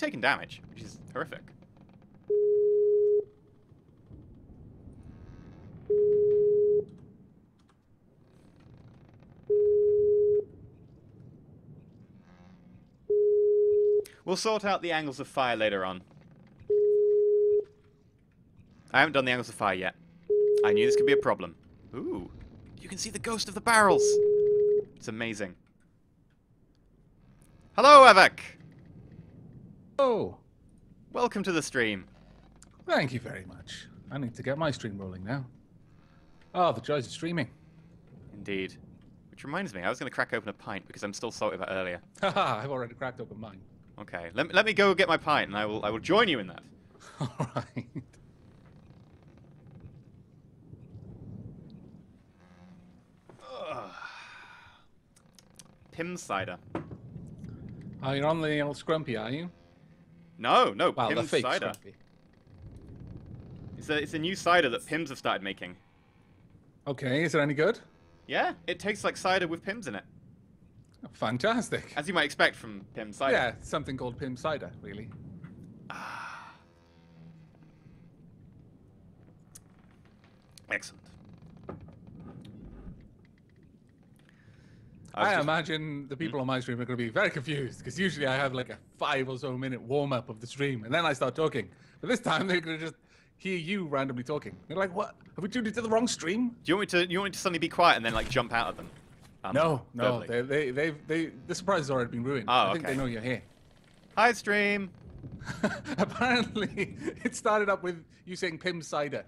taken damage, which is horrific. We'll sort out the angles of fire later on. I haven't done the angles of fire yet. I knew this could be a problem. Ooh, you can see the ghost of the barrels. It's amazing. Hello, Aavak. Oh, Welcome to the stream. thank you very much. I need to get my stream rolling now. Oh, the joys of streaming. Indeed. Which reminds me, I was going to crack open a pint because I'm still salty about earlier. Haha, I've already cracked open mine. Okay, let me go get my pint, and I will join you in that. All right. Pim cider. Oh, you're on the old scrumpy, are you? No, Well, Pim the fake cider. scrumpy. It's a new cider that Pims have started making. Okay, is it any good? Yeah, it tastes like cider with Pims in it. Fantastic. As you might expect from Pim cider. Yeah, something called Pim cider, really. Excellent. I imagine the people on my stream are going to be very confused because usually I have like a 5 or so minute warm up of the stream and then I start talking. But this time they're going to just hear you randomly talking. They're like, "What? Have we tuned into the wrong stream?" Do you want me to suddenly be quiet and then like jump out at them? No, verbally? the surprise has already been ruined. Oh, I think okay. they know you're here. Hi, stream. Apparently, it started up with you saying Pim cider.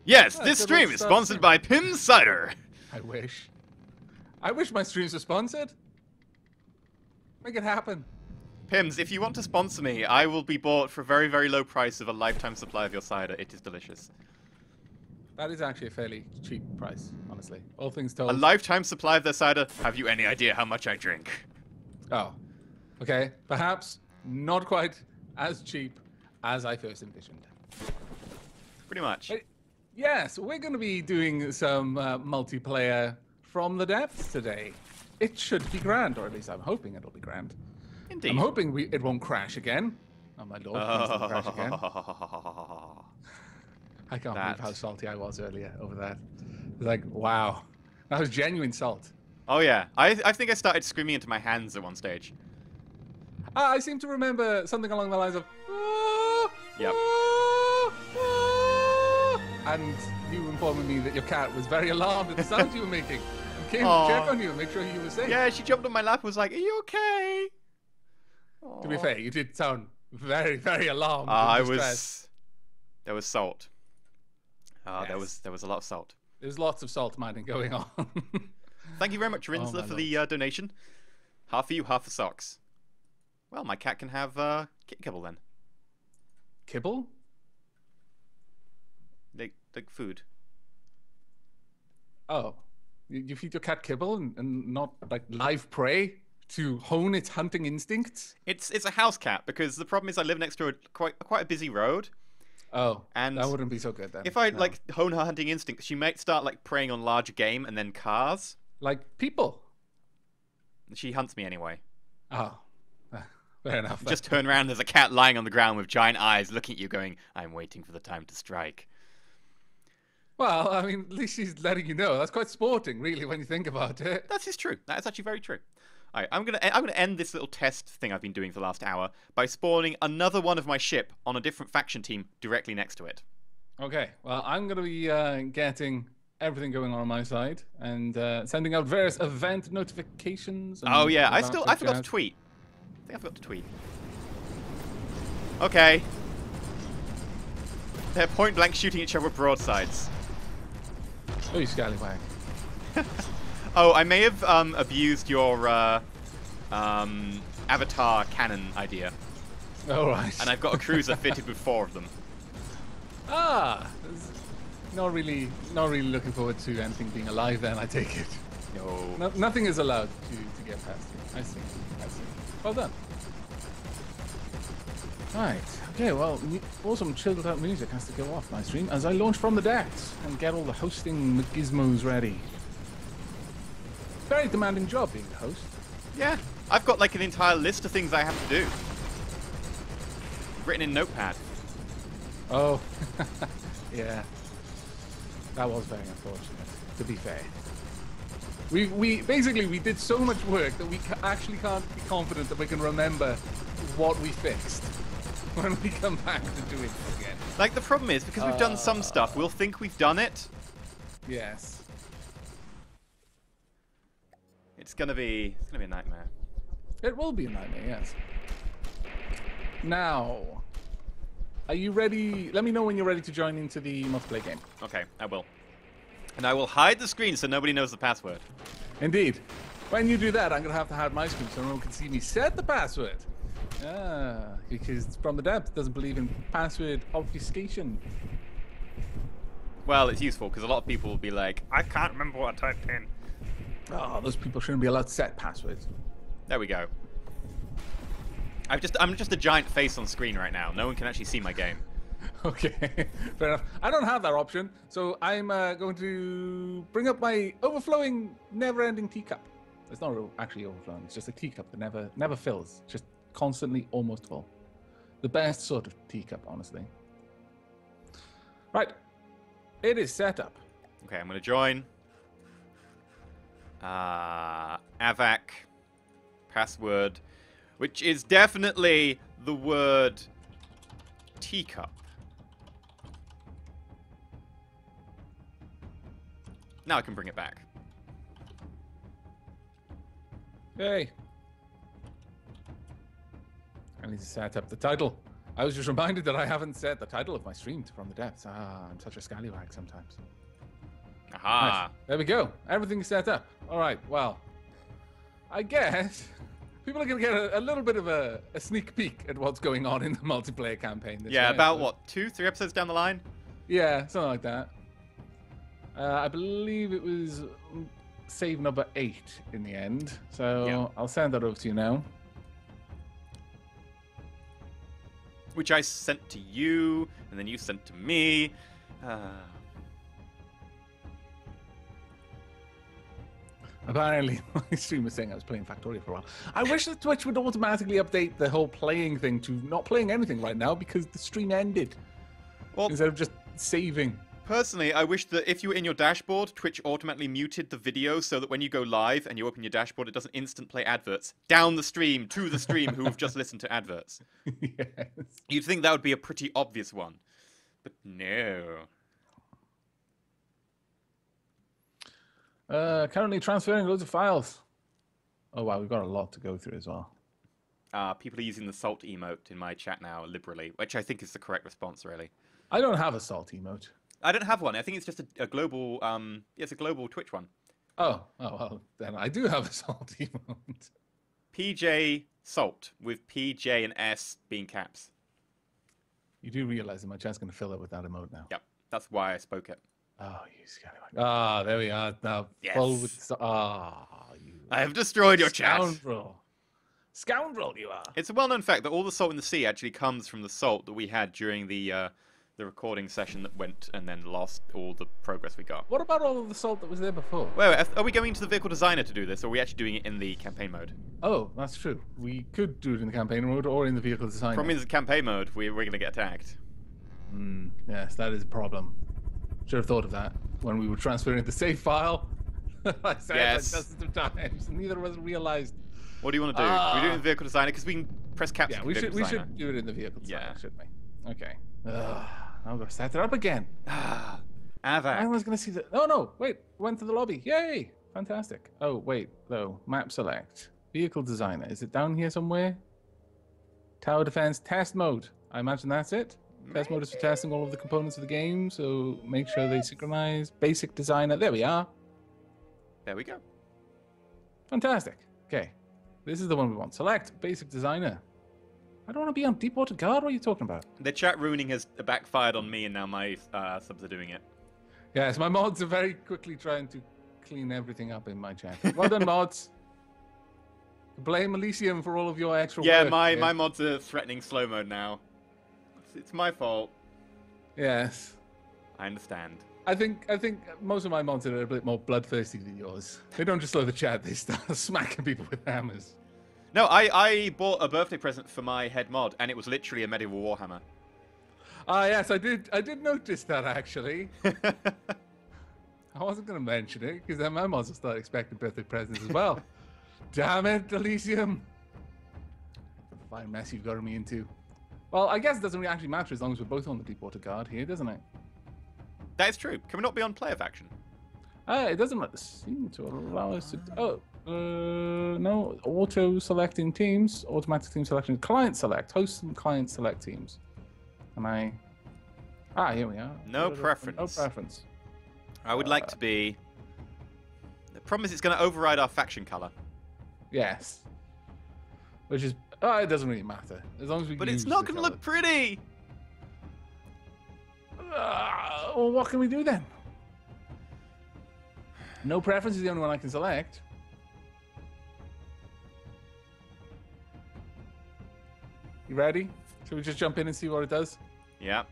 Yes, Oh, this good stream old is start sponsored stream. by Pim cider. I wish. I wish my streams were sponsored. Make it happen. Pims, if you want to sponsor me, I will be bought for a very, very low price of a lifetime supply of your cider. It is delicious. That is actually a fairly cheap price, honestly. All things told. A lifetime supply of their cider? Have you any idea how much I drink? Oh, okay. Perhaps not quite as cheap as I first envisioned. Pretty much. But yes, we're going to be doing some multiplayer from the depths today. It should be grand, or at least I'm hoping it'll be grand. Indeed. I'm hoping it won't crash again. Oh my lord, please don't crash again. I can't believe how salty I was earlier over that. Like, wow. That was genuine salt. Oh yeah, I think I started screaming into my hands at one stage. I seem to remember something along the lines of... Yep. And you informing me that your cat was very alarmed at the sounds you were making. And came Aw. to check on you and make sure you were safe. Yeah, she jumped on my lap and was like, "Are you okay?" To be fair, you did sound very, very alarmed. I and was. distressed. There was salt. Yes. There was a lot of salt. There's lots of salt mining going on. Thank you very much, Rinsler, my for the donation. Half for you, half for socks. Well, my cat can have kit kibble then. Kibble? Like food. Oh. You feed your cat kibble and not like live prey to hone its hunting instincts? It's a house cat because the problem is I live next to quite a busy road. Oh, And that wouldn't be so good then. If I No. like hone her hunting instinct, she might start like preying on larger game and then cars. Like people? She hunts me anyway. Oh, fair enough. Just turn around, there's a cat lying on the ground with giant eyes looking at you going, "I'm waiting for the time to strike." Well, I mean, at least she's letting you know. That's quite sporting, really, when you think about it. That is true. That is actually very true. All right, I'm gonna end this little test thing I've been doing for the last hour by spawning another one of my ship on a different faction team directly next to it. Okay, well, I'm going to be getting everything going on my side and sending out various event notifications. And Oh yeah, all I that forgot to jazz. tweet. I think I forgot to tweet. Okay. They're point blank shooting each other with broadsides. Oh, you scallywag. Oh, I may have abused your avatar cannon idea, All right. and I've got a cruiser fitted with 4 of them. Ah, not really looking forward to anything being alive then, I take it. No. Nothing is allowed to get past you. I see. Well done. Right. Okay, well, awesome chilled out music has to go off my stream as I launch from the decks and get all the hosting gizmos ready. Very demanding job being the host. Yeah, I've got like an entire list of things I have to do. written in Notepad. Oh, yeah. That was very unfortunate, to be fair. We basically, we did so much work that we actually can't be confident that we can remember what we fixed when we come back to doing it again. Like, the problem is, because we've done some stuff, we'll think we've done it. Yes. It's gonna be a nightmare. It will be a nightmare, yes. Now, are you ready? Let me know when you're ready to join into the multiplayer game. Okay, I will. And I will hide the screen so nobody knows the password. Indeed. When you do that, I'm going to have to hide my screen so no one can see me set the password. Because From the Depth doesn't believe in password obfuscation. Well, it's useful because a lot of people will be like, I can't remember what I typed in. Oh, those people shouldn't be allowed to set passwords. There we go. I'm just a giant face on screen right now. No one can actually see my game. Okay, fair enough. I don't have that option, so I'm going to bring up my overflowing, never-ending teacup. It's not actually overflowing. It's just a teacup that never fills. Just constantly almost full. The best sort of teacup, honestly. Right. It is set up. Okay, I'm going to join. Aavak. Password. Which is definitely the word teacup. Now I can bring it back. Hey. I need to set up the title. I was just reminded that I haven't set the title of my stream to From the Depths. I'm such a scallywag sometimes. Aha. Right. There we go. Everything's set up. All right. Well, I guess people are going to get a little bit of a sneak peek at what's going on in the multiplayer campaign. Yeah, about what, 2-3 episodes down the line? Yeah, something like that. I believe it was save number 8 in the end. So yeah. I'll send that over to you now. Which I sent to you, and then you sent to me. Apparently, my stream was saying I was playing Factorio for a while. I wish that Twitch would automatically update the whole playing thing to not playing anything right now because the stream ended. Well, instead of just saving. Personally, I wish that if you were in your dashboard, Twitch automatically muted the video so that when you go live and you open your dashboard, it doesn't instant play adverts down the stream to the stream who have just listened to adverts. Yes. You'd think that would be a pretty obvious one. But no. Currently transferring loads of files. Oh wow, we've got a lot to go through as well. People are using the salt emote in my chat now liberally, which I think is the correct response, really. I don't have a salt emote. I don't have one. I think it's just a global. It's a global Twitch one. Oh, well, then I do have a salt emote. PJ Salt with PJ and S being caps. You do realize that my chat's going to fill up with that emote now. Yep, that's why I spoke it. Oh, you scallywag. Ah, there we are. Now yes. Full with. You. I have destroyed your scoundrel. chat. Scoundrel, you are. It's a well-known fact that all the salt in the sea actually comes from the salt that we had during the recording session that went and then lost all the progress we got. What about all of the salt that was there before? Wait, are we going to the vehicle designer to do this, or are we actually doing it in the campaign mode? Oh, that's true. We could do it in the campaign mode or in the vehicle designer. Problem is, the campaign mode, we're going to get attacked. Yes, that is a problem. Should have thought of that when we were transferring the save file. I said yes. dozens of times. Neither of us realized. What do you want to do? Can we do it in the vehicle designer? Because we can press caps. Yeah, we should do it in the vehicle designer, shouldn't we? Okay. I'm going to set it up again. Aavak. I was going to see the... Oh, no. Wait. Went to the lobby. Yay. Fantastic. Oh, wait. Though. Map select. Vehicle designer. Is it down here somewhere? Tower defense test mode. I imagine that's it. Test mode is for testing all of the components of the game, so make sure they synchronize. Basic designer. There we are. There we go. Fantastic. Okay. This is the one we want. Select basic designer. I don't want to be on Deepwater Guard. What are you talking about? The chat ruining has backfired on me, and now my subs are doing it. Yes, my mods are very quickly trying to clean everything up in my chat. Well done, mods. Blame Elysium for all of your extra yeah, work. my mods are threatening slow mode now. It's my fault. Yes. I understand. I think most of my mods are a bit more bloodthirsty than yours. They don't just slow the chat; they start smacking people with hammers. No, I bought a birthday present for my head mod, and it was literally a medieval warhammer. Ah, yes, I did notice that, actually. I wasn't going to mention it, because then my mods will start expecting birthday presents as well. Damn it, Elysium. The fine mess you've got me into. Well, I guess it doesn't really actually matter as long as we're both on the Deepwater Guard here, doesn't it? That is true. Can we not be on player faction? It doesn't seem to allow us to... no. Auto-selecting teams. Automatic team selection. Client select. Host and client select teams. Am I... Ah, here we are. No preference. No preference. I would like to be... The problem is it's going to override our faction color. Yes. Which is... Oh, it doesn't really matter. As long as we But use it's not the going to look pretty! Well, what can we do then? No preference is the only one I can select. You ready? Should we just jump in and see what it does? Yeah.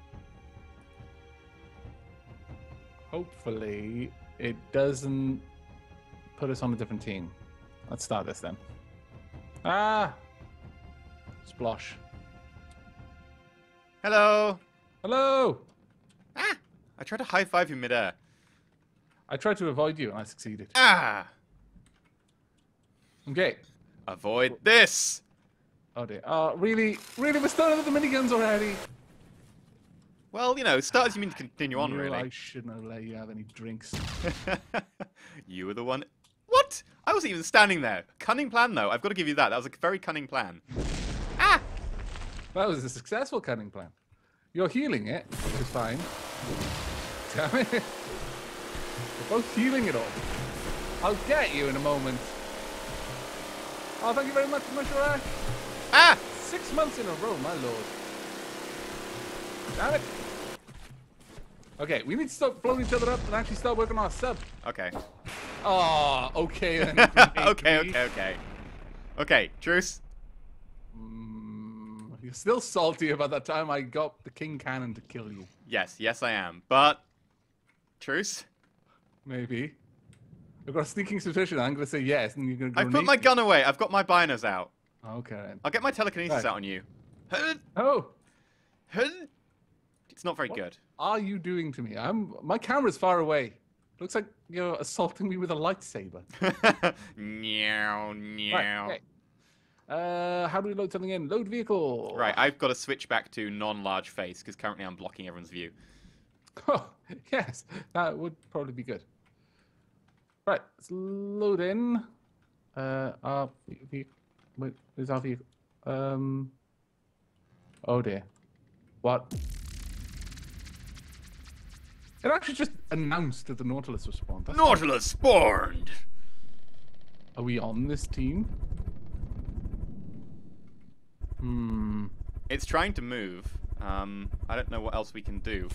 Hopefully, it doesn't put us on a different team. Let's start this then. Ah! Splosh. Hello! Hello! Ah! I tried to high-five you midair. I tried to avoid you and I succeeded. Ah! Okay. Avoid this! Oh dear. Really? Really? We're starting with the miniguns already? Well, you know, start as you mean to continue on, You, really. I shouldn't have let you have any drinks. You were the one... What? I wasn't even standing there. Cunning plan, though. I've got to give you that. That was a very cunning plan. Ah! That was a successful cutting plan. You're healing it, which is fine. Damn it. We're both healing it all. I'll get you in a moment. Oh, thank you very much, Musharash. Ah! 6 months in a row, my lord. Damn it. Okay, we need to stop blowing each other up and actually start working on our sub. Okay. Oh, okay then. Okay. Okay, truce. You're still salty about that time I got the King Cannon to kill you. Yes, I am. But... Truce? Maybe. I've got a sneaking suspicion. I'm going to say yes, and you're going to I put my gun away. I've got my binos out. Okay then. I'll get my telekinesis out on you. Oh! It's not very good. Are you doing to me? My camera's far away. Looks like you're assaulting me with a lightsaber. Meow. Right, okay. How do we load something in? Load vehicle. Right, I've got to switch back to non-large face because currently I'm blocking everyone's view. Oh, yes, that would probably be good. Right, let's load in. Our vehicle. Wait, where's our vehicle? Oh dear. What? It actually just announced that the Nautilus was spawned. That's Nautilus spawned! Are we on this team? It's trying to move. I don't know what else we can do.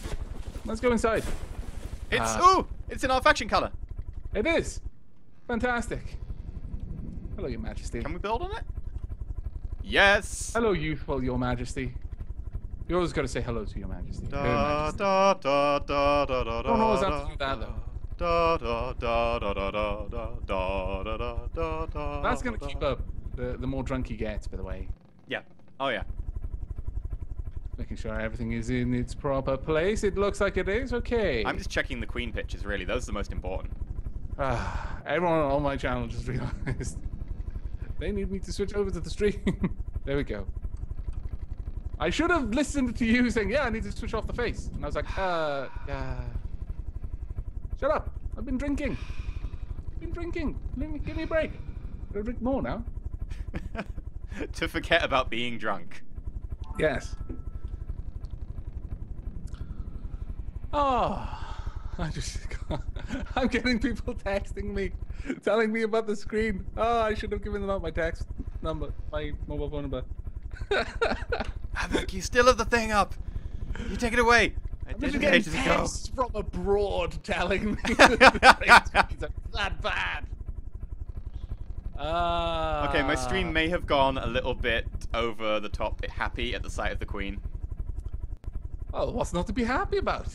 Let's go inside. It's it's in our faction color. It is. Fantastic. Hello, Your Majesty. Can we build on it? Yes. Hello, youthful Your Majesty. You always got to say hello to Your Majesty. Her Da Majesty. da da da da da. Don't always have to do that though. Da da da da da da da da da da. That's gonna keep up. The more drunk he gets, by the way. Yeah. Oh yeah. Making sure everything is in its proper place. It looks like it is. Okay. I'm just checking the queen pictures. Really, those are the most important. Everyone on my channel just realized they need me to switch over to the stream. There we go. I should have listened to you saying, yeah, I need to switch off the face. And I was like, yeah. Shut up. I've been drinking. Give me a break. Gotta drink more now. To forget about being drunk. Yes. Oh, I'm getting people texting me, telling me about the screen. Oh, I should have given them out my text number, my mobile phone number. Aavak, you still have the thing up. You take it away. I didn't hate it go. From abroad telling me that bad. Okay, my stream may have gone a little bit over the top happy at the sight of the queen. Oh, what's not to be happy about?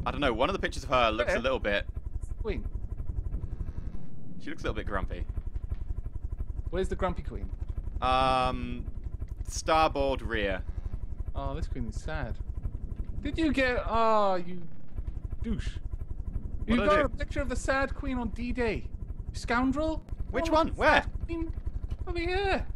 I don't know, one of the pictures of her looks a little bit... Queen. She looks a little bit grumpy. Where's the grumpy queen? Starboard rear. Oh, this queen is sad. Did you get... Oh, you douche. You What did I got do? a picture of the sad queen on D-Day. Scoundrel. Which Oh, one? the Where? sad queen. Over here.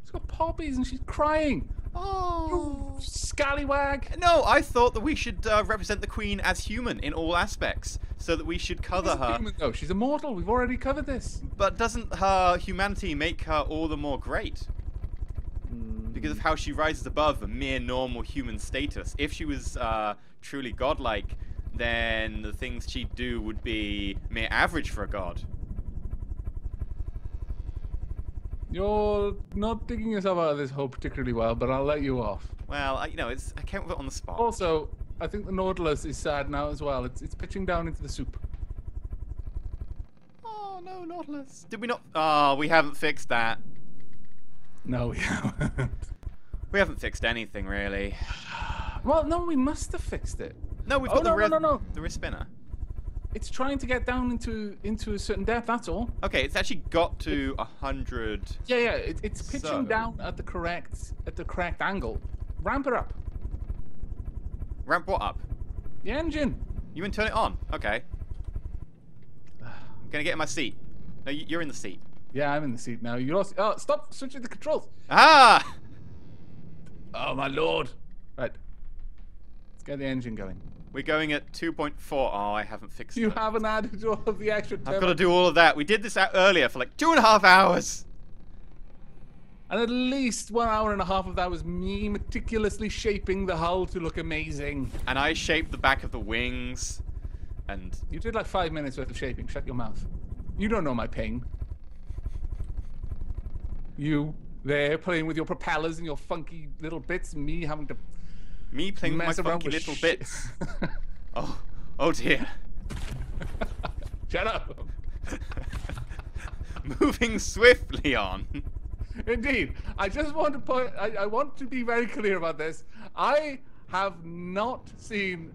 She's got poppies and she's crying. Oh. Scallywag. No, I thought that we should represent the Queen as human in all aspects, so that we should cover She's a her. human, though. She's immortal. We've already covered this. But doesn't her humanity make her all the more great? Because of how she rises above a mere normal human status. If she was truly godlike, then the things she'd do would be mere average for a god. You're not digging yourself out of this hole particularly well, but I'll let you off. Well, I can't put it on the spot. Also, I think the Nautilus is sad now as well. It's pitching down into the soup. Oh no, Nautilus! Did we not? Oh, we haven't fixed that. No, we haven't. We haven't fixed anything really. Well, no, we must have fixed it. No, we've Oh, got no. the wrist spinner. It's trying to get down into a certain depth. That's all. Okay, it's actually got to 100. Yeah. It's pitching So- down at the correct angle. Ramp it up. Ramp what up? The engine. You can turn it on. Okay. I'm gonna get in my seat. No, you're in the seat. Yeah, I'm in the seat now. You lost. Oh, stop switching the controls. Ah! Oh my lord. Right. Let's get the engine going. We're going at 2.4. Oh, I haven't fixed You it. haven't added all of the extra. I've got to do all of that. We did this out earlier for like 2.5 hours. And at least 1 hour and a half of that was me meticulously shaping the hull to look amazing. And I shaped the back of the wings. And You did like 5 minutes worth of shaping. Shut your mouth. You don't know my pain. You there playing with your propellers and your funky little bits, and me having to me playing with my mess around funky with little shit. bits. Oh dear. Shut up. Moving swiftly on. Indeed. I just want to point. I want to be very clear about this. I have not seen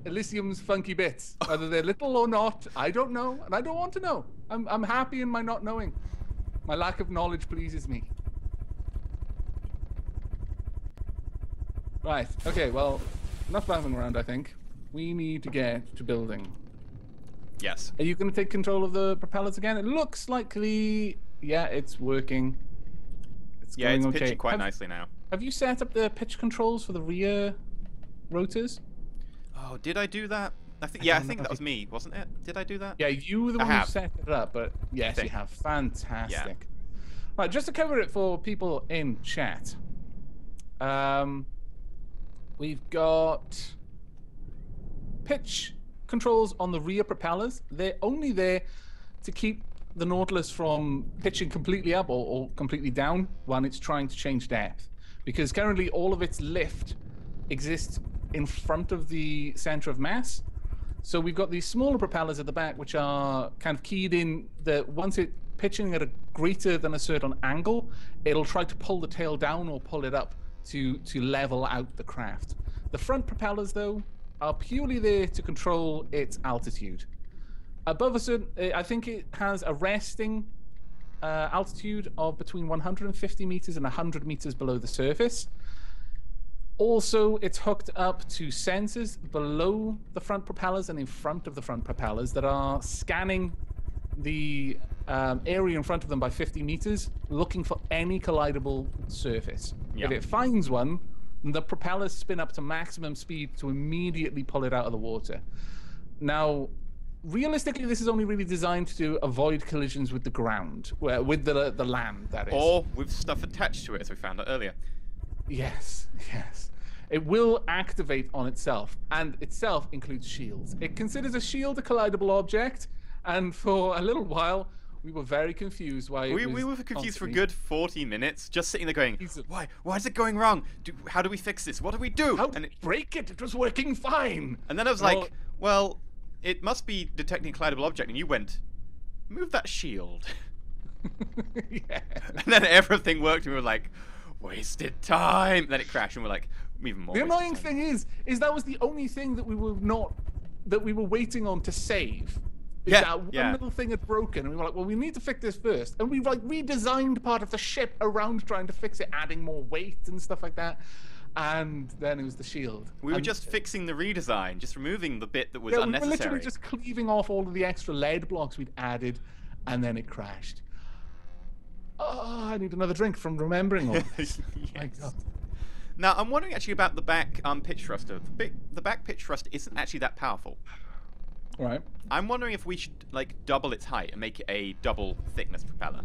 Elysium's funky bits, whether they're little or not. I don't know, and I don't want to know. I'm happy in my not knowing. My lack of knowledge pleases me. Right. Okay. Well, enough faffing around. I think we need to get to building. Yes. Are you going to take control of the propellers again? It looks like yeah, it's working. It's Yeah, going it's okay. pitching quite nicely now. Have you set up the pitch controls for the rear rotors? Oh, did I do that? I think don't I know think if that was me, wasn't it? Did I do that? Yeah, you were the I one who have. set it up, but yes, you think. have. Fantastic. Right, just to cover it for people in chat. We've got pitch controls on the rear propellers. They're only there to keep the Nautilus from pitching completely up or completely down when it's trying to change depth. Because currently all of its lift exists in front of the center of mass. So we've got these smaller propellers at the back, which are kind of keyed in that once it's pitching at a greater than a certain angle, it'll try to pull the tail down or pull it up to level out the craft. The front propellers, though, are purely there to control its altitude. Above a certain, I think it has a resting altitude of between 150 meters and 100 meters below the surface. Also, it's hooked up to sensors below the front propellers and in front of the front propellers that are scanning the area in front of them by 50 meters, looking for any collidable surface. Yeah. If it finds one, the propellers spin up to maximum speed to immediately pull it out of the water. Now, realistically, this is only really designed to avoid collisions with the ground, with the land, that is. Or with stuff attached to it, as we found out earlier. Yes. It will activate on itself, and itself includes shields. It considers a shield a collidable object, and for a little while, we were very confused why We were confused for a good 40 minutes, just sitting there going, Jesus. why? Why is it going wrong? How do we fix this? What do we do? How And, did break it? It was working fine. and then I was like, well, it must be detecting a collidable object. And you went, move that shield. Yeah. And then everything worked, and we were like, wasted time. And then it crashed, and we're like, even more. The wasted annoying time. thing is that was the only thing that we were waiting on to save. is that one little thing had broken, and we were like, well, we need to fix this first. And we like redesigned part of the ship around trying to fix it, adding more weight and stuff like that. And then it was the shield. We were just fixing the redesign, just removing the bit that was unnecessary. We were literally just cleaving off all of the extra lead blocks we'd added, and then it crashed. Oh, I need another drink from remembering all this. Yes. My God. Now, I'm wondering actually about the back pitch thruster. The back pitch thruster isn't actually that powerful. Right. I'm wondering if we should like double its height and make it a double thickness propeller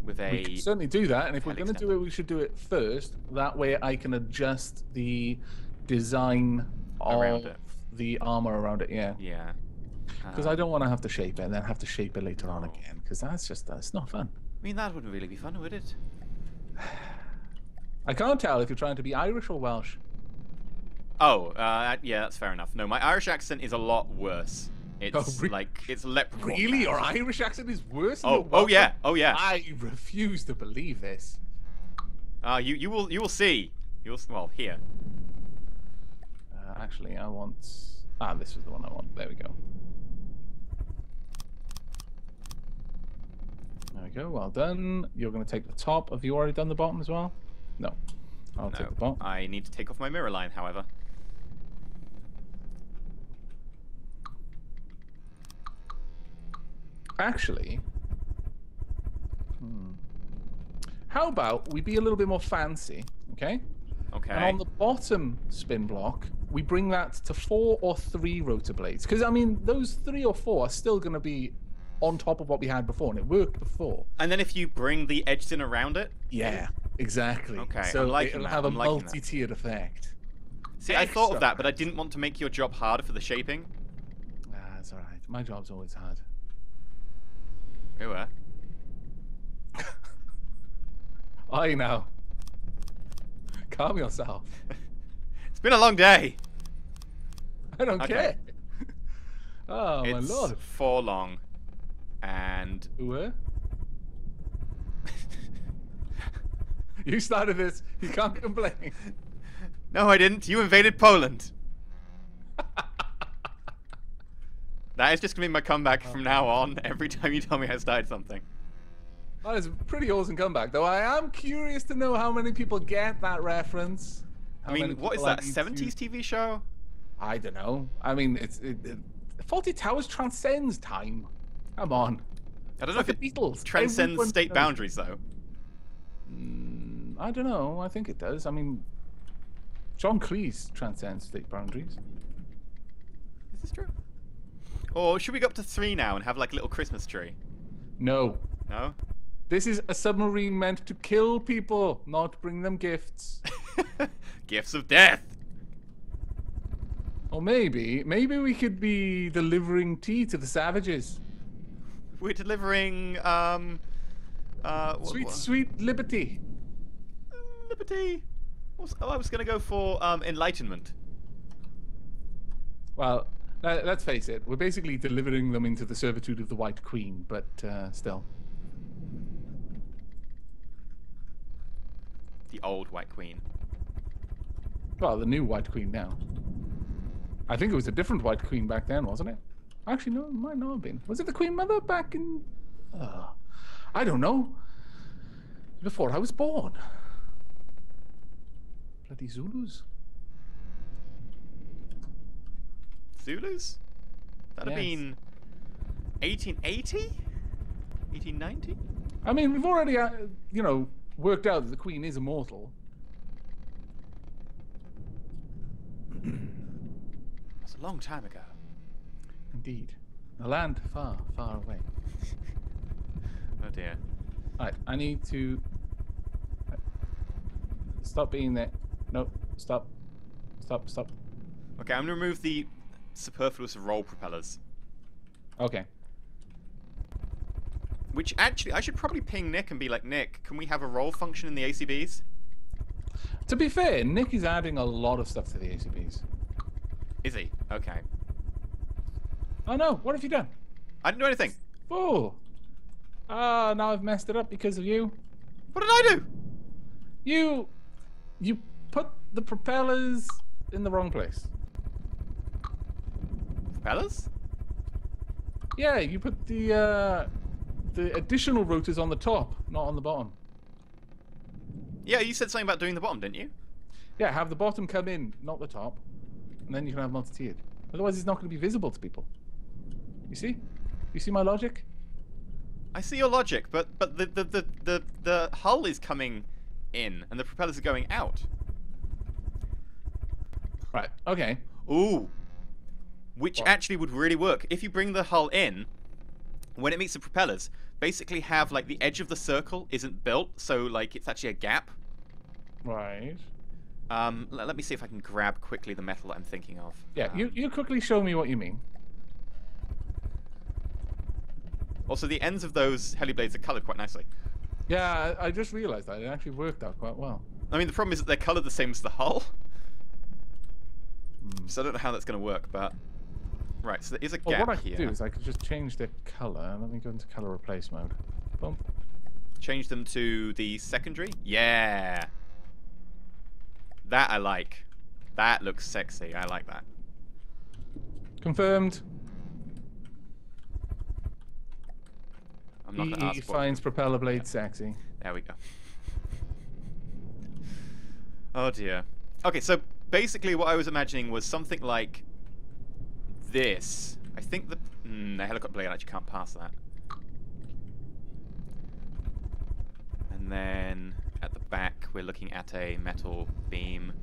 with a. We can certainly do that, and if we're going to do it, we should do it first. That way, I can adjust the design of the armor around it. Yeah. Yeah. Because I don't want to have to shape it and then have to shape it later on again. Because that's not fun. I mean, that wouldn't really be fun, would it? I can't tell if you're trying to be Irish or Welsh. Oh, yeah, that's fair enough. No, my Irish accent is a lot worse. It's like it's leprechaun. Really, your Irish accent is worse than your Welsh? Oh yeah. I refuse to believe this. You will see. Well, here. Actually, I want. This is the one I want. There we go. There we go. Well done. You're going to take the top. Have you already done the bottom as well? No. I'll take the bottom. I need to take off my mirror line, however. Actually, how about we be a little bit more fancy, okay? Okay. And on the bottom spin block, we bring that to 4 or 3 rotor blades. Because, I mean, those 3 or 4 are still going to be on top of what we had before, and it worked before. And then if you bring the edges in around it? Yeah, exactly. Okay, so it'll have a multi-tiered effect. See, I thought of that, but I didn't want to make your job harder for the shaping. That's all right. My job's always hard. Who are? I know. Calm yourself. It's been a long day. I don't care. Oh, my lord. It's for long. And... Who? You started this. You can't complain. No, I didn't. You invaded Poland. That is just going to be my comeback from now on, every time you tell me I started something. That is a pretty awesome comeback, though I am curious to know how many people get that reference. I mean, what is that, a 70s TV show? I don't know. I mean, Fawlty Towers transcends time. Come on. I don't know if it transcends state boundaries, though. I don't know. I think it does. I mean, John Cleese transcends state boundaries. Is this true? Or should we go up to 3 now and have like a little Christmas tree? No. No? This is a submarine meant to kill people, not bring them gifts. Gifts of death. Or maybe we could be delivering tea to the savages. We're delivering, Sweet liberty. Liberty? Oh, I was going to go for, enlightenment. Well, let's face it. We're basically delivering them into the servitude of the White Queen, but still. The old White Queen. Well, the new White Queen now. I think it was a different White Queen back then, wasn't it? Actually, no, it might not have been. Was it the Queen Mother back in... I don't know. Before I was born. Bloody Zulus. Zulus? That'd have been 1880? 1890? I mean, we've already, you know, worked out that the Queen is immortal. That's a long time ago. Indeed. A land far, far away. Oh dear. Alright, I need to... Stop being there. No, stop. Stop, stop. Okay, I'm going to remove the superfluous roll propellers. Okay. Which actually, I should probably ping Nick and be like, Nick, can we have a roll function in the ACBs? To be fair, Nick is adding a lot of stuff to the ACBs. Is he? Okay. Oh no, what have you done? I didn't do anything. Fool. Ah, now I've messed it up because of you. What did I do? You put the propellers in the wrong place. Propellers? Yeah, you put the additional rotors on the top, not on the bottom. Yeah, you said something about doing the bottom, didn't you? Yeah, have the bottom come in, not the top, and then you can have multi-tiered. Otherwise, it's not going to be visible to people. You see? You see my logic? I see your logic, but the hull is coming in and the propellers are going out. Right. Okay. Ooh. Which What? actually would really work. If you bring the hull in, when it meets the propellers, basically have like the edge of the circle isn't built, so like it's actually a gap. Right. Let me see if I can grab quickly the metal that I'm thinking of. Yeah. You quickly show me what you mean. Also, the ends of those heli blades are colored quite nicely. Yeah, I just realized that it actually worked out quite well. I mean, the problem is that they're colored the same as the hull. So I don't know how that's going to work, but... Right, so there is a gap what I here. could do is I could just change the color. Let me go into color replace mode. Boom. Change them to the secondary? Yeah! That I like. That looks sexy. I like that. Confirmed. I'm not going to ask He what... finds propeller blade sexy. There we go. Oh dear. Okay, so basically what I was imagining was something like this. I think the helicopter blade actually can't pass that. And then at the back we're looking at a metal beam.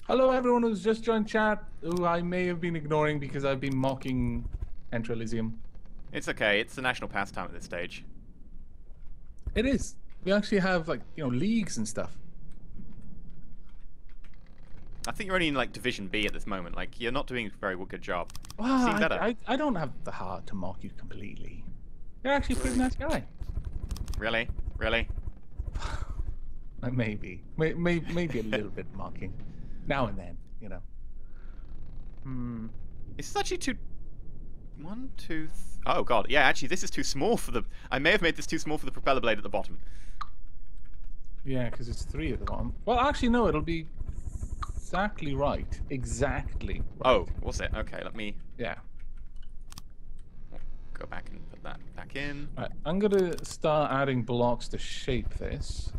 Hello, everyone who's just joined chat, who I may have been ignoring because I've been mocking Enter Elysium. It's okay, it's the national pastime at this stage. It is. We actually have, like, you know, leagues and stuff. I think you're only in like Division B at this moment. Like, you're not doing a very good job. Well, Seem better. I don't have the heart to mock you completely. You're actually a pretty nice guy. Really? Really? Maybe. Maybe a little bit mocking. Now and then, you know. It's actually too... One, two... Oh god, yeah, actually this is too small for the... I may have made this too small for the propeller blade at the bottom. Yeah, because it's 3 at the bottom. Well, actually, no, it'll be exactly right. Exactly right. Oh, was it? Okay, let me Yeah. go back and put that back in. Right, I'm going to start adding blocks to shape this.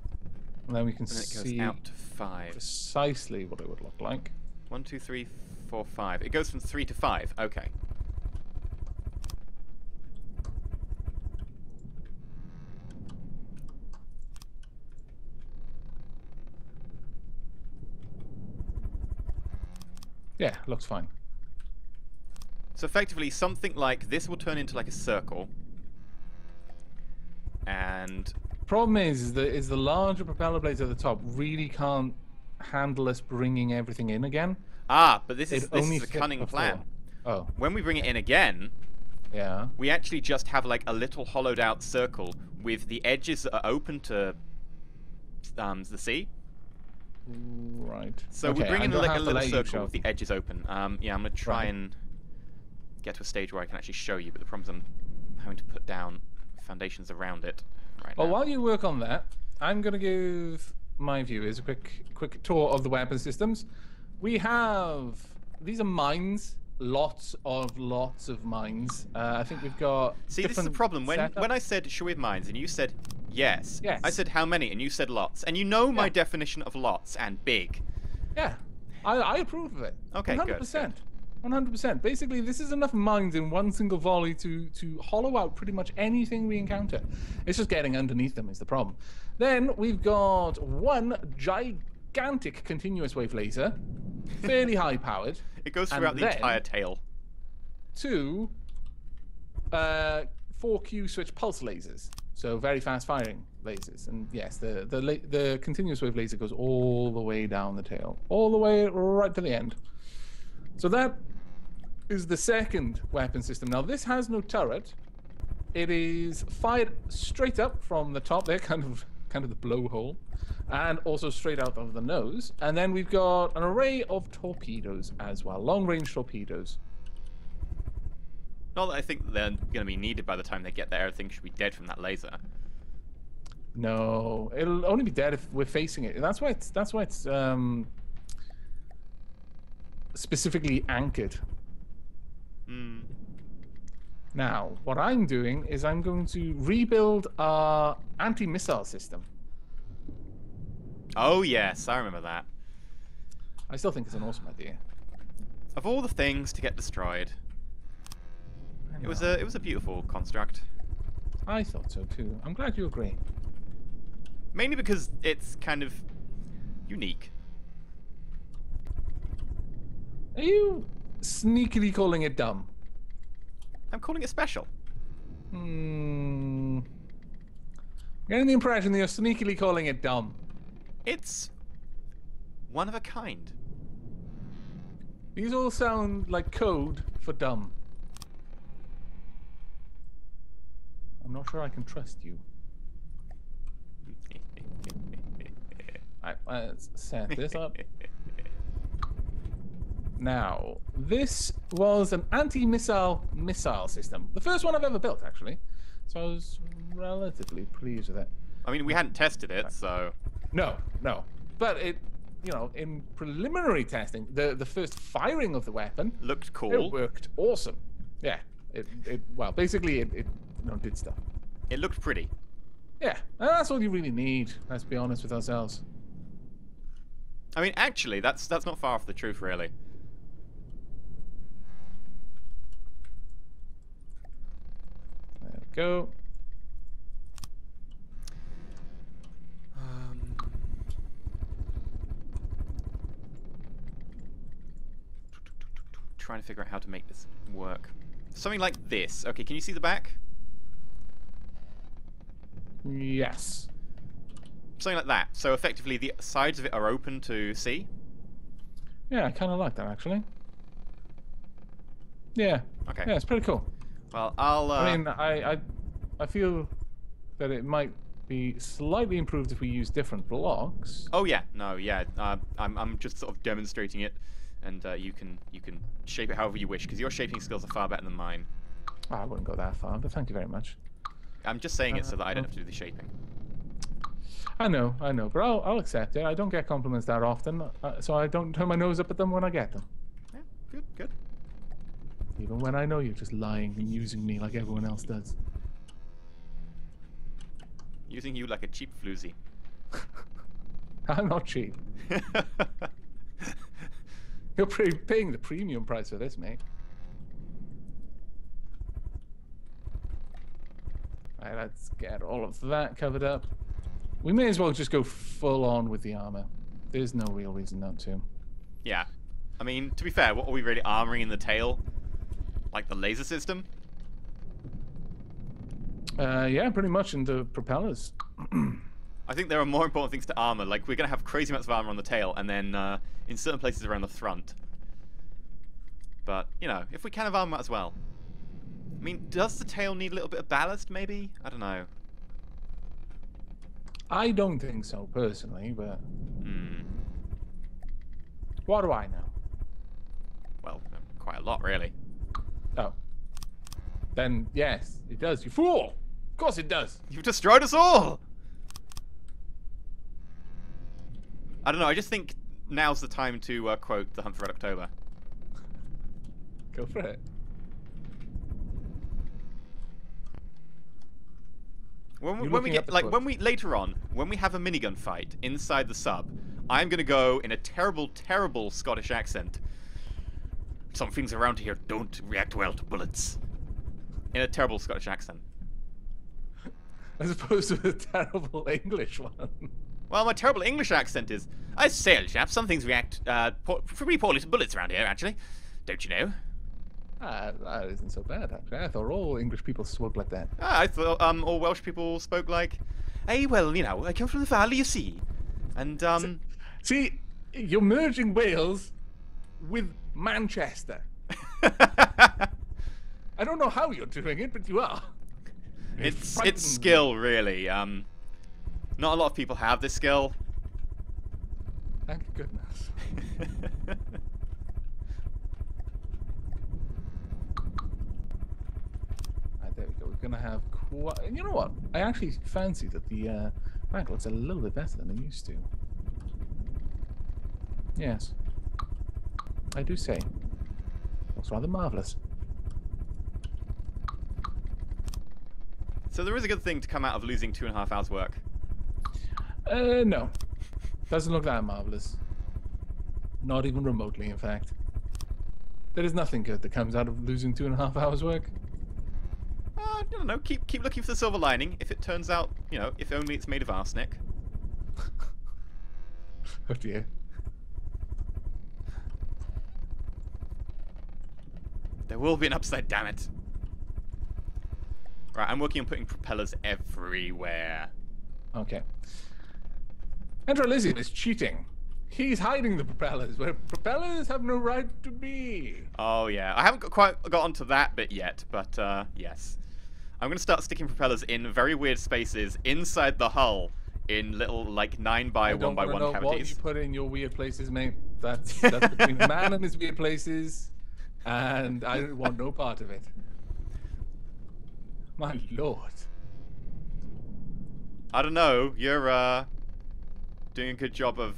And then we can And then it goes see out to 5. precisely what it would look like. 1, 2, 3, 4, 5. It goes from 3 to 5. Okay. Yeah, looks fine. So effectively, something like this will turn into like a circle. And... Problem is the larger propeller blades at the top really can't handle us bringing everything in again. Ah, but this is It only a fit cunning before. plan. Oh, When we bring it in again, yeah. we actually just have like a little hollowed out circle with the edges that are open to the sea. Right. So okay, we bring I'm in gonna like a have to little let you circle show with the me. edges open. Yeah, I'm gonna try Right. and get to a stage where I can actually show you, but the problem is I'm having to put down foundations around it right Well, now. while you work on that, I'm going to give my viewers a quick tour of the weapon systems. We have... These are mines. Lots of mines. I think we've got... See, this is the different problem. When setups. I said, should we have mines, and you said yes, Yes. I said how many, and you said lots. And you know my Yeah. definition of lots and big. Yeah, I approve of it. Okay, good, 100%. 100%. Basically, this is enough mines in one single volley to hollow out pretty much anything we encounter. It's just getting underneath them is the problem. Then we've got one gigantic continuous wave laser, fairly high powered. It goes And throughout the then- entire tail. 2 4Q switch pulse lasers, so very fast firing lasers. And yes, the continuous wave laser goes all the way down the tail, all the way right to the end. So that is the second weapon system. Now this has no turret. It is fired straight up from the top. They're kind of kind of the blowhole, and also straight out of the nose. And then we've got an array of torpedoes as well, long-range torpedoes. Not that I think they're going to be needed by the time they get there. I think should be dead from that laser. No, it'll only be dead if we're facing it. That's why it's specifically anchored. Hmm. Now, what I'm doing is I'm going to rebuild our anti-missile system. Oh yes, I remember that. I still think it's an awesome idea. Of all the things to get destroyed, it was a beautiful construct. I thought so too. I'm glad you agree. Mainly because it's kind of unique. Are you sneakily calling it dumb? I'm calling it special. I'm getting the impression that you're sneakily calling it dumb. It's one of a kind. These all sound like code for dumb. I'm not sure I can trust you. Let's set this up. Now, this was an anti-missile missile system. The first one I've ever built, actually. So I was relatively pleased with it. I mean, we hadn't tested it, so... No. But it, you know, in preliminary testing, the first firing of the weapon... Looked cool. It worked awesome. Yeah. Well, basically, it did stuff. It looked pretty. Yeah. And that's all you really need, let's be honest with ourselves. I mean, actually, that's not far off the truth, really. There we go. Trying to figure out how to make this work. Something like this. Okay, can you see the back? Yes. Something like that. So effectively, the sides of it are open to see. Yeah, I kind of like that, actually. Yeah. Okay. Yeah, it's pretty cool. Well, I'll... I mean, I feel that it might be slightly improved if we use different blocks. Oh yeah, no, yeah. I'm just sort of demonstrating it, and you can shape it however you wish, because your shaping skills are far better than mine. I wouldn't go that far, but thank you very much. I'm just saying it so that I don't have to do the shaping. I know, but I'll accept it. I don't get compliments that often, so I don't turn my nose up at them when I get them. Yeah, good. Even when I know you're just lying and using me like everyone else does. Using you like a cheap floozy. I'm not cheap. You're paying the premium price for this, mate. Alright, let's get all of that covered up. We may as well just go full on with the armor. There's no real reason not to. Yeah. I mean, to be fair, what are we really armoring in the tail? Like the laser system? Yeah, pretty much in the propellers. I think there are more important things to armor. Like, we're going to have crazy amounts of armor on the tail, and then in certain places around the front. But, you know, if we can have armor as well. I mean, does the tail need a little bit of ballast, maybe? I don't know. I don't think so, personally, but... What do I know? Well, quite a lot, really. Oh. Then, yes, it does. You fool! Of course it does. You've destroyed us all! I don't know, I just think now's the time to quote The Hunt for Red October. Go for it. When we get, like, later on, when we have a minigun fight inside the sub, I'm gonna go in a terrible, terrible Scottish accent. Some things around here don't react well to bullets. In a terrible Scottish accent. As opposed to a terrible English one. Well, my terrible English accent is, I say, old chap, some things react pretty poorly to bullets around here, actually. Don't you know? That isn't so bad, actually. I thought all English people spoke like that. I thought all Welsh people spoke like, hey, well, you know, I come from the valley, you see. And, See, you're merging Wales with Manchester. I don't know how you're doing it, but you are. It's skill, really. Not a lot of people have this skill. Thank goodness. Right, there we go. We're gonna have quite. And you know what? I actually fancy that the rank looks a little bit better than it used to. Yes, I do say. Looks rather marvelous. So there is a good thing to come out of losing 2.5 hours work. No. Doesn't look that marvelous. Not even remotely, in fact. There is nothing good that comes out of losing 2.5 hours work. I don't know. Keep looking for the silver lining. If it turns out, you know, if only it's made of arsenic. Oh dear. There will be an upside, damn it. Right, I'm working on putting propellers everywhere. Okay. Elysium is cheating. He's hiding the propellers where propellers have no right to be. Oh yeah, I haven't quite got onto that bit yet, but yes. I'm going to start sticking propellers in very weird spaces inside the hull in little, like, 9 by 1 by 1 cavities. What you put in your weird places, mate. That's between the man and his weird places, and I don't want no part of it. My lord. I don't know. You're doing a good job of.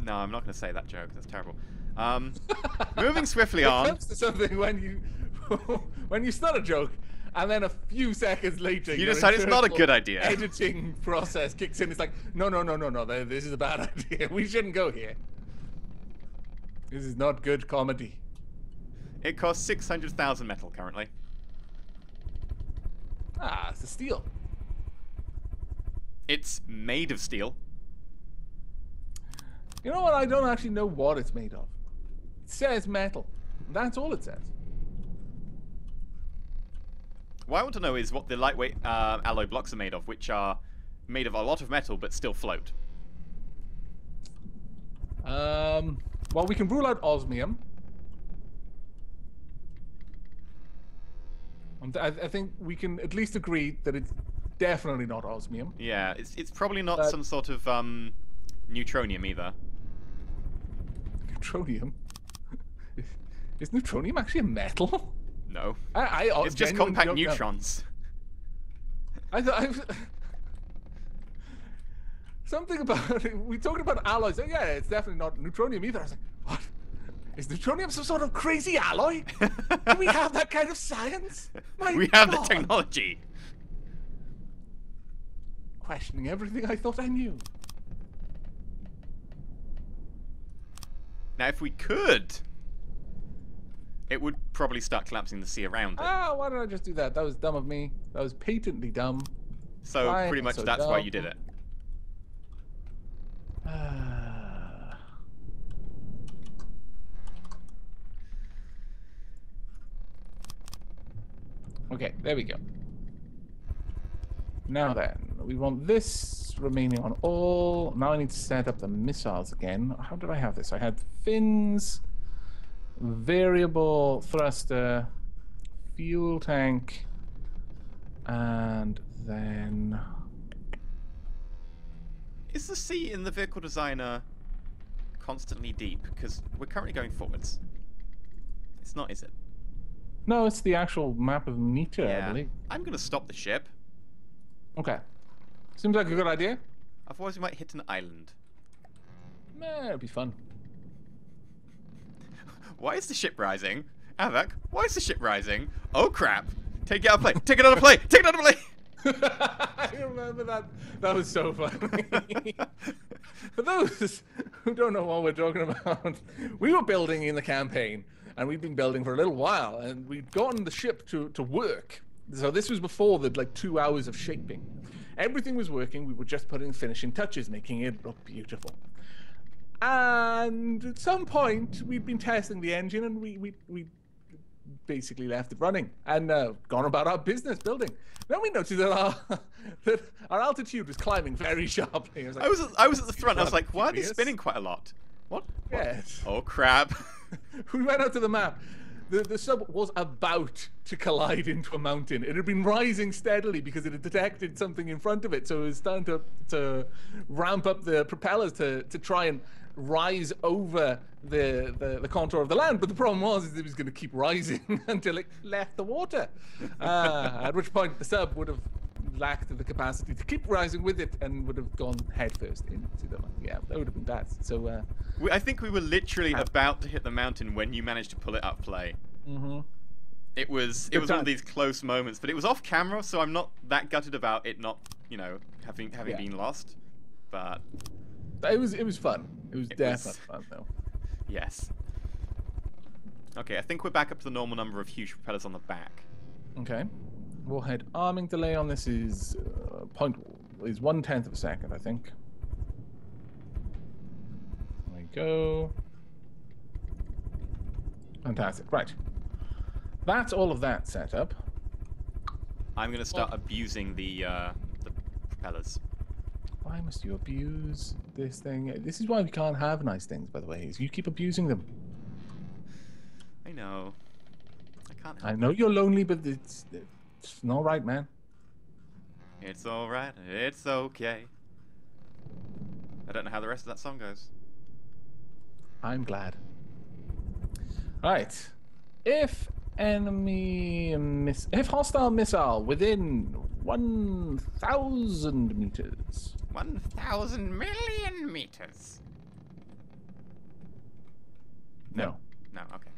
No, I'm not going to say that joke. That's terrible. Moving swiftly on. It comes to something when you when you start a joke, and then a few seconds later, you decide it's not a good idea. Editing process kicks in. It's like, no. This is a bad idea. We shouldn't go here. This is not good comedy. It costs 600,000 metal currently. Ah, it's a steel. It's made of steel. You know what? I don't actually know what it's made of. It says metal. That's all it says. What I want to know is what the lightweight alloy blocks are made of, which are made of a lot of metal but still float. Well, we can rule out osmium. I think we can at least agree that it's definitely not osmium. Yeah, it's probably not some sort of neutronium either. Neutronium? Is neutronium actually a metal? No. It's just compact neutrons. Something about it. We talked about alloys. Yeah, it's definitely not neutronium either. I was like, what? Is neutronium some sort of crazy alloy? Do we have that kind of science? We have the technology. Questioning everything I thought I knew. Now, if we could, it would probably start collapsing the sea around it. Ah, why did I just do that? That was dumb of me. That was patently dumb. So pretty much that's why you did it. Okay, there we go. Now then, we want this remaining on all. Now I need to set up the missiles again. How did I have this? I had fins, variable thruster, fuel tank, and then... Is the sea in the vehicle designer constantly deep? Because we're currently going forwards. It's not, is it? No, it's the actual map of Nita, I believe. I'm going to stop the ship. Okay. Seems like a good idea. Otherwise we might hit an island. Nah, it'll be fun. Why is the ship rising? Aavak, why is the ship rising? Oh crap! Take it out of play! Take it out of play! Take it out of play! I remember that. That was so funny. For those who don't know what we're talking about, we were building in the campaign, and we've been building for a little while, and we'd gotten the ship to work. So this was before the 2 hours of shaping. Everything was working. We were just putting finishing touches, making it look beautiful. And at some point, we'd been testing the engine, and we basically left it running and gone about our business building. Then we noticed that our altitude was climbing very sharply. I was at the front. I was like, why are they spinning quite a lot? What? Yes. Oh crap! We went out to the map. The sub was about to collide into a mountain. It had been rising steadily because it had detected something in front of it, so it was starting to ramp up the propellers to try and rise over the contour of the land. But the problem was it was going to keep rising until it left the water. At which point the sub would have lacked the capacity to keep rising with it and would have gone headfirst into the yeah, that would have been bad. So I think we were literally about to hit the mountain when you managed to pull it up, Play. mm-hmm. It was one of these close moments, but it was off camera, so I'm not that gutted about it not, you know, having been lost. But it was fun. It was definitely fun though. Yes. Okay, I think we're back up to the normal number of huge propellers on the back. Okay. Warhead arming delay on this is 1/10 of a second, I think. There we go. Fantastic. Right. That's all of that set up. I'm going to start abusing the propellers. Why must you abuse this thing? This is why we can't have nice things, by the way. Is you keep abusing them. I know. I can't help I know you're lonely, but it's not right, man. It's alright. It's okay. I don't know how the rest of that song goes. I'm glad. Right. If hostile missile within 1,000 meters. 1,000 million meters. No. No, okay.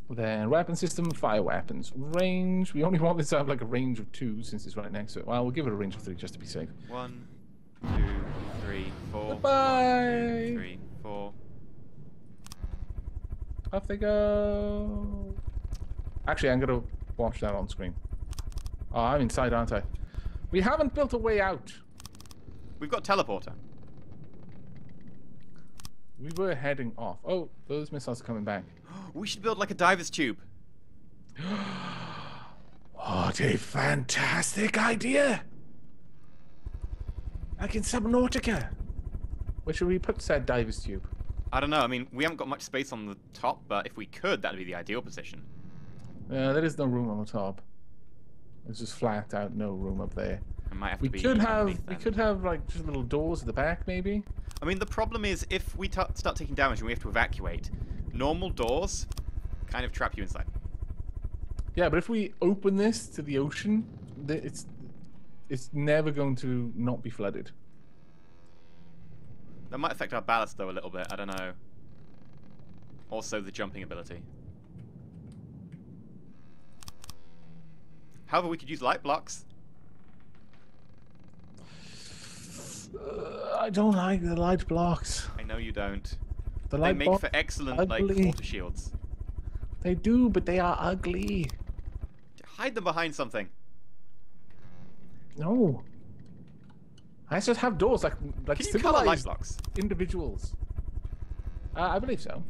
Then weapon system, fire weapons. Range, we only want this to have like a range of 2 since it's right next to it. Well, we'll give it a range of 3 just to be safe. 1, 2, 3, 4. Goodbye. 1, 2, 3, 4. Off they go. Actually, I'm going to watch that on screen. Oh, I'm inside, aren't I? We haven't built a way out. We've got teleporter. We were heading off. Oh, those missiles are coming back. We should build like a diver's tube. What a fantastic idea! Like in Subnautica. Where should we put said diver's tube? I don't know. I mean, we haven't got much space on the top, but if we could, that'd be the ideal position. There is no room on the top. There's just flat out no room up there. It might have We to be could underneath have like just little doors at the back, maybe. I mean, the problem is if we start taking damage and we have to evacuate, normal doors kind of trap you inside. Yeah, but if we open this to the ocean, it's never going to not be flooded. That might affect our ballast though a little bit. I don't know. Also, the jumping ability. However, we could use light blocks. I don't like the light blocks. I know you don't. The They light make blocks for excellent ugly. like water shields. They do, but they are ugly. Hide them behind something. No. I just have doors like Can you color light civilized blocks? individuals. I believe so.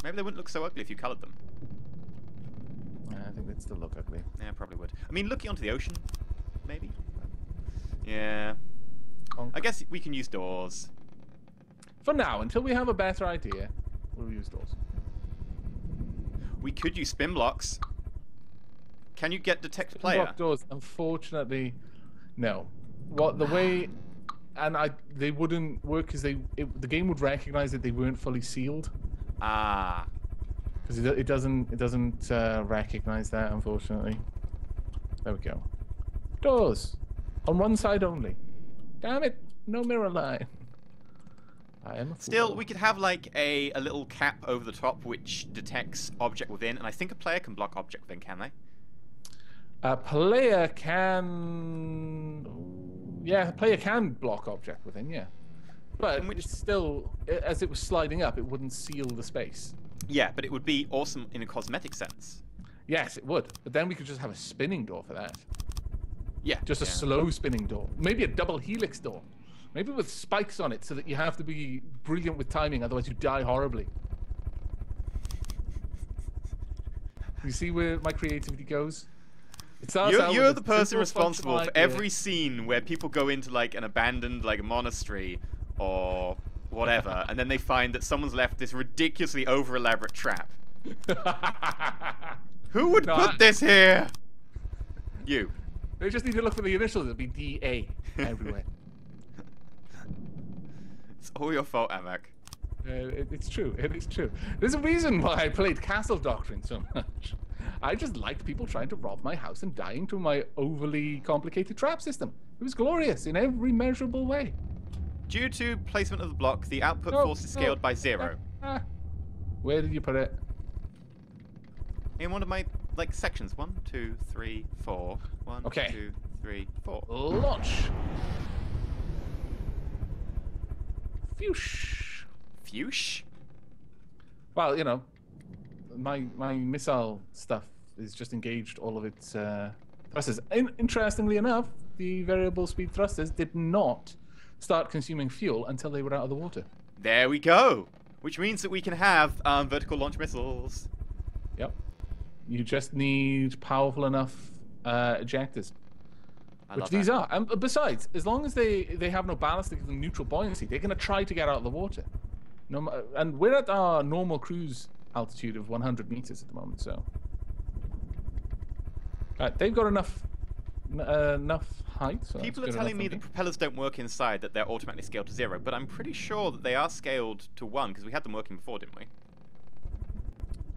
Maybe they wouldn't look so ugly if you colored them. I think they'd still look ugly. Yeah, probably would. I mean, looking onto the ocean, maybe. Yeah. I guess we can use doors. For now, until we have a better idea, we'll use doors. We could use spin blocks. Can you get detect player? Block doors, unfortunately, no. What the way, and they wouldn't work because the game would recognize that they weren't fully sealed. Ah. Because it doesn't recognize that, unfortunately. There we go. Doors on one side only. Damn it! No mirror line. I am a Still, fool. we could have like a little cap over the top which detects object within, and I think a player can block object within, can they? A player can. Yeah, a player can block object within. Yeah, but it's still, as it was sliding up, it wouldn't seal the space. Yeah, but it would be awesome in a cosmetic sense. Yes, it would. But then we could just have a spinning door for that. Yeah. Just a slow spinning door. Maybe a double helix door. Maybe with spikes on it so that you have to be brilliant with timing, otherwise you die horribly. You see where my creativity goes? You're the person responsible for every scene where people go into like an abandoned like monastery or whatever, and then they find that someone's left this ridiculously over-elaborate trap. Who would put this here? You. They just need to look for the initials. It'll be DA everywhere. It's all your fault, Aavak. It's true. It is true. There's a reason why I played Castle Doctrine so much. I just liked people trying to rob my house and dying to my overly complicated trap system. It was glorious in every measurable way. Due to placement of the block, the output force is scaled by 0. Where did you put it? In one of my sections. 1, 2, 3, 4. 1, Okay. 2, 3, 4. Launch. Phew. Fuchs? Well, you know, my missile stuff is just engaged all of its thrusters. Interestingly enough, the variable speed thrusters did not start consuming fuel until they were out of the water. There we go. Which means that we can have vertical launch missiles. Yep. You just need powerful enough ejectors. Which these are. And besides, as long as they have no ballast, they give them neutral buoyancy, they're going to try to get out of the water. And we're at our normal cruise altitude of 100 meters at the moment, so... they've got enough height. So people are telling me the propellers don't work inside, that they're automatically scaled to 0, but I'm pretty sure that they are scaled to 1, because we had them working before, didn't we?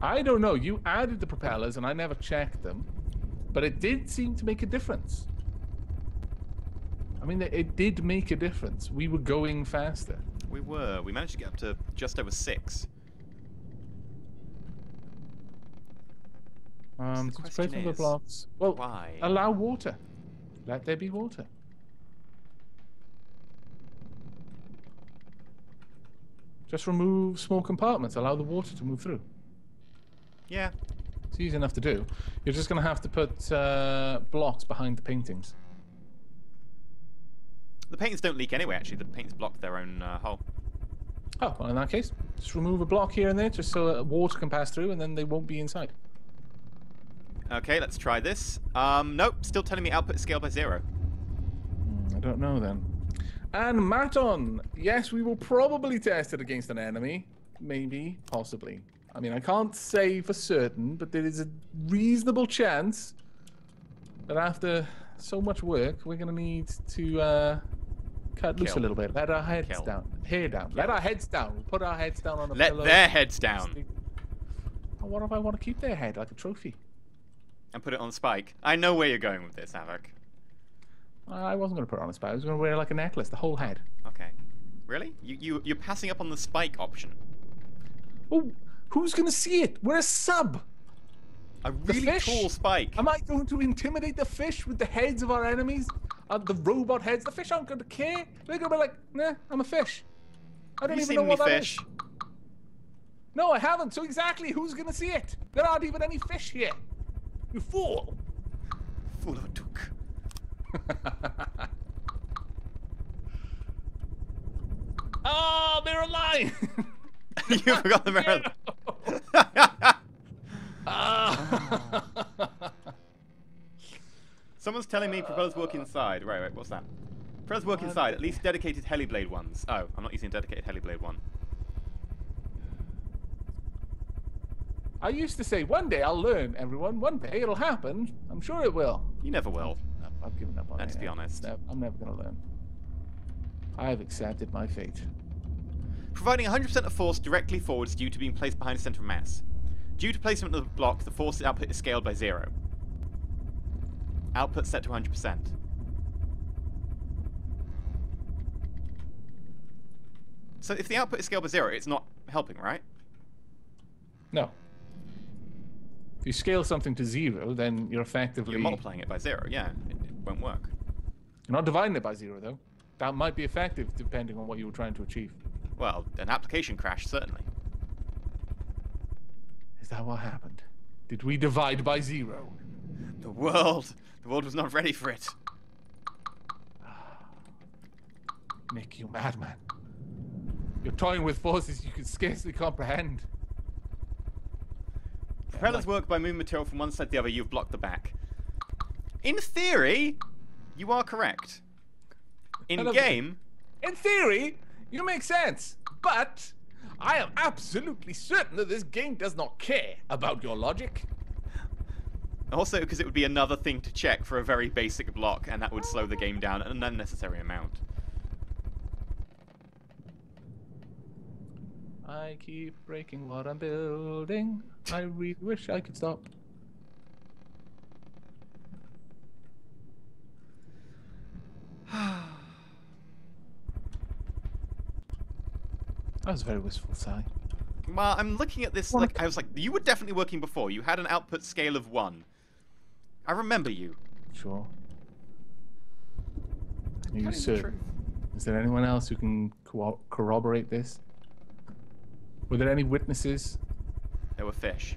I don't know. You added the propellers, and I never checked them, but it did seem to make a difference. I mean, it did make a difference. We were going faster. We were. We managed to get up to just over 6. Straight from the blocks. Well, why? Allow water. Let there be water. Just remove small compartments. Allow the water to move through. Yeah. It's easy enough to do. You're just going to have to put blocks behind the paintings. The paintings don't leak anyway, actually. The paintings block their own hole. Oh, well, in that case, just remove a block here and there just so water can pass through and then they won't be inside. Okay, let's try this. Nope, still telling me output is scaled by 0. I don't know then. And Maton, yes, we will probably test it against an enemy. Maybe, possibly. I mean, I can't say for certain, but there is a reasonable chance that after so much work, we're going to need to cut loose a little bit. Let our heads down. Hair down. Let our heads down. We'll put our heads down on a pillow. Let their heads down. What if I want to keep their head like a trophy? And put it on spike. I know where you're going with this, Aavak. I wasn't going to put it on a spike. I was going to wear it like a necklace, the whole head. Okay. Really? You're passing up on the spike option. Oh, who's going to see it? We're a sub. A really tall spike. Am I going to intimidate the fish with the heads of our enemies? The robot heads? The fish aren't going to care. They're going to be like, nah, I'm a fish. I don't even know what that is. No, I haven't. So exactly, who's going to see it? There aren't even any fish here. You fool. Fool of a duke. Oh, they're alive. You forgot the mirror. Someone's telling me propellers work inside. Right, what's that? Propellers work inside, at least dedicated heliblade ones. Oh, I'm not using a dedicated heliblade one. I used to say, one day I'll learn, everyone. One day it'll happen. I'm sure it will. You never will. I've given up on it. Let's be honest. I'm never going to learn. I've accepted my fate. Providing 100% of force directly forwards due to being placed behind a center of mass. Due to placement of the block, the force output is scaled by 0. Output set to 100%. So if the output is scaled by 0, it's not helping, right? No. If you scale something to 0, then you're effectively... You're multiplying it by 0, yeah. It won't work. You're not dividing it by 0, though. That might be effective, depending on what you were trying to achieve. Well, an application crash, certainly. Is that what happened? Did we divide by 0? The world was not ready for it. Nick, you madman. You're toying with forces you can scarcely comprehend. Propellers work by moving material from one side to the other. You've blocked the back. In theory, you are correct. In game... In theory, you make sense. But I am absolutely certain that this game does not care about your logic. Also, because it would be another thing to check for a very basic block, and that would slow the game down an unnecessary amount. I keep breaking what I'm building. I really wish I could stop. That was a very wistful sigh. Well, I'm looking at this, like, I was like, you were definitely working before. You had an output scale of 1. I remember you. Sure. Are you certain? Is there anyone else who can corroborate this? Were there any witnesses? There were fish.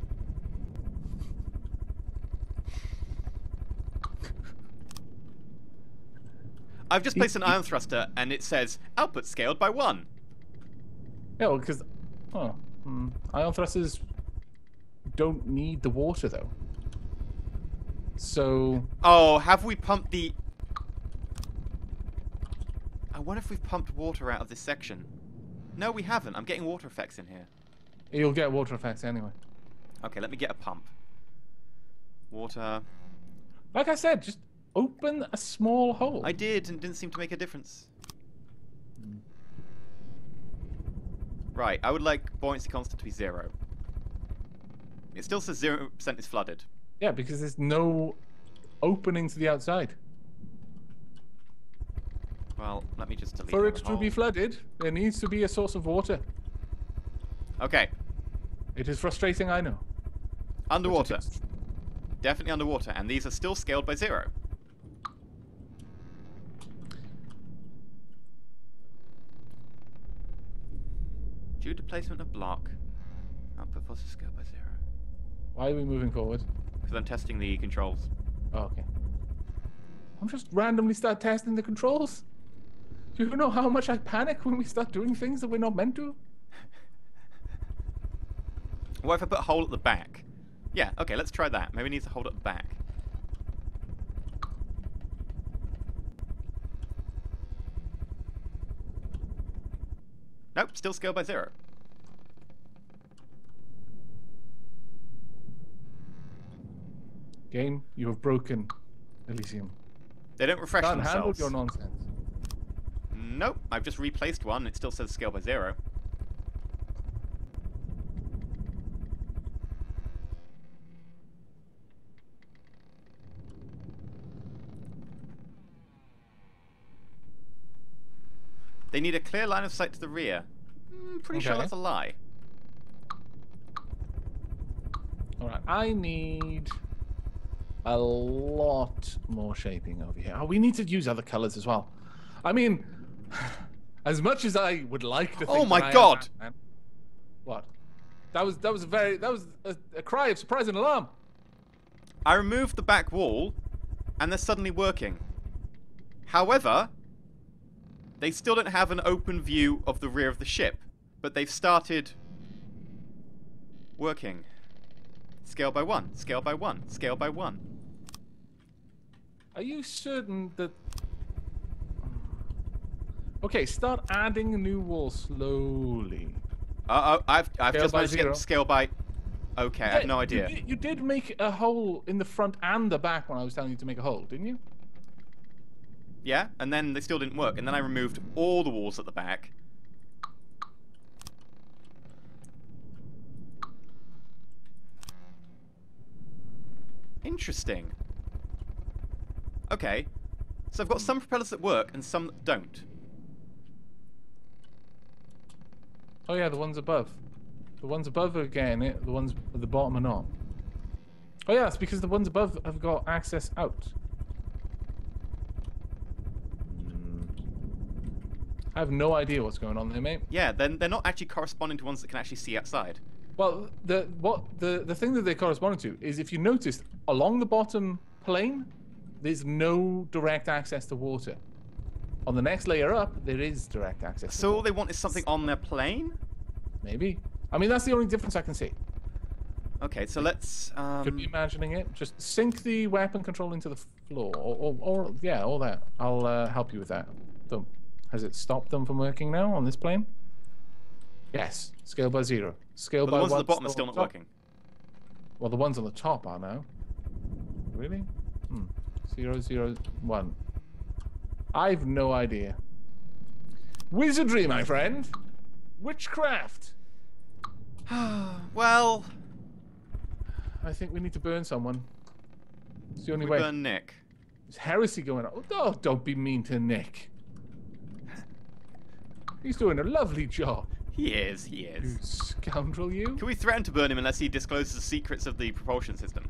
I've just placed an ion thruster, and it says, output scaled by 1. Yeah, well, because... ion thrusters don't need the water, though. So... Oh, have we pumped the... I wonder if we've pumped water out of this section. No, we haven't. I'm getting water effects in here. You'll get water effects anyway. Okay, let me get a pump. Water. Like I said, just open a small hole. I did, and it didn't seem to make a difference. Right, I would like buoyancy constant to be 0. It still says 0% is flooded. Yeah, because there's no opening to the outside. Well, let me just delete For it the to hole. be flooded, there needs to be a source of water. Okay. It is frustrating, I know. Underwater. Definitely underwater, and these are still scaled by 0. Due to placement of block, output force is scaled by 0. Why are we moving forward? Because I'm testing the controls. Oh, okay. I'm just randomly start testing the controls. Do you know how much I panic when we start doing things that we're not meant to? What if I put a hole at the back? Yeah, okay, let's try that. Maybe it needs a hole at the back. Nope, still scaled by 0. Game, you have broken Elysium. They don't refresh Can't handle themselves. your nonsense. Nope, I've just replaced one. It still says scale by 0. They need a clear line of sight to the rear. Pretty sure that's a lie. Alright, I need a lot more shaping over here. Oh, we need to use other colors as well. I mean, as much as I would like to think Oh my that I am God! Batman, what? That was a cry of surprise and alarm. I removed the back wall, and they're suddenly working. However, they still don't have an open view of the rear of the ship, but they've started working. Scale by 1, scale by 1, scale by 1. Are you certain that... Okay, start adding a new wall slowly. I've Scale just by managed to get 0. them to scale by... Okay, I have no idea. You did make a hole in the front and the back when I was telling you to make a hole, didn't you? Yeah, and then they still didn't work, and then I removed all the walls at the back. Interesting. Okay, so I've got some propellers that work and some that don't. Oh yeah, the ones above. The ones above are getting it, the ones at the bottom are not. Oh yeah, it's because the ones above have got access out. I have no idea what's going on there, mate. Yeah, then they're not actually corresponding to ones that can actually see outside. Well, the thing that they correspond to is, if you notice, along the bottom plane, there's no direct access to water. On the next layer up, there is direct access. So all they want is something on their plane? Maybe. I mean, that's the only difference I can see. Okay, so let's... Could be imagining it. Just sink the weapon control into the floor, or yeah, all that. I'll help you with that. Has it stopped them from working now on this plane? Yes. Scale by 0. Scale But by the ones 1. at the bottom are still not working. Well, the ones on the top are now. Really? 0, 0, 1. I've no idea. Wizardry, my friend. Witchcraft. Well, I think we need to burn someone. It's the only we way. burn Nick. There's heresy going on. Oh, don't be mean to Nick. He's doing a lovely job. He is, he You is. scoundrel, you. Can we threaten to burn him unless he discloses the secrets of the propulsion system?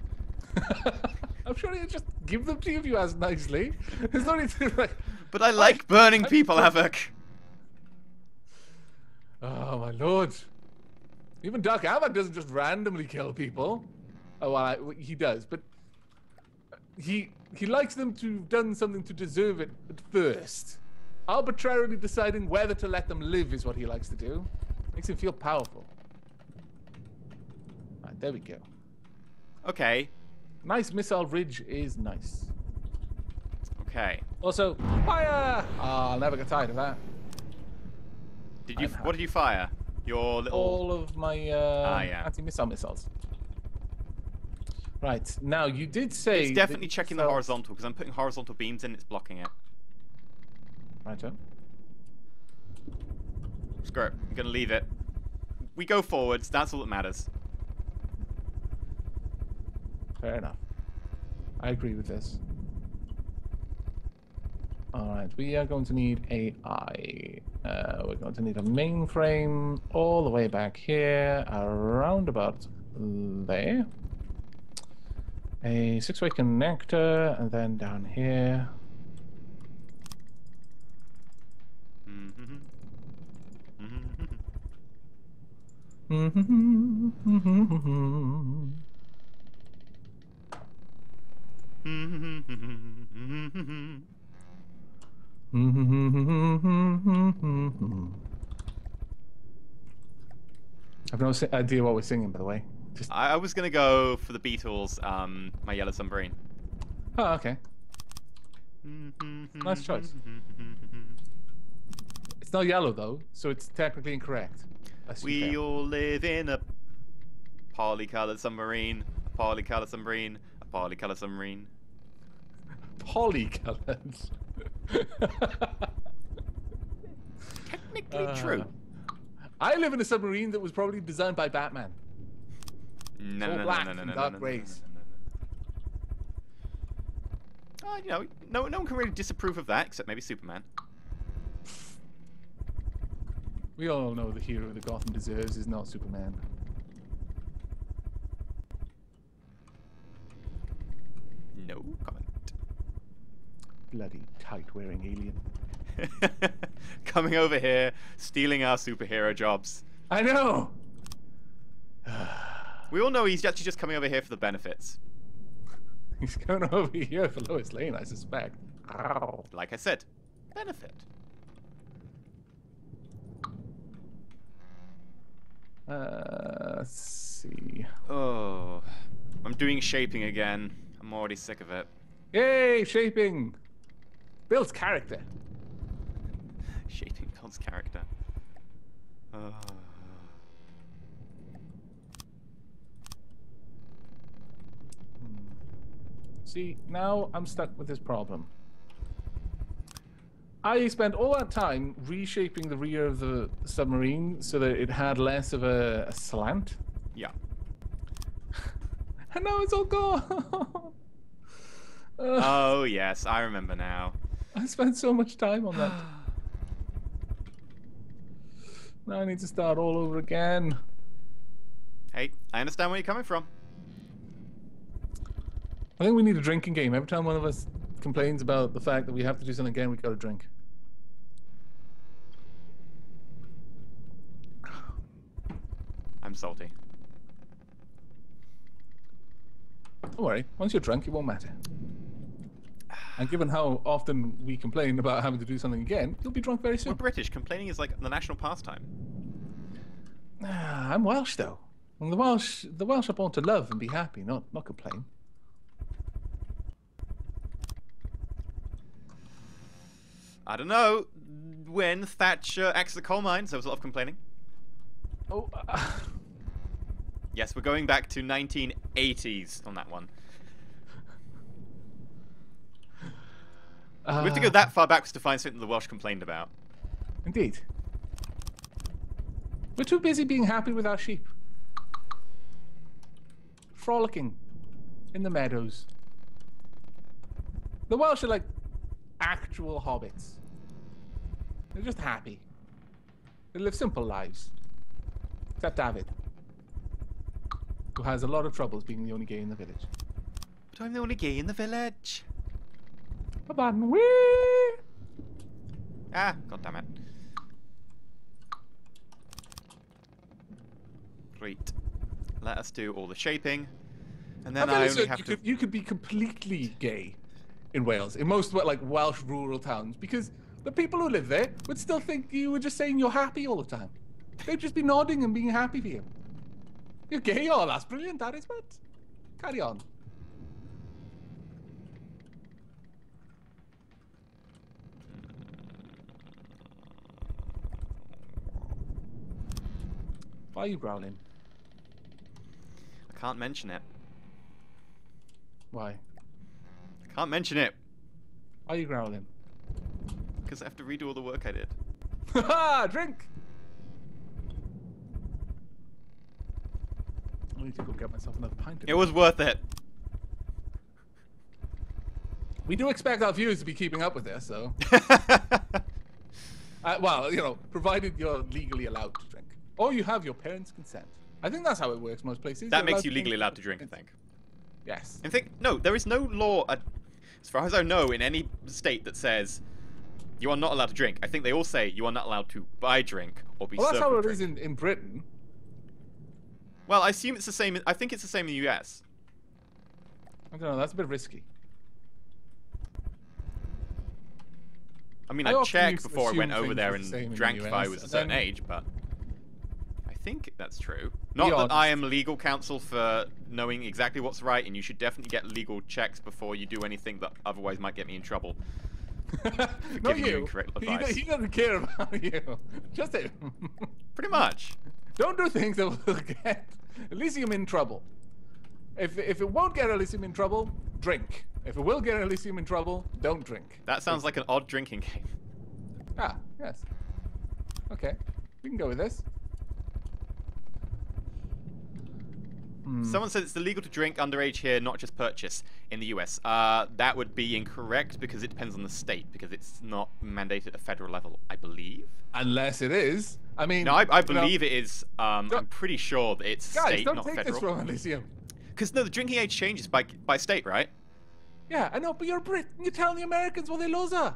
I'm sure he'll just give them to you if you ask nicely. There's no need to like. But I like burning people, Aavak. Oh my lord! Even Dark Aavak doesn't just randomly kill people. Oh well, he does, but he likes them to have done something to deserve it at first. Arbitrarily deciding whether to let them live is what he likes to do. Makes him feel powerful. Right, there we go. Okay. Nice missile ridge is nice. Okay. Also, fire! I'll never get tired of that. What did you fire? Your little... All of my yeah. anti-missile missiles. Right, now you did say... It's definitely checking the horizontal, because I'm putting horizontal beams in, it's blocking it. Righto. Screw it. I'm going to leave it. We go forwards, that's all that matters. Fair enough. I agree with this. Alright, we are going to need AI. We're going to need a mainframe all the way back here, around about there. A 6-way connector, and then down here. I've no idea what we're singing, by the way. Just... I was going to go for the Beatles, My Yellow Submarine. Oh, okay. Nice choice. It's not yellow, though, so it's technically incorrect. We all live in a polycolored submarine, a polycolored submarine, a polycolored submarine. Polycolored. Technically true. I live in a submarine that was probably designed by Batman. No, All black and dark grays. You know, no one can really disapprove of that, except maybe Superman. We all know the hero that Gotham deserves is not Superman. No comment. Bloody tight-wearing alien. Coming over here, stealing our superhero jobs. I know! We all know he's actually just coming over here for the benefits. He's going over here for Lois Lane, I suspect. Ow. Like I said, benefit. Let's see. Oh, I'm doing shaping again. I'm already sick of it. Yay, shaping! Builds character. Shaping builds character. See, now I'm stuck with this problem. I spent all that time reshaping the rear of the submarine so that it had less of a slant. Yeah. And now it's all gone. Oh, yes, I remember now. I spent so much time on that. Now I need to start all over again. Hey, I understand where you're coming from. I think we need a drinking game. Every time one of us complains about the fact that we have to do something again, we gotta drink. I'm salty. Don't worry. Once you're drunk, it won't matter. And given how often we complain about having to do something again, you'll be drunk very soon. We're British. Complaining is like the national pastime. I'm Welsh, though. And the Welsh are born to love and be happy, not complain. I don't know. When Thatcher axed the coal mines, there was a lot of complaining. Oh. Yes, we're going back to 1980s on that one. We have to go that far backwards to find something the Welsh complained about. Indeed. We're too busy being happy with our sheep. Frolicking in the meadows. The Welsh are like actual hobbits. They're just happy. They live simple lives. Except David, who has a lot of troubles being the only gay in the village. But I'm the only gay in the village. Wee! Ah, god damn it. Great. Let us do all the shaping. And then I only have to... You could be completely gay in Wales, in most like Welsh rural towns, because the people who live there would still think you were just saying you're happy all the time. They'd just be nodding and being happy for you. You're gay? Oh, that's brilliant, that is, but carry on. Why are you growling? I can't mention it. Why? I can't mention it. Why are you growling? Because I have to redo all the work I did. Haha! Drink! I need to go get myself another pint. It was worth it. We do expect our viewers to be keeping up with this, so... well, you know, provided you're legally allowed to drink. Or you have your parents' consent. I think that's how it works most places. That makes you legally allowed to drink, I think. Yes. I think, no, there is no law, as far as I know, in any state that says you are not allowed to drink. I think they all say you are not allowed to buy drink or be served Well, that's how it drink. is in Britain. Well, I assume it's the same. I think it's the same in the US. I don't know, that's a bit risky. I mean, I I often checked used to before I went assume over things there were the same and in drank the if I US, was a and certain then- age, but I think that's true. Not that I am legal counsel for knowing exactly what's right, and you should definitely get legal checks before you do anything that otherwise might get me in trouble. Not giving you you. incorrect advice. He doesn't care about you. Just him. Pretty much. Don't do things that will get Elysium in trouble. If it won't get Elysium in trouble, drink. If it will get Elysium in trouble, don't drink. That sounds like an odd drinking game. Ah, yes. Okay, we can go with this. Someone said it's illegal to drink underage here, not just purchase in the US. That would be incorrect because it depends on the state, because it's not mandated at a federal level, I believe. Unless it is. I mean... No, I believe it is. I'm pretty sure that it's state, not don't take federal. this from Elysium. Because, no, the drinking age changes by state, right? Yeah, I know, but you're a Brit and you're telling the Americans what they lose are.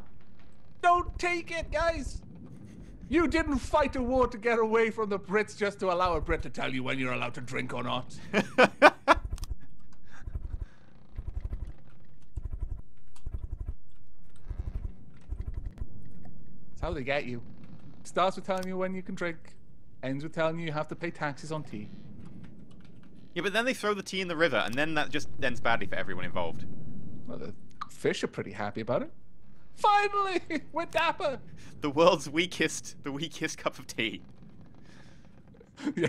Don't take it, guys. You didn't fight a war to get away from the Brits just to allow a Brit to tell you when you're allowed to drink or not. That's how they get you. Starts with telling you when you can drink, ends with telling you have to pay taxes on tea. Yeah, but then they throw the tea in the river, and then that just ends badly for everyone involved. Well, the fish are pretty happy about it. Finally, we're dapper. The world's weakest cup of tea. Yeah.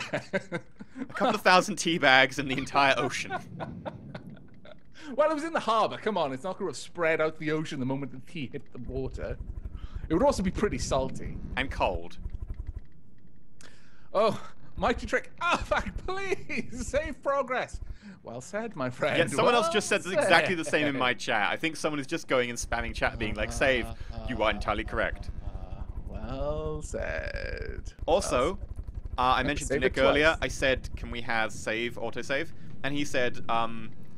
A couple of thousand tea bags in the entire ocean. Well, it was in the harbour. Come on, it's not going to have spread out the ocean the moment the tea hit the water. It would also be pretty salty. And cold. Oh, mighty trick. Aavak, please save progress. Well said, my friend. Yeah, someone else Well just said exactly the same in my chat. I think someone is just going and spamming chat being like, save. You are entirely correct. Well said. Also, I mentioned to save Nick it earlier, twice. I said, can we have autosave? And he said,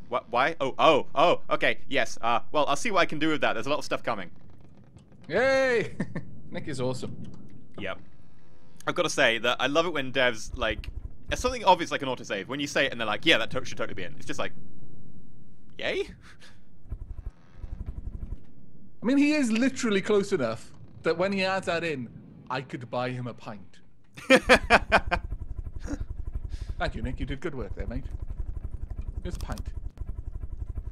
what, why? Oh, okay, yes. Well, I'll see what I can do with that. There's a lot of stuff coming. Yay! Nick is awesome. Yep. I've got to say that I love it when devs, like, it's something obvious like an autosave. When you say it and they're like, yeah, that should totally be in. It's just like, yay? I mean, he is literally close enough that when he adds that in, I could buy him a pint. Thank you, Nick. You did good work there, mate. Here's a pint.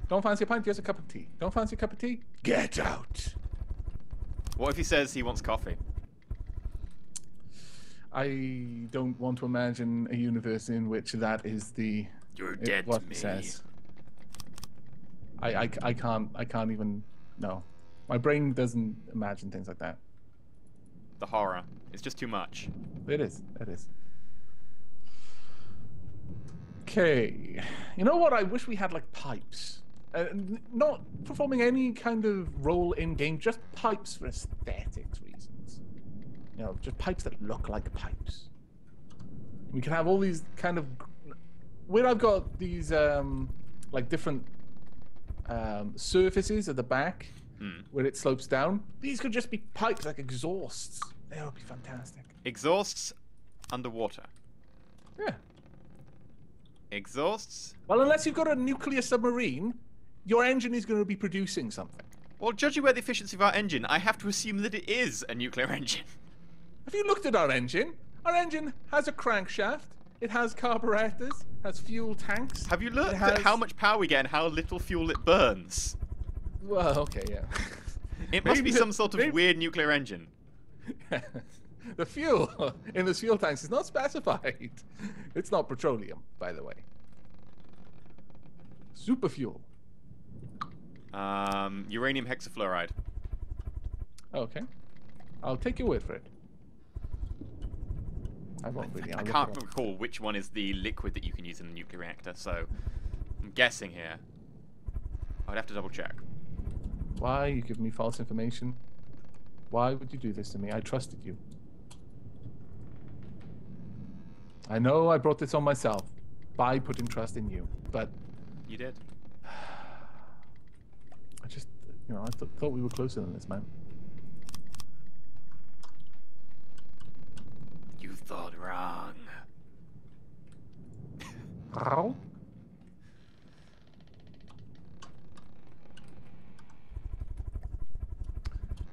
Don't fancy a pint? Here's a cup of tea. Don't fancy a cup of tea? Get out. What if he says he wants coffee? I don't want to imagine a universe in which that is the You're dead what to it me. says. I can't even no. My brain doesn't imagine things like that. The horror. It's just too much. It is. It is. Okay. You know what? I wish we had like pipes. Not performing any kind of role in game, just pipes for aesthetics reasons. You know, just pipes that look like pipes. We can have all these kind of where I've got these like different surfaces at the back where it slopes down. These could just be pipes like exhausts. That would be fantastic. Exhausts underwater. Yeah. Exhausts? Well, unless you've got a nuclear submarine, your engine is going to be producing something. Well, judging by the efficiency of our engine, I have to assume that it is a nuclear engine. Have you looked at our engine? Our engine has a crankshaft. It has carburetors. Has fuel tanks. Have you looked at how much power we get and how little fuel it burns? Well, okay, yeah. It must be some sort of weird nuclear engine. The fuel in the fuel tanks is not specified. It's not petroleum, by the way. Super fuel. Uranium hexafluoride. Okay. I'll take your word for it. I won't really. I can't recall which one is the liquid that you can use in a nuclear reactor, so I'm guessing here. I'd have to double check. Why you give me false information? Why would you do this to me? I trusted you. I know I brought this on myself by putting trust in you, but you did. I just, you know, I thought we were closer than this, man. You thought wrong. How?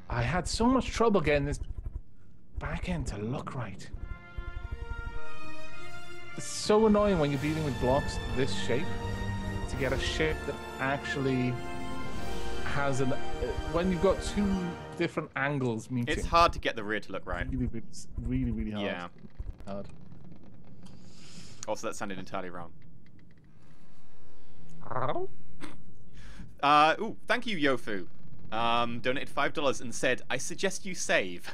I had so much trouble getting this back end to look right. It's so annoying when you're dealing with blocks this shape to get a shape that actually has an when you've got two different angles meeting. It's hard to get the rear to look right. Really hard. Yeah. Hard. Also, that sounded entirely wrong. How? Ooh, thank you, Yofu. Donated $5 and said, I suggest you save.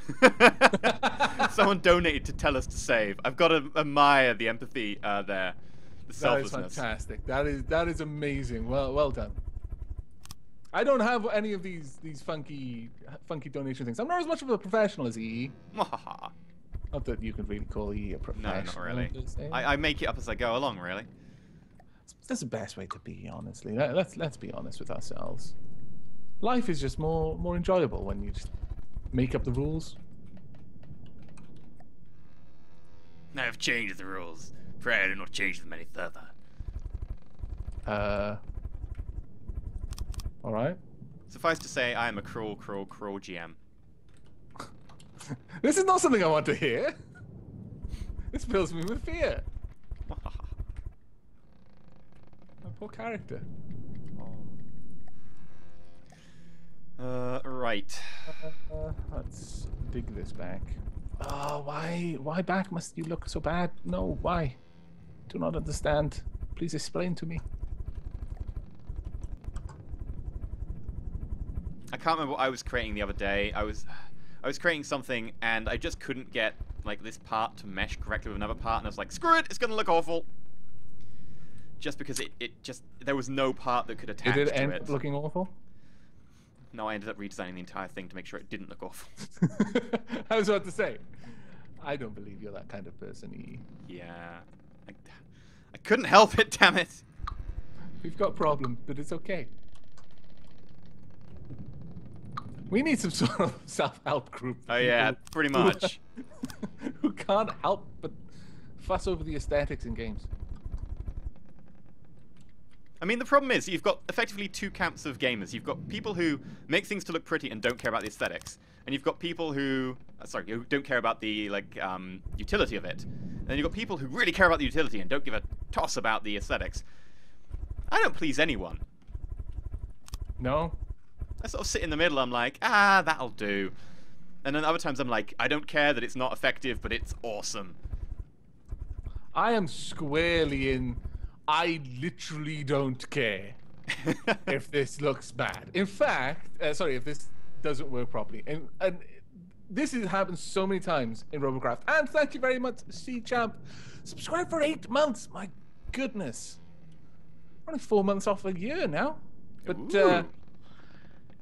Someone donated to tell us to save. I've got to admire the empathy there. The selflessness. That is fantastic. That is amazing. Well done. I don't have any of these funky donation things. I'm not as much of a professional as EE. Not that you can really call EE a professional. No, not really. I make it up as I go along, really. That's the best way to be, honestly. Let's be honest with ourselves. Life is just more enjoyable when you just make up the rules. I have changed the rules. Pray I do not change them any further. All right. Suffice to say, I am a cruel GM. This is not something I want to hear. This fills me with fear. My poor character. Right. Let's dig this back. Oh, why back must you look so bad? No, why? Do not understand. Please explain to me. I can't remember what I was creating the other day. I was creating something and I just couldn't get like this part to mesh correctly with another part, and I was like, screw it, it's gonna look awful. Just because there was no part that could attach to it. Did it end up looking awful? No, I ended up redesigning the entire thing to make sure it didn't look awful. I was about to say, I don't believe you're that kind of person, EE. Yeah. I couldn't help it, damn it. We've got problems, but it's okay. We need some sort of self-help group. Oh yeah, pretty much. Who can't help but fuss over the aesthetics in games. I mean, the problem is you've got effectively two camps of gamers. You've got people who make things to look pretty and don't care about the aesthetics, and you've got people who, who don't care about the utility of it. And then you've got people who really care about the utility and don't give a toss about the aesthetics. I don't please anyone. No. I sort of sit in the middle. I'm like, that'll do. And then other times I'm like, I don't care that it's not effective, but it's awesome. I am squarely in. I literally don't care if this looks bad. In fact, sorry, if this doesn't work properly. And this has happened so many times in Robocraft. And thank you very much, C-Champ. Subscribe for 8 months. My goodness. Only 4 months off a year now. But,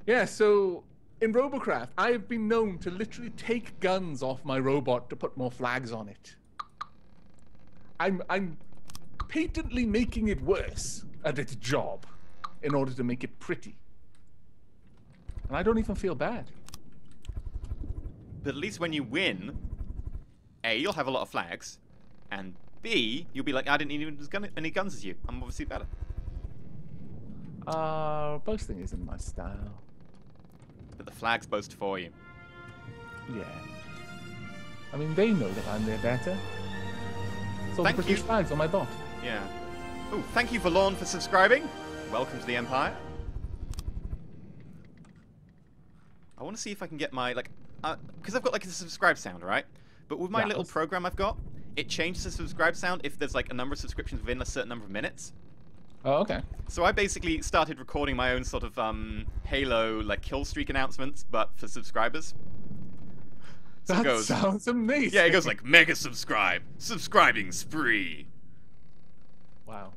yeah, so in Robocraft, I've been known to literally take guns off my robot to put more flags on it. I'm patently making it worse at its job in order to make it pretty. And I don't even feel bad. But at least when you win, A, you'll have a lot of flags, and B, you'll be like, I didn't need as many guns as you. I'm obviously better. Boasting isn't my style. But the flags boast for you. Yeah. I mean, they know that I'm their better. So the British flags on my bot. Yeah. Oh, thank you, Valorn, for subscribing. Welcome to the Empire. I want to see if I can get my, like, because I've got, like, a subscribe sound, right? But with my little program I've got, it changes the subscribe sound if there's, like, a number of subscriptions within a certain number of minutes. Oh, okay. So I basically started recording my own sort of, Halo, like, kill streak announcements, but for subscribers. So that it goes, sounds amazing. Yeah, it goes like, mega subscribe, subscribing spree. Wow.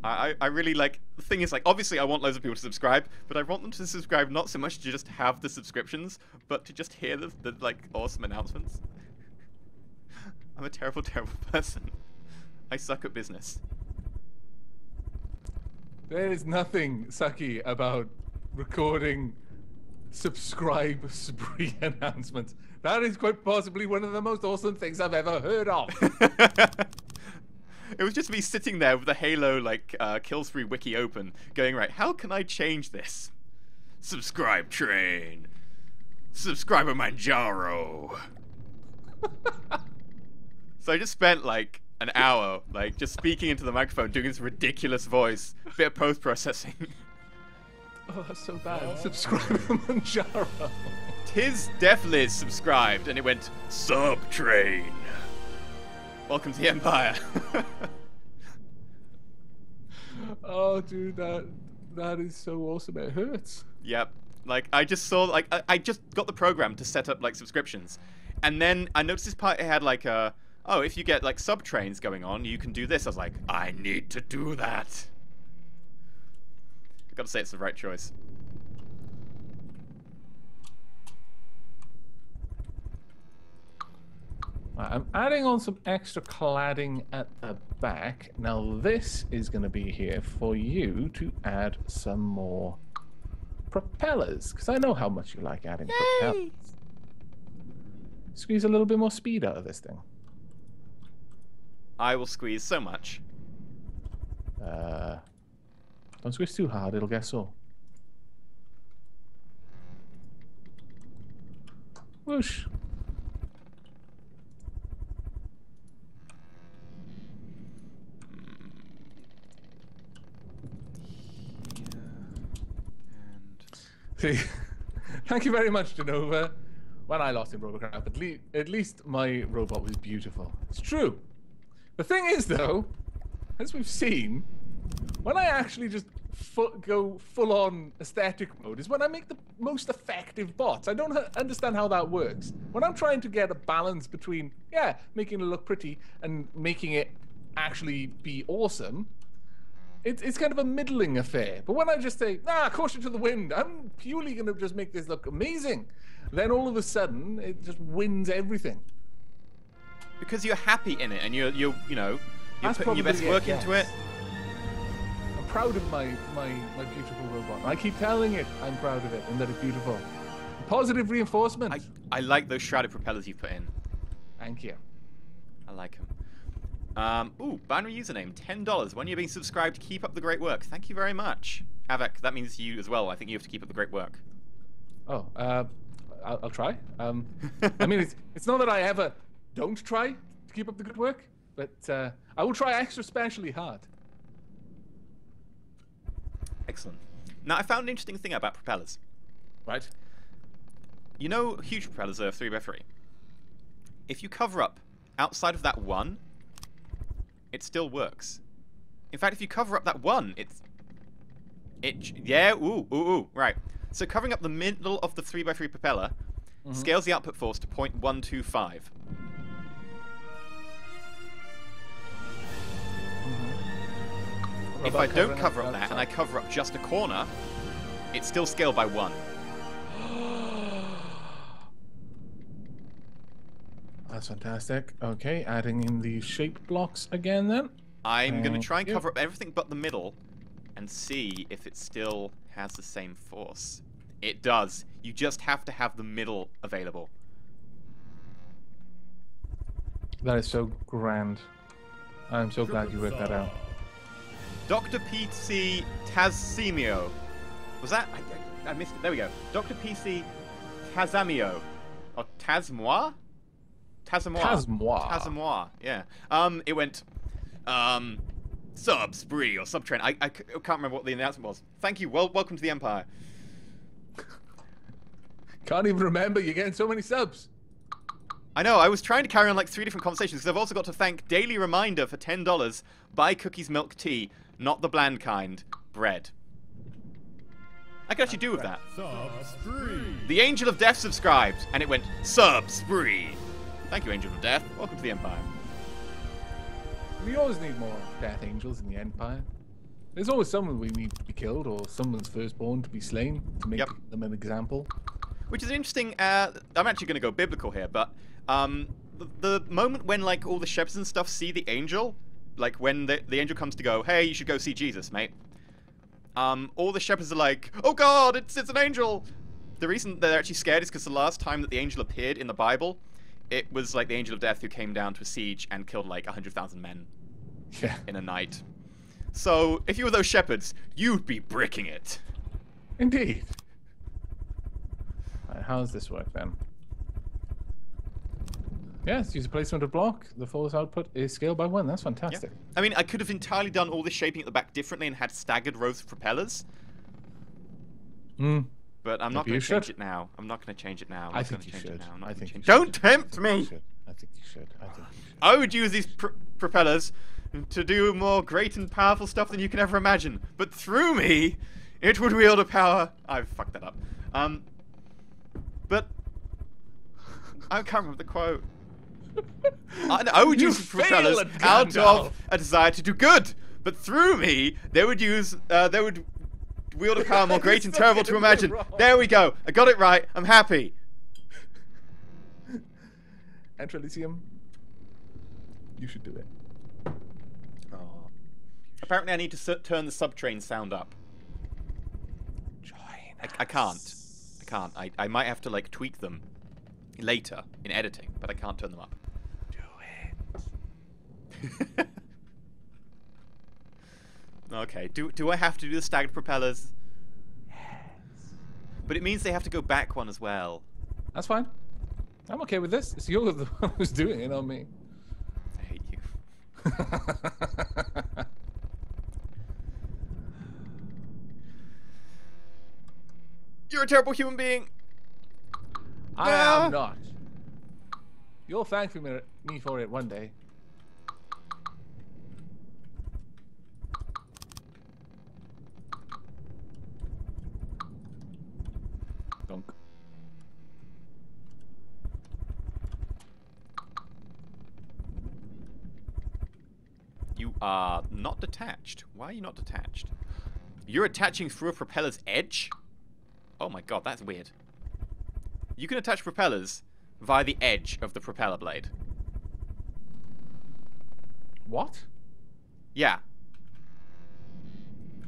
I really like, the thing is, like, obviously I want loads of people to subscribe, but I want them to subscribe not so much to just have the subscriptions, but to just hear the like, awesome announcements. I'm a terrible, terrible person. I suck at business. There is nothing sucky about recording subscribe spree announcements. That is quite possibly one of the most awesome things I've ever heard of. It was just me sitting there with the Halo, like, kill spree wiki open, going, right, how can I change this? Subscribe train. Subscriber Manjaro. So I just spent, like, an hour, like, just speaking into the microphone, doing this ridiculous voice, bit of post-processing. Oh, that's so bad. Subscriber Manjaro. Tis Deathliz subscribed, and it went, Sub-train. Welcome to the Empire. Oh, dude, that is so awesome. It hurts. Yep. Like, I just saw, like, I just got the program to set up, like, subscriptions. And then I noticed this part, it had, like, oh, if you get, like, sub-trains going on, you can do this. I was like, I need to do that. I've got to say it's the right choice. I'm adding on some extra cladding at the back. Now this is going to be here for you to add some more propellers, because I know how much you like adding propellers. Squeeze a little bit more speed out of this thing. I will squeeze so much. Don't squeeze too hard, it'll get sore. Whoosh. See, thank you very much, Genova. When I lost in Robocraft, at least my robot was beautiful. It's true. The thing is, though, as we've seen, when I actually just go full-on aesthetic mode is when I make the most effective bots. I don't understand how that works. When I'm trying to get a balance between, yeah, making it look pretty and making it actually be awesome, it's kind of a middling affair. But when I just say, caution to the wind, I'm purely going to just make this look amazing, then all of a sudden, it just wins everything. Because you're happy in it, and you're putting your best work into it. I'm proud of my beautiful robot. I keep telling it I'm proud of it and that it's beautiful. Positive reinforcement. I like those shrouded propellers you put in. Thank you. I like them. Ooh, binary username, $10. When you're being subscribed, keep up the great work. Thank you very much. Aavak, that means you as well. I think you have to keep up the great work. Oh, I'll try. I mean, it's not that I ever don't try to keep up the good work, but I will try extra specially hard. Excellent. Now, I found an interesting thing about propellers. Right. You know huge propellers are 3x3. If you cover up outside of that one, it still works. In fact, if you cover up that one, yeah, ooh, right. So covering up the middle of the 3x3 propeller scales the output force to 0.125. If I don't cover up that and I cover up just a corner, it's still scaled by 1. That's fantastic. Okay, adding in the shape blocks again then. I'm going to try and cover up everything but the middle and see if it still has the same force. It does. You just have to have the middle available. That is so grand. I'm so glad you worked that out. Dr. PC Tazimio. Was that? I missed it. There we go. Dr. PC Tazamio. Or Tazmois? Tazmois, yeah. It went, sub, spree, or subtrain. I can't remember what the announcement was. Thank you. Welcome to the Empire. Can't even remember. You're getting so many subs. I know. I was trying to carry on like 3 different conversations because I've also got to thank Daily Reminder for $10. Buy cookies, milk, tea, not the bland kind. Bread. I could actually do with that. Sub spree. The Angel of Death subscribed, and it went sub spree. Thank you, Angel of Death. Welcome to the Empire. We always need more Death Angels in the Empire. There's always someone we need to be killed, or someone's firstborn to be slain to make them an example. Which is interesting. I'm actually going to go biblical here, but the moment when like all the shepherds and stuff see the angel, like when the angel comes to go, hey, you should go see Jesus, mate. All the shepherds are like, oh God, it's an angel. The reason they're actually scared is because the last time that the angel appeared in the Bible, it was like the Angel of Death who came down to a siege and killed like 100,000 men in a night. So, if you were those shepherds, you'd be bricking it. Indeed. Right, how does this work then? Yes, use a placement of block. The force output is scaled by 1. That's fantastic. Yeah. I mean, I could have entirely done all this shaping at the back differently and had staggered rows of propellers. But I'm not going to change it now. I'm not going to change it now. I think you should. Don't tempt me! I think you should. I would use these propellers to do more great and powerful stuff than you can ever imagine. But through me, it would wield a power... I fucked that up. But... I can't remember the quote. I would use propellers out of a desire to do good. But through me, they would use... they would... wield a power more great and terrible to imagine. There we go. I got it right. I'm happy. Enter Elysium. You should do it. Oh. Apparently I need to turn the subtrain sound up. Join I can't. I might have to like tweak them later in editing, but I can't turn them up. Do it. Okay, do I have to do the staggered propellers? Yes. But it means they have to go back one as well. That's fine. I'm okay with this. It's you're the one who's doing it, not me. I hate you. You're a terrible human being. I am not. You'll thank me for it one day. Dunk. You are not detached. Why are you not detached? You're attaching through a propeller's edge? Oh my god, that's weird. You can attach propellers via the edge of the propeller blade. What? Yeah.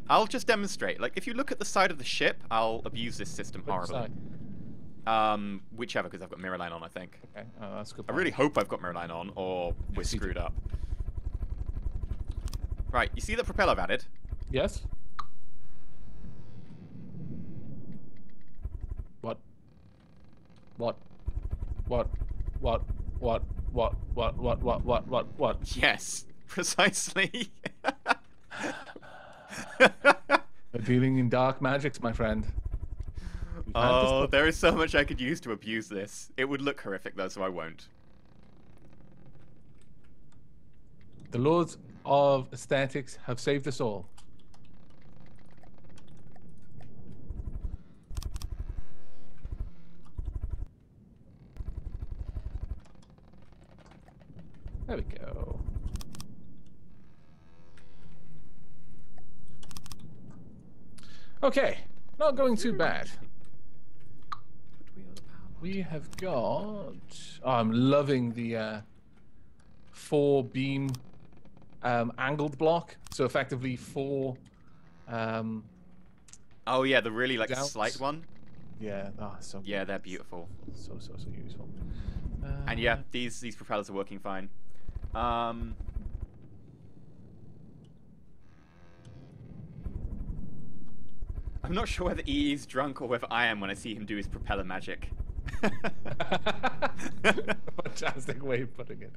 I'll just demonstrate. Like, if you look at the side of the ship, I'll abuse this system horribly. Whichever, because I've got mirror line on, I think. Okay, that's a good I point. really hope I've got mirror line on, or we're screwed up. Right, you see the propeller I've added? Yes. What? Yes, precisely. We're dealing in dark magics, my friend. We can't Oh, discuss. there is so much I could use to abuse this. It would look horrific though, so I won't. The laws of aesthetics have saved us all. There we go. Okay, not going too bad. We have got. Oh, I'm loving the 4-beam angled block. So effectively 4. Oh yeah, the really like Doubts. slight one. Yeah, oh, so Yeah, they're beautiful. so useful. And yeah, these propellers are working fine. I'm not sure whether EE's drunk or whether I am when I see him do his propeller magic. Fantastic way of putting it.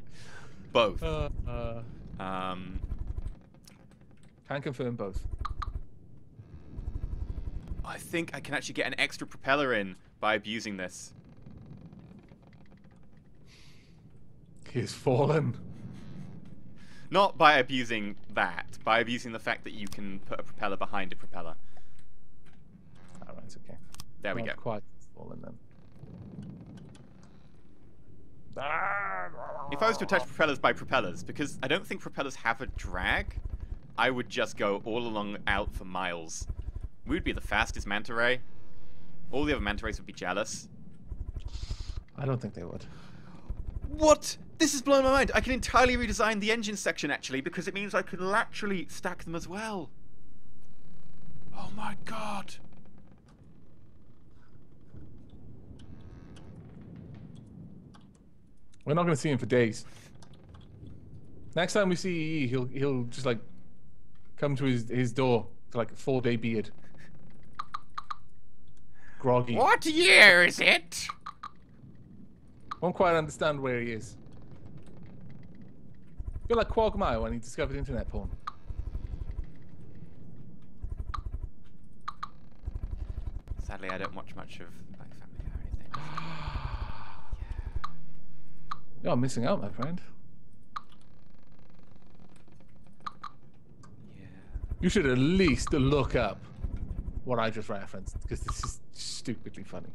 Both. Can confirm both. I think I can actually get an extra propeller in by abusing this. He's fallen. Not by abusing that, by abusing the fact that you can put a propeller behind a propeller. Alright, it's okay. There we go. Not quite fallen then. If I was to attach propellers by propellers, because I don't think propellers have a drag, I would just go all along out for miles. We would be the fastest manta ray. All the other manta rays would be jealous. I don't think they would. What? This is blowing my mind. I can entirely redesign the engine section, actually, because it means I can laterally stack them as well. Oh my god. We're not going to see him for days. Next time we see EE, he'll just like come to his door for like a 4-day beard. Groggy. What year is it? Won't quite understand where he is. Feel like Quagmire when he discovered internet porn. Sadly, I don't watch much of like Family Guy or anything. You're missing out, my friend. Yeah. You should at least look up what I just referenced, because this is stupidly funny.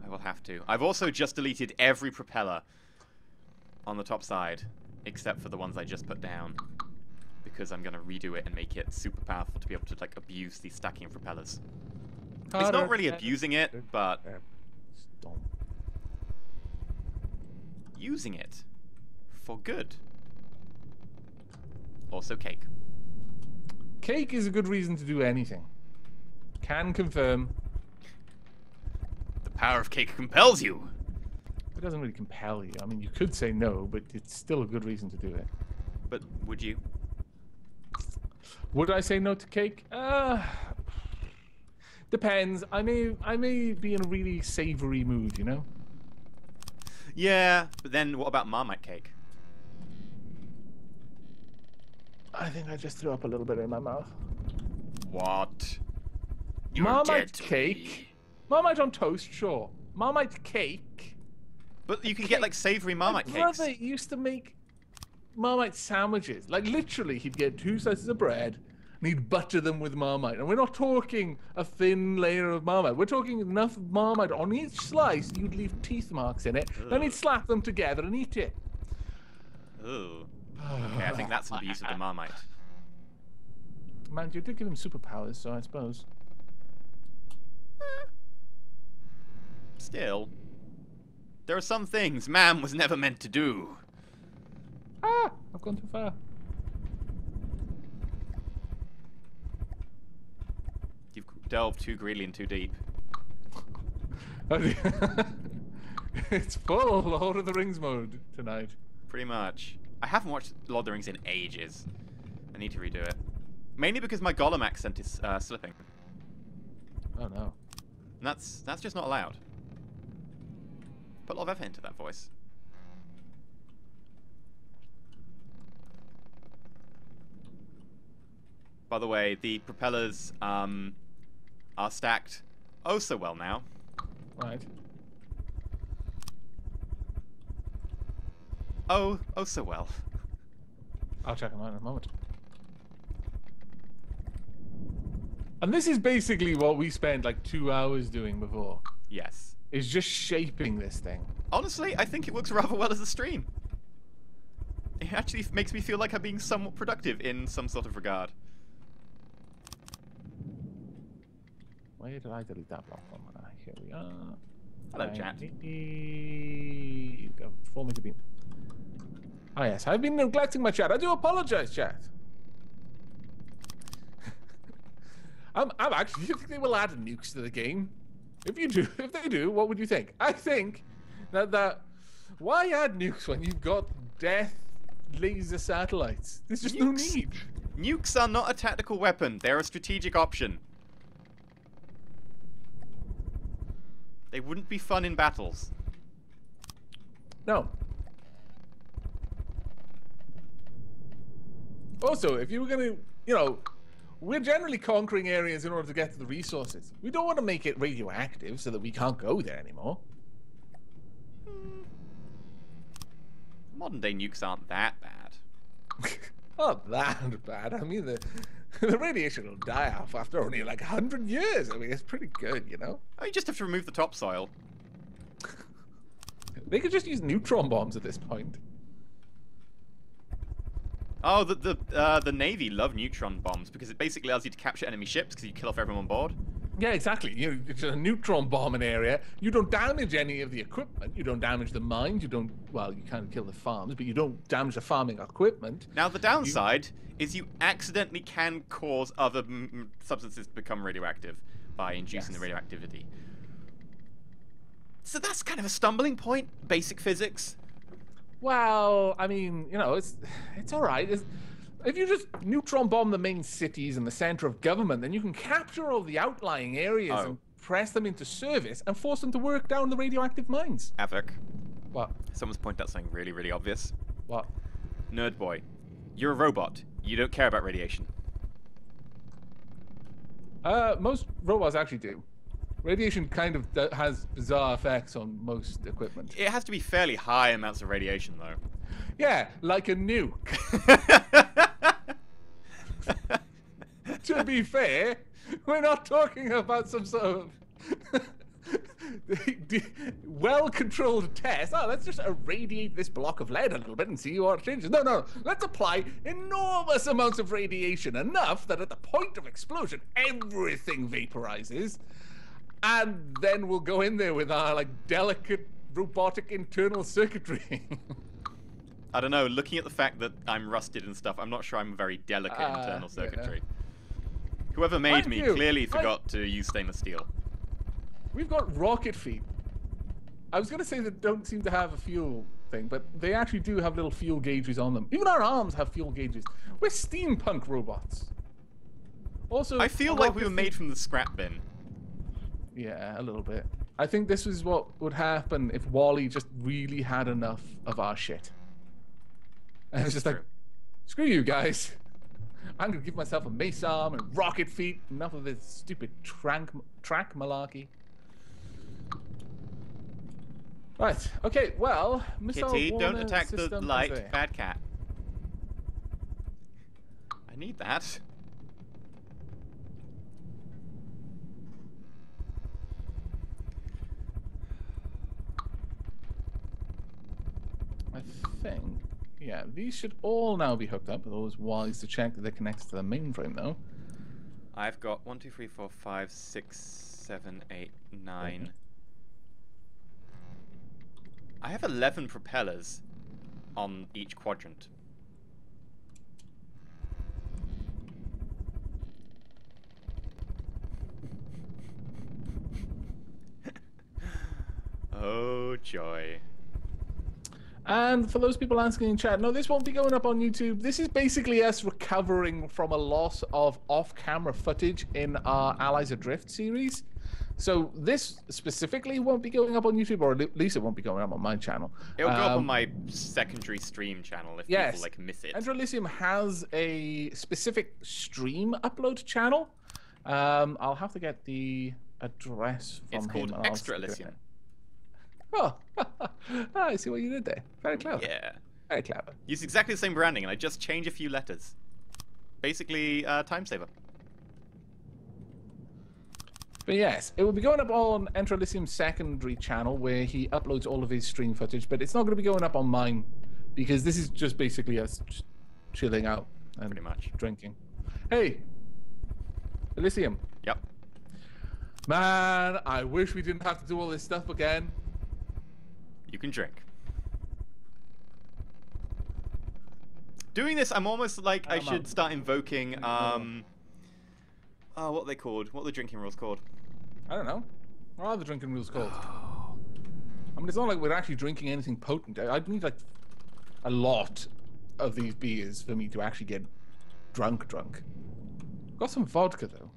I will have to. I've also just deleted every propeller on the top side, except for the ones I just put down, because I'm gonna redo it and make it super powerful to be able to like abuse these stacking of propellers. It's not really abusing it, but using it for good. Also cake. Cake is a good reason to do anything. Can confirm. The power of cake compels you. It doesn't really compel you. I mean, you could say no, but it's still a good reason to do it. But would you? Would I say no to cake? Depends. I may be in a really savory mood, you know? Yeah, but then what about Marmite cake? I think I just threw up a little bit in my mouth. What? You're Marmite dead to cake? me. Marmite on toast, sure. Marmite cake? But you can get like savory Marmite My cakes. brother used to make Marmite sandwiches. Like literally, he'd get 2 slices of bread and he'd butter them with Marmite. And we're not talking a thin layer of Marmite. We're talking enough Marmite on each slice you'd leave teeth marks in it. Then he'd slap them together and eat it. Ooh. Okay, I think that's an abuse of the Marmite. Man, you did give him superpowers, so I suppose. Still, there are some things man was never meant to do. Ah, I've gone too far. You've delved too greedily and too deep. It's full Lord of the Rings mode tonight. Pretty much. I haven't watched Lord of the Rings in ages. I need to redo it. Mainly because my Gollum accent is slipping. Oh no. And that's just not allowed. Put a lot of effort into that voice. By the way, the propellers are stacked oh so well now. Right. Oh so well. I'll check them out in a moment. And this is basically what we spent like 2 hours doing before. Yes. Is just shaping this thing. Honestly, I think it works rather well as a stream. It actually makes me feel like I'm being somewhat productive in some sort of regard. Where did I delete that block from? Here we are. Hello, chat. Performing to be. Oh yes, I've been neglecting my chat. I do apologize, chat. I'm actually. Do you think they will add nukes to the game? If they do, what would you think? I think that why add nukes when you've got death laser satellites? There's just no need. Nukes are not a tactical weapon. They're a strategic option. They wouldn't be fun in battles. No. Also, if you were going to, we're generally conquering areas in order to get to the resources. We don't want to make it radioactive so that we can't go there anymore. Modern day nukes aren't that bad. Not that bad. I mean, the radiation will die off after only like 100 years. I mean, it's pretty good, Oh, you just have to remove the topsoil. They could just use neutron bombs at this point. Oh, the Navy love neutron bombs because it basically allows you to capture enemy ships because you kill off everyone on board. Yeah, exactly. It's a neutron bomb an area. You don't damage any of the equipment. You don't damage the mines. You don't. Well, you kind of kill the farms, but you don't damage the farming equipment. Now, the downside is you accidentally can cause other substances to become radioactive by inducing the radioactivity. So that's kind of a stumbling point. Basic physics. Well, I mean, it's all right. If you just neutron bomb the main cities and the center of government, then you can capture all the outlying areas and press them into service and force them to work down the radioactive mines. Aavak. What? Someone's pointed out something really, really obvious. What? Nerd boy, you're a robot. You don't care about radiation. Most robots actually do. Radiation kind of has bizarre effects on most equipment. It has to be fairly high amounts of radiation, though. Yeah, like a nuke. To be fair, we're not talking about some sort of well-controlled test. Oh, let's just irradiate this block of lead a little bit and see what changes. No. Let's apply enormous amounts of radiation, enough that at the point of explosion, everything vaporizes. And then we'll go in there with our, delicate robotic internal circuitry. I don't know. Looking at the fact that I'm rusted and stuff, I'm not sure I'm a very delicate internal circuitry. Yeah. Whoever made me clearly forgot to use stainless steel. We've got rocket feet. I was going to say that don't seem to have a fuel thing, but they actually do have little fuel gauges on them. Even our arms have fuel gauges. We're steampunk robots. Also, I feel like we were made from the scrap bin. Yeah, a little bit. I think this is what would happen if Wall-E just really had enough of our shit. And it was just like, screw you guys. I'm going to give myself a mace arm and rocket feet. Enough of this stupid track malarkey. Right. Okay, well, missile Kitty, warner don't attack the system light. is there. Bad cat. I need that. I think, yeah, these should all now be hooked up. Those wires to check that they're connected to the mainframe, though. I've got 1, 2, 3, 4, 5, 6, 7, 8, 9. I have 11 propellers on each quadrant. Oh, joy. And for those people asking in chat, no, this won't be going up on YouTube. This is basically us recovering from a loss of off-camera footage in our Allies Adrift series. So this specifically won't be going up on YouTube, or at least it won't be going up on my channel. It'll go up on my secondary stream channel if people miss it. Enterelysium has a specific stream upload channel I'll have to get the address from It's him. called and I'll Extra stick it Elysium. in. Oh, I see what you did there. Very clever. Yeah. Very clever. Use exactly the same branding, and I just change a few letters. Basically, time saver. But yes, it will be going up on Enter Elysium's secondary channel where he uploads all of his stream footage, but it's not going to be going up on mine because this is just basically us just chilling out and Pretty much. drinking. Hey, Elysium. Yep. Man, I wish we didn't have to do all this stuff again. You can drink. Doing this, I'm almost like I should start invoking, oh, what are they called? What are the drinking rules called? I don't know. What are the drinking rules called? I mean, it's not like we're actually drinking anything potent. I'd need, like, a lot of these beers for me to actually get drunk. Got some vodka, though.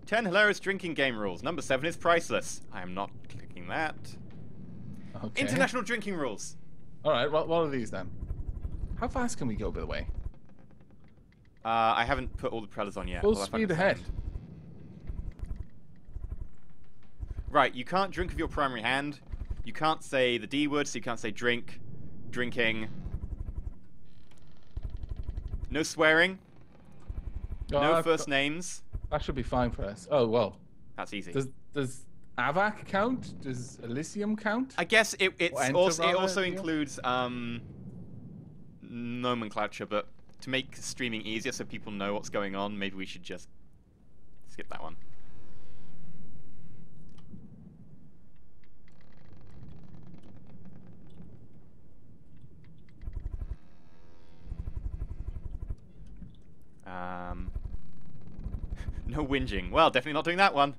10 hilarious drinking game rules. Number 7 is priceless. I am not clicking that. Okay. International drinking rules. All right, what are these, then? How fast can we go, by the way? I haven't put all the predators on yet. Full I'll have speed to ahead. find. Right, you can't drink with your primary hand. You can't say the D word, so you can't say drink, drinking. No swearing. Oh, No first names. That should be fine for us. Oh, well. That's easy. Does Aavak count? Does Elysium count? I guess it also deal? includes nomenclature, but to make streaming easier so people know what's going on, maybe we should just skip that one. No whinging. Well, definitely not doing that one.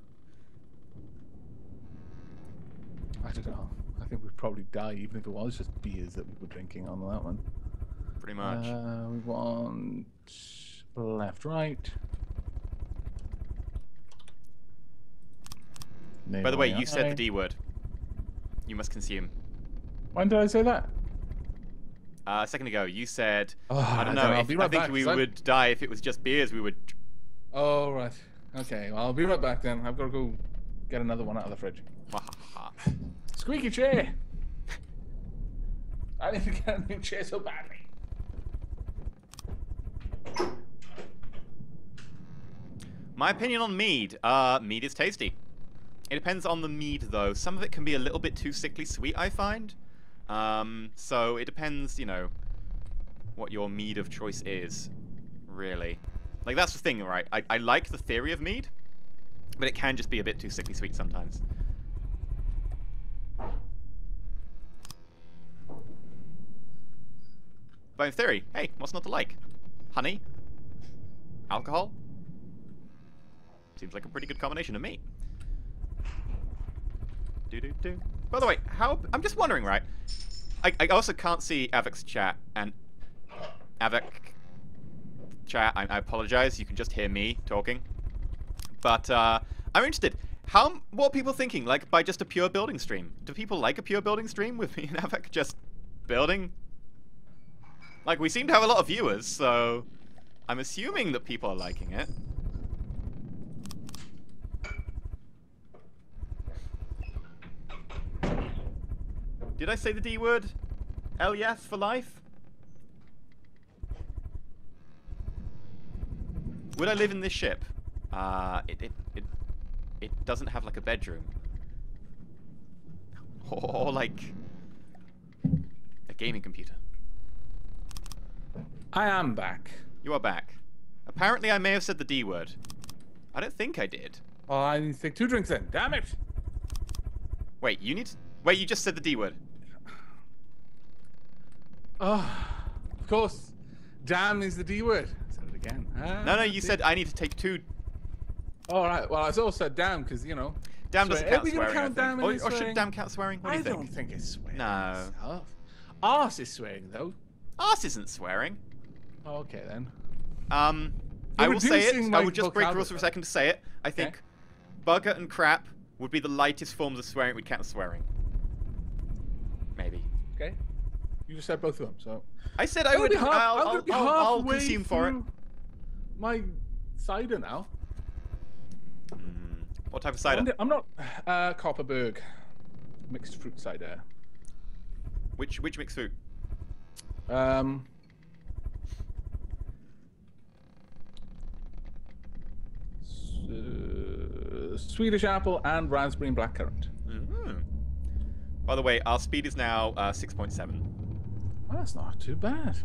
I don't know. I think we'd probably die even if it was just beers that we were drinking on that one. Pretty much. We want left, right. By the way, you said the D word. You must consume. When did I say that? A second ago, you said, Oh, I don't know, I'll be right I think back, we 'cause would die if it was just beers, we would... Oh, right. Okay, well, I'll be right back then. I've got to go get another one out of the fridge. Squeaky chair! I need to get a new chair so badly. My opinion on mead. Mead is tasty. It depends on the mead, though. Some of it can be a little bit too sickly sweet, I find. So it depends, you know, what your mead of choice is, really. Like, that's the thing, right? I like the theory of mead, but it can just be a bit too sickly sweet sometimes. But in theory, hey, what's not to like? Honey? Alcohol? Seems like a pretty good combination to me. Do-do-do. By the way, I'm just wondering, right? I also can't see Aavak's chat, and Aavak chat, I apologize, you can just hear me talking. But I'm interested. What are people thinking, like, by just a pure building stream? Do people like a pure building stream with me and Aavak just building? Like, we seem to have a lot of viewers, so I'm assuming that people are liking it. Did I say the D word? Elias for life? Would I live in this ship? It doesn't have like a bedroom. Or like a gaming computer. I am back. You are back. Apparently I may have said the D word. I don't think I did. Well, I need to take 2 drinks then. Damn it! Wait, Wait, you just said the D word. Oh, of course. Damn is the D word. I said it again. No, you said I need to take 2. All right. Well, I also said damn because, you know. Damn doesn't count Are we swearing, count I think. damn Or should damn count swearing? What do you think? I don't think it's swearing. No. Stuff. Arse is swearing, though. Arse isn't swearing. Okay, then. I will say it. I will just break the rules for a second to say it. I think Okay. bugger and crap would be the lightest forms of swearing we'd count as swearing. Maybe. Okay. You just said both of them, so. I said I would. I'll consume for it. My cider now. What type of cider? I'm not Copperberg. Mixed fruit cider. Which mixed fruit? Swedish apple and raspberry and blackcurrant. By the way, our speed is now 6.7. Oh, that's not too bad.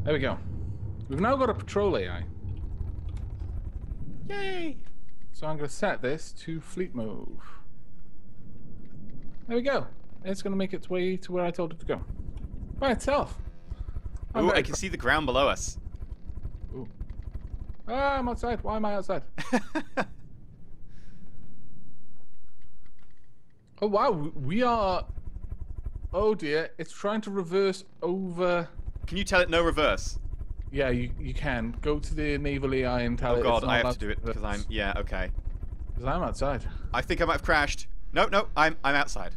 There we go. We've now got a patrol AI. Yay! So I'm going to set this to fleet move. There we go. It's going to make its way to where I told it to go. By itself. Oh, I can see the ground below us. Ooh. Ah, I'm outside. Why am I outside? Oh, wow. We are... Oh, dear. It's trying to reverse over... Can you tell it no reverse? Yeah, you can. Go to the naval AI and tell it. Oh, God, it's not I have allowed to do it because I'm... Yeah, okay. Because I'm outside. I think I might have crashed. No, I'm outside.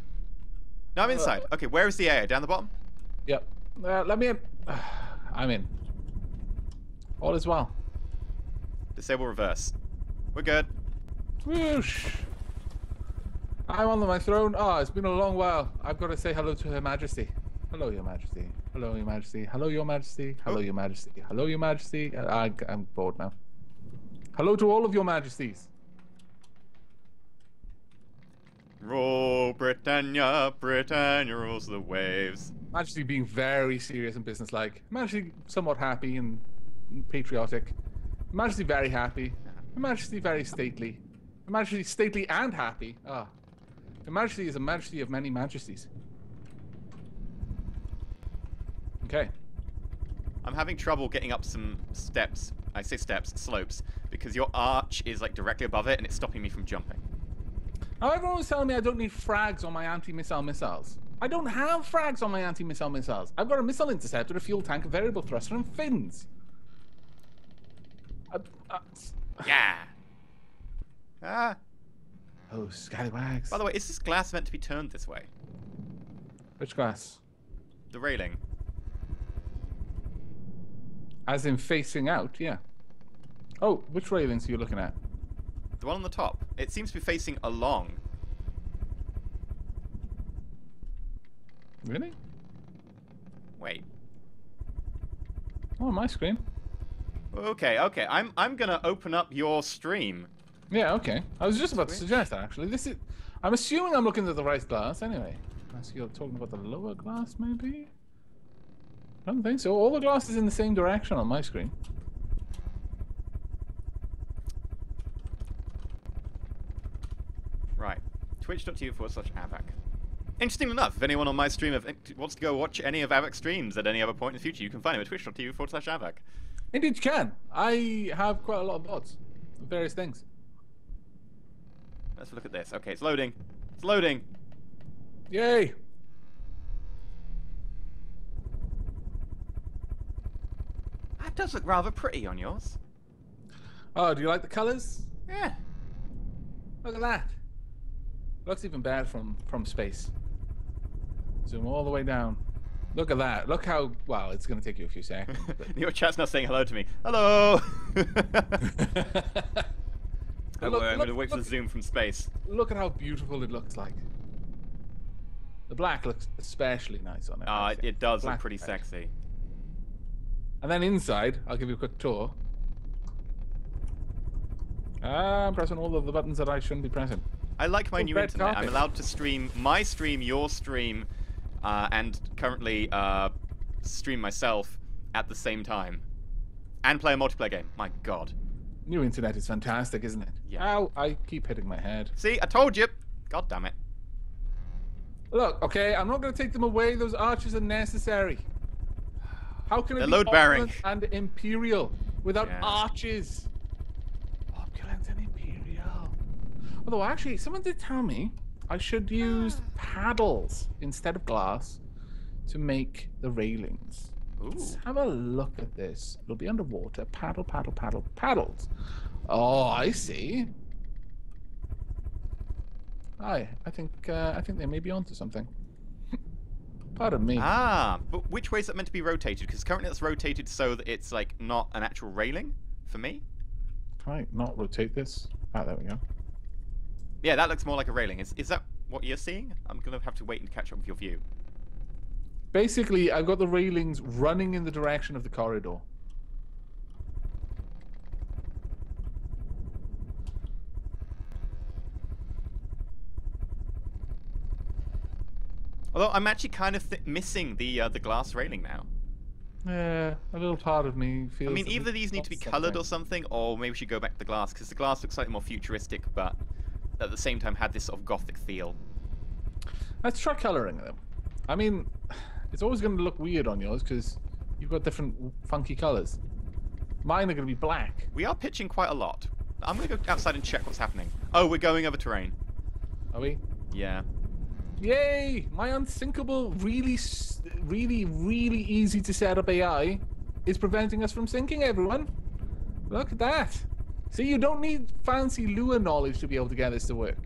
No, I'm inside. Okay, where is the AI? Down the bottom? Yep. Let me in. I'm in. All is well. Disable reverse. We're good. Whoosh. I'm on my throne. Oh, it's been a long while. I've got to say hello to Her Majesty. Hello, Your Majesty. Hello, Your Majesty. Hello, Your Majesty. Hello, Your Majesty. Hello, Your Majesty. I'm bored now. Hello to all of Your Majesties. Roll Britannia, Britannia rules the waves. Majesty being very serious and businesslike. Majesty somewhat happy and patriotic. Majesty very happy. Majesty very stately. Majesty stately and happy. Ah. Her Majesty is a majesty of many majesties. Okay. I'm having trouble getting up some steps. I say steps, slopes, because your arch is like directly above it and it's stopping me from jumping. Now everyone was telling me I don't need frags on my anti-missile missiles. I don't have frags on my anti-missile missiles. I've got a missile interceptor, a fuel tank, a variable thruster, and fins. Yeah. Ah. Oh, scallywags. By the way, is this glass meant to be turned this way? Which glass? The railing. As in facing out, yeah. Oh, which railings are you looking at? The one on the top. It seems to be facing along. Really? Wait. Oh, my screen. Okay. I'm gonna open up your stream. Yeah, okay. I was just about to suggest that, actually. This is... I'm assuming I'm looking at the right glass, anyway. Unless you're talking about the lower glass, maybe? I don't think so. All the glass is in the same direction on my screen. Right. Twitch.tv/Aavak. Interesting enough, if anyone on my stream wants to go watch any of Aavak's streams at any other point in the future, you can find him at twitch.tv/Aavak. Indeed you can. I have quite a lot of bots of various things. Let's look at this. Okay, it's loading. It's loading. Yay! That does look rather pretty on yours. Oh, do you like the colours? Yeah. Look at that. Looks even better from space. Zoom all the way down. Look at that. Look how... Well, it's going to take you a few seconds. But... Your chat's not saying hello to me. Hello! I'm going to wait for the zoom from space. Look at how beautiful it looks like. The black looks especially nice on it. It does look pretty sexy. And then inside, I'll give you a quick tour. I'm pressing all of the buttons that I shouldn't be pressing. I like my new red internet. carpet. I'm allowed to stream my stream, your stream, and currently stream myself at the same time. And play a multiplayer game. My God. New internet is fantastic, isn't it? Yeah. Ow, I keep hitting my head. See, I told you. God damn it. Look, okay, I'm not going to take them away. Those arches are necessary. How can it be load bearing opulent and imperial without Yeah. arches? Opulent and imperial. Although, actually, someone did tell me I should use paddles instead of glass to make the railings. Ooh. Let's have a look at this. It'll be underwater. Paddle, paddle, paddle, paddles. Oh, I see. I think they may be onto something. Pardon me. Ah, but which way is that meant to be rotated? Because currently it's rotated so that it's like not an actual railing for me. Can I not rotate this? Ah, there we go. Yeah, that looks more like a railing. Is that what you're seeing? I'm going to have to wait and catch up with your view. Basically, I've got the railings running in the direction of the corridor. Although I'm actually kind of missing the glass railing now. Yeah, a little part of me feels... I mean, either these need to be coloured or something, or maybe we should go back to the glass, because the glass looks slightly more futuristic, but at the same time had this sort of gothic feel. Let's try colouring them. I mean, it's always going to look weird on yours, because you've got different funky colours. Mine are going to be black. We are pitching quite a lot. I'm going to go outside and check what's happening. Oh, we're going over terrain. Are we? Yeah. Yay! My unsinkable, really easy to set up AI is preventing us from sinking, everyone. Look at that. See, you don't need fancy Lua knowledge to be able to get this to work.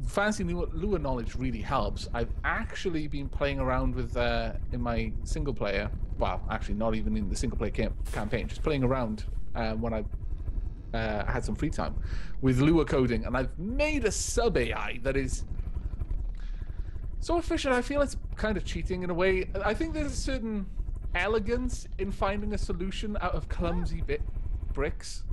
Fancy Lua knowledge really helps. I've actually been playing around with, in my single player, well, actually not even in the single player campaign, just playing around when I had some free time with Lua coding, and I've made a sub-AI that is so efficient. I feel it's kind of cheating in a way. I think there's a certain elegance in finding a solution out of clumsy bricks.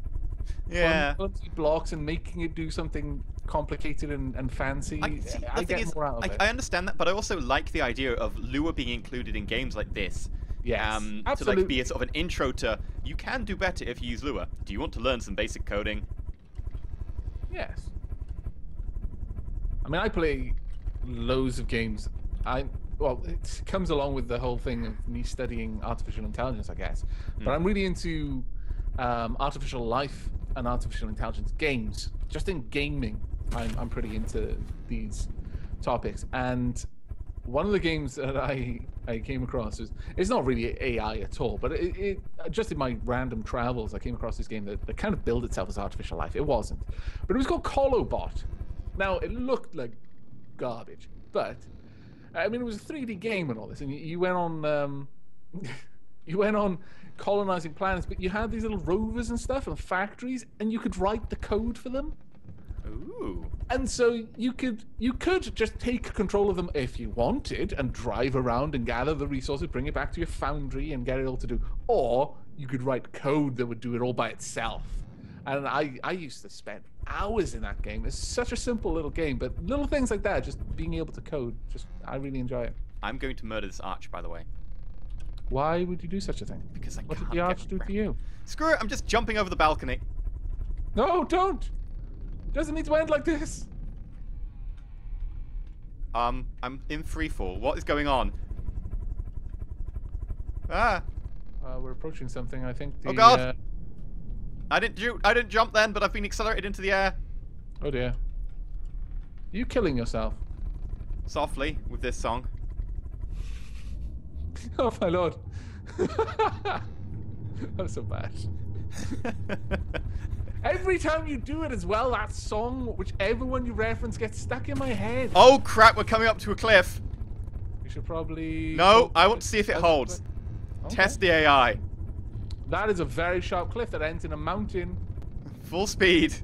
Yeah. Clumsy blocks and making it do something complicated and fancy. I get more out of it. I understand that, but I also like the idea of Lua being included in games like this. Yes, to absolutely. like be a sort of an intro to, you can do better if you use Lua. Do you want to learn some basic coding? Yes. I mean, I play loads of games. Well, it comes along with the whole thing of me studying artificial intelligence, I guess. But I'm really into artificial life and artificial intelligence games. Just in gaming, I'm pretty into these topics. And one of the games that I came across it's not really AI at all, but it just in my random travels, I came across this game that kind of billed itself as artificial life. It wasn't, but it was called Colobot. Now it looked like garbage, but I mean it was a 3D game and all this, and you went on you went on colonizing planets, but you had these little rovers and stuff and factories, and you could write the code for them. Ooh. And so you could just take control of them if you wanted and drive around and gather the resources, bring it back to your foundry and get it all to do. Or you could write code that would do it all by itself. And I used to spend hours in that game. It's such a simple little game, but little things like that, just being able to code, I really enjoy it. I'm going to murder this arch, by the way. Why would you do such a thing? Because I What can't did the arch do to you? Screw it, I'm just jumping over the balcony. No, don't! It doesn't need to end like this. I'm in free fall. What is going on? Ah! We're approaching something, I think. Oh god! I didn't jump then, but I've been accelerated into the air. Oh dear. You killing yourself? Softly, with this song. Oh my lord. That's so bad. Every time you do it as well, that song, whichever one you reference, gets stuck in my head. Oh crap, we're coming up to a cliff. We should probably... No, I want to see if it holds. Okay. Test the AI. That is a very sharp cliff that ends in a mountain. Full speed.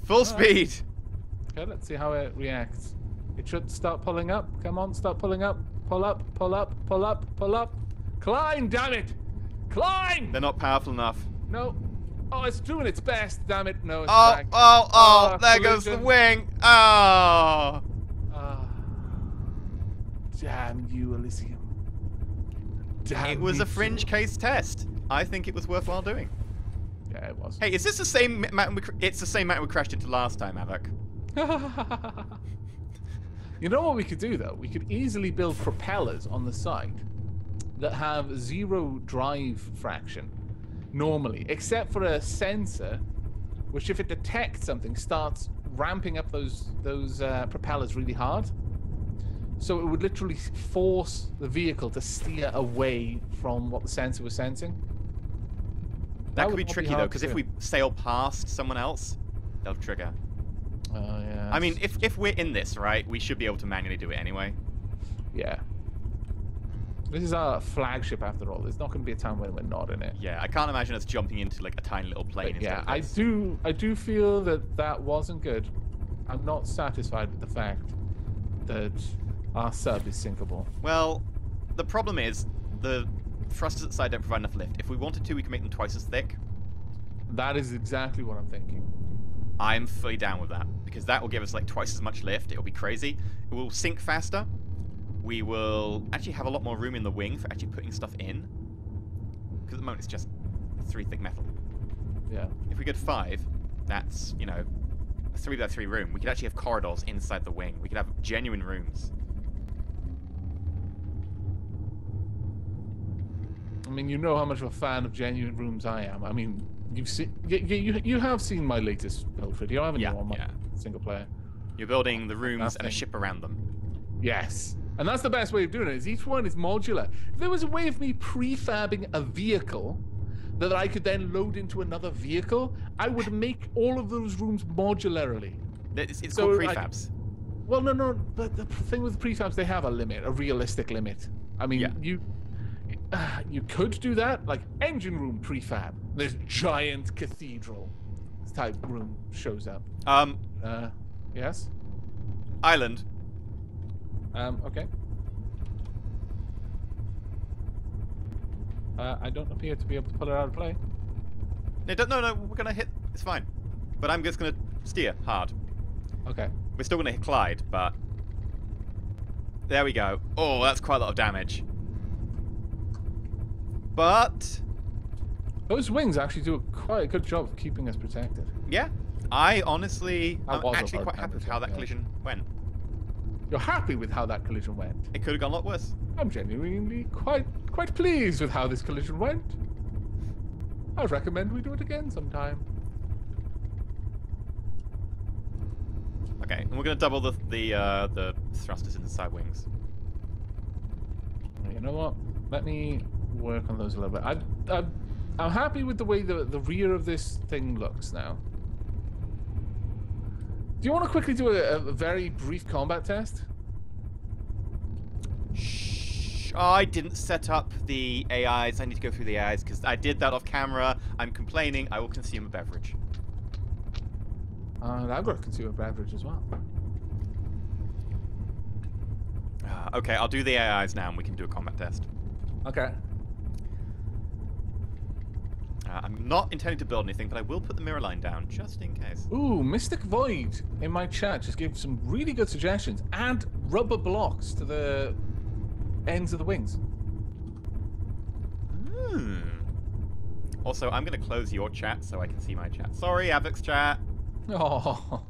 Full speed. Okay, let's see how it reacts. It should start pulling up. Come on, start pulling up. Pull up, pull up, pull up, pull up. Climb, damn it! Climb! They're not powerful enough. No. Oh, it's doing its best. Damn it. No, it's Oh, back. there goes the wing. Oh. Damn you, Elysium. Damn It was you. a fringe case test. I think it was worthwhile doing. Yeah, it was. Hey, is this the same mountain it's the same mountain we crashed into last time, Aavak. You know what we could do, though? We could easily build propellers on the side that have 0 drive fraction normally, except for a sensor, which if it detects something, starts ramping up those propellers really hard. So it would literally force the vehicle to steer away from what the sensor was sensing. That could be tricky, though, because if we sail past someone else, they'll trigger. Oh, yeah. I mean, if we're in this, right, we should be able to manually do it anyway. Yeah. This is our flagship after all. There's not going to be a time when we're not in it. Yeah, I can't imagine us jumping into like a tiny little plane. But yeah, instead of this. I do feel that wasn't good. I'm not satisfied with the fact that our sub is sinkable. Well, the problem is the thrusters at the side don't provide enough lift. If we wanted to, we can make them twice as thick. That is exactly what I'm thinking. I'm fully down with that because that will give us like twice as much lift. It'll be crazy. It will sink faster. We will actually have a lot more room in the wing for actually putting stuff in. Because at the moment it's just 3 thick metal. Yeah. If we go to 5, that's, you know, a 3x3 room. We could actually have corridors inside the wing. We could have genuine rooms. I mean, you know how much of a fan of genuine rooms I am. I mean, you've seen, you have seen my latest build video, haven't you? On my single player. You're building the rooms and a ship around them. Yes. And that's the best way of doing it, is each one is modular. If there was a way of me prefabbing a vehicle that I could then load into another vehicle, I would make all of those rooms modularly. It's called prefabs. Well, no, but the thing with prefabs, they have a limit, a realistic limit. I mean, you could do that, like engine room prefab. This giant cathedral type room shows up. Yes? Island. Okay. I don't appear to be able to pull it out of play. No, we're gonna hit. It's fine. But I'm just gonna steer hard. Okay. We're still gonna hit Clyde, but there we go. Oh, that's quite a lot of damage. But those wings actually do quite a good job of keeping us protected. Yeah, I'm actually quite happy with how that collision went. You're happy with how that collision went? It could have gone a lot worse. I'm genuinely quite pleased with how this collision went. I would recommend we do it again sometime. Okay, and we're going to double the thrusters in the side wings. You know what? Let me work on those a little bit. I'm happy with the way the rear of this thing looks now. Do you want to quickly do a very brief combat test? Shh. Oh, I didn't set up the AIs. I need to go through the AIs because I did that off camera. I'm complaining. I will consume a beverage. I've got to consume a beverage as well. Okay, I'll do the AIs now and we can do a combat test. Okay. I'm not intending to build anything, but I will put the mirror line down just in case. Ooh, Mystic Void in my chat just gave some really good suggestions. Add rubber blocks to the ends of the wings. Also, I'm going to close your chat so I can see my chat. Sorry, Aavak's chat. Oh.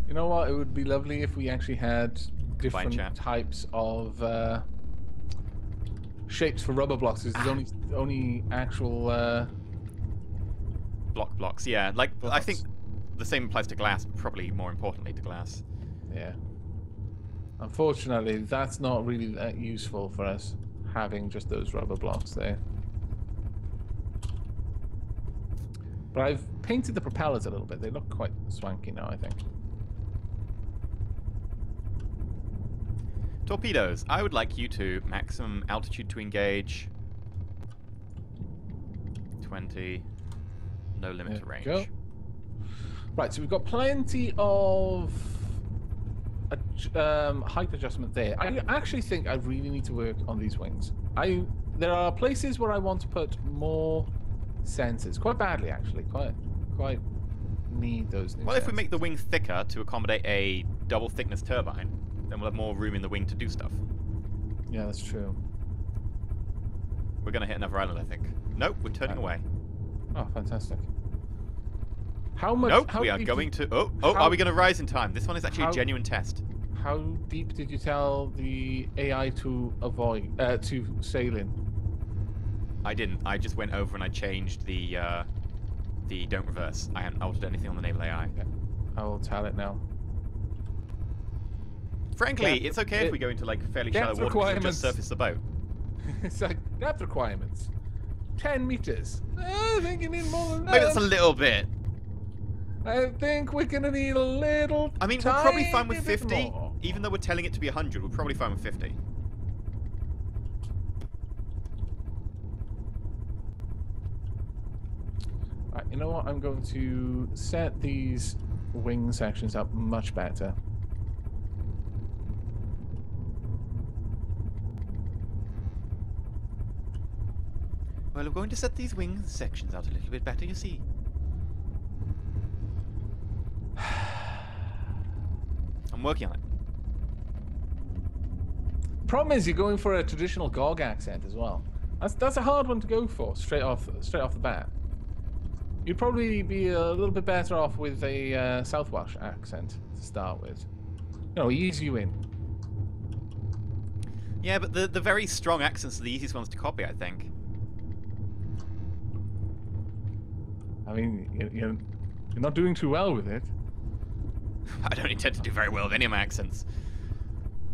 You know what? It would be lovely if we actually had different types of shapes for rubber blocks. There's only actual blocks. Yeah, like blocks. I think the same applies to glass. Probably more importantly to glass. Yeah. Unfortunately, that's not really that useful for us, having just those rubber blocks there. But I've painted the propellers a little bit. They look quite swanky now, I think. Torpedoes. I would like you to maximum altitude to engage. 20. No limit to range. Go. Right, so we've got plenty of height adjustment there. I actually think I really need to work on these wings. There are places where I want to put more sensors. Quite badly, actually. Quite need those new Well, if we sensors. make the wing thicker to accommodate a double thickness turbine, then we'll have more room in the wing to do stuff. Yeah, that's true. We're going to hit another island, I think. Nope, we're turning away. Oh, fantastic. How much? Nope, we are going to... Oh, are we going to rise in time? This one is actually a genuine test. How deep did you tell the AI to avoid, to sail in? I didn't. I just went over and I changed the don't reverse. I haven't altered anything on the naval AI. Yeah. I will tell it now. Frankly, it's okay if we go into like fairly shallow water and just surface the boat. It's like depth requirements. 10 meters. I think you need more than that. Maybe that's a little bit. I think we're gonna need a little. I mean, we're probably fine with 50. even though we're telling it to be 100, we're probably fine with 50. Right, you know what? I'm going to set these wing sections up much better. Well, we're going to set these wing sections out a little bit better, you see. I'm working on it. Problem is, you're going for a traditional GOG accent as well. That's a hard one to go for straight off the bat. You'd probably be a little bit better off with a South Welsh accent to start with. You know, ease you in. Yeah, but the very strong accents are the easiest ones to copy, I think. I mean, you're not doing too well with it. I don't intend to do very well with any of my accents.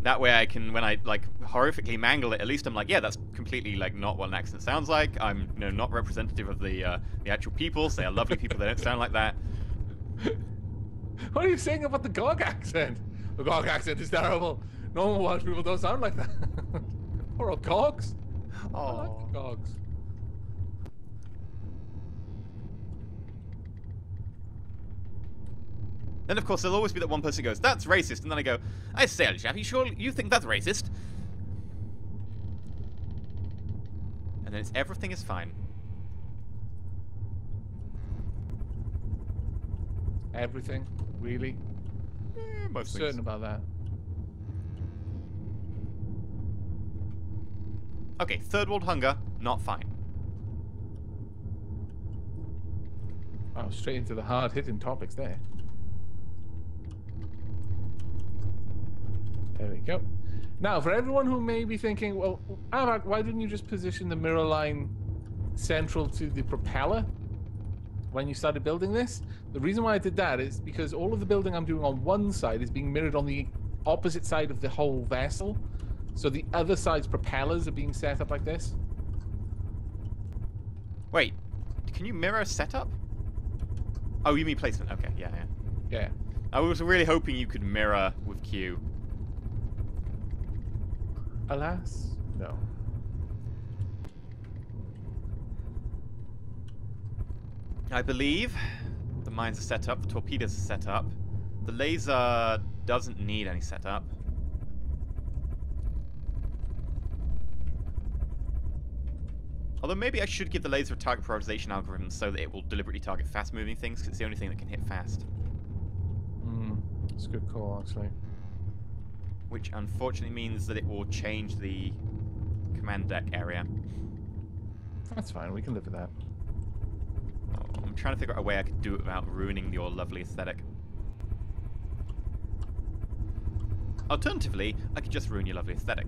That way I can, when I, like, horrifically mangle it, at least I'm like, yeah, that's completely, like, not what an accent sounds like. I'm, you know, not representative of the actual people. So they are lovely people. They don't sound like that. What are you saying about the GOG accent? The GOG accent is terrible. Normal Welsh people don't sound like that. Poor old GOGs. Oh. I like the GOGs. Then, of course, there'll always be that one person who goes, that's racist. And then I go, I say, old chap, you think that's racist? And then everything is fine. Everything? Really? Most Certain things. about that. Okay, third world hunger, not fine. Oh, straight into the hard-hitting topics there. There we go. Now, for everyone who may be thinking, well, Aavak, why didn't you just position the mirror line central to the propeller when you started building this? The reason why I did that is because all of the building I'm doing on one side is being mirrored on the opposite side of the whole vessel. So the other side's propellers are being set up like this. Wait, can you mirror setup? Oh, you mean placement. Okay, yeah. Yeah. I was really hoping you could mirror with Q. Alas, no. I believe the mines are set up, the torpedoes are set up. The laser doesn't need any setup. Although maybe I should give the laser a target prioritization algorithm so that it will deliberately target fast-moving things, because it's the only thing that can hit fast. It's a good call, actually. Which unfortunately means that it will change the command deck area. That's fine, we can live with that. Oh, I'm trying to figure out a way I could do it without ruining your lovely aesthetic. Alternatively, I could just ruin your lovely aesthetic.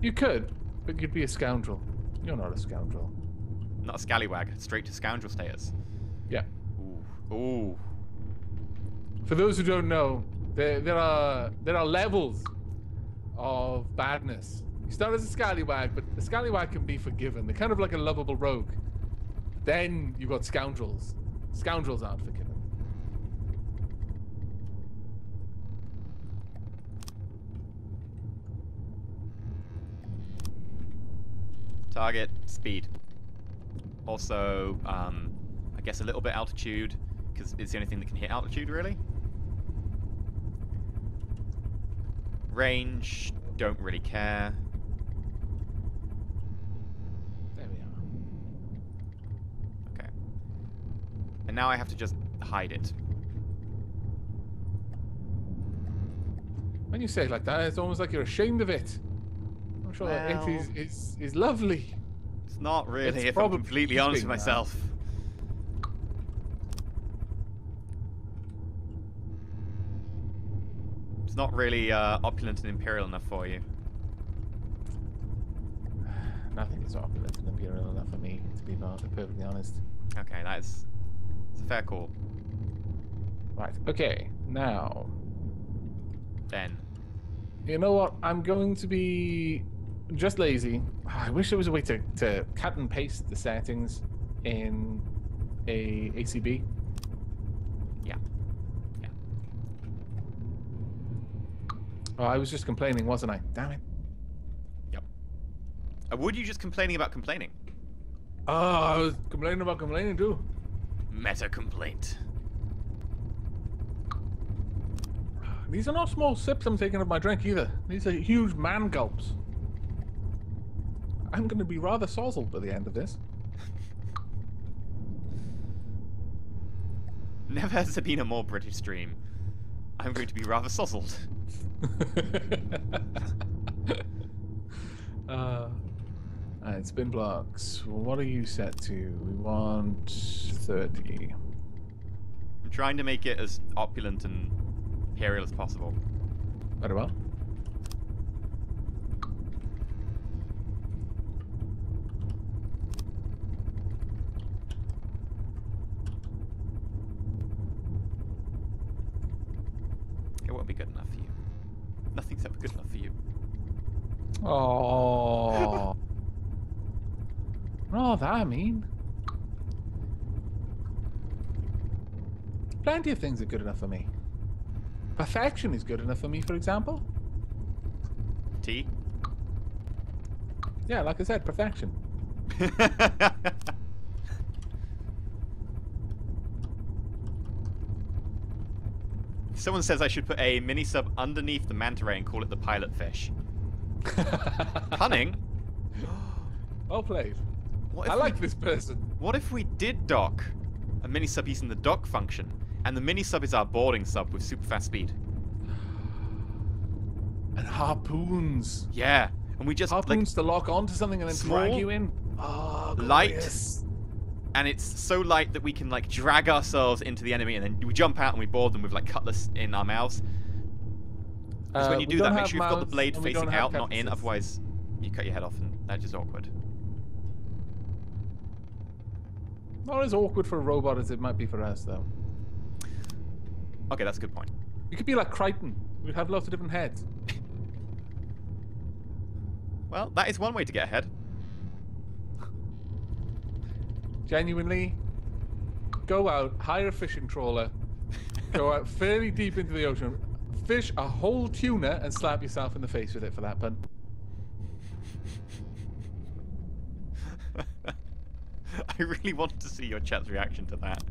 You could, but you'd be a scoundrel. You're not a scoundrel. Not a scallywag, straight to scoundrel status. Yeah. Ooh. Ooh. For those who don't know, there are levels of badness. You start as a scallywag, but a scallywag can be forgiven. They're kind of like a lovable rogue. Then you've got scoundrels. Scoundrels aren't forgiven. Target, speed. Also, I guess a little bit altitude, because it's the only thing that can hit altitude, really. Range, don't really care. There we are. Okay. And now I have to just hide it. When you say it like that, it's almost like you're ashamed of it. I'm sure Well, it is lovely. It's not really, It's if I'm probably completely honest with keeping that. myself. It's not really opulent and imperial enough for you. Nothing is opulent and imperial enough for me, to be perfectly honest. Okay, it's a fair call. Right, okay, now, Then. you know what? I'm going to be just lazy. I wish there was a way to cut and paste the settings in a ACB. Yeah. Yeah. Oh, I was just complaining, wasn't I? Damn it. Yep. Would you just complaining about complaining? Oh, I was complaining about complaining too. Meta complaint. These are not small sips I'm taking of my drink either. These are huge man gulps. I'm going to be rather sozzled by the end of this. Never has there been a more British stream. I'm going to be rather sozzled. Alright, spin blocks. What are you set to? We want 30. I'm trying to make it as opulent and imperial as possible. Very well. It won't be good enough for you. Nothing's ever good enough for you. Oh. Not that mean. Plenty of things are good enough for me. Perfection is good enough for me, for example. Tea? Yeah, like I said, perfection. Someone says I should put a mini sub underneath the manta ray and call it the pilot fish. Cunning. Well played. What I if like we, this person. What if we did dock a mini sub using the dock function, and the mini sub is our boarding sub with super fast speed? And harpoons. Yeah, and we just Harpoons to lock onto something and then small, drag you in. Oh, light, glorious. and it's so light that we can like drag ourselves into the enemy, and then we jump out and we board them with like cutlass in our mouths. Because when you We do don't that, make have sure you've got the mouths blade and we don't facing have out, not in. cutlasses. Otherwise, you cut your head off, and that's just awkward. Not as awkward for a robot as it might be for us, though. Okay, that's a good point. You could be like Crichton. We'd have lots of different heads. Well, that is one way to get ahead. Genuinely, go out, hire a fishing trawler, go out fairly deep into the ocean, fish a whole tuna, and slap yourself in the face with it for that pun. I really wanted to see your chat's reaction to that.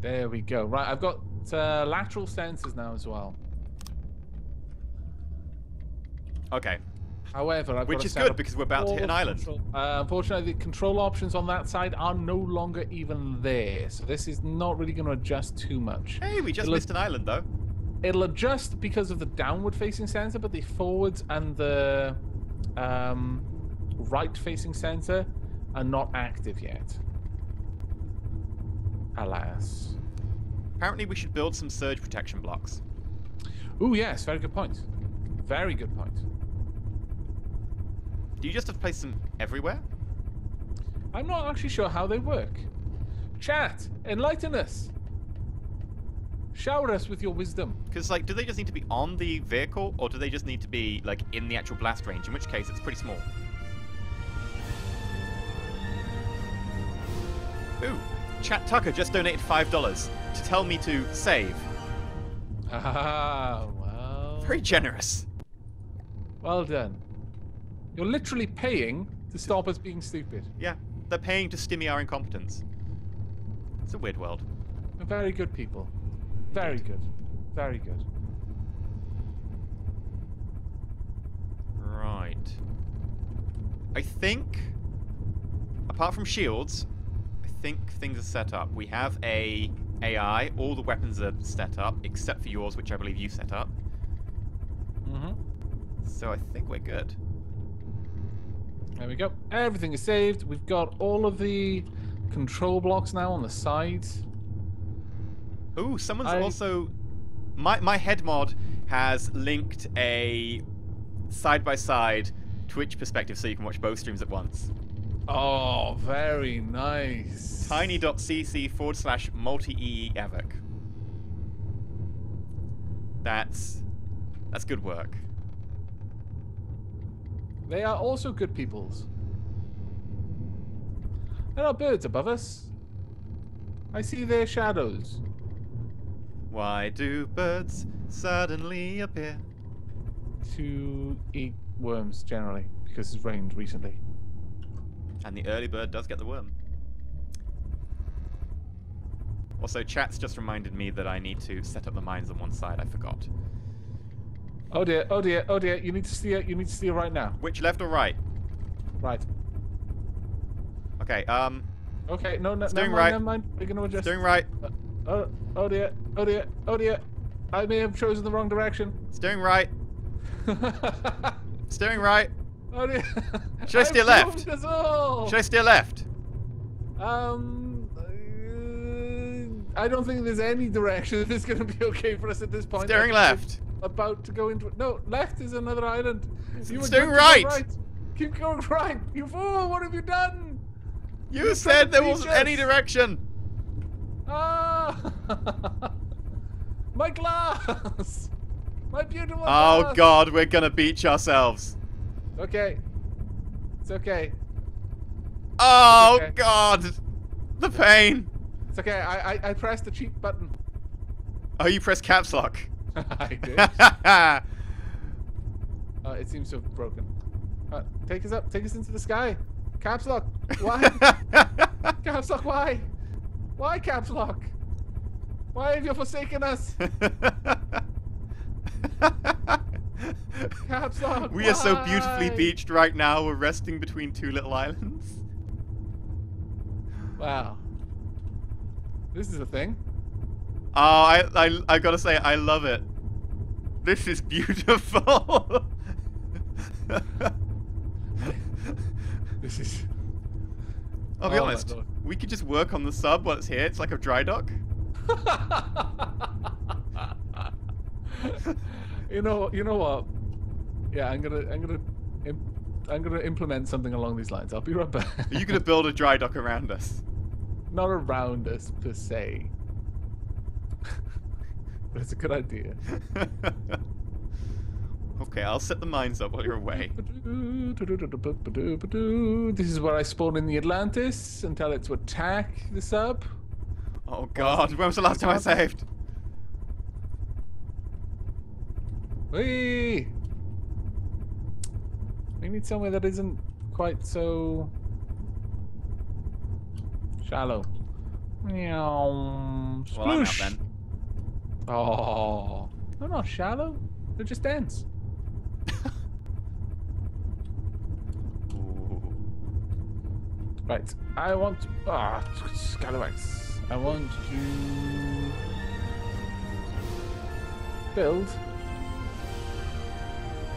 There we go. Right, I've got lateral sensors now as well. Okay. However, I've Which got to is set good up because we're about to hit an all island. control- unfortunately, the control options on that side are no longer even there, so this is not really going to adjust too much. Hey, we just missed an island though. It'll adjust because of the downward-facing sensor, but the forwards and the right-facing sensor are not active yet. Alas. Apparently we should build some surge protection blocks. Ooh, yes, very good point. Very good point. Do you just have to place them everywhere? I'm not actually sure how they work. Chat, enlighten us. Shower us with your wisdom. Because, like, do they just need to be on the vehicle, or do they just need to be, like, in the actual blast range? In which case, it's pretty small. Ooh, Chat Tucker just donated $5 to tell me to save. Ah, well. Very generous. Well done. You're literally paying to stop us being stupid. Yeah, they're paying to stimmy our incompetence. It's a weird world. We're very good people. Very good. Very good. Right. I think, apart from shields, I think things are set up. We have a AI. All the weapons are set up, except for yours, which I believe you set up. Mm-hmm. So I think we're good. There we go. Everything is saved. We've got all of the control blocks now on the sides. Ooh, someone's also... My head mod has linked a side-by-side Twitch perspective so you can watch both streams at once. Oh, very nice. tiny.cc/multi-EE Aavak. That's good work. They are also good peoples. There are birds above us. I see their shadows. Why do birds suddenly appear? To eat worms generally, because it's rained recently. And the early bird does get the worm. Also, chat's just reminded me that I need to set up the mines on one side. I forgot. Oh dear, oh dear, oh dear. You need to steer, right now. Which, left or right? Right. Okay, Okay, no, steering right. never mind. We're gonna adjust. Steering right. Oh dear, oh dear, oh dear. I may have chosen the wrong direction. Steering right. Steering right. Oh dear. Should I steer left? Us all. Should I steer left? I don't think there's any direction that's going to be okay for us at this point. Steering left. About to go into... No, left is another island. You were Steering going right. Keep going right. You fool, what have you done? You said there wasn't any direction. Ah! My glass! My beautiful Oh glass! God, we're gonna beach ourselves. Okay. It's okay. Oh It's okay. God, the pain. It's okay. I pressed the cheat button. Oh, you pressed caps lock. I did. It seems to have broken. Take us up. Take us into the sky. Caps lock. Why? Caps lock. Why? Why caps lock? Why have you forsaken us? Caps lock. We are so why? beautifully beached right now. We're resting between two little islands. Wow. This is a thing. Oh, I gotta say, I love it. This is beautiful. This is. I'll be Oh my honest. Lord. We could just work on the sub while it's here. It's like a dry dock. You know what? Yeah, I'm gonna implement something along these lines. I'll be right back. Are you gonna build a dry dock around us? Not around us per se, but it's a good idea. Okay, I'll set the mines up while you're away. This is where I spawn in the Atlantis and tell it to attack the sub. Oh God, when was the last time I saved? Whee! We need somewhere that isn't quite so shallow. Meow. Well, I'm out Sploosh. then. Oh, they're not shallow. They're just dense. Ooh. Right. I want to... Scalawags. I want to build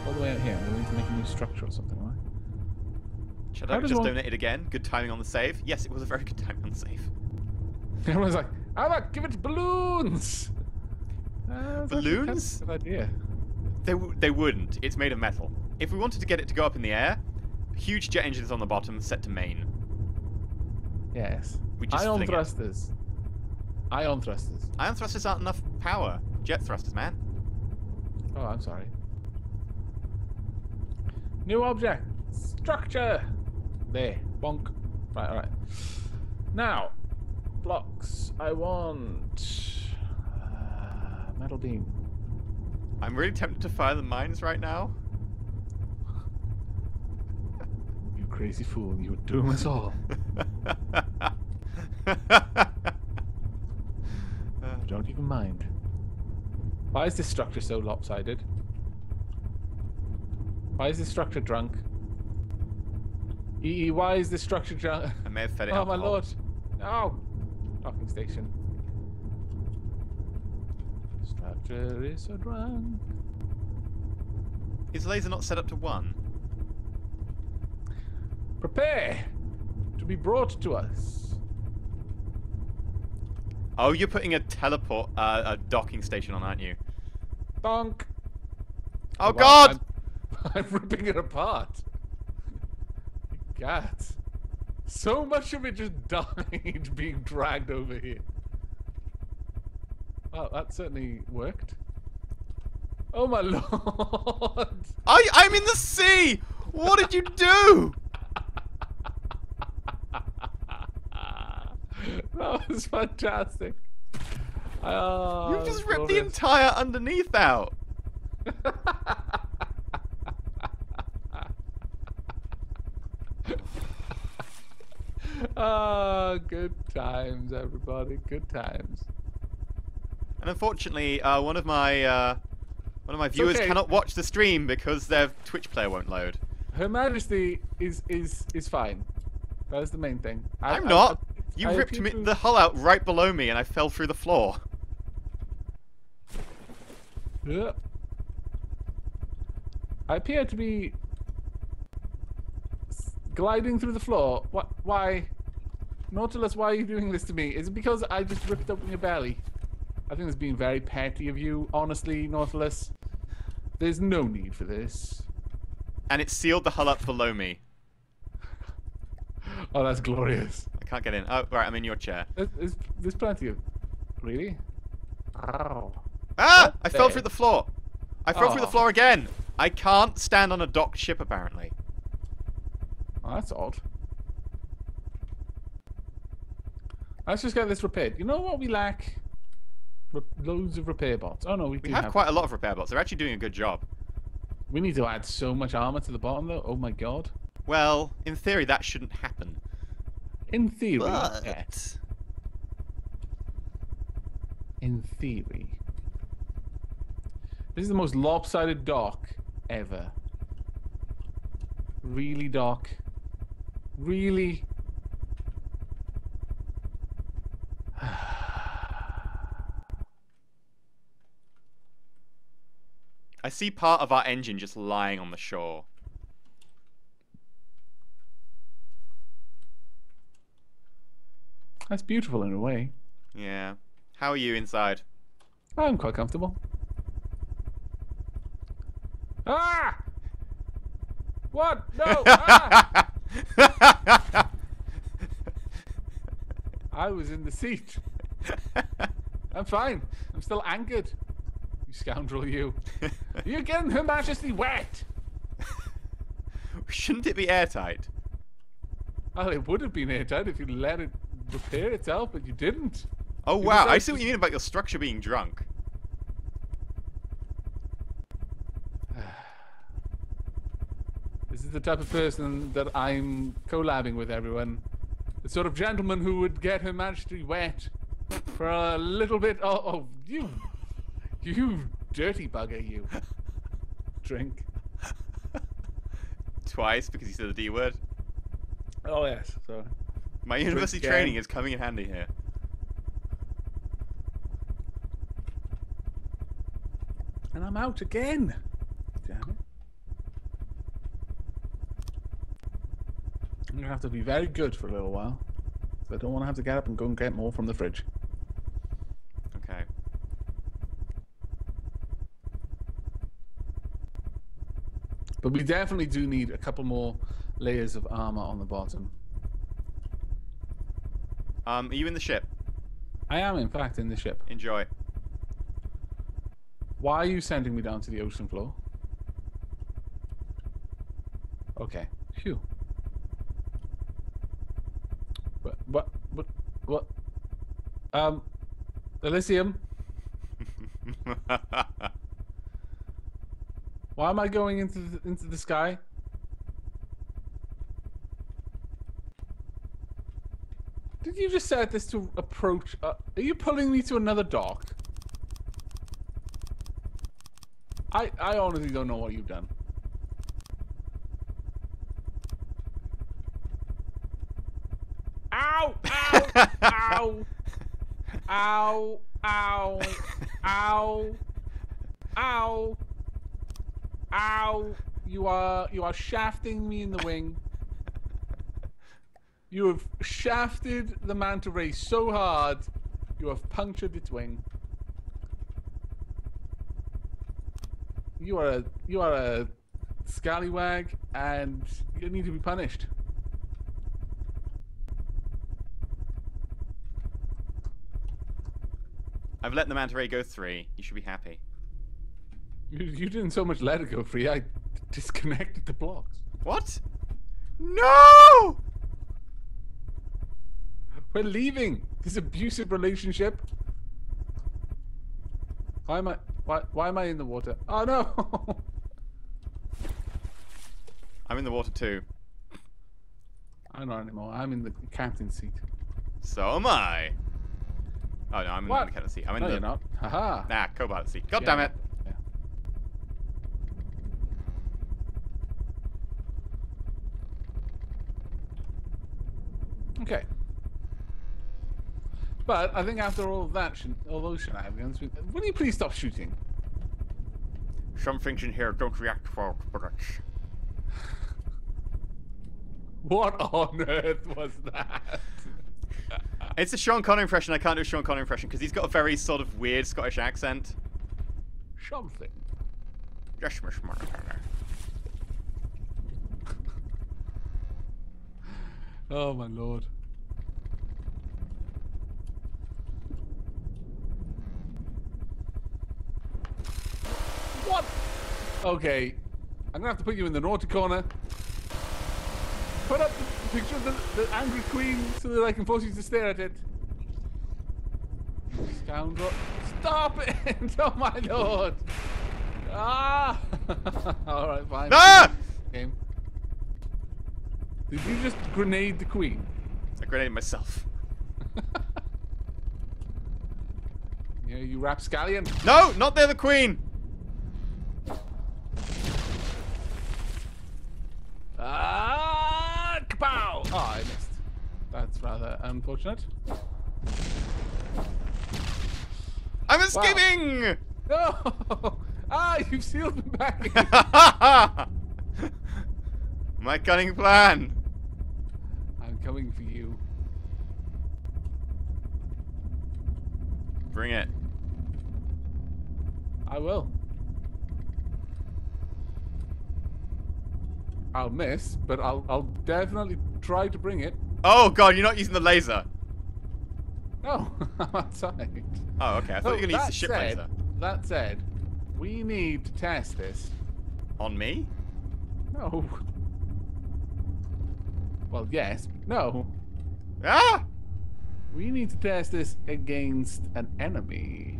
all the way out here. I'm going to make a new structure or something, right? Shadow just donated again. Good timing on the save. Yes, it was a very good timing on the save. Everyone's like, Aavak, give it balloons! Balloons? Good idea. They wouldn't. It's made of metal. If we wanted to get it to go up in the air, huge jet engines on the bottom set to main. Yes. We just Ion fling it. thrusters. Ion thrusters. Ion thrusters aren't enough power. Jet thrusters, man. Oh, I'm sorry. New object. Structure. There. Bonk. Right, alright. Now, blocks. I want... metal beam. I'm really tempted to fire the mines right now. You crazy fool. You would doom us all. Don't even mind. Why is this structure so lopsided? Why is this structure drunk? EE, why is this structure drunk? I may have fed it Oh my alcohol. lord. No! Docking station. Structure is so drunk. Is laser not set up to 1? Prepare to be brought to us. Oh, you're putting a teleport, a docking station on, aren't you? Bonk. Oh Wow, God! I'm ripping it apart. God. So much of it just died being dragged over here. Well, that certainly worked. Oh my lord! I'm in the sea! What did you do? That was fantastic. Oh, You just ripped the glorious. entire underneath out. Oh, good times, everybody. Good times. And unfortunately, one of my viewers okay. cannot watch the stream because their Twitch player won't load. Her Majesty is fine. That is the main thing. I'm not. You I ripped appear to- the hull out right below me, and I fell through the floor. Yeah. I appear to be gliding through the floor. What? Why? Nautilus, why are you doing this to me? Is it because I just ripped open your belly? I think it's being very petty of you, honestly, Nautilus. There's no need for this. And it sealed the hull up below me. Oh, that's glorious. I can't get in. Oh, right, I'm in your chair. There's plenty of... Really? Oh. Ah! What I fell the- through the floor. I fell through the Oh. floor again. I can't stand on a docked ship, apparently. Oh, that's odd. Let's just get this repaired. You know what we lack? Loads of repair bots. Oh no, we We do have quite a lot of repair bots. They're actually doing a good job. We need to add so much armor to the bottom, though. Oh my god. Well, in theory, that shouldn't happen. In theory, But... yes. In theory. This is the most lopsided dock ever. Really, Doc? Really? I see part of our engine just lying on the shore. That's beautiful in a way. Yeah. How are you inside? I'm quite comfortable. Ah! What? No! Ah! I was in the seat. I'm fine. I'm still anchored. You scoundrel, you. You're getting Her Majesty wet. Shouldn't it be airtight? Well, it would have been airtight if you let it repair itself, but you didn't. Oh You wow, I decided see what you mean about your structure being drunk. This is the type of person that I'm collabing with, everyone. The sort of gentleman who would get Her Majesty wet for a little bit. Oh, you dirty bugger, you. Drink. Twice because you said the D word. Oh yes. So My university again. training is coming in handy here. and I'm out again. Damn it. I'm gonna have to be very good for a little while. So I don't want to have to get up and go and get more from the fridge. Okay. But we definitely do need a couple more layers of armor on the bottom. Are you in the ship? I am, in fact, in the ship. Enjoy. Why are you sending me down to the ocean floor? Okay. Phew. What? Elysium? Why am I going into the sky? Did you just set this to approach? Are you pulling me to another dock? I honestly don't know what you've done. Ow! Ow! Ow! Ow! Ow! Ow! Ow! You are shafting me in the wing. You have shafted the manta ray so hard, you have punctured its wing. You are a scallywag, and you need to be punished. I've let the manta ray go 3. You should be happy. You didn't so much let it go free. I disconnected the blocks. What? No! We're leaving this abusive relationship. Why am I in the water? Oh no! I'm in the water too. I'm not anymore. I'm in the captain's seat. So am I. Oh no, I'm not in the captain's seat. I'm in No, the. you're not. Haha. Nah, co-pilot seat. God damn it. Yeah. Okay. But I think after all of that, all those shenanigans, will you please stop shooting? Some things in here don't react for bullets. What on earth was that? It's a Sean Connery impression. I can't do a Sean Connery impression because he's got a very sort of weird Scottish accent. Something. Yes, Miss Montana. Oh my lord. What? Okay. I'm gonna have to put you in the naughty corner. Put up the picture of the angry queen so that I can force you to stare at it. Scoundrel. Stop it! Oh my lord! Ah! Alright, fine. Ah! Game. Did you just grenade the queen? I grenaded myself. Yeah, you rapscallion. No, not the other queen. Ah! Kapow! Oh, I missed. That's rather unfortunate. I'm escaping! No! Ah, you've sealed me back. My cunning plan. I'm coming for you. Bring it. I will. I'll miss, but I'll definitely try to bring it. Oh god, you're not using the laser. No, I'm outside. Oh, okay. I thought you were going to use the ship laser. That said, we need to test this. On me? No. Well, yes. No. Ah! We need to test this against an enemy.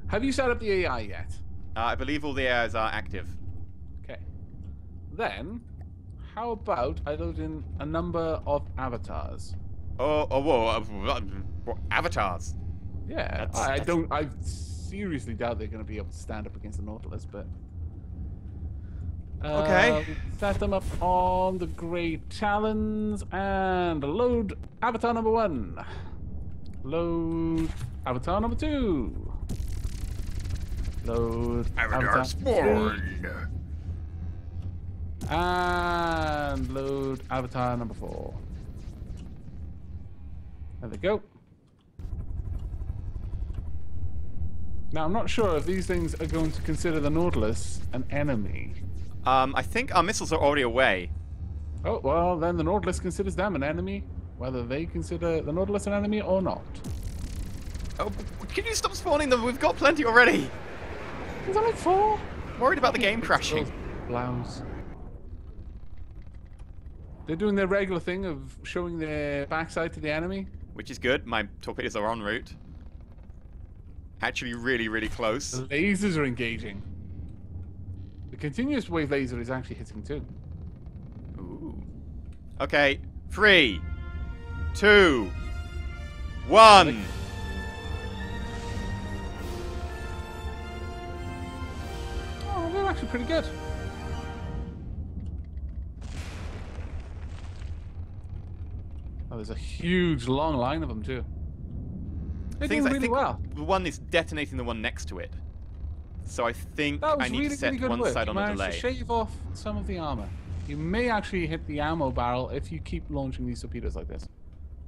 Have you set up the AI yet? I believe all the AIs are active. Okay. Then, how about I load in a number of avatars? Whoa, avatars. Yeah, I seriously doubt they're going to be able to stand up against the Nautilus, but... Okay. Set them up on the Great Talons and load avatar number 1. Load avatar number 2. Load avatar spawned. And load avatar number 4. There they go. Now, I'm not sure if these things are going to consider the Nautilus an enemy. I think our missiles are already away. Oh, well, then the Nautilus considers them an enemy, whether they consider the Nautilus an enemy or not. Oh, can you stop spawning them? We've got plenty already. There's only 4. Worried about the game crashing. Blouse. They're doing their regular thing of showing their backside to the enemy. Which is good. My torpedoes are en route. Actually, really, really close. The lasers are engaging. The continuous wave laser is actually hitting too. Ooh. Okay. 3, 2, 1. Oh, they're actually pretty good. Oh, there's a huge long line of them too. They're doing really well. The one is detonating the one next to it. So I think That was I need really, to set really good one work. side You on the managed delay. to shave off some of the armor. You may actually hit the ammo barrel if you keep launching these torpedoes like this.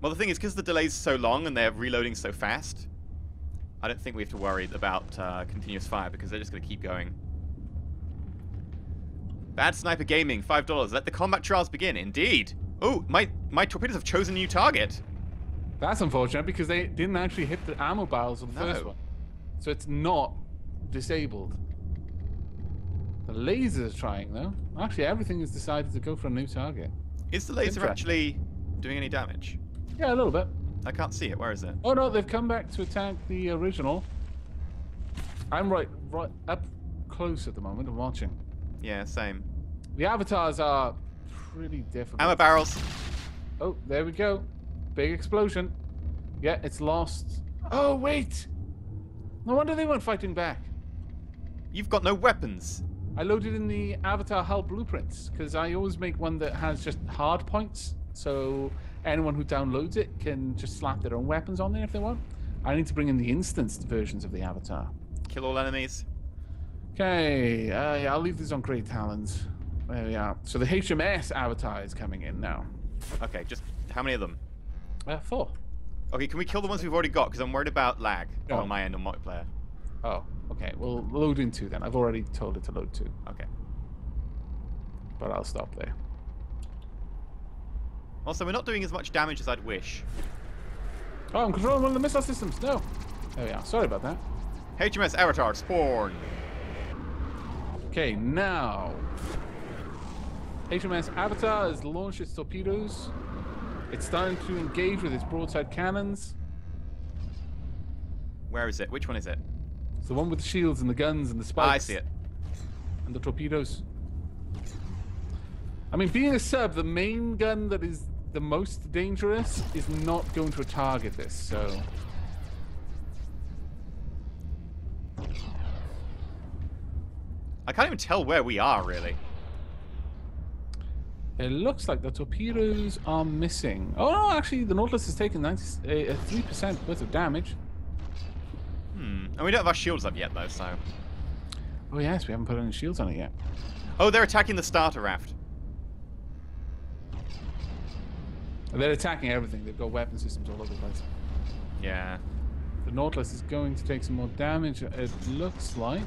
Well, the thing is, because the delay's so long and they're reloading so fast, I don't think we have to worry about continuous fire because they're just going to keep going. Bad Sniper Gaming, $5. Let the combat trials begin. Indeed. Oh, my torpedoes have chosen a new target. That's unfortunate because they didn't actually hit the ammo barrels of the first one. So it's not disabled. The laser's trying though. Actually, everything has decided to go for a new target. Is the laser actually doing any damage? Yeah, a little bit. I can't see it. Where is it? Oh no, they've come back to attack the original. I'm right up close at the moment. I'm watching. Yeah, same. The avatars are pretty difficult. Ammo barrels. Oh, there we go. Big explosion. Yeah, it's lost. Oh, wait. No wonder they weren't fighting back. You've got no weapons. I loaded in the avatar hull blueprints because I always make one that has just hard points. So anyone who downloads it can just slap their own weapons on there if they want. I need to bring in the instanced versions of the avatar. Kill all enemies. Okay, yeah, I'll leave these on Great Talons. There we are. So the HMS avatar is coming in now. Okay, just how many of them? 4. Okay, can we kill the ones we've already got? Because I'm worried about lag No. on my end on multiplayer. Oh, okay. Well, load in 2 then. I've already told it to load 2. Okay. But I'll stop there. Also, we're not doing as much damage as I'd wish. Oh, I'm controlling one of the missile systems. No. There we are. Sorry about that. HMS Avatar spawn. Okay, now. HMS Avatar has launched its torpedoes. It's starting to engage with its broadside cannons. Where is it? Which one is it? It's the one with the shields and the guns and the spikes. Ah, I see it. And the torpedoes. I mean, being a sub, the main gun that is the most dangerous is not going to target this, so... I can't even tell where we are, really. It looks like the torpedoes are missing. Oh, no, actually, the Nautilus has taken 3% worth of damage. And we don't have our shields up yet, though, so... Oh, yes, we haven't put any shields on it yet. Oh, they're attacking the starter raft. They're attacking everything. They've got weapon systems all over the place. Yeah. The Nautilus is going to take some more damage, it looks like.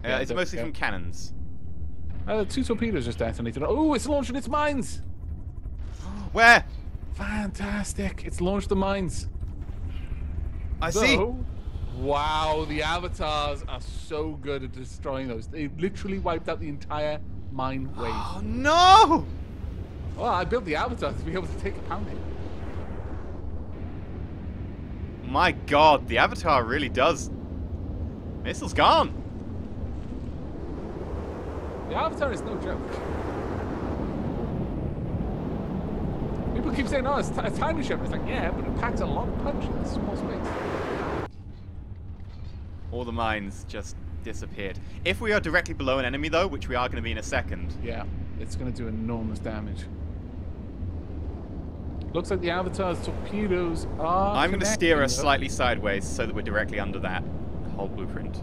Yeah, it's mostly from cannons. 2 torpedoes just detonated. Oh, it's launching its mines! Where? Fantastic. It's launched the mines. I see. Wow, the avatars are so good at destroying those. They literally wiped out the entire mine wave. Oh, no! Well, I built the avatar to be able to take a pounding. My god, the Avatar really does. Missile's gone. The avatar is no joke. People keep saying, oh, it's a tiny ship. It's like, yeah, but it packs a lot of punch in this small space. All the mines just disappeared. If we are directly below an enemy, though, which we are going to be in a second. Yeah, it's going to do enormous damage. Looks like the avatar's torpedoes are I'm going to steer us though. slightly sideways so that we're directly under that whole blueprint.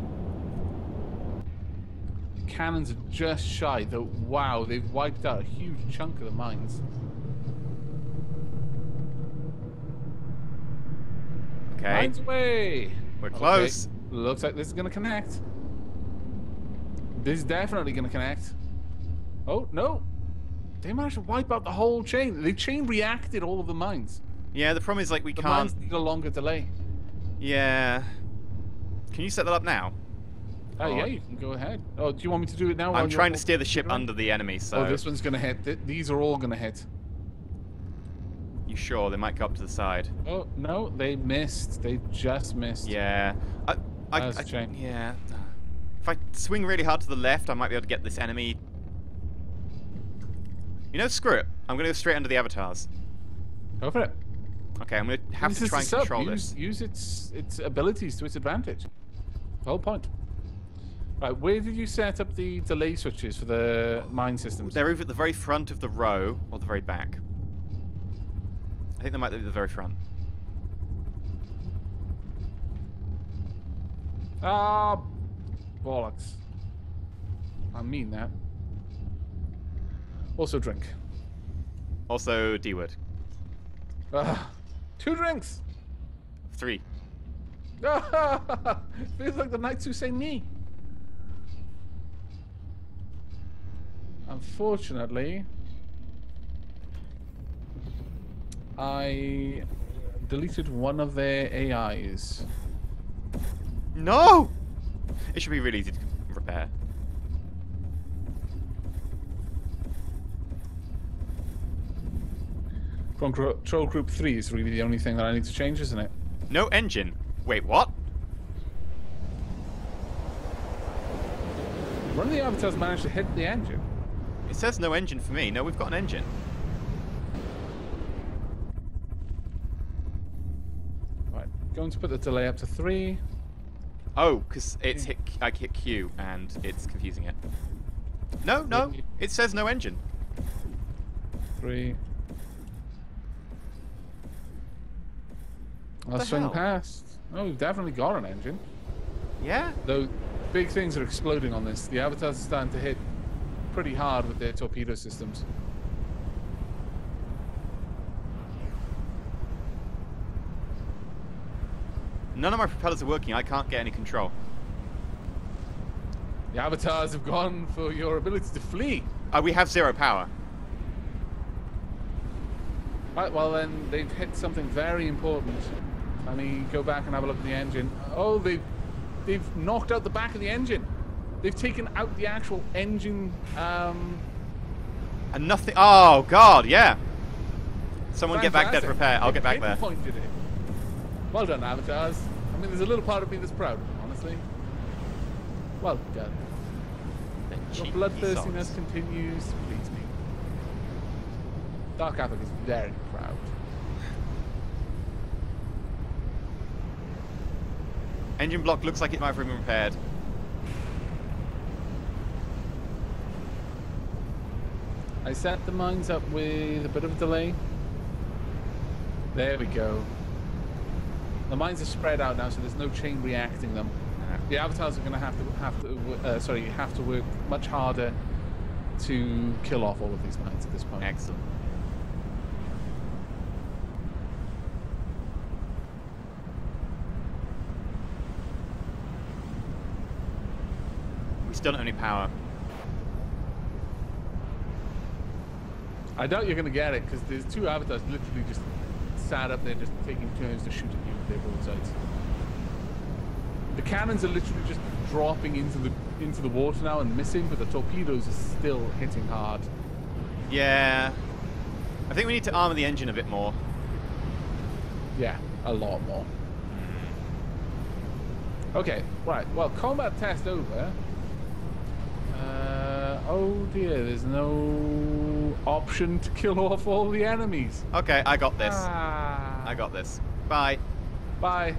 Cannons are just shy, though. Wow, they've wiped out a huge chunk of the mines. Okay. Mines away! We're close. Okay. Looks like this is going to connect. This is definitely going to connect. Oh, no. They managed to wipe out the whole chain. The chain reacted all of the mines. Yeah, the problem is, like, we The can't... mines need a longer delay. Yeah. Can you set that up now? Oh, yeah, you can go ahead. Oh, do you want me to do it now? I'm trying to steer the ship under the enemy, so... Oh, this one's going to hit. These are all going to hit. You sure? They might go up to the side. Oh, no, they missed. They just missed. Yeah. That's a shame. Yeah. If I swing really hard to the left, I might be able to get this enemy... You know, screw it. I'm going to go straight under the avatars. Go for it. Okay, I'm going to have to try and control this. Use its abilities to its advantage. The whole point. Right, where did you set up the delay switches for the mine systems? They're either at the very front of the row or the very back. I think they might be at the very front. Ah, bollocks. I mean that. Also drink. Also, D-word. 2 drinks! 3. Feels like the knights who say me. Unfortunately, I deleted one of their AIs. No! It should be really easy to repair. Control Group 3 is really the only thing that I need to change, isn't it? No engine. Wait, what? One of the avatars managed to hit the engine. It says no engine for me. No, we've got an engine. Right, going to put the delay up to 3. Oh, because it's I hit Q and it's confusing it. No, it says no engine. 3. I'll swing past. Oh, we've definitely got an engine. Yeah? Though big things are exploding on this. The avatars are starting to hit pretty hard with their torpedo systems. None of my propellers are working. I can't get any control. The avatars have gone for your ability to flee. We have 0 power. Right, well then, they've hit something very important. Let me go back and have a look at the engine. Oh, they've knocked out the back of the engine. They've taken out the actual engine. And nothing. Oh God, yeah. Someone get back there to repair. I'll get back there. Pointed it. Well done, avatars. I mean, there's a little part of me that's proud, honestly. Well done. Your bloodthirstiness continues to please me. Dark Aavak is very proud. Engine block looks like it might have been repaired. I set the mines up with a bit of a delay. There we go. The mines are spread out now, so there's no chain reacting them. The avatars are going to have to work much harder to kill off all of these mines at this point. Excellent. We still don't have any power. I doubt you're going to get it, because there's 2 avatars literally just sat up there just taking turns to shoot at you with their broadsides. The cannons are literally just dropping into the water now and missing, but the torpedoes are still hitting hard. Yeah. I think we need to armor the engine a bit more. Yeah, a lot more. Okay, right. Well, combat test over. Oh dear, there's no option to kill off all the enemies. Okay, I got this. I got this. Bye. Bye.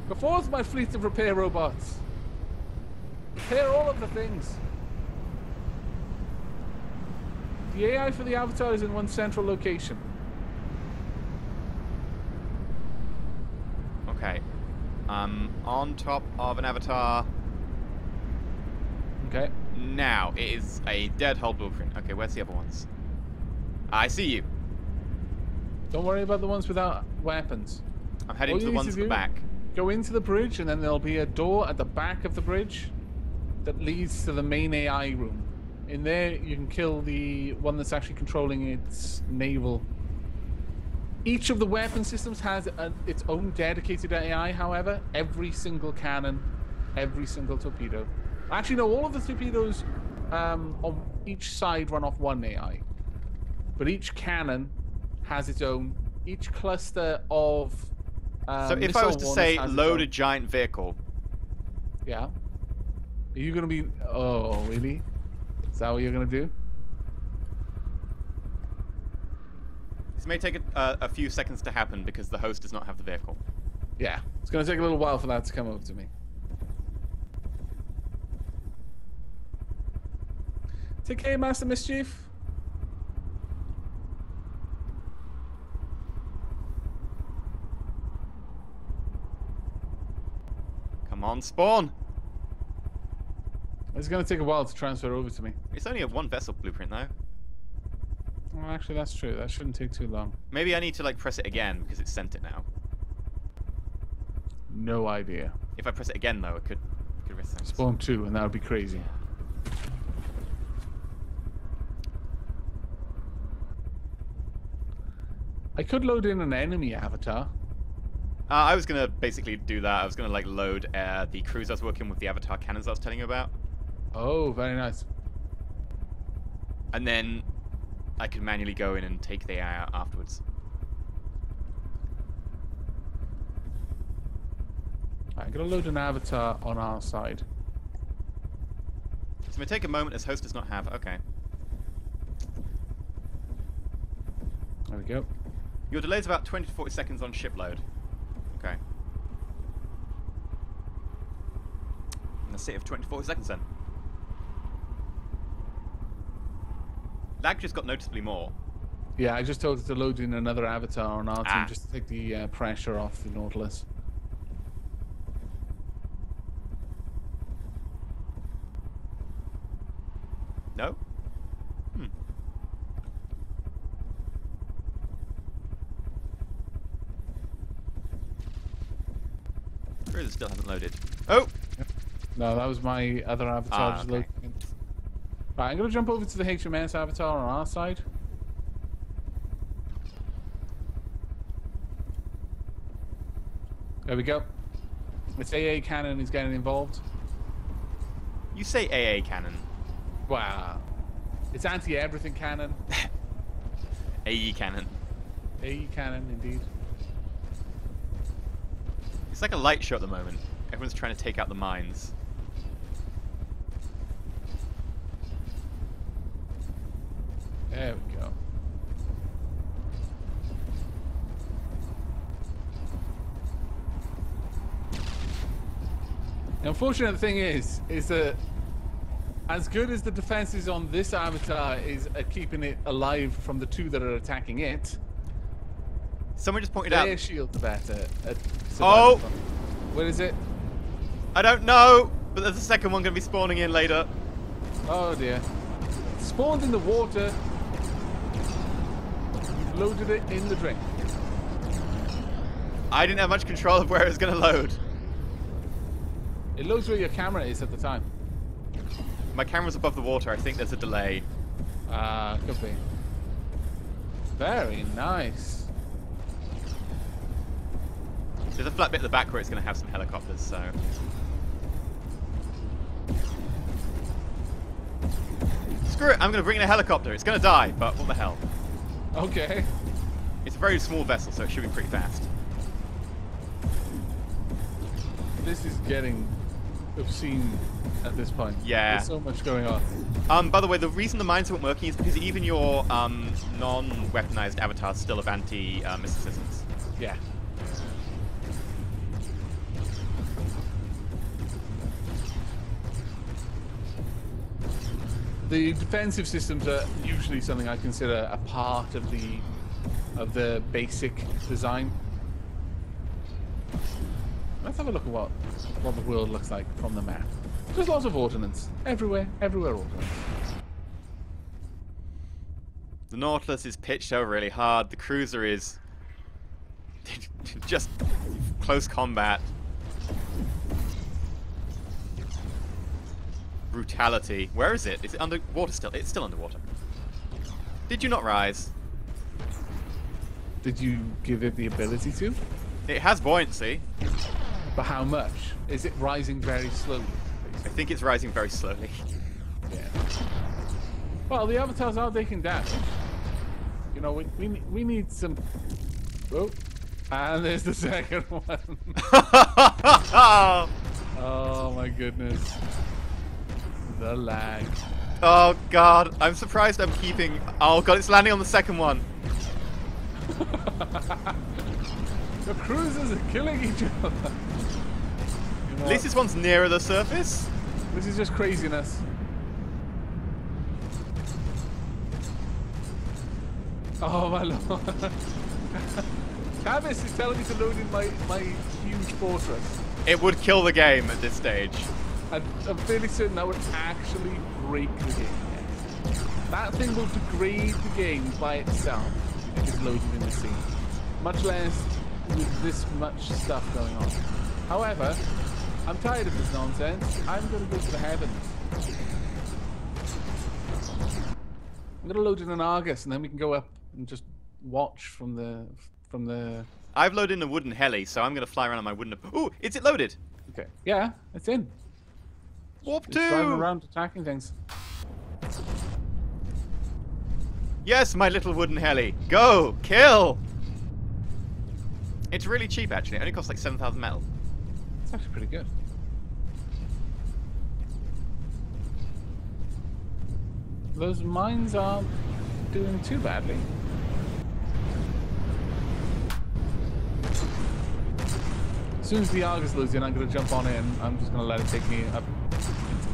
Before my fleet of repair robots. Repair all of the things. The AI for the avatar is in one central location. Okay. On top of an avatar. Okay. Now, it is a dead hull blueprint. Okay, where's the other ones? I see you. Don't worry about the ones without weapons. I'm heading to the ones at the back. Go into the bridge, and then there'll be a door at the back of the bridge that leads to the main AI room. In there, you can kill the one that's actually controlling its naval. Each of the weapon systems has its own dedicated AI, however. Every single cannon, every single torpedo. Actually, no, all of the torpedoes on each side run off one AI. But each cannon has its own. Each cluster of so if I was to say load a giant vehicle. Yeah. Are you going to be... Oh, really? Is that what you're going to do? This may take a few seconds to happen because the host does not have the vehicle. Yeah. It's going to take a little while for that to come over to me. Take care, Master Mischief. Come on, spawn. It's going to take a while to transfer over to me. It's only a 1 vessel blueprint, though. Well, actually, that's true. That shouldn't take too long. Maybe I need to, like, press it again because it's sent it now. No idea. If I press it again, though, it could risk things. Spawn 2, and that would be crazy. I could load in an enemy avatar. I was going to basically do that. I was going to, like, load the cruise I was working with, the avatar cannons I was telling you about. Oh, very nice. And then I could manually go in and take the AI out afterwards. I'm gonna load an avatar on our side. So we take a moment as host does not have. Okay. There we go. Your delay's about 20 to 40 seconds on ship load. Okay. Let's see if 20 to 40 seconds then. Lag just got noticeably more. Yeah, I just told it to load in another avatar on our team Ah. just to take the pressure off the Nautilus. No? Cruiser still hasn't loaded. Oh! No, that was my other avatar. Just okay. loading in. Right, I'm going to jump over to the HMS avatar on our side. There we go. It's AA cannon is getting involved. You say AA cannon. Wow. It's anti-everything cannon. AE cannon. AE cannon, indeed. It's like a light show at the moment. Everyone's trying to take out the mines. There we go. The unfortunate thing is that as good as the defenses on this avatar is at keeping it alive from the two that are attacking it, Someone just pointed their out. shields are better at Oh! surviving. Where is it? I don't know, but there's a second one going to be spawning in later. Oh dear. Spawned in the water. You've loaded it in the drink. I didn't have much control of where it was going to load. It loads where your camera is at the time. My camera's above the water. I think there's a delay. Could be. Very nice. There's a flat bit at the back where it's going to have some helicopters, so... Screw it, I'm going to bring in a helicopter. It's going to die, but what the hell. Okay. It's a very small vessel, so it should be pretty fast. This is getting obscene at this point. Yeah. There's so much going on. By the way, the reason the mines weren't working is because even your non-weaponized avatars still have anti-missile systems. Yeah. The defensive systems are usually something I consider a part of the basic design. Let's have a look at what the world looks like from the map. There's lots of ordnance. Everywhere ordnance. The Nautilus is pitched over really hard. The cruiser is just close combat. Brutality. Where is it? Is it underwater still? It's still underwater. Did you not rise? Did you give it the ability to? It has buoyancy. But how much? Is it rising very slowly? I think it's rising very slowly. Yeah. Well, the avatars are taking damage. You know, we need some... Oh. And there's the second one. Oh my goodness. The lag. Oh god, I'm surprised I'm keeping... Oh god, it's landing on the second one. The cruisers are killing each other. You know, At least this one's nearer the surface. this is just craziness. Oh my lord. Tavis is telling me to load in my huge fortress. It would kill the game at this stage. And I'm fairly certain that would actually break the game. Yes. That thing will degrade the game by itself if it's loaded in the scene. Much less with this much stuff going on. However, I'm tired of this nonsense. I'm going to go to the heavens. I'm going to load in an Argus and then we can go up and just watch from the... I've loaded in a wooden heli, so I'm going to fly around on my wooden... Ooh, is it loaded? Okay. Yeah, it's in. Warp It's driving 2! around attacking things. Yes, my little wooden heli. Go! Kill! It's really cheap, actually. It only costs like 7,000 metal. It's actually pretty good. Those mines aren't doing too badly. As soon as the Argus loads in, I'm going to jump on it and I'm just going to let it take me up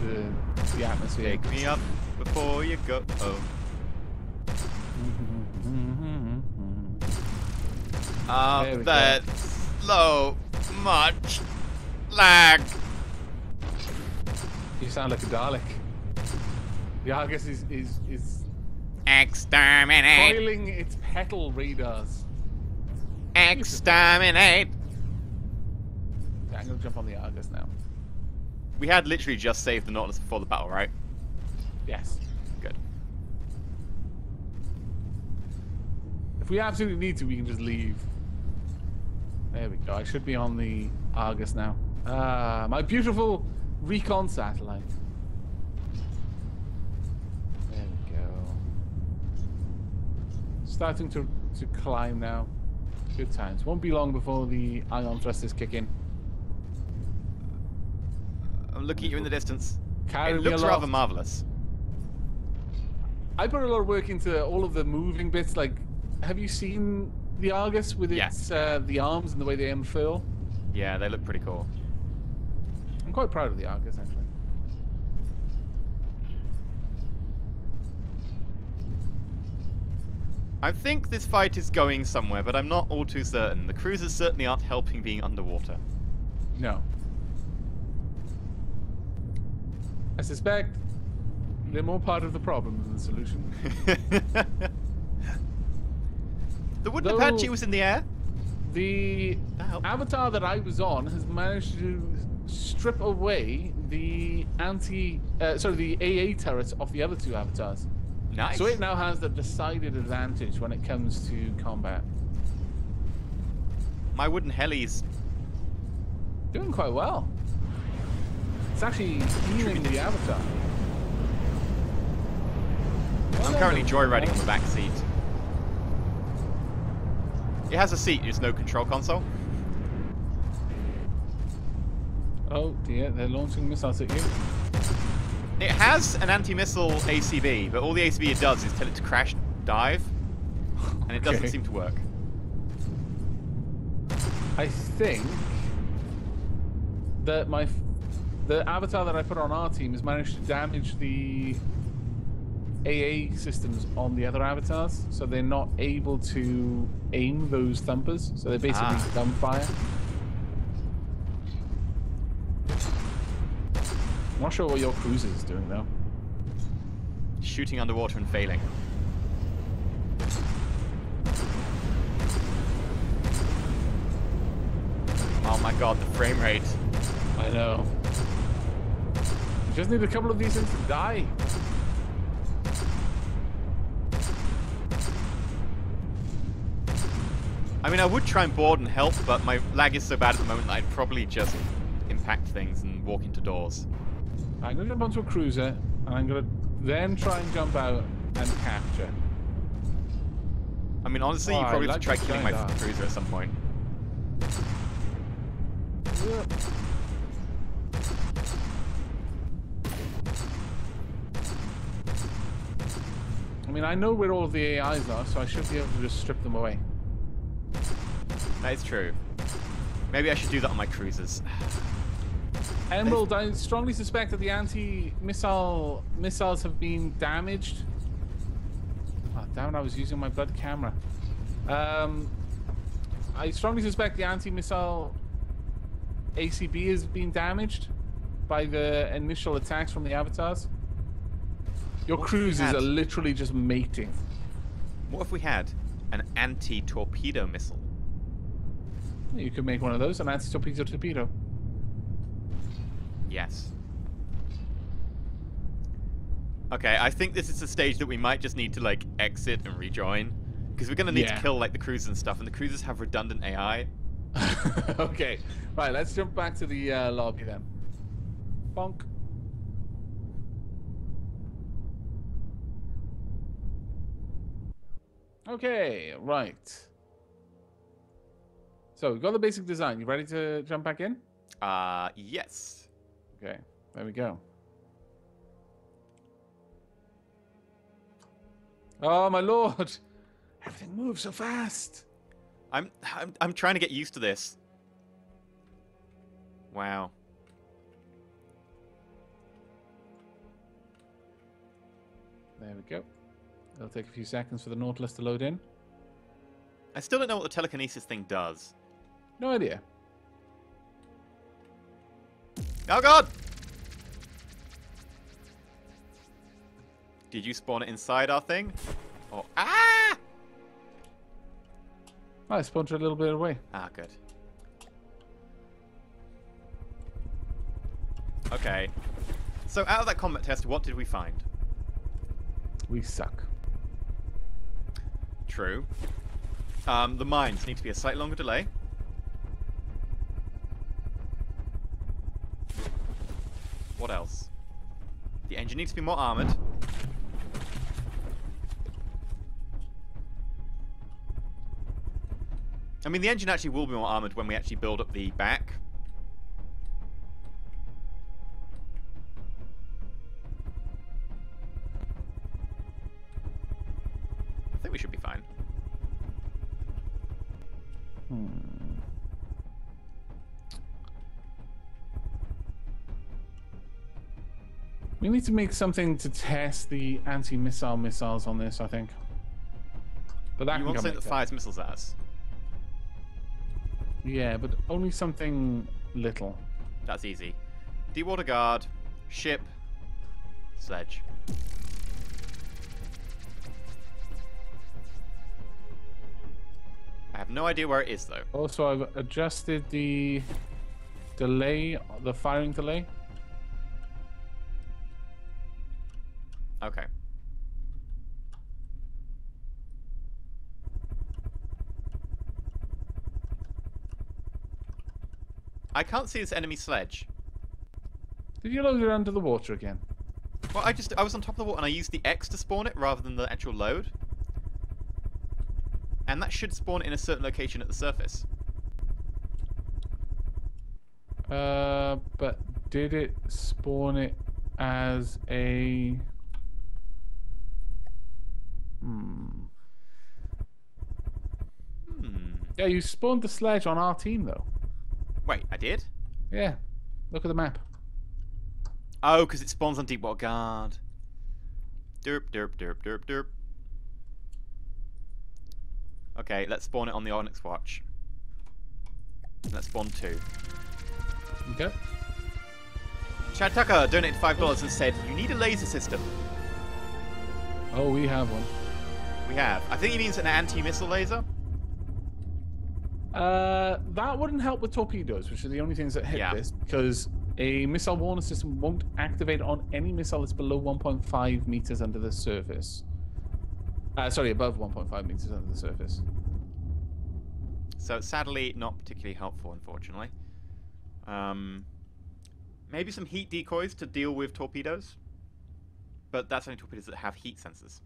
into the atmosphere. Take me up before you go. Oh. That's so much lag. You sound like a Dalek. The Argus is Exterminate. coiling its petal radars. Exterminate. Okay, I'm going to jump on the Argus now. We had literally just saved the Nautilus before the battle, right? Yes. Good. If we absolutely need to, we can just leave. There we go. I should be on the Argus now. My beautiful recon satellite. There we go. Starting to climb now. Good times. Won't be long before the ion thrusters kick in. I'm looking at you in the distance. Carry It me looks aloft. rather marvelous. I put a lot of work into all of the moving bits. Like, have you seen the Argus with its the arms and the way they unfurl? Yeah, they look pretty cool. I'm quite proud of the Argus, actually. I think this fight is going somewhere, but I'm not all too certain. The cruisers certainly aren't helping being underwater. No. I suspect they're more part of the problem than the solution. The wooden Though- Apache was in the air. The That helped. avatar that I was on has managed to strip away the the AA turrets off the other two avatars. Nice. So it now has the decided advantage when it comes to combat. My wooden heli's Doing quite well. It's actually healing the avatar. I'm currently joyriding on the back seat. It has a seat, just no control console. Oh dear, they're launching missiles at you. It has an anti-missile ACB, but all the ACB it does is tell it to crash dive, and it doesn't Okay. seem to work. I think that the avatar that I put on our team has managed to damage the AA systems on the other avatars, so they're not able to aim those thumpers. So they're basically gunfire. I'm not sure what your cruiser is doing though. Shooting underwater and failing. Oh my god, the frame rate. I know. You just need a couple of these things to die. I mean, I would try and board and help, but my lag is so bad at the moment that I'd probably just impact things and walk into doors. I'm gonna jump onto a cruiser, and I'm gonna then try and jump out and capture. I mean, honestly, you Oh, I probably have like to try this killing guy my down. cruiser at some point. I mean, I know where all of the AIs are, so I should be able to just strip them away. That is true. Maybe I should do that on my cruisers. Emerald, I strongly suspect that the missiles have been damaged. Oh, damn it, I was using my blood camera. I strongly suspect the anti-missile ACB has been damaged by the initial attacks from the avatars. Your What if we cruisers had- are literally just mating. What if we had an anti-torpedo missile? You could make one of those, an anti-torpedo torpedo. Yes. Okay, I think this is a stage that we might just need to, like, exit and rejoin. Because we're going to need to Yeah. kill, like, the cruisers and stuff, and the cruisers have redundant AI. Okay, right, let's jump back to the lobby then. Bonk. Okay, right. So we've got the basic design. You ready to jump back in? Yes. Okay, there we go. Oh my lord! Everything moves so fast. I'm trying to get used to this. Wow. There we go. It'll take a few seconds for the Nautilus to load in. I still don't know what the telekinesis thing does. No idea. Oh god! Did you spawn it inside our thing? Or ah! I spawned it a little bit away. Ah, good. Okay. So out of that combat test, what did we find? We suck. True. The mines need to be a slightly longer delay. What else? The engine needs to be more armored. I mean, the engine actually will be more armored when we actually build up the back. I think we should be fine. We need to make something to test the anti-missile missiles on this, I think. But that You want something that fires missiles at us? Yeah, but only something little. That's easy. Deep-water guard, ship, sledge. I have no idea where it is, though. Also, I've adjusted the delay, the firing delay. Okay. I can't see this enemy sledge. Did you load it under the water again? Well, I was on top of the water and I used the X to spawn it rather than the actual load. And that should spawn it in a certain location at the surface. But did it spawn it as a... Yeah, you spawned the sledge on our team, though. Wait, I did? Yeah. Look at the map. Oh, because it spawns on Deepwater Guard. Derp, derp, derp, derp, derp. Okay, let's spawn it on the Onyx Watch. Let's spawn 2. Okay. Chad Tucker donated $5 and said, "You need a laser system." Oh, we have one. We have. I think he means an anti-missile laser. That wouldn't help with torpedoes, which are the only things that hit this, because a missile warning system won't activate on any missile that's below 1.5 meters under the surface. Sorry, above 1.5 meters under the surface. So sadly, not particularly helpful, unfortunately. Maybe some heat decoys to deal with torpedoes, but that's only torpedoes that have heat sensors.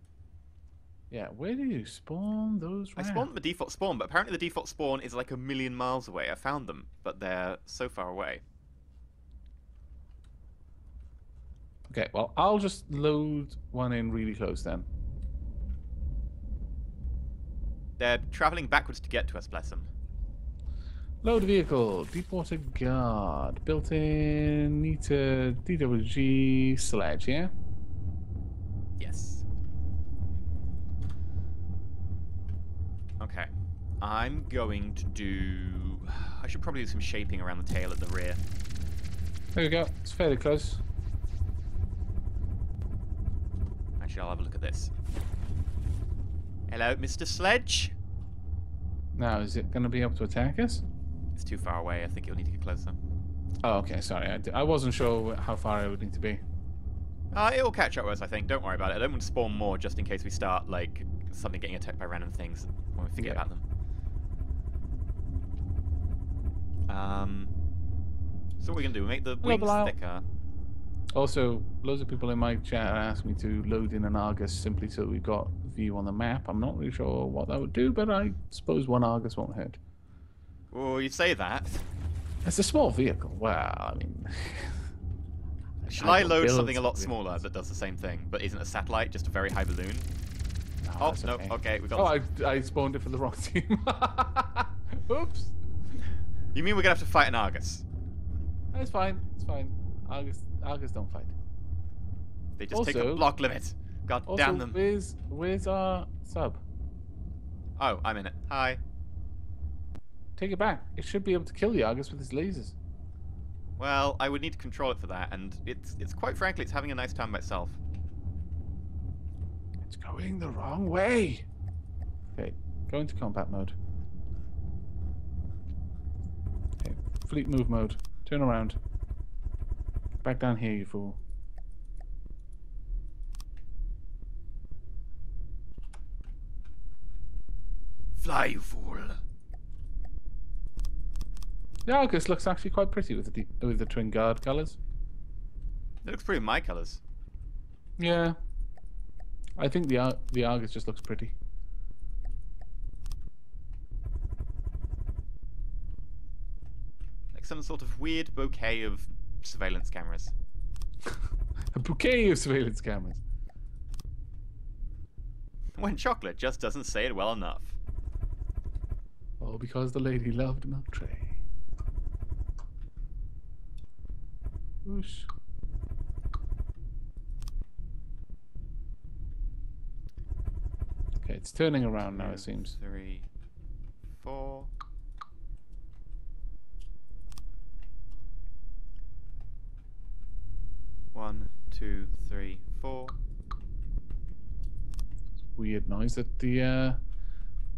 Yeah, where do you spawn those? I spawned the default spawn, but apparently the default spawn is like 1,000,000 miles away. I found them, but they're so far away. Okay, well, I'll just load one in really close then. They're traveling backwards to get to us, bless them. Load vehicle, Deepwater Guard, built-in, NITA, DWG, sledge, yeah? Yes. Okay. I'm going to do... I should probably do some shaping around the tail at the rear. There we go. It's fairly close. Actually, I'll have a look at this. Hello, Mr. Sledge? Now, is it going to be able to attack us? It's too far away. I think you'll need to get closer. Oh, okay. Sorry. I wasn't sure how far I would need to be. It'll catch up with us, I think. Don't worry about it. I don't want to spawn more just in case we start, like, something getting attacked by random things when we forget about them. So what are we going to do? We make the wings thicker. Also, loads of people in my chat asked me to load in an Argus simply so we've got view on the map. I'm not really sure what that would do, but I suppose one Argus won't hurt. Oh, you say that. It's a small vehicle. Well, I mean... Shall I load something a lot smaller that does the same thing, but isn't a satellite, just a very high balloon? Oh, no, okay, we got I spawned it for the wrong team. Oops. You mean we're gonna have to fight an Argus? It's fine, it's fine. Argus don't fight. They just take the block limit. God damn them. Where's our sub? Oh, I'm in it. Hi. Take it back. It should be able to kill the Argus with its lasers. Well, I would need to control it for that, and it's quite frankly, it's having a nice time by itself. It's going the wrong way. Okay, go into combat mode. Okay, fleet move mode. Turn around. Back down here, you fool. Fly, you fool. The Argus looks actually quite pretty with the twin guard colours. It looks pretty my colours. Yeah. I think the Argus just looks pretty. Like some sort of weird bouquet of surveillance cameras. A bouquet of surveillance cameras. When chocolate just doesn't say it well enough. Oh, because the lady loved milk tray. Whoosh. Okay, it's turning around now, it seems. 3, 4. One, 2, 3, 4. Weird noise that the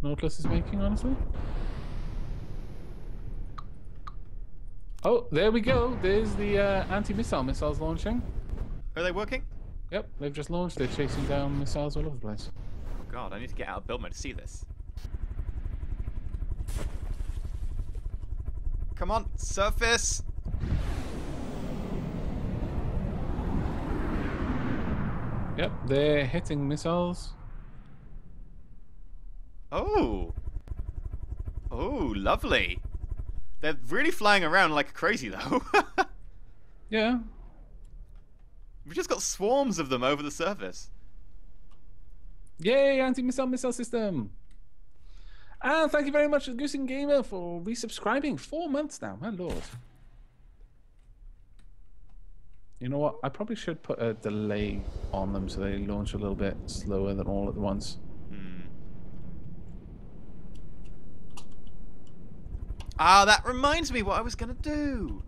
Nautilus is making, honestly. Oh, there we go. There's the anti-missile missiles launching. Are they working? Yep, they've just launched. They're chasing down missiles all over the place. Oh God, I need to get out of build mode to see this. Come on, surface! Yep, they're hitting missiles. Oh! Oh, lovely. They're really flying around like crazy, though. Yeah. We've just got swarms of them over the surface. Yay, anti-missile missile system! And thank you very much, Goose and Gamer, for resubscribing. 4 months now, my lord. You know what? I probably should put a delay on them so they launch a little bit slower than all at once. Ah, that reminds me what I was going to do.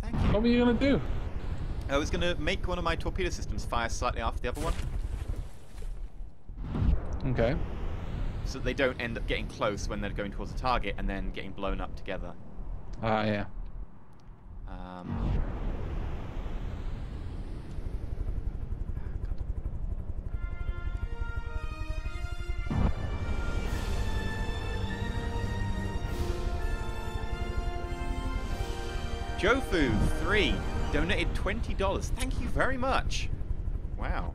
Thank you. What were you going to do? I was going to make one of my torpedo systems fire slightly after the other one. Okay. So that they don't end up getting close when they're going towards the target and then getting blown up together. Ah, yeah. Jofu3 donated $20. Thank you very much. Wow.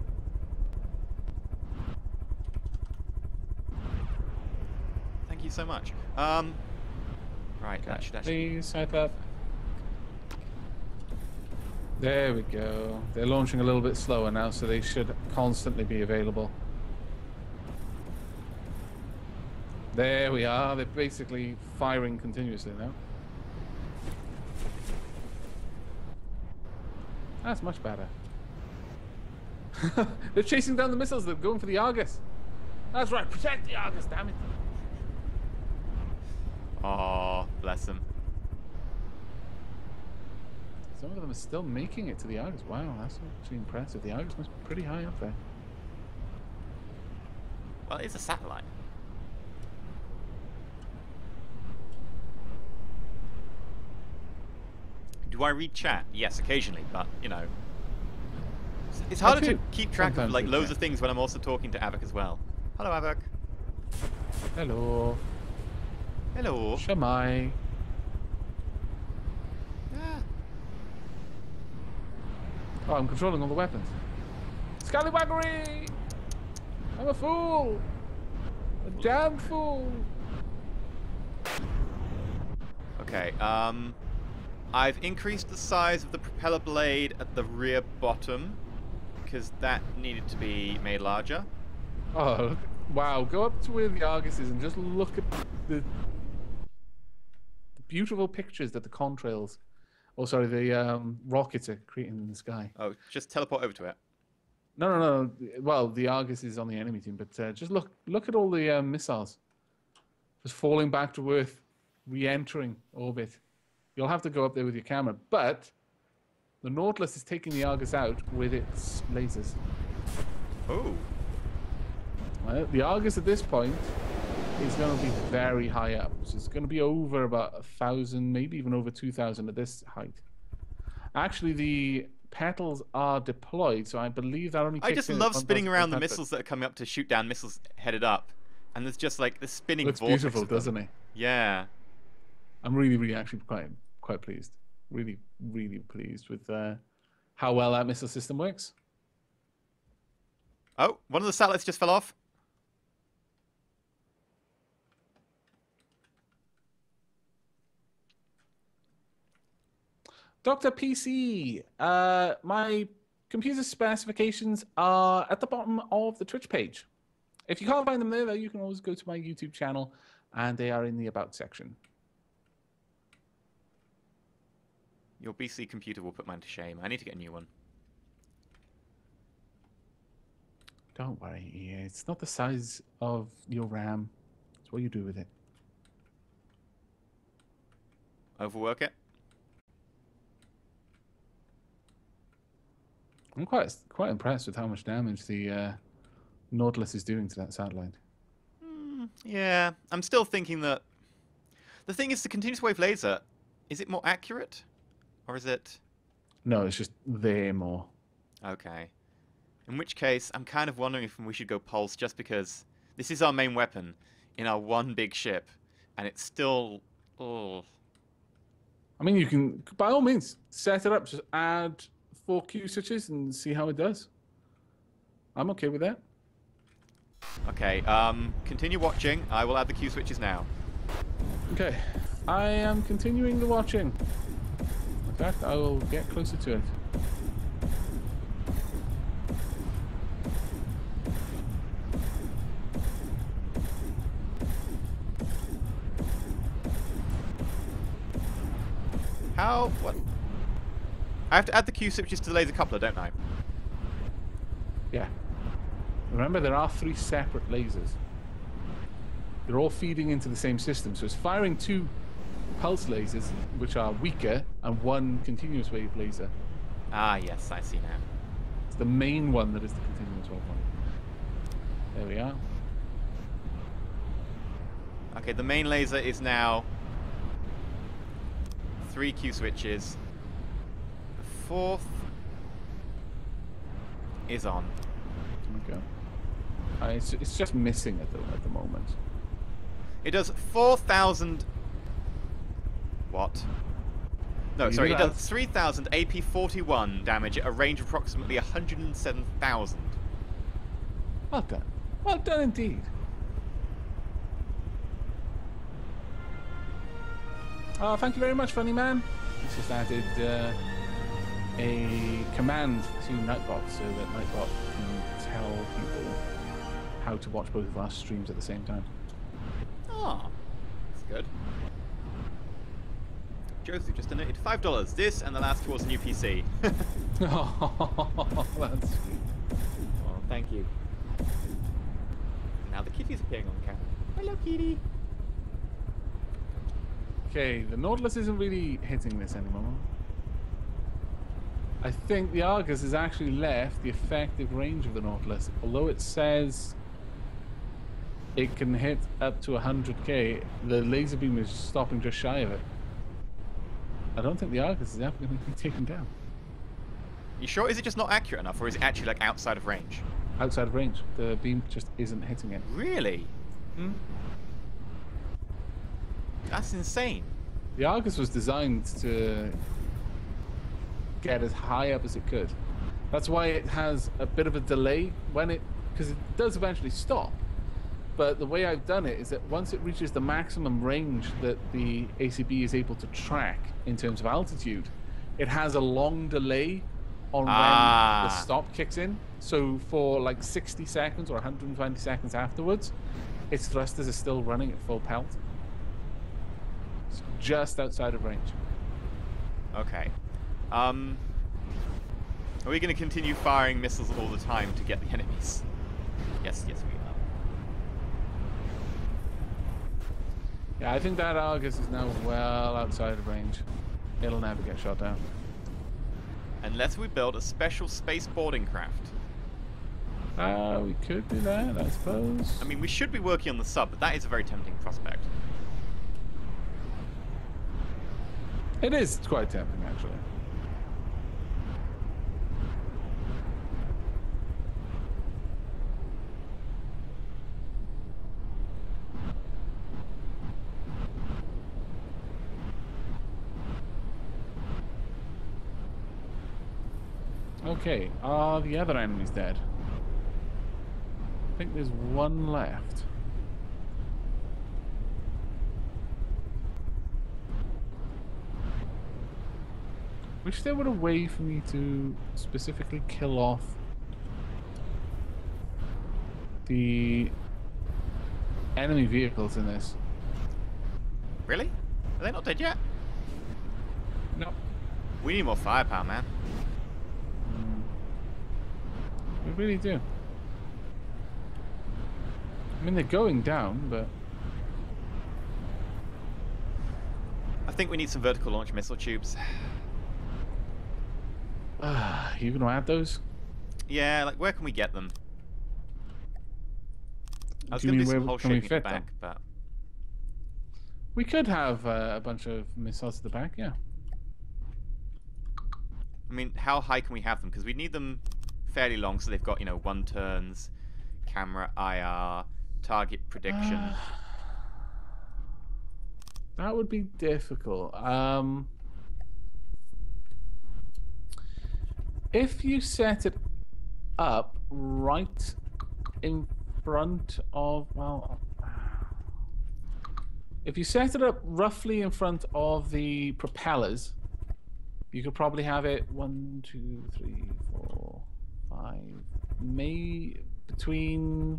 Thank you so much. Right, Okay. that should actually... Please set up. There we go. They're launching a little bit slower now, so they should constantly be available. There we are. They're basically firing continuously now. That's much better. They're chasing down the missiles. They're going for the Argus. That's right. Protect the Argus, damn it. Oh, bless them. Some of them are still making it to the Argus. Wow, that's actually impressive. The Argus must be pretty high up there. Well, it's a satellite. Do I read chat? Yes, occasionally, but, you know. It's harder to keep track of, like, loads of things when I'm also talking to Aavak as well. Hello, Aavak. Hello. Hello. Shamai. Ah. Oh, I'm controlling all the weapons. Scallywaggery! I'm a fool. A damn fool. Okay, I've increased the size of the propeller blade at the rear bottom, because that needed to be made larger. Oh, wow. Go up to where the Argus is and just look at the beautiful pictures that the contrails, oh sorry, the rockets are creating in the sky. Oh, just teleport over to it. No. Well, the Argus is on the enemy team, but just look at all the missiles just falling back to Earth, re-entering orbit. You'll have to go up there with your camera, but the Nautilus is taking the Argus out with its lasers. Oh. The Argus at this point is going to be very high up. So it's going to be over about 1,000, maybe even over 2,000 at this height. Actually, the petals are deployed, so I believe that only. I just love spinning around the missiles that are coming up to shoot down missiles headed up, and there's just like the spinning. Looks beautiful, doesn't it? Yeah. I'm really actually quite pleased. Really pleased with how well that missile system works. Oh, one of the satellites just fell off. Dr. PC, my computer specifications are at the bottom of the Twitch page. If you can't find them there, you can always go to my YouTube channel, and they are in the About section. Your BC computer will put mine to shame. I need to get a new one. Don't worry, EA. It's not the size of your RAM. It's what you do with it. Overwork it? I'm quite impressed with how much damage the Nautilus is doing to that satellite. Yeah, I'm still thinking that... The thing is, the continuous wave laser, is it more accurate? Or is it... No, it's just there more. Okay. In which case, I'm kind of wondering if we should go pulse, just because this is our main weapon in our one big ship, and it's still... Oh. I mean, you can, by all means, set it up. Just add 4 Q switches and see how it does. I'm okay with that. Okay, continue watching. I will add the Q switches now. Okay, I am continuing the watching. In fact, I will get closer to it. How? What? I have to add the Q switches to the laser coupler, don't I? Yeah. Remember, there are 3 separate lasers. They're all feeding into the same system, so it's firing 2 pulse lasers, which are weaker, and 1 continuous wave laser. Ah, yes, I see now. It's the main one that is the continuous wave one. There we are. Okay, the main laser is now 3 Q switches. The 4th is on. Okay. It's just missing at the moment. It does 4,000... What? No, sorry, it does 3,000 AP41 damage at a range of approximately 107,000. Well done. Well done indeed. Thank you very much, Funny Man. He's just added a command to Nightbot so that Nightbot can tell people how to watch both of our streams at the same time. Ah, that's good. Joseph just donated $5. This and the last towards a new PC. Oh, that's sweet. Oh, thank you. Now the kitty's appearing on the camera. Hello, kitty. Okay, the Nautilus isn't really hitting this anymore. I think the Argus has actually left the effective range of the Nautilus. Although it says it can hit up to 100k, the laser beam is stopping just shy of it. I don't think the Argus is ever going to be taken down. You sure? Is it just not accurate enough, or is it actually like outside of range? Outside of range. The beam just isn't hitting it. Really? Hmm? That's insane. The Argus was designed to get as high up as it could. That's why it has a bit of a delay when it because it does eventually stop. But the way I've done it is that once it reaches the maximum range that the ACB is able to track in terms of altitude, it has a long delay on when the stop kicks in. So for like 60 seconds or 120 seconds afterwards, its thrusters are still running at full pelt. It's just outside of range. Okay. Are we going to continue firing missiles all the time to get the enemies? Yes, we are. Yeah, I think that Argus is now well outside of range. It'll never get shot down. Unless we build a special space boarding craft. We could do that, I suppose. I mean, we should be working on the sub, but that is a very tempting prospect. It is quite tempting, actually. Okay, are the other enemies dead? I think there's one left. Wish there were a way for me to specifically kill off the enemy vehicles in this. Really? Are they not dead yet? No. We need more firepower, man. We really do. I mean, they're going down, but... I think we need some vertical launch missile tubes. You gonna add those? Yeah, like, where can we get them? I was Do you going to mean do some where hull can we shaping at the fit them? back, but... We could have a bunch of missiles at the back, yeah. I mean, how high can we have them? Because we need them fairly long, so they've got, you know, 1 turns, camera, IR, target prediction. That would be difficult. If you set it up right in front of, well, if you set it up roughly in front of the propellers, you could probably have it 1, 2, 3, 4, 5, maybe between,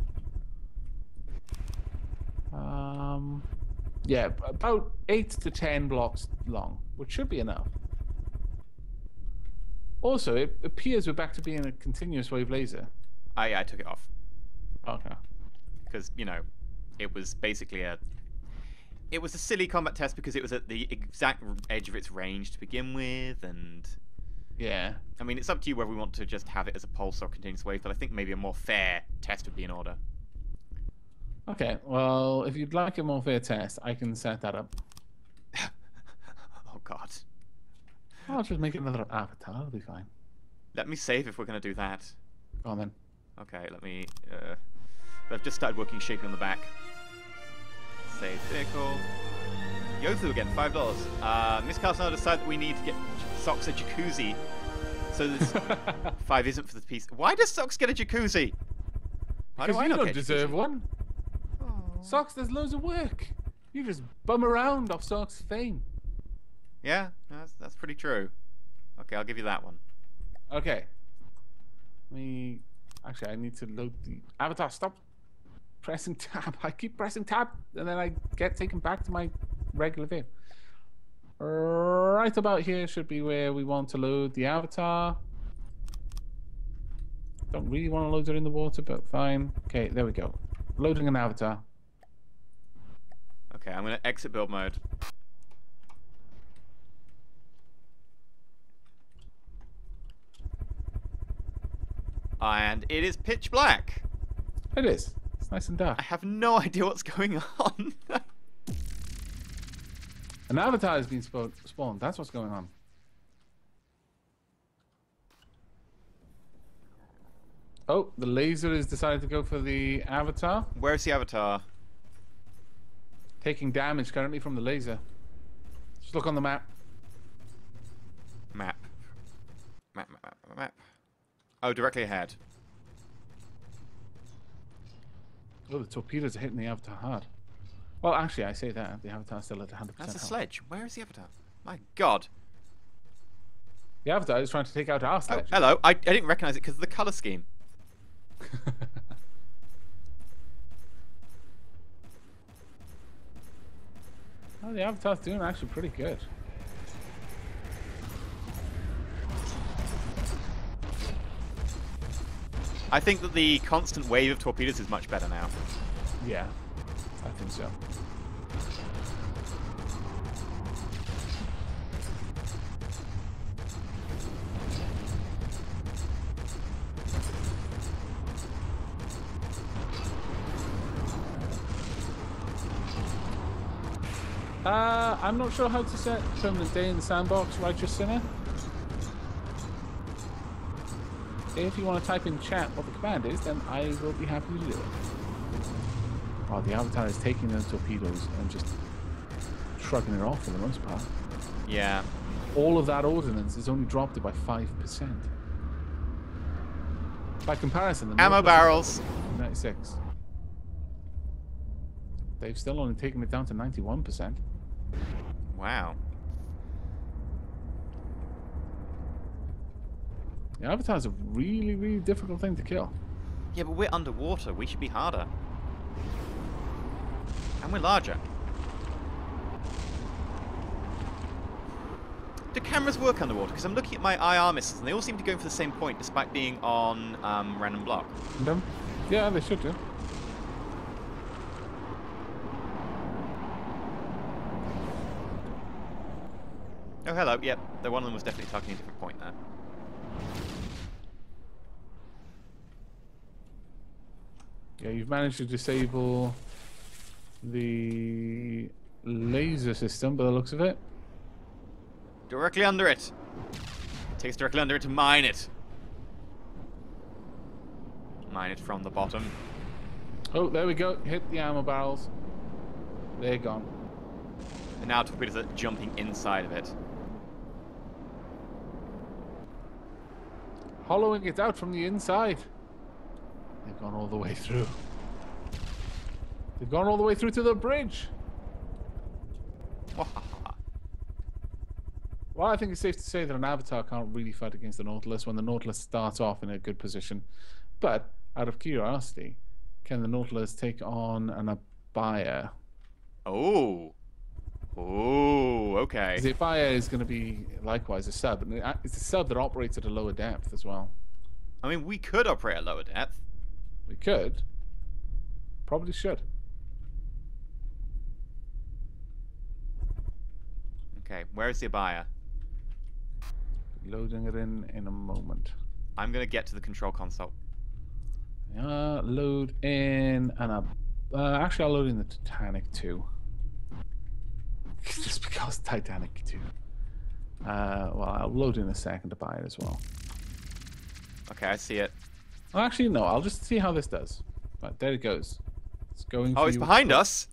yeah, about 8 to 10 blocks long, which should be enough. Also, it appears we're back to being a continuous wave laser. I took it off. Okay. Because, you know, it was basically it was a silly combat test because it was at the exact edge of its range to begin with, and... Yeah. I mean, it's up to you whether we want to just have it as a pulse or continuous wave, but I think maybe a more fair test would be in order. Okay, well, if you'd like a more fair test, I can set that up. Oh, God. I'll just make another avatar, it'll be fine. Let me save if we're going to do that. Go on then. Okay, let me... I've just started working shaping on the back. Save vehicle. Yothu again, $5. Miss Carsonado decided that we need to get Socks a jacuzzi. So this 5 isn't for the piece. Why does Socks get a jacuzzi? Why do Because I you not don't get a deserve jacuzzi? one. Aww. Socks, there's loads of work. You just bum around off Socks' fame. Yeah, that's pretty true. Okay, I'll give you that one. Okay. Actually, I need to load the avatar. Stop pressing tab. I keep pressing tab, and then I get taken back to my regular view. Right about here should be where we want to load the avatar. Don't really want to load it in the water, but fine. Okay, there we go. Loading an avatar. Okay, I'm going to exit build mode. And it is pitch black. It is. It's nice and dark. I have no idea what's going on. An avatar has been spawned. That's what's going on. Oh, the laser has decided to go for the avatar. Where's the avatar? Taking damage currently from the laser. Just look on the map. Map. Map. Oh, directly ahead. Oh, the torpedoes are hitting the Avatar hard. Well, actually, I say that. The Avatar's still at 100% That's a health. sledge. Where is the Avatar? My God. The Avatar is trying to take out our Oh, sledge. hello. I didn't recognize it because of the color scheme. Oh, the Avatar's doing actually pretty good. I think that the constant wave of torpedoes is much better now. Yeah, I think so. I'm not sure how to set permanent day in the sandbox, Righteous Sinner. If you want to type in chat what the command is, then I will be happy to do it. Oh, the Avatar is taking those torpedoes and just shrugging it off for the most part. Yeah. All of that ordnance has only dropped it by 5%. By comparison, the Ammo barrels. 96. They've still only taken it down to 91%. Wow. The Avatar's a really, really difficult thing to kill. Yeah, but we're underwater. We should be harder. And we're larger. Do cameras work underwater? Because I'm looking at my IR missiles and they all seem to go for the same point despite being on random block. Yeah, they should do. Oh, hello. Yep, the one of them was definitely targeting a different point there. Yeah, you've managed to disable the laser system by the looks of it. Directly under it. Takes directly under it to mine it. Mine it from the bottom. Oh, there we go. Hit the ammo barrels. They're gone. And now torpedoes are jumping inside of it. Hollowing it out from the inside. They've gone all the way through. They've gone all the way through to the bridge. Well, I think it's safe to say that an Avatar can't really fight against the Nautilus when the Nautilus starts off in a good position. But, out of curiosity, can the Nautilus take on an Abaya? Oh. Oh, okay. The Abaya is going to be, likewise, a sub. And it's a sub that operates at a lower depth as well. I mean, we could operate at lower depth. We could. Probably should. Okay, where is the Abaya? Loading it in a moment. I'm going to get to the control console. Load in an actually, I'll load in the Titanic too. Just because Titanic too. Well, I'll load in a second to buy it as well. Okay, I see it. Well, actually, no. I'll just see how this does. But there it goes. It's going. Oh, it's behind us.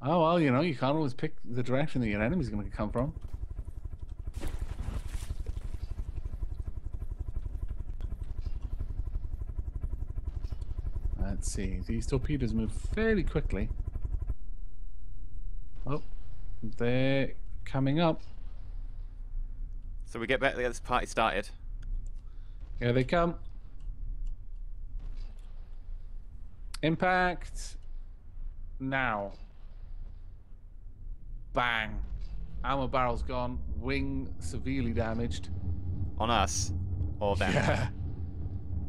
Oh well, you know, you can't always pick the direction that your enemy's going to come from. Let's see. These torpedoes move fairly quickly. Oh, they're coming up. So we get back to get this party started. Here they come. Impact. Now. Bang. Ammo barrel's gone. Wing severely damaged. On us. Or them. Yeah.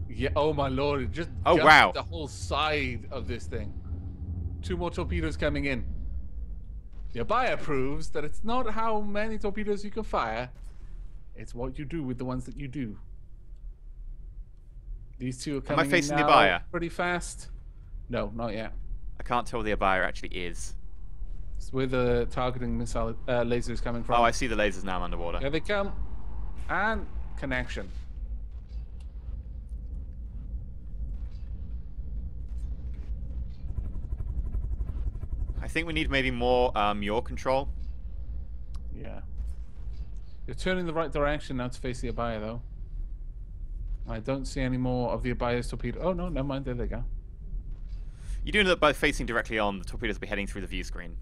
Yeah. Oh my lord! It just Oh, gutted wow. the whole side of this thing. 2 more torpedoes coming in. The Abaya proves that it's not how many torpedoes you can fire. It's what you do with the ones that you do. These two are coming Am I facing in the now Abaya? pretty fast. No, not yet. I can't tell where the Abaya actually is. It's where the targeting missile laser is coming from. Oh, I see the lasers now. I'm underwater. Here they come. And connection. I think we need maybe more yaw control. Yeah. You're turning the right direction now to face the Abaya, though. I don't see any more of the Abaya's torpedo. Oh, no, never mind. There they go. You do know that by facing directly on, the torpedoes will be heading through the view screen.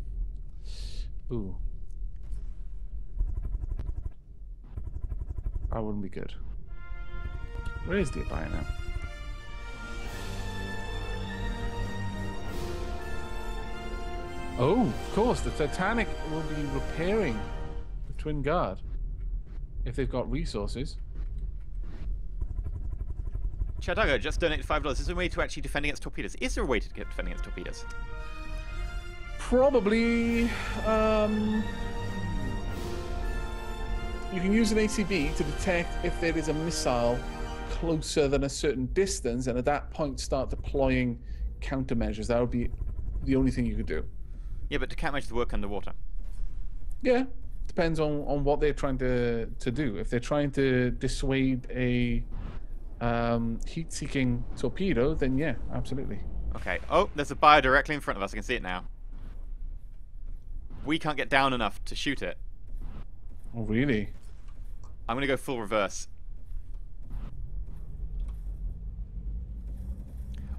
Ooh. That wouldn't be good. Where is the Abaya now? Oh, of course, the Titanic will be repairing the Twin Guard if they've got resources. Chadaga just donated $5. Is there a way to actually defend against torpedoes? Is there a way to defend against torpedoes? Probably. You can use an ACB to detect if there is a missile closer than a certain distance, and at that point start deploying countermeasures. That would be the only thing you could do. Yeah, but do countermeasures work underwater? Yeah, depends on what they're trying to do. If they're trying to dissuade a heat-seeking torpedo, then yeah, absolutely. Okay. Oh, there's a buyer directly in front of us. I can see it now. We can't get down enough to shoot it. Oh, really? I'm going to go full reverse.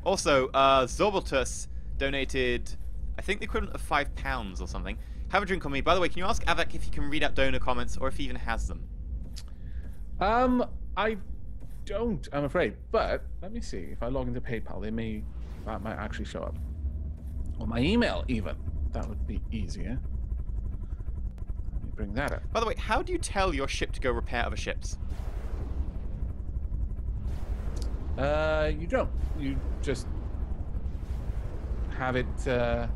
Also, Zorbaltus donated, I think, the equivalent of £5 or something. Have a drink on me. By the way, can you ask Aavak if he can read out donor comments or if he even has them? I don't, I'm afraid. But let me see. If I log into PayPal, that might actually show up. Or my email, even. That would be easier. Let me bring that up. By the way, how do you tell your ship to go repair other ships? You don't. You just have it Repair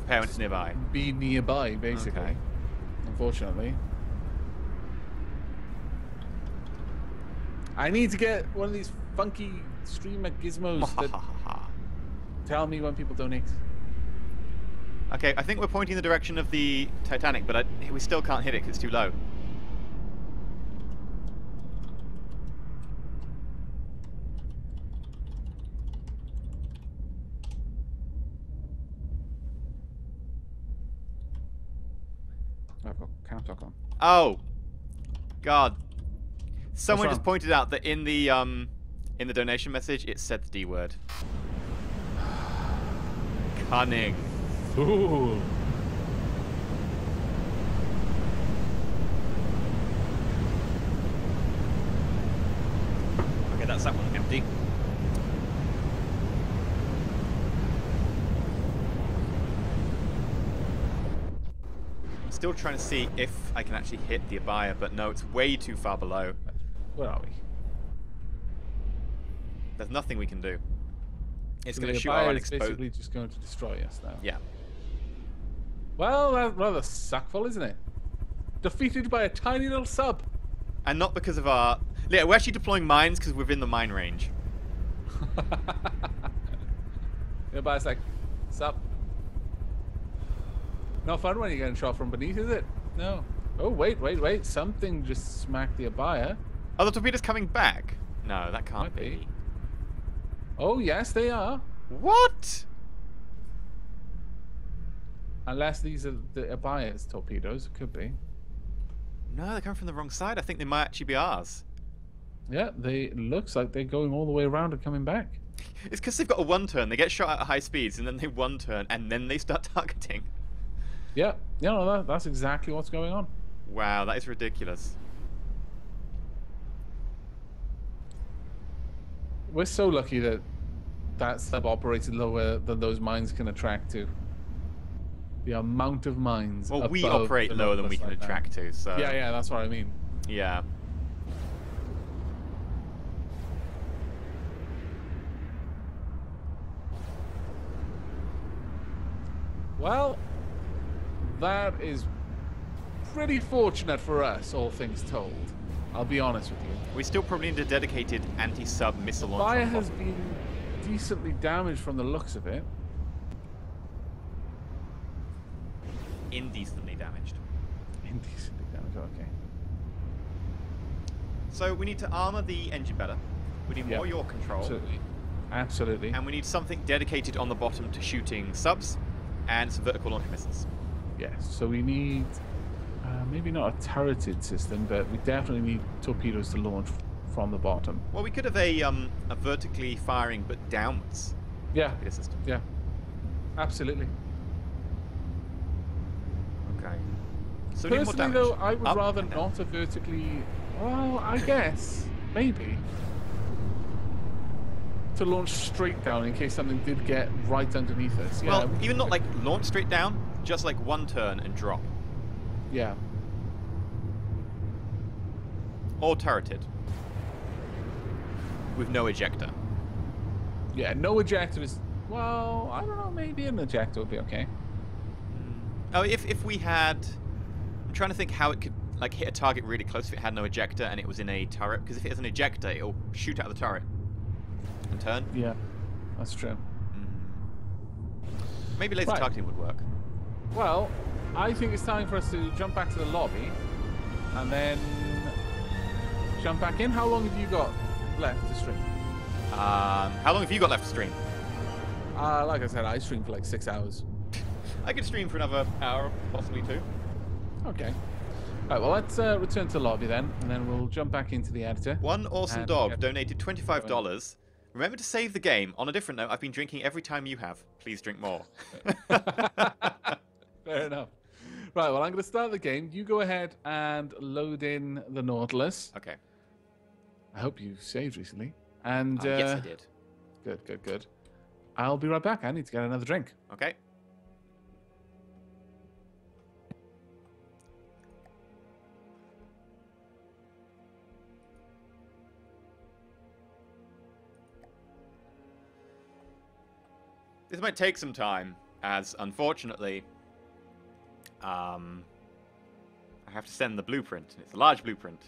when it's nearby. be nearby, basically. Okay. Unfortunately. I need to get one of these funky streamer gizmos that tell me when people donate. Okay, I think we're pointing the direction of the Titanic, but we still can't hit it because it's too low. I've got counter on. Oh, God! Someone What's just pointed out that in the donation message it said the D word. Cunning. Ooh. Okay, that's that one empty. Still trying to see if I can actually hit the Abaya, but no, it's way too far below. Where are we? There's nothing we can do. It's So going the to shoot our Abaya is unexposed. basically just going to destroy us now. Yeah. Well, that's rather suckful, isn't it? Defeated by a tiny little sub. And not because of our... Yeah, we're actually deploying mines because we're in the mine range. The Abaya's like, sup? No fun when you're getting shot from beneath, is it? No. Oh, wait. Something just smacked the Abaya. Are the torpedoes coming back? No, that can't Might be. be. Oh, yes, they are. What? Unless these are the Abaya's torpedoes. It could be. No, they're coming from the wrong side. I think they might actually be ours. Yeah, it looks like they're going all the way around and coming back. It's because they've got a one-turn. They get shot at high speeds, and then they one-turn, and then they start targeting. Yeah, no, that's exactly what's going on. Wow, that is ridiculous. We're so lucky that that sub operated lower than those mines can attract to. The amount of mines. Well, we above operate the lower than we can like that. attract to, so... Yeah, that's what I mean. Yeah. Well, that is pretty fortunate for us, all things told. I'll be honest with you. We still probably need a dedicated anti-sub missile launcher. Fire on has top. been decently damaged from the looks of it. Indecently damaged. Indecently damaged, okay. So we need to armor the engine better. We need more yaw control. Absolutely. Absolutely. And we need something dedicated on the bottom to shooting subs and some vertical launch missiles. Yes, so we need maybe not a turreted system, but we definitely need torpedoes to launch from the bottom. Well, we could have a vertically firing but downwards Yeah. system. Yeah. Absolutely. Okay. So we need more Personally, damage. though, I would Up rather and down. not a vertically. Well, I guess maybe to launch straight down in case something did get right underneath us. Yeah. Well, even not like launch straight down, just like one turn and drop. Yeah. Or turreted. With no ejector. Yeah. No ejector is. Well, I don't know. Maybe an ejector would be okay. Oh, if we had... I'm trying to think how it could like hit a target really close if it had no ejector and it was in a turret. Because if it has an ejector, it'll shoot out of the turret. And turn. Yeah. That's true. Maybe laser targeting would work. Well, I think it's time for us to jump back to the lobby and then jump back in. How long have you got left to stream? How long have you got left to stream? Like I said, I stream for like 6 hours. I could stream for another hour, possibly 2. Okay. All right, well, let's return to the lobby then, and then we'll jump back into the editor. One awesome and dog get- donated $25. Remember to save the game. On a different note, I've been drinking every time you have. Please drink more. Fair enough. Right, well, I'm going to start the game. You go ahead and load in the Nautilus. Okay. I hope you saved recently. And yes, I did. Good, good, good. I'll be right back. I need to get another drink. Okay. This might take some time, as unfortunately, I have to send the blueprint. It's a large blueprint.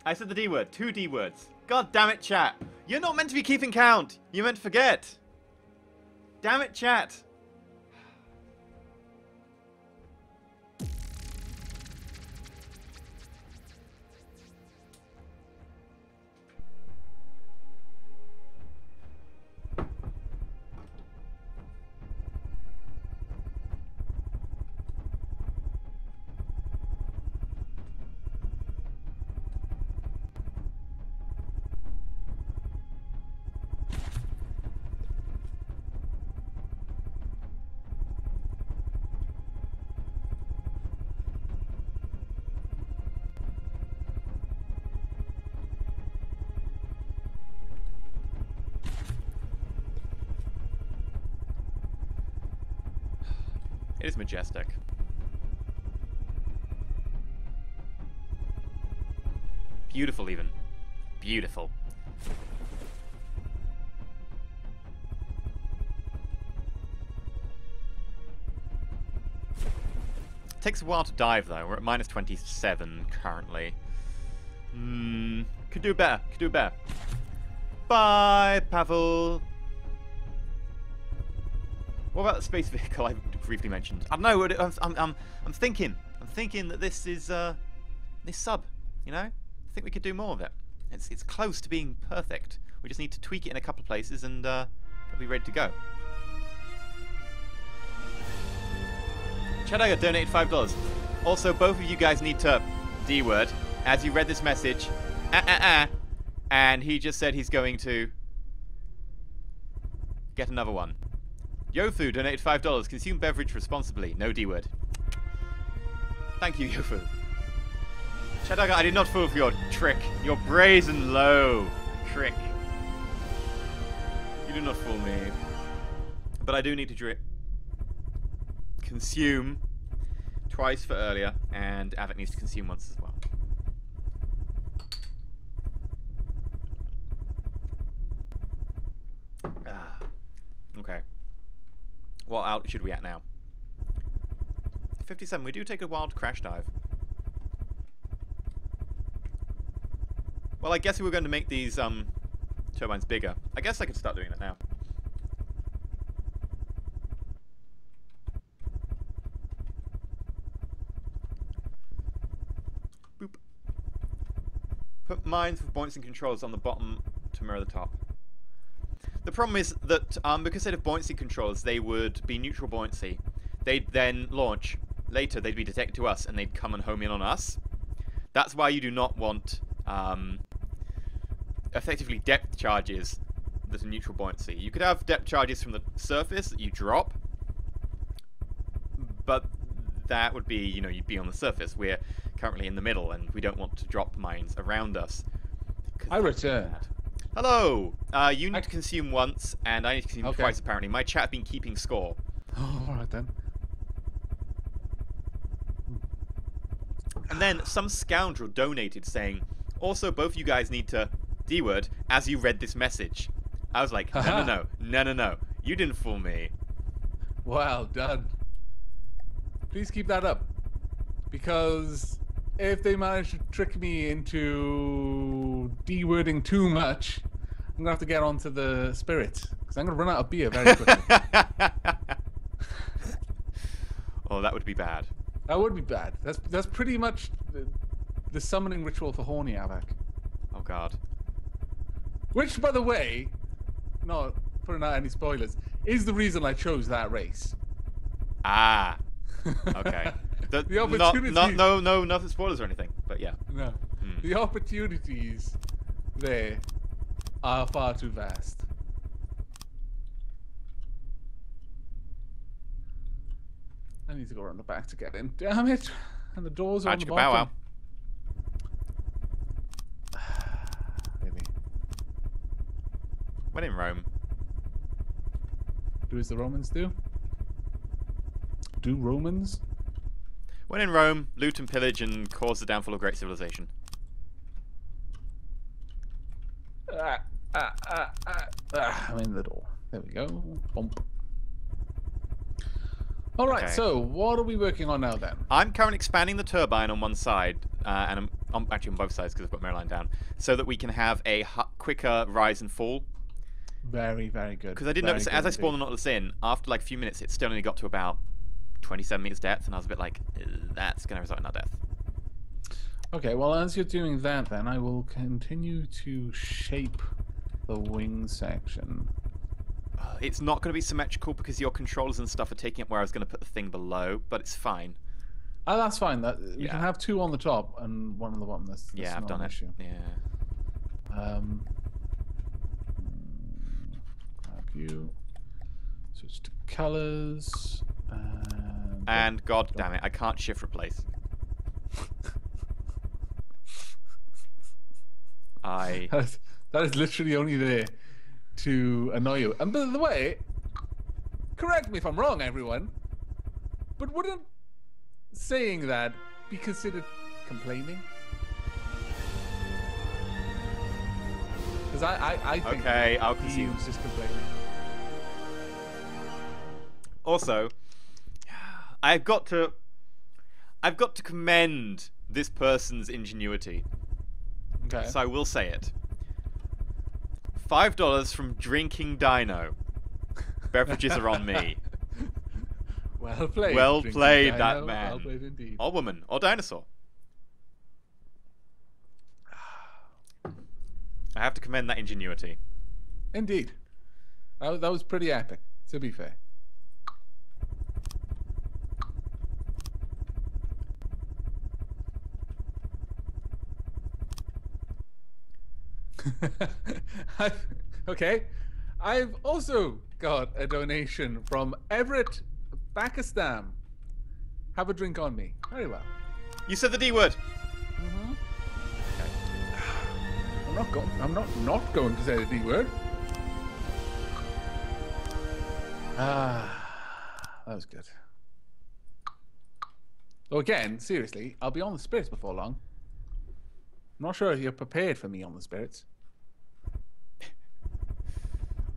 I said the D word. 2 D words. God damn it, chat. You're not meant to be keeping count. You're meant to forget. Damn it, chat. It is majestic. Beautiful, even. Beautiful. Takes a while to dive, though. We're at minus 27 currently. Could do better. Could do better. Bye, Pavel. What about the space vehicle I briefly mentioned? I don't know. I'm thinking that this is this sub. You know, I think we could do more of it. It's close to being perfect. We just need to tweak it in a couple of places, and it'll be ready to go. Chadaga donated $5. Also, both of you guys need to D-word as you read this message. And he just said he's going to get another one. Yofu donated $5. Consume beverage responsibly. No D-word. Thank you, Yofu. Chadaga, I did not fall for your trick. Your brazen low trick. You did not fool me. But I do need to drink. Consume twice for earlier, and Aavak needs to consume once as well. Okay. What altitude are we at now? 57. We do take a wild crash dive. Well, I guess we were going to make these turbines bigger. I guess I could start doing that now. Boop. Put mines with buoyancy controls on the bottom to mirror the top. The problem is that because they have buoyancy controls, they would be neutral buoyancy. They'd then launch. Later, they'd be detected to us, and they'd come and home in on us. That's why you do not want effectively depth charges that are neutral buoyancy. You could have depth charges from the surface that you drop, but that would be, you know, you'd be on the surface. We're currently in the middle, and we don't want to drop mines around us. I return. Hello! You need to consume once, and I need to consume twice, apparently. My chat have been keeping score. Oh, alright then. And then some scoundrel donated saying, also, both you guys need to D-word as you read this message. I was like, no. You didn't fool me. Well done. Please keep that up. Because if they manage to trick me into D-wording too much, I'm going to have to get onto the spirit. Because I'm going to run out of beer very quickly. Oh, that would be bad. That would be bad. That's pretty much the summoning ritual for horny Aavak. Oh, God. Which, by the way, not putting out any spoilers, is the reason I chose that race. Ah. Okay. The opportunities... No, nothing spoilers or anything, but yeah. No. The opportunities there are far too vast. I need to go around the back to get in. Damn it! And the doors are on the bottom. Maybe. When in Rome. Do as the Romans do? Do Romans? When in Rome, loot and pillage and cause the downfall of great civilization. I'm in the door. There we go. Bump. Alright, Okay. So what are we working on now then? I'm currently expanding the turbine on one side, and I'm actually on both sides because I've got Maryline down, so that we can have a quicker rise and fall. Very, very good. Because I did notice that as I spawned the Nautilus in, after like a few minutes, it still only got to about 27 meters depth, and I was a bit like, that's going to result in our death. Okay, well, as you're doing that, then I will continue to shape the wing section. It's not going to be symmetrical because your controllers and stuff are taking up where I was going to put the thing below, but it's fine. Oh, that's fine. You can have two on the top and one on the bottom. That's yeah, I've done it. Issue. Yeah. Grab you. Switch to colors. And god damn it, I can't shift replace. That is literally only there to annoy you. And by the way, correct me if I'm wrong, everyone, but wouldn't saying that be considered complaining? Because I think I'll consume. was just complaining. Also, I've got to commend this person's ingenuity. Okay. So I will say it. $5 from Drinking Dino. Beverages are on me. Well played. Well Drinking played, Dino. that man. Well played indeed. Or woman. Or dinosaur. I have to commend that ingenuity. Indeed. That was pretty epic, to be fair. Okay. I've also got a donation from Everett, Pakistan. Have a drink on me. Very well. You said the D word. Mm-hmm. I'm not going to say the D word. That was good. So again, seriously, I'll be on the spirits before long. I'm not sure if you're prepared for me on the spirits.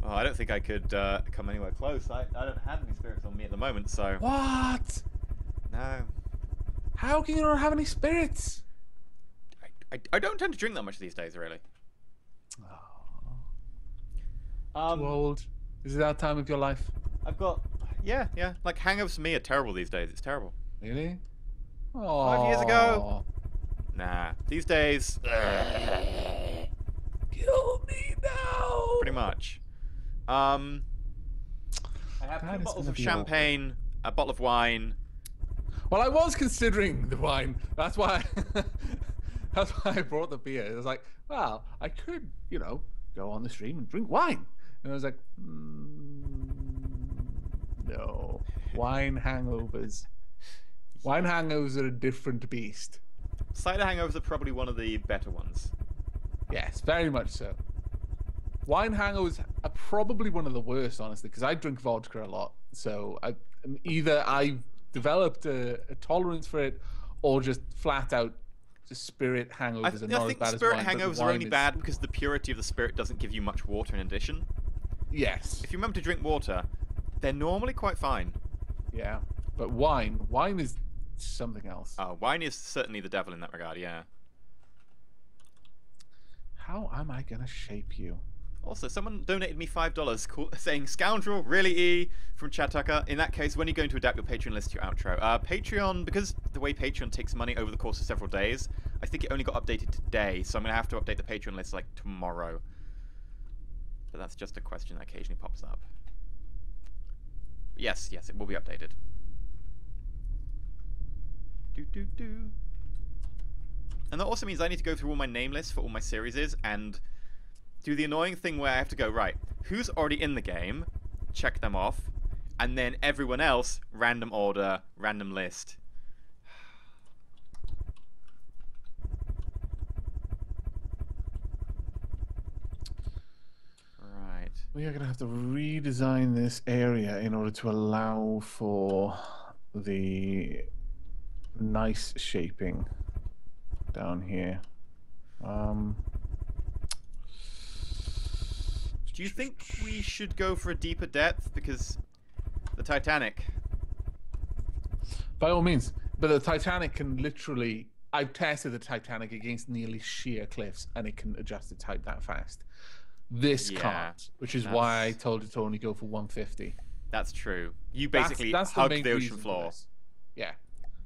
Oh, I don't think I could come anywhere close. I don't have any spirits on me at the moment, so... What? No. How can you not have any spirits? I don't tend to drink that much these days, really. Too old? Is it that time of your life? I've got... Yeah. Like, hangovers for me are terrible these days. It's terrible. Really? 5 years ago? Nah. These days... Kill me now! Pretty much. I have 2 bottles of champagne, a bottle of wine. Well, I was considering the wine. That's why That's why I brought the beer. It was like, well, I could, go on the stream and drink wine. And I was like, no. Wine hangovers. Wine hangovers are a different beast. Cider hangovers are probably one of the better ones. Yes, very much so. Wine hangovers are probably one of the worst, honestly, because I drink vodka a lot. So either I've developed a tolerance for it, or just flat out spirit hangovers are not as bad as wine. I think spirit hangovers are only bad because the purity of the spirit doesn't give you much water in addition. Yes. If you remember to drink water, they're normally quite fine. Yeah, but wine is something else. Wine is certainly the devil in that regard, yeah. How am I gonna shape you? Also, someone donated me $5 saying, "Scoundrel, really E?" from Chad Tucker. In that case, when are you going to adapt your Patreon list to your outro? Patreon, because the way Patreon takes money over the course of several days, I think it only got updated today, so I'm going to have to update the Patreon list like tomorrow. But that's just a question that occasionally pops up. But yes, it will be updated. And that also means I need to go through all my name lists for all my series and do the annoying thing where I have to go, right, who's already in the game, check them off, and then everyone else, random order, random list. Right. We are going to have to redesign this area in order to allow for the nice shaping down here. Do you think we should go for a deeper depth? Because the Titanic... By all means. But the Titanic can literally... I've tested the Titanic against nearly sheer cliffs, and it can adjust its height that fast. This can't, which is why I told it to only go for 150. That's true. You basically hug the ocean floor. Yeah.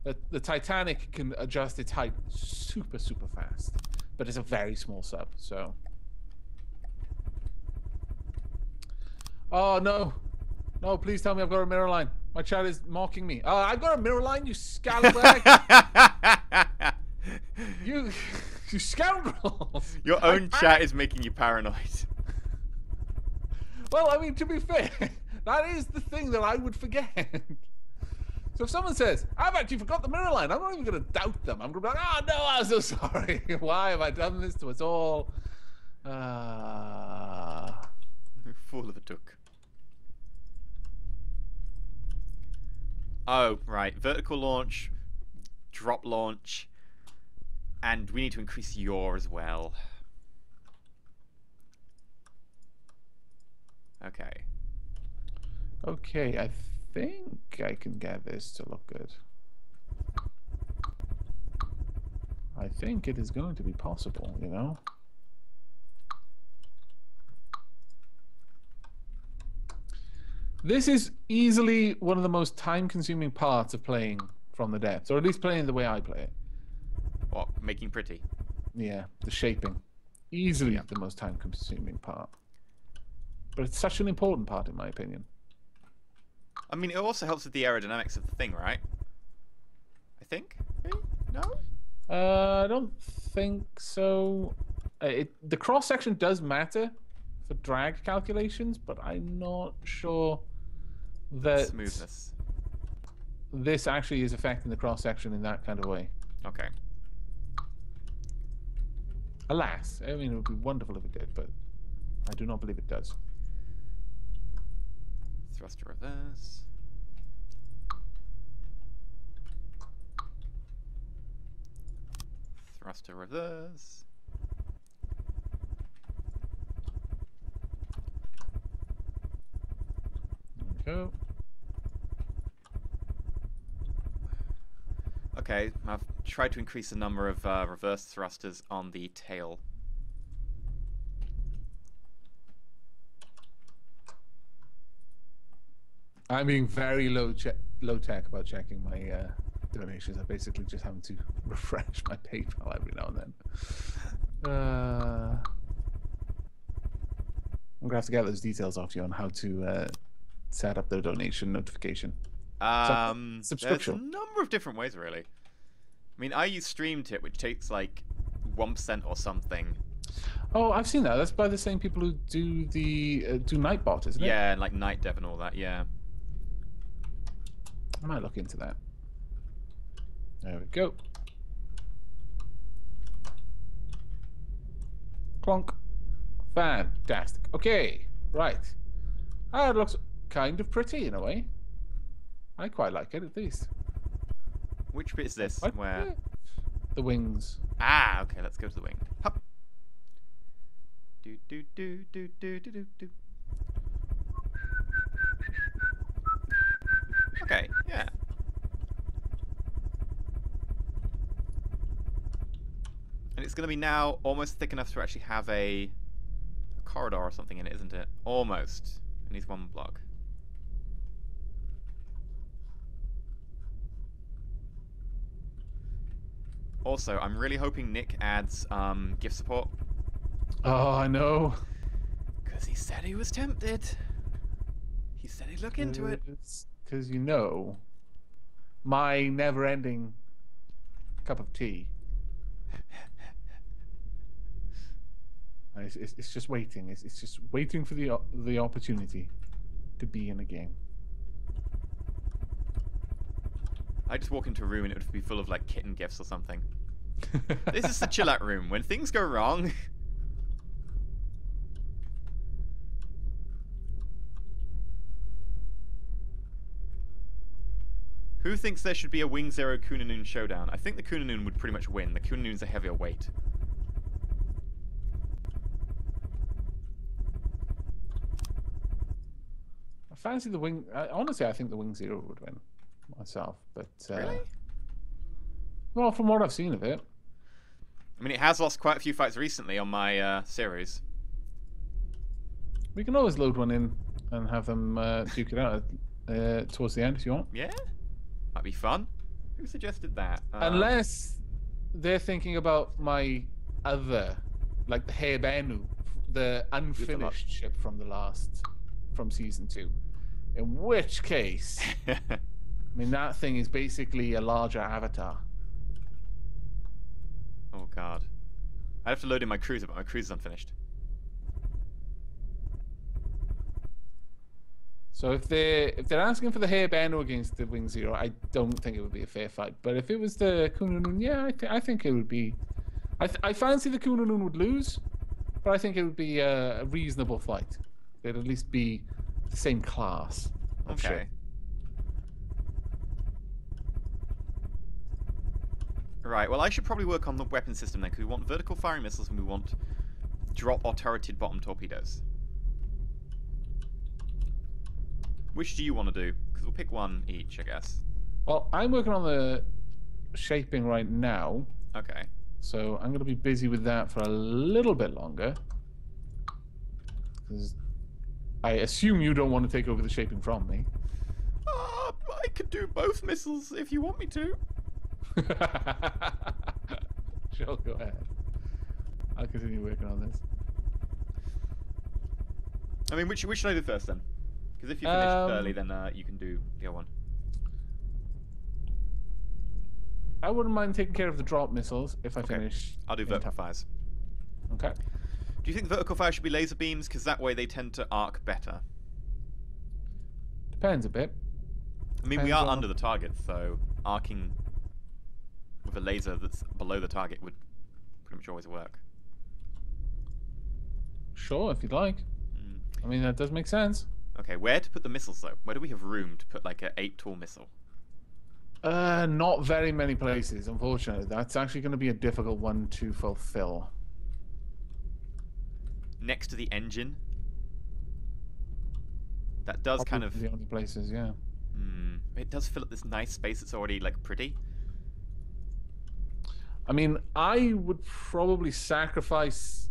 The Titanic can adjust its height super, super fast. But it's a very small sub, so... Oh, no. No, please tell me I've got a mirror line. My chat is mocking me. Oh, I've got a mirror line, you scallywag. you scoundrels. Your own chat is making you paranoid. Well, I mean, to be fair, that is the thing that I would forget. So if someone says, I've actually forgot the mirror line, I'm not even going to doubt them. I'm going to be like, oh, no, I'm so sorry. Why have I done this to us all? Fool of a duck. Oh, right. Vertical launch, drop launch, and we need to increase yaw as well. Okay. Okay, I think I can get this to look good. I think it is going to be possible, you know? This is easily one of the most time-consuming parts of playing from the depths, or at least playing the way I play it. What, making pretty? Yeah, the shaping. Easily the most time-consuming part. But it's such an important part, in my opinion. I mean, it also helps with the aerodynamics of the thing, right? I think? Maybe? No? I don't think so. The cross-section does matter for drag calculations, but I'm not sure that smoothness. This actually is affecting the cross-section in that kind of way. Okay. Alas, I mean, it would be wonderful if it did, but I do not believe it does. Thrust to reverse. Thrust to reverse. There we go. Okay, I've tried to increase the number of reverse thrusters on the tail. I'm being very low tech about checking my donations. I basically just having to refresh my PayPal every now and then. I'm gonna have to get those details off you on how to set up the donation notification. Subscription. There's a number of different ways, really. I mean, I use StreamTip, which takes like 1% or something. Oh, I've seen that. That's by the same people who do the do Nightbot, isn't it? Yeah, and like Night Dev and all that. Yeah. I might look into that. There we go. Clonk. Fantastic. Okay, right. Ah, it looks kind of pretty in a way. I quite like it, at least. Which bit is this? What? Where? The wings. Ah, okay. Let's go to the wing. Hup. Do do do do do do do do. Okay. Yeah. And it's going to be now almost thick enough to actually have a corridor or something in it, isn't it? Almost. It needs one block. Also, I'm really hoping Nick adds gift support. Oh, I know. Because he said he was tempted. He said he'd look into it. Because you know, my never-ending cup of tea. It's just waiting. It's just waiting for the opportunity to be in a game. I just walk into a room and it would be full of like kitten gifts or something. This is the chill out room. When things go wrong. Who thinks there should be a Wing Zero Kunanoon showdown? I think the Kunanoon would pretty much win. The Kunanoon's a heavier weight. I fancy the wing. Honestly, I think the Wing Zero would win myself. But Really? well, from what I've seen of it, I mean, it has lost quite a few fights recently on my series. we can always load one in and have them duke it out towards the end if you want. Yeah? Might be fun. Who suggested that? Unless they're thinking about my other, like the Hebenu, the unfinished ship from from season 2. In which case, I mean, that thing is basically a larger avatar. Oh god. I'd have to load in my cruiser, but my cruiser's unfinished. So if they're asking for the Hebenu against the Wing Zero, I don't think it would be a fair fight. But if it was the Kunanoon, yeah, I think it would be. I fancy the Kunanoon would lose, but I think it would be a reasonable fight. They'd at least be the same class. Okay. Right, well I should probably work on the weapon system then, because we want vertical firing missiles and we want drop or turreted bottom torpedoes. Which do you want to do? Because we'll pick one each, I guess. Well, I'm working on the shaping right now. Okay. So I'm going to be busy with that for a little bit longer. Because I assume you don't want to take over the shaping from me. I could do both missiles if you want me to. Sure, go ahead. I'll continue working on this. I mean, which should I do first then? Because if you finish early, then you can do the other one. I wouldn't mind taking care of the drop missiles if I finish. I'll do vertical fires. Okay. Do you think the vertical fire should be laser beams? Because that way they tend to arc better. Depends a bit. I mean, we are under the target, so arcing with a laser that's below the target would pretty much always work. Sure, if you'd like. I mean, that does make sense. Okay, where to put the missiles though? Where do we have room to put like an 8-tool missile? Not very many places, unfortunately. That's actually going to be a difficult one to fulfill. Next to the engine? That does Probably kind of... the only places, yeah. It does fill up this nice space that's already like pretty. I mean, I would probably sacrifice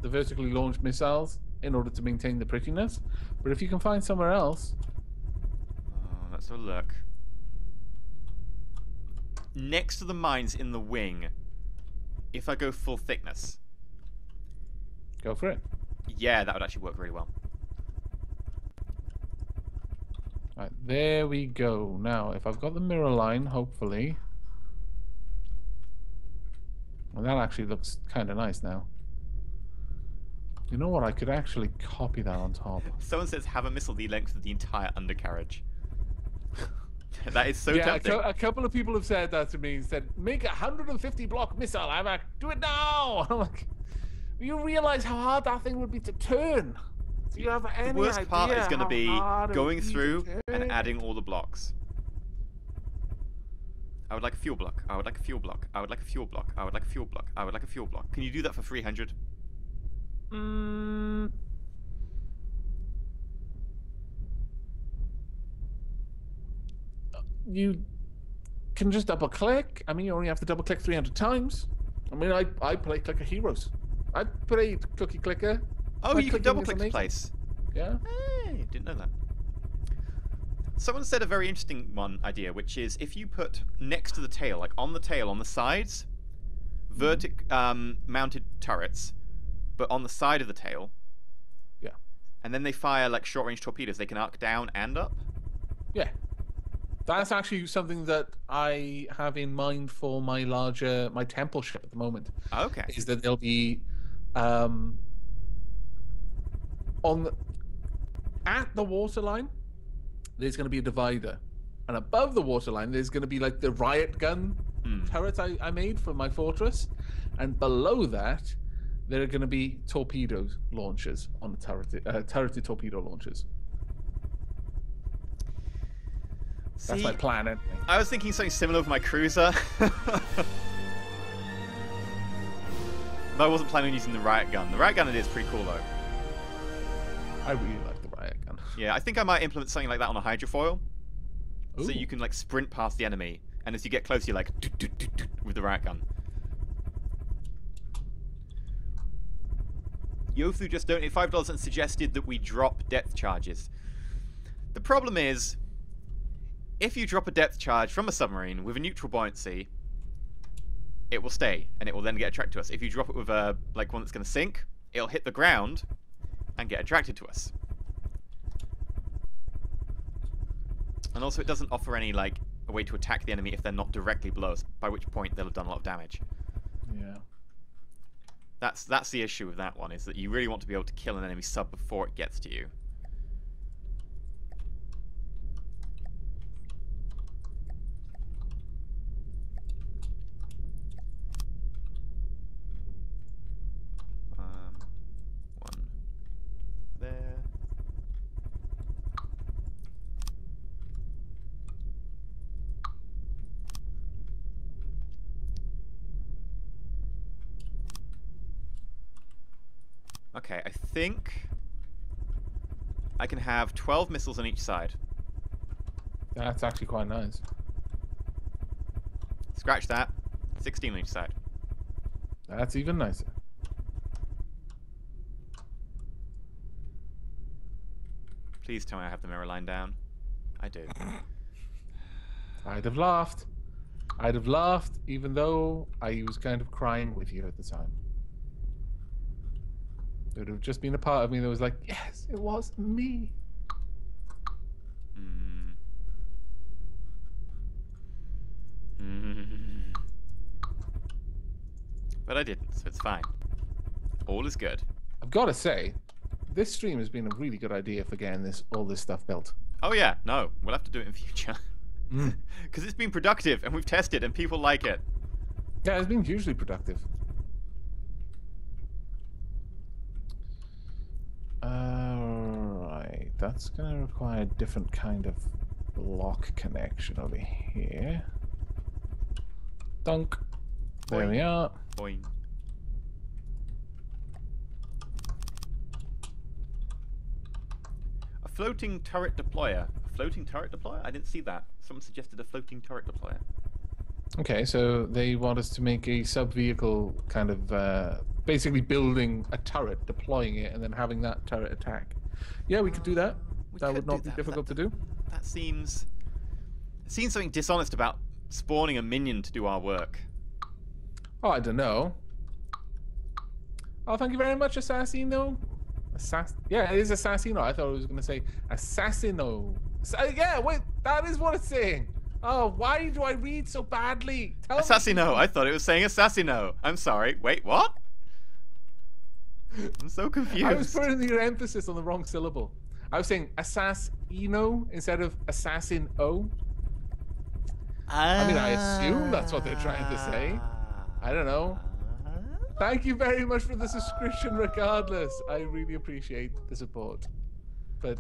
the vertically launched missiles in order to maintain the prettiness. But if you can find somewhere else... Oh, let's have a look. Next to the mines in the wing, if I go full thickness... Go for it. Yeah, that would actually work really well. Right, there we go. Now, if I've got the mirror line, hopefully... Well, that actually looks kind of nice now. You know what? I could actually copy that on top. Someone says have a missile the length of the entire undercarriage. That is so tempting. A couple of people have said that to me. Said, make a 150 block missile, Aavak. Do it now. I'm like, you realize how hard that thing would be to turn. Do you have any The worst part is going to be going through and turn? adding all the blocks. I would like a fuel block. I would like a fuel block. I would like a fuel block. I would like a fuel block. I would like a fuel block. Can you do that for 300? You can just double click. I mean, you only have to double click 300 times. I mean, I play Clicker Heroes. I played Cookie Clicker. Oh, My you can clicking double is click the amazing. place. Yeah. Hey, didn't know that. Someone said a very interesting idea, which is if you put next to the tail, like on the tail, on the sides, mounted turrets, but on the side of the tail. Yeah. And then they fire like short-range torpedoes. They can arc down and up. Yeah. That's actually something that I have in mind for my temple ship at the moment. Okay. Is that they'll be at the waterline, there's going to be a divider, and above the waterline there's going to be like the riot gun turret I made for my fortress, and below that there are going to be torpedo launchers on the turreted torpedo launchers. That's my plan, anyway. I was thinking something similar with my cruiser. But I wasn't planning on using the riot gun. The riot gun is pretty cool though. I really like the riot gun. Yeah, I think I might implement something like that on a hydrofoil. Ooh. So you can like sprint past the enemy, and as you get close, you're like with the riot gun. Yothu just donated $5 and suggested that we drop depth charges. The problem is, if you drop a depth charge from a submarine with a neutral buoyancy, it will stay, and it will then get attracted to us. If you drop it with a one that's going to sink, it'll hit the ground and get attracted to us. And also, it doesn't offer any a way to attack the enemy if they're not directly below us, by which point they'll have done a lot of damage. Yeah. That's the issue with that one, is that you really want to be able to kill an enemy sub before it gets to you. One there. Okay, I think I can have 12 missiles on each side. That's actually quite nice. Scratch that. 16 on each side. That's even nicer. Please tell me I have the mirror line down. I do. I'd have laughed. I'd have laughed even though I was kind of crying with you at the time. There would have just been a part of me that was like, yes, it was me. But I didn't, so it's fine. All is good. I've got to say, this stream has been a really good idea for getting all this stuff built. Oh yeah, no, we'll have to do it in future. Because it's been productive, and we've tested, and people like it. Yeah, it's been hugely productive. Alright, that's going to require a different kind of block connection over here. Dunk. There Boing. we are. Boing. A floating turret deployer. A floating turret deployer? I didn't see that. Someone suggested a floating turret deployer. Okay, so they want us to make a sub-vehicle kind of, basically building a turret, deploying it, and then having that turret attack. Yeah, we could do that. That would not be difficult to do. That seems something dishonest about spawning a minion to do our work. Oh, I don't know. Oh, thank you very much, Assassino. Yeah, it is Assassino. I thought it was going to say Assassino. Yeah, wait, that is what it's saying. Oh, why do I read so badly? Tell me. Assassino. I thought it was saying assassino. I'm sorry. Wait, what? I'm so confused. I was putting the emphasis on the wrong syllable. I was saying assassino instead of assassin-o. I mean, I assume that's what they're trying to say. I don't know. Thank you very much for the subscription regardless. I really appreciate the support. But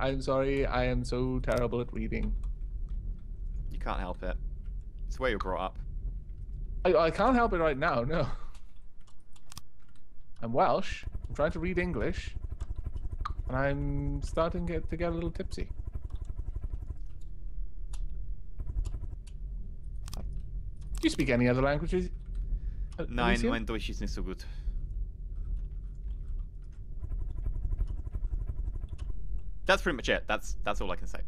I'm sorry, I am so terrible at reading. You can't help it. It's where you're brought up. I can't help it right now, no. I'm Welsh. I'm trying to read English. And I'm starting to get a little tipsy. Do you speak any other languages? Nein, mein Deutsch ist nicht so gut. That's pretty much it. That's all I can say.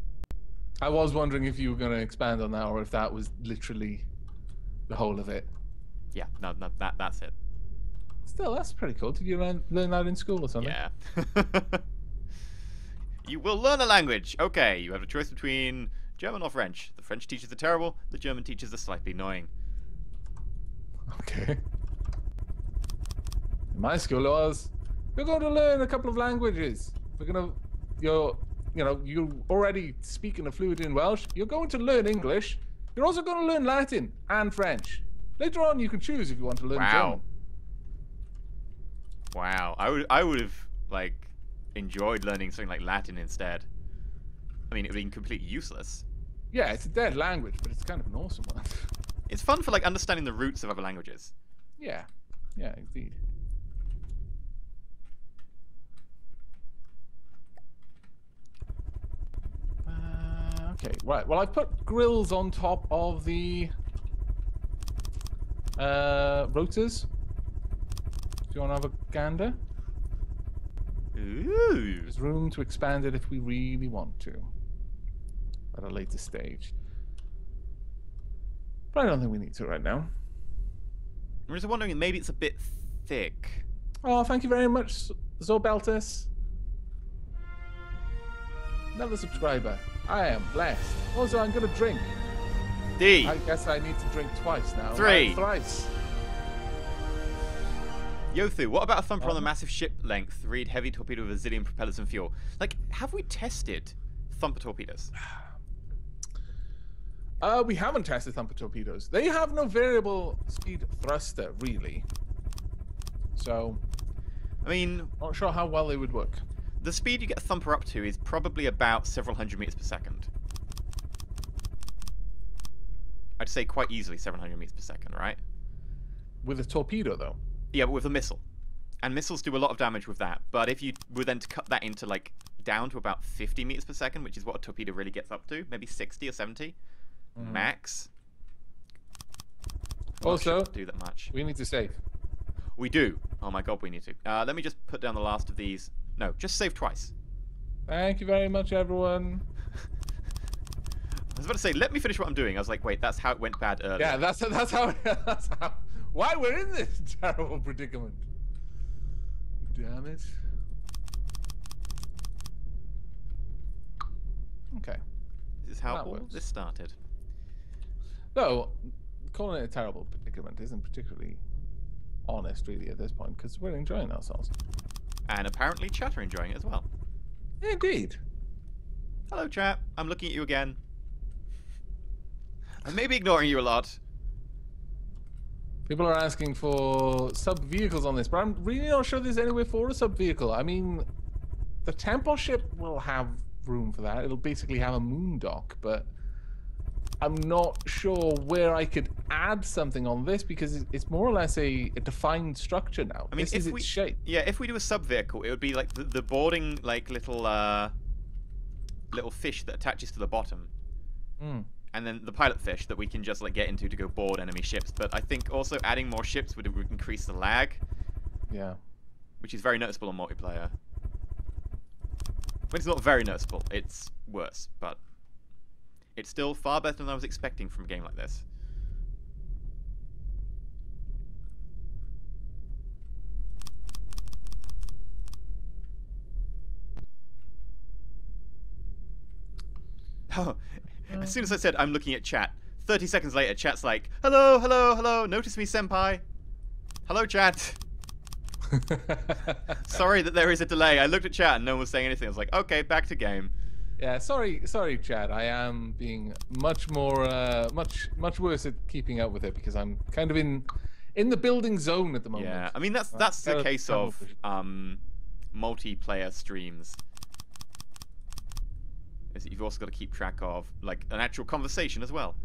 I was wondering if you were going to expand on that, or if that was literally the whole of it. Yeah, no, that's it. Still, that's pretty cool. Did you learn that in school or something? Yeah. You will learn a language. Okay, you have a choice between German or French. The French teachers are terrible. The German teachers are slightly annoying. Okay. In my school, it was, we're going to learn a couple of languages. We're going to, you're already speaking a fluent in Welsh. You're going to learn English. You're also going to learn Latin and French. Later on, you can choose if you want to learn German. Wow. I would have like enjoyed learning something like Latin instead. I mean, it would have been completely useless. Yeah, it's a dead language, but it's kind of an awesome one. It's fun for like understanding the roots of other languages. Yeah. Yeah, indeed. Okay, right. Well, I've put grills on top of the rotors. Do you want to have a gander? Ooh. There's room to expand it if we really want to at a later stage. But I don't think we need to right now. I'm just wondering, maybe it's a bit thick. Oh, thank you very much, Zorbeltis. Another subscriber. I am blessed. Also, I'm gonna drink. D. I guess I need to drink twice now. 3. Thrice. Yothu, what about a thumper on the massive ship length? Read heavy torpedo with a zillion propellers and fuel. Like, have we tested thumper torpedoes? We haven't tested thumper torpedoes. They have no variable speed thruster, really. So, I mean, not sure how well they would work. The speed you get a thumper up to is probably about several hundred meters per second. I'd say quite easily 700 meters per second, right? With a torpedo, though. Yeah, but with a missile. And missiles do a lot of damage with that. But if you were then to cut that into, like, down to about 50 meters per second, which is what a torpedo really gets up to, maybe 60 or 70 max. Also, do that much. We need to save. We do. Oh my god, we need to. Let me just put down the last of these. No, just save twice. Thank you very much, everyone. I was about to say, let me finish what I'm doing. I was like, wait, that's how it went bad earlier. Yeah, that's how. Why we're in this terrible predicament. Damn it. Okay. This is how all this started. Though, calling it a terrible predicament isn't particularly honest, really, at this point, because we're enjoying ourselves. And apparently chat are enjoying it as well. Indeed. Hello, chat. I'm looking at you again. I may be ignoring you a lot. People are asking for sub-vehicles on this, but I'm really not sure there's anywhere for a sub-vehicle. I mean, the temple ship will have room for that. It'll basically have a moon dock, but I'm not sure where I could add something on this because it's more or less a defined structure now. I mean, this is its shape. Yeah, if we do a sub-vehicle, it would be like the boarding, like little fish that attaches to the bottom. And then the pilot fish that we can just like get into to go board enemy ships. But I think also adding more ships would increase the lag. Yeah. Which is very noticeable on multiplayer. But it's not very noticeable. It's worse, but it's still far better than I was expecting from a game like this. Oh, As soon as I said I'm looking at chat, 30 seconds later, chat's like, hello, hello, hello, notice me, senpai. Hello, chat. Sorry that there is a delay. I looked at chat and no one was saying anything. I was like, okay, back to game. Yeah, sorry, chat. I am being much more, much worse at keeping up with it because I'm kind of in the building zone at the moment. Yeah, I mean that's the case of multiplayer streams. Is that you've also got to keep track of like an actual conversation as well.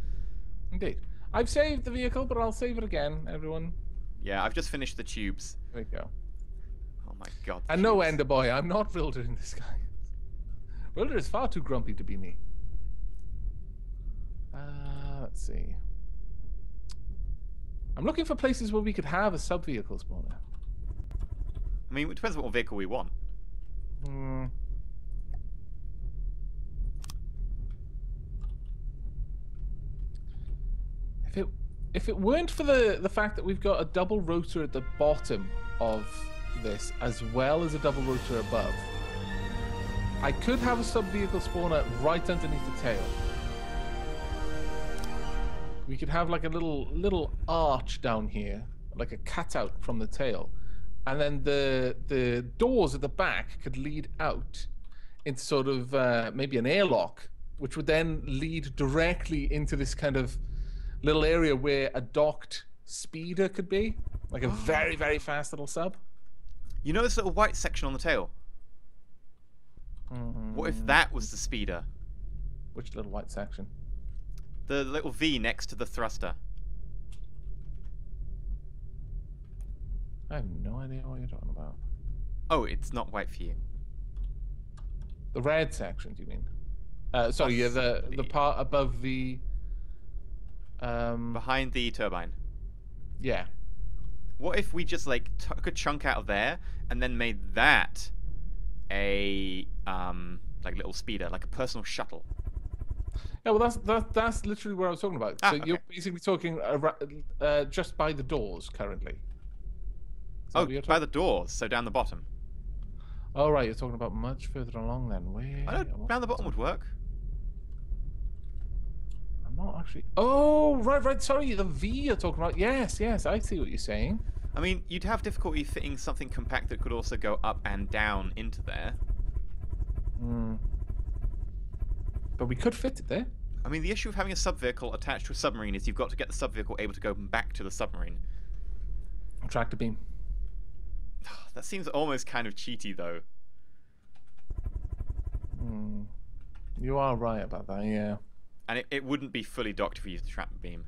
Indeed. I've saved the vehicle, but I'll save it again, everyone. Yeah, I've just finished the tubes. There we go. Oh my god. And no, Ender Boy, I'm not Wilder in this guy. Wilder is far too grumpy to be me. Let's see. I'm looking for places where we could have a sub-vehicle spawner. I mean, it depends on what vehicle we want. If it weren't for the fact that we've got a double rotor at the bottom of this, as well as a double rotor above, I could have a sub-vehicle spawner right underneath the tail. We could have like a little arch down here, like a cutout from the tail, and then the doors at the back could lead out into sort of maybe an airlock, which would then lead directly into this kind of little area where a docked speeder could be, like a very, very fast little sub. You know this little white section on the tail? What if that was the speeder? Which little white section? The little V next to the thruster. I have no idea what you're talking about. Oh, it's not white for you. The red section, do you mean? Sorry, yeah, the part above the... behind the turbine. Yeah. What if we just like took a chunk out of there and then made that a like little speeder, like a personal shuttle? Yeah, well, that's literally what I was talking about. So okay. You're basically talking just by the doors currently. Oh, by the doors, so down the bottom. Oh, right, you're talking about much further along then. Where? I know, down the bottom would work. I'm not actually... Oh, right, sorry, the V you're talking about. Yes, I see what you're saying. I mean, you'd have difficulty fitting something compact that could also go up and down into there. But we could fit it there. I mean, the issue of having a sub-vehicle attached to a submarine is you've got to get the sub-vehicle able to go back to the submarine. Tractor beam. That seems almost kind of cheaty, though. You are right about that, yeah. And it wouldn't be fully docked if we used the tractor beam.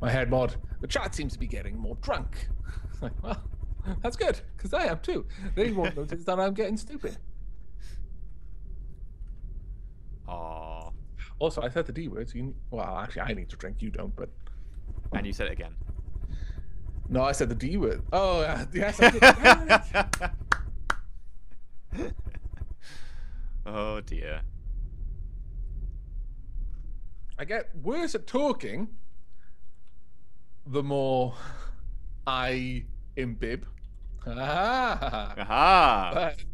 My head mod. The chat seems to be getting more drunk. Like, well, that's good, because I am too. They won't notice that I'm getting stupid. Aww. Also, I said the D word. So well, actually, I need to drink. You don't, but... And you said it again. No, I said the D word. Oh, yes, I did. Oh, dear. I get worse at talking the more I imbib. Aha! But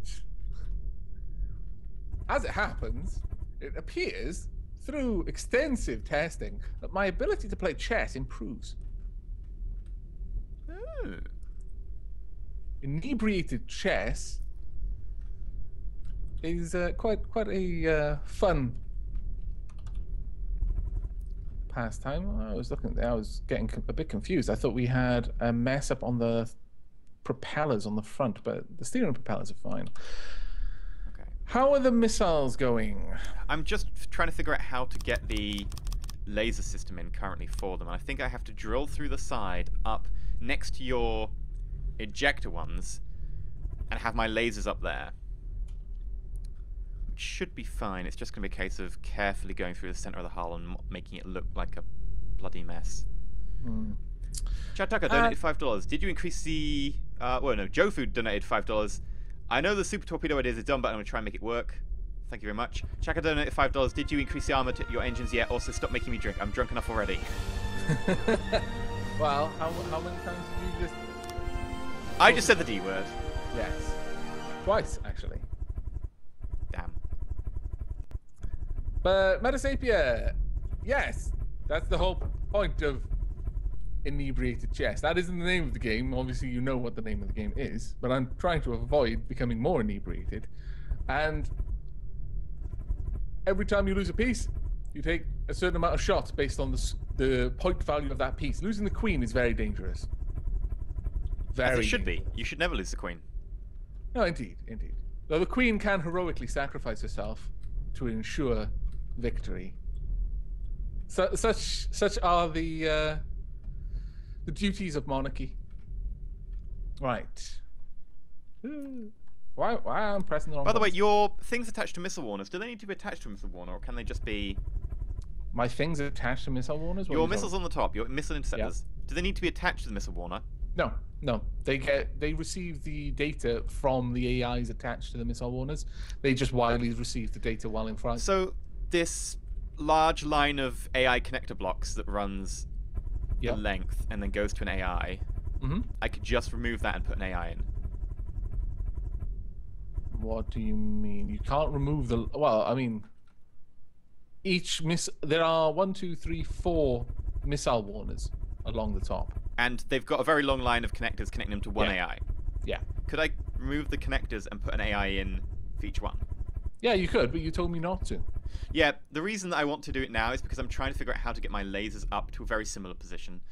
as it happens, it appears through extensive testing that my ability to play chess improves. Ooh. Inebriated chess is quite a fun pastime. I was looking at I was getting a bit confused. I thought we had a mess up on the propellers on the front, but the steering propellers are fine. Okay. How are the missiles going? I'm just trying to figure out how to get the laser system in currently for them. And I think I have to drill through the side up next to your ejector ones and have my lasers up there. Which should be fine. It's just going to be a case of carefully going through the center of the hull and making it look like a bloody mess. Chad Tucker donated $5. Did you increase the... well, no, Joe Food donated $5. I know the super torpedo idea is done, but I'm going to try and make it work. Thank you very much. Chaka donated $5. Did you increase the armor to your engines yet? Also, stop making me drink. I'm drunk enough already. Well, how many times did you just... I just said the D word. Yes. Twice, actually. But Metasapia, yes, that's the whole point of inebriated chess. That isn't the name of the game. Obviously, you know what the name of the game is, but I'm trying to avoid becoming more inebriated. And every time you lose a piece, you take a certain amount of shots based on the point value of that piece. Losing the queen is very dangerous. Very As it should dangerous. be. You should never lose the queen. No, indeed, indeed. Though the queen can heroically sacrifice herself to ensure victory. Such are the duties of monarchy. Right. Why I'm pressing the wrong By the way, buttons? your things attached to missile warners, do they need to be attached to a missile warner, or can they just be... My things are attached to missile warners? What are Your you missiles talking- on the top, your missile interceptors, do they need to be attached to the missile warner? No, no. They receive the data from the AIs attached to the missile warners. They just widely receive the data while in flight. So, this large line of AI connector blocks that runs Yeah. the length and then goes to an AI, Mm-hmm. I could just remove that and put an AI in. What do you mean? You can't remove the... Well, I mean... There are 1, 2, 3, 4 missile warners along the top. And they've got a very long line of connectors connecting them to one Yeah. AI. Yeah. Could I remove the connectors and put an AI in for each one? Yeah, you could, but you told me not to. Yeah, the reason that I want to do it now is because I'm trying to figure out how to get my lasers up to a very similar position.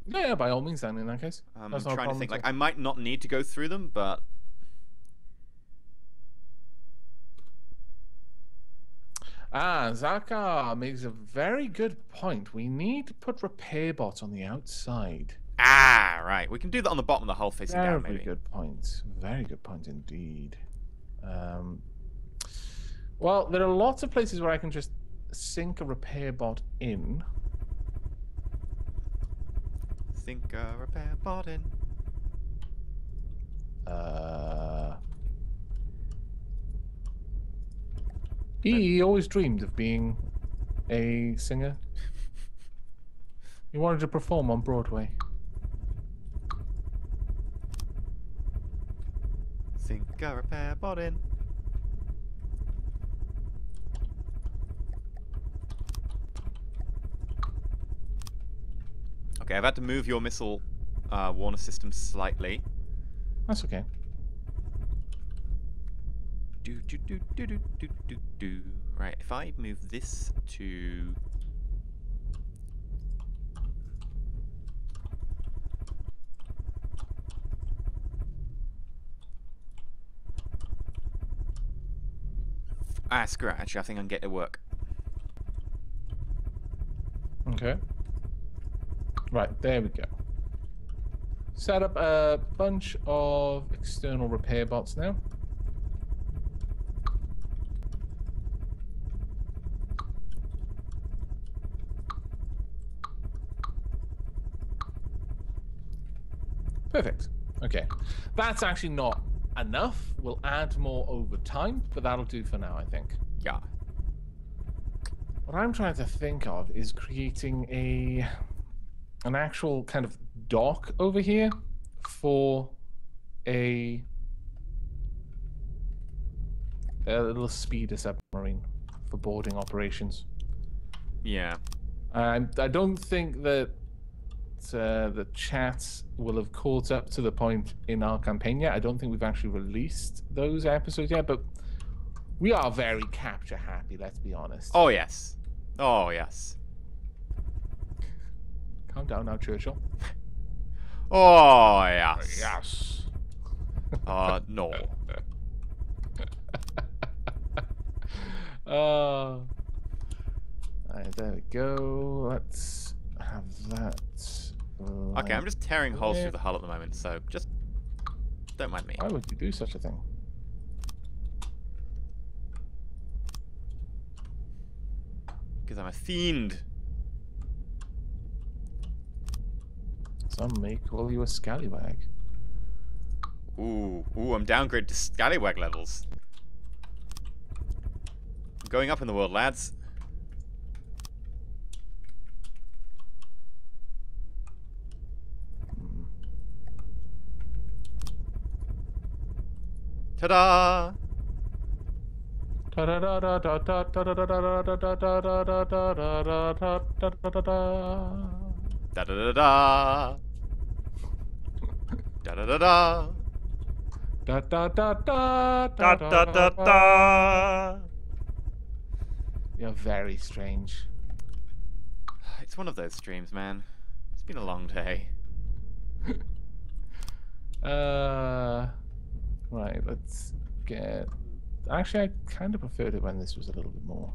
Yeah, by all means then, in that case. I'm That's not a trying to problem think, at like, all. I might not need to go through them, but... Zaka makes a very good point. We need to put repair bots on the outside. Ah, right. We can do that on the bottom of the hull facing down, Very maybe. good point. Very good point indeed. Well, there are lots of places where I can just sink a repair bot in. Think a repair bot in. He always dreamed of being a singer. He wanted to perform on Broadway. Think a repair bot in. Okay, I've had to move your missile warner system slightly. That's okay. Do. Right, if I move this to... Ah, screw it. Actually, I think I can get it to work. Okay. Right, there we go. Set up a bunch of external repair bots now. Perfect. Okay. That's actually not enough. We'll add more over time, but that'll do for now, I think. Yeah. What I'm trying to think of is creating an actual kind of dock over here for a little speeder submarine for boarding operations. Yeah. I don't think that the chat will have caught up to the point in our campaign yet. I don't think we've actually released those episodes yet, but we are very capture happy, let's be honest. Oh, yes. Oh, yes. Calm down now, Churchill. Oh, yes. Yes. No. Alright, there we go. Let's have that. Okay, I'm just tearing holes there. through the hull at the moment, so just don't mind me. Why would you do such a thing? Because I'm a fiend. Some may call you a scallywag. Ooh, I'm downgraded to scallywag levels. I'm going up in the world, lads. Ta-da! Da da da da. Da da da da. Da da da Da da da da. You're very strange. It's one of those streams, man. It's been a long day. Right, let's get... Actually, I kind of preferred it when this was a little bit more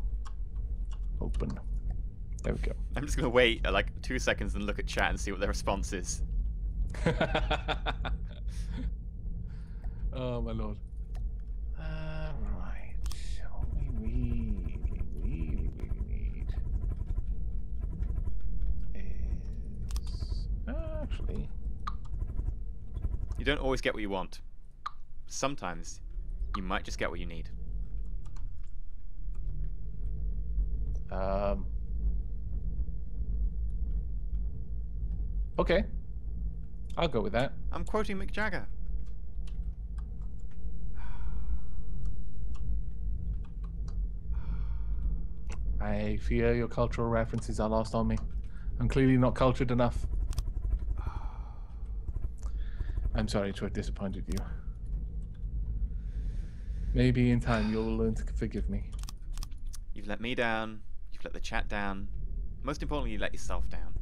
open. There we go. I'm just gonna wait like 2 seconds and look at chat and see what their response is. Oh, my lord. Right. What we really need is... Actually... You don't always get what you want. Sometimes, you might just get what you need. Okay. I'll go with that. I'm quoting Mick Jagger. I fear your cultural references are lost on me. I'm clearly not cultured enough. I'm sorry to have disappointed you. Maybe in time you'll learn to forgive me. You've let me down. You've let the chat down. Most importantly, you let yourself down.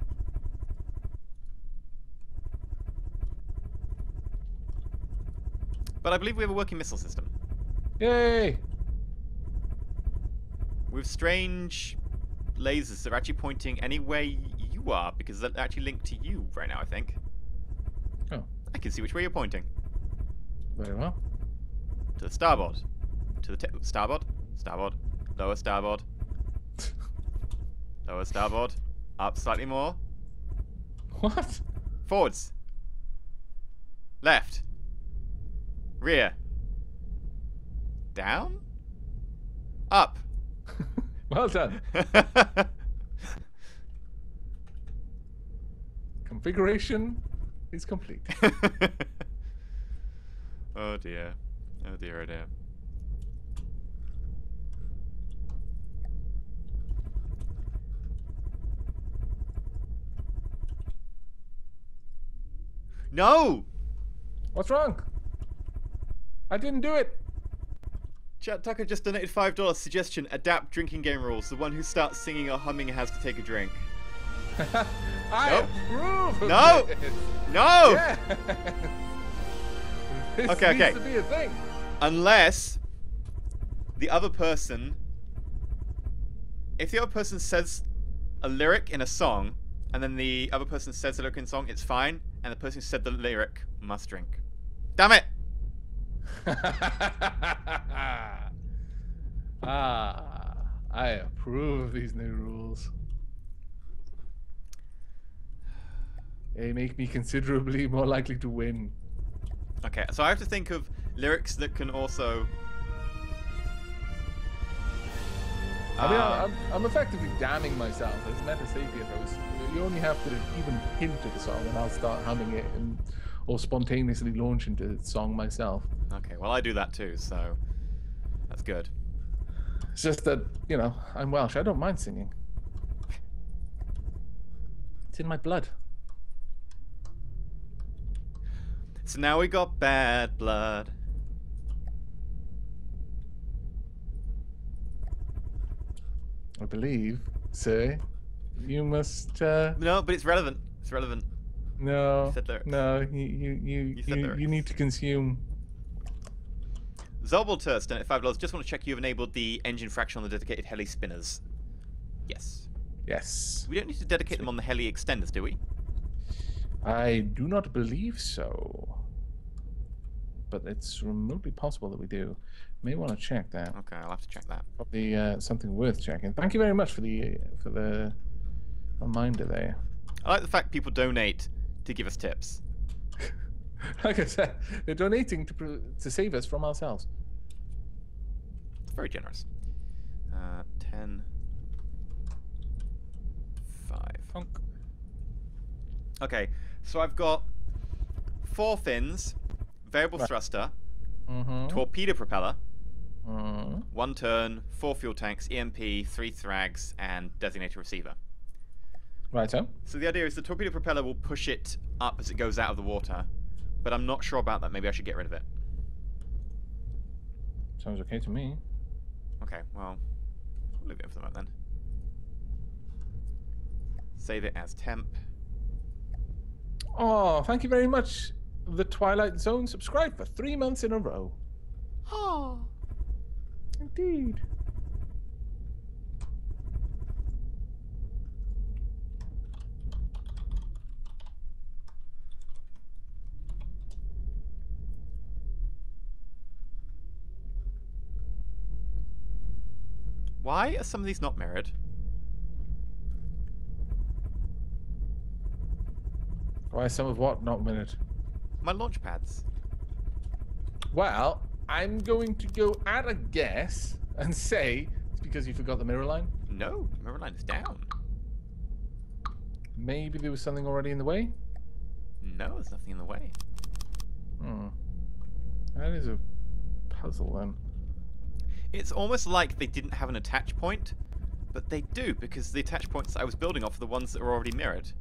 But I believe we have a working missile system. Yay! With strange lasers that are actually pointing any way you are, because they're actually linked to you right now, I think. Oh. I can see which way you're pointing. Very well. To the starboard. To the starboard. Starboard. Lower starboard. Lower starboard. Up slightly more. What? Forwards. Left. Rear. Down. Up. Well done. Configuration is complete. Oh dear. Oh dear, oh dear. No! What's wrong? I didn't do it. Chat Tucker just donated $5. Suggestion: adapt drinking game rules. The one who starts singing or humming has to take a drink. I Nope. approve. Of No! this. No! Yeah. This Okay, needs okay. to be a thing. Unless the other person, if the other person says a lyric in a song, and then the other person says the lyric in a song, it's fine, and the person who said the lyric must drink. Damn it! I approve of these new rules. They make me considerably more likely to win. Okay, so I have to think of lyrics that can also... I mean, I'm effectively damning myself. As meta sapient, you only have to even hint at the song, and I'll start humming it, or spontaneously launch into the song myself. Okay, well I do that too, so that's good. It's just that, you know, I'm Welsh. I don't mind singing. It's in my blood. So now we got bad blood. I believe, sir, you must. No, but it's relevant. It's relevant. No, You said lyrics. no, You said lyrics. you need to consume. Zolbolturst donated $5. Just want to check you've enabled the engine fraction on the dedicated heli spinners. Yes. Yes. We don't need to dedicate them on the heli extenders, do we? I do not believe so. But it's remotely possible that we do. May want to check that. Okay, I'll have to check that. Probably something worth checking. Thank you very much for the reminder there. I like the fact people donate to give us tips. Like I said, they're donating to save us from ourselves. It's very generous. 10, 5. Punk. Okay, so I've got 4 fins, variable thruster, torpedo propeller, Mm. 1 turn, 4 fuel tanks, EMP, 3 thrags, and designated receiver. Right, so. So the idea is the torpedo propeller will push it up as it goes out of the water, but I'm not sure about that. Maybe I should get rid of it. Sounds okay to me. Okay, well, I'll leave it for the moment then. Save it as temp. Oh, thank you very much. The Twilight Zone subscribed for 3 months in a row. Oh. Indeed. Why are some of these not mirrored? Why some of what not minute? My launch pads. Well, I'm going to go at a guess and say it's because you forgot the mirror line. No, mirror line is down. Maybe there was something already in the way. No, there's nothing in the way. That is a puzzle then. It's almost like they didn't have an attach point, but they do, because the attach points I was building off are the ones that were already mirrored.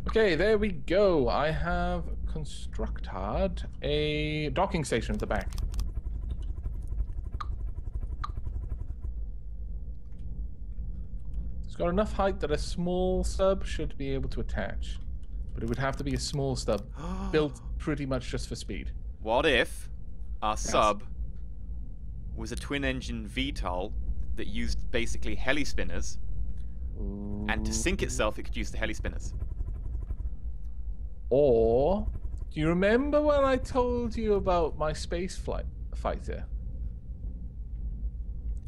Okay, there we go. I have constructed a docking station at the back. It's got enough height that a small sub should be able to attach. But it would have to be a small sub, built pretty much just for speed. What if our sub was a twin-engine VTOL that used basically heli spinners, and to sink itself, it could use the heli spinners? Or, do you remember when I told you about my space fighter?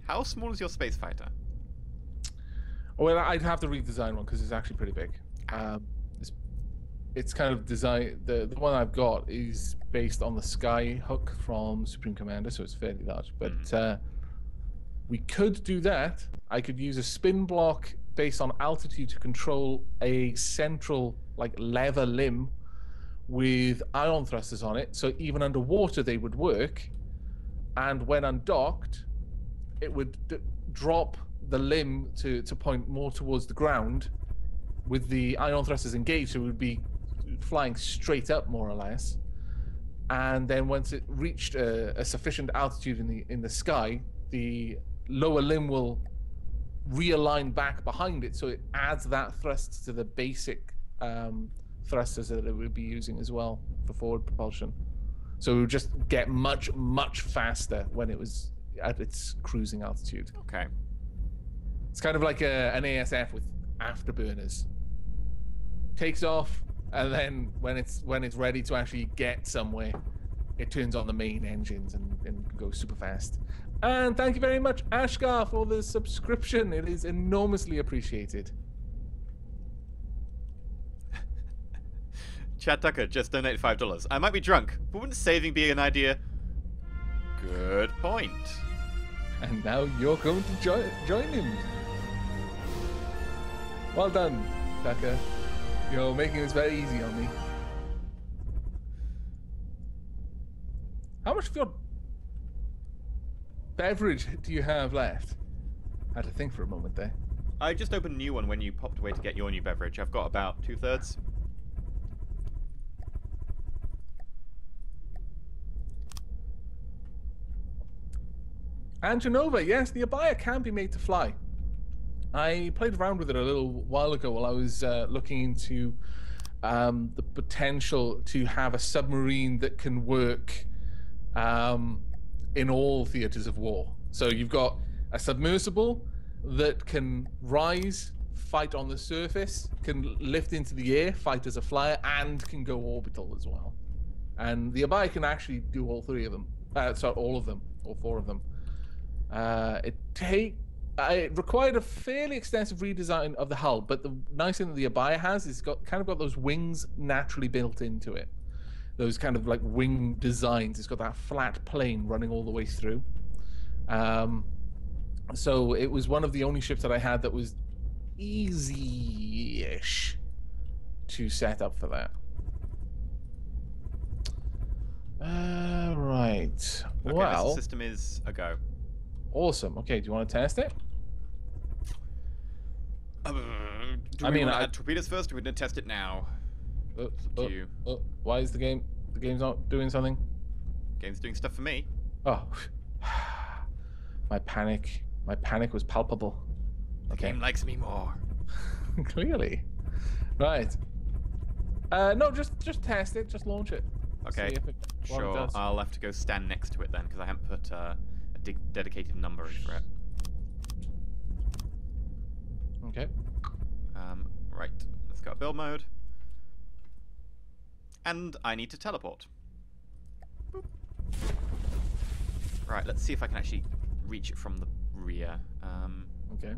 How small is your space fighter? Well, I'd have to redesign one because it's actually pretty big. It's kind of design. The one I've got is based on the Sky Hook from Supreme Commander, so it's fairly large. But we could do that. I could use a spin block based on altitude to control a central, like, lever limb with ion thrusters on it. So even underwater, they would work. And when undocked, it would drop the limb to point more towards the ground with the ion thrusters engaged. So it would be flying straight up, more or less. And then once it reached a sufficient altitude in the sky, the lower limb will realign back behind it, so it adds that thrust to the basic thrusters that it would be using as well for forward propulsion. So it would just get much, much faster when it was at its cruising altitude. Okay. It's kind of like an ASF with afterburners. Takes off, and then when it's ready to actually get somewhere, it turns on the main engines and goes super fast. And thank you very much, Ashgar, for the subscription. It is enormously appreciated. Chad Tucker just donated $5. I might be drunk, but wouldn't saving be an idea? Good point. And now you're going to join him. Well done, Tucker. You're making this very easy on me. How much of your beverage do you have left? I had to think for a moment there. I just opened a new one when you popped away to get your new beverage. I've got about 2/3. And Genova, yes, the Abaya can be made to fly. I played around with it a little while ago while I was looking into the potential to have a submarine that can work in all theaters of war. So you've got a submersible that can rise, fight on the surface, can lift into the air, fight as a flyer, and can go orbital as well. And the Abaya can actually do all three of them. Sorry, all of them, all four of them. It required a fairly extensive redesign of the hull, but the nice thing that the Abaya has is got those wings naturally built into it. Those kind of like wing designs. It's got that flat plane running all the way through. So it was one of the only ships that I had that was easy-ish to set up for that. Right. Okay, Well, missile system is a go. awesome. Okay, do you want to test it? Do I we mean, want to add torpedoes first, or we going to test it now? It's up to you. Why is the game's not doing something? Game's doing stuff for me. Oh, my panic was palpable. The game likes me more. Clearly. Right. No, just test it. Just launch it. Okay. See if it, what it Sure. does. I'll have to go stand next to it then, because I haven't put a dedicated number in for it. Okay. Right. Let's go build mode. And I need to teleport. Boop. Right. Let's see if I can actually reach it from the rear. Okay.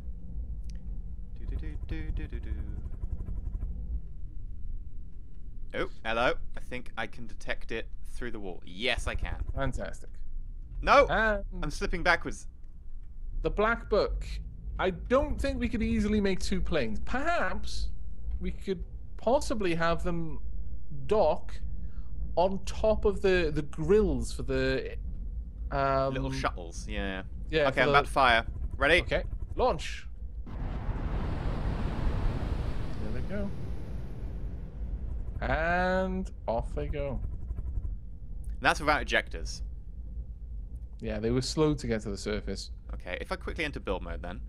Oh, hello. I think I can detect it through the wall. Yes, I can. Fantastic. No! And I'm slipping backwards. the black book. I don't think we could easily make two planes. Perhaps we could possibly have them dock on top of the grills for the Little shuttles, yeah. Yeah. Okay, I'm about to fire. Ready? Okay. Launch. There we go. And off they go. That's without ejectors. Yeah, they were slow to get to the surface. Okay, if I quickly enter build mode then.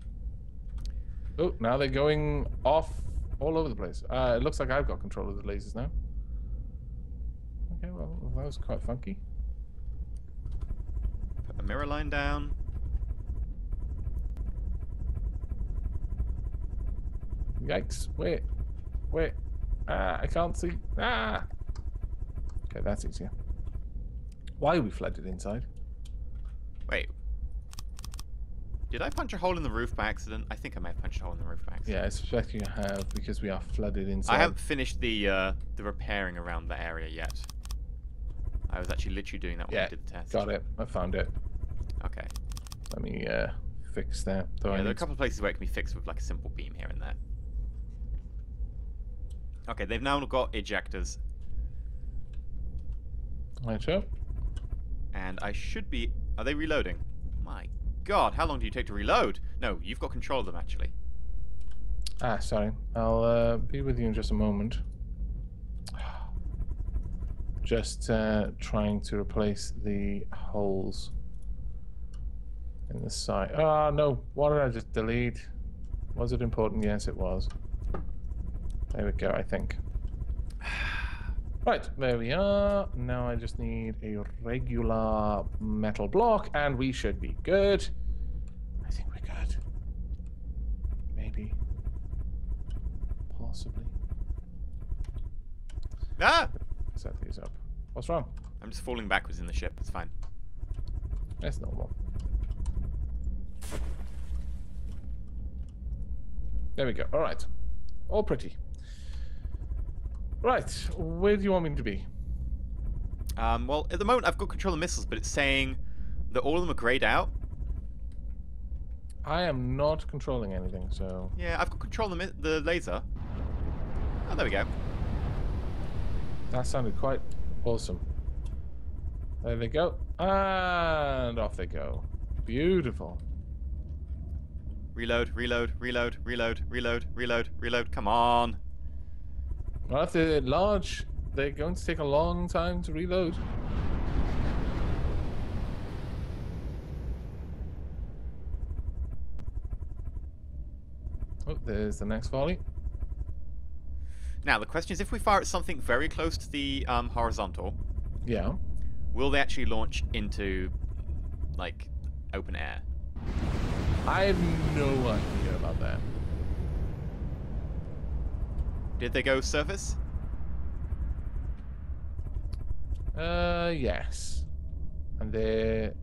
Oh, now they're going off all over the place. It looks like I've got control of the lasers now. Okay, well, that was quite funky. Put a mirror line down. Yikes. Wait. I can't see. Ah! Okay, that's easier. Why we flooded inside? Wait. Did I punch a hole in the roof by accident? I think I may have punched a hole in the roof by accident. Yeah, I suspect you have because we are flooded inside. I haven't finished the repairing around the area yet. I was actually literally doing that when I did the test. Got it. I found it. Okay. Let me fix that. Though Yeah, there are a couple of places where it can be fixed with like a simple beam here and there. Okay, they've now got ejectors. Right, sure. And I should be... Are they reloading? My god, how long do you take to reload? No, you've got control of them, actually. Ah, sorry. I'll be with you in just a moment. Just trying to replace the holes in the side. Ah, no. What did I just delete? Was it important? Yes, it was. There we go, I think. Right, there we are. Now I just need a regular metal block, and we should be good. I think we're good. Maybe. Possibly. Ah! Set these up. What's wrong? I'm just falling backwards in the ship. It's fine. That's normal. There we go. All right. All pretty. Right. Where do you want me to be? Well, at the moment I've got control of missiles, but it's saying that all of them are grayed out. I am not controlling anything, so... Yeah, I've got control of the laser. Oh, there we go. That sounded quite awesome. There they go. And off they go. Beautiful. Reload, reload, reload, reload, reload, reload, reload. Come on. Well, if they're large, they're going to take a long time to reload. Oh, there's the next volley. Now, the question is, if we fire at something very close to the horizontal, Yeah. will they actually launch into, like, open air? I have no idea about that. Did they go surface? Yes. And they're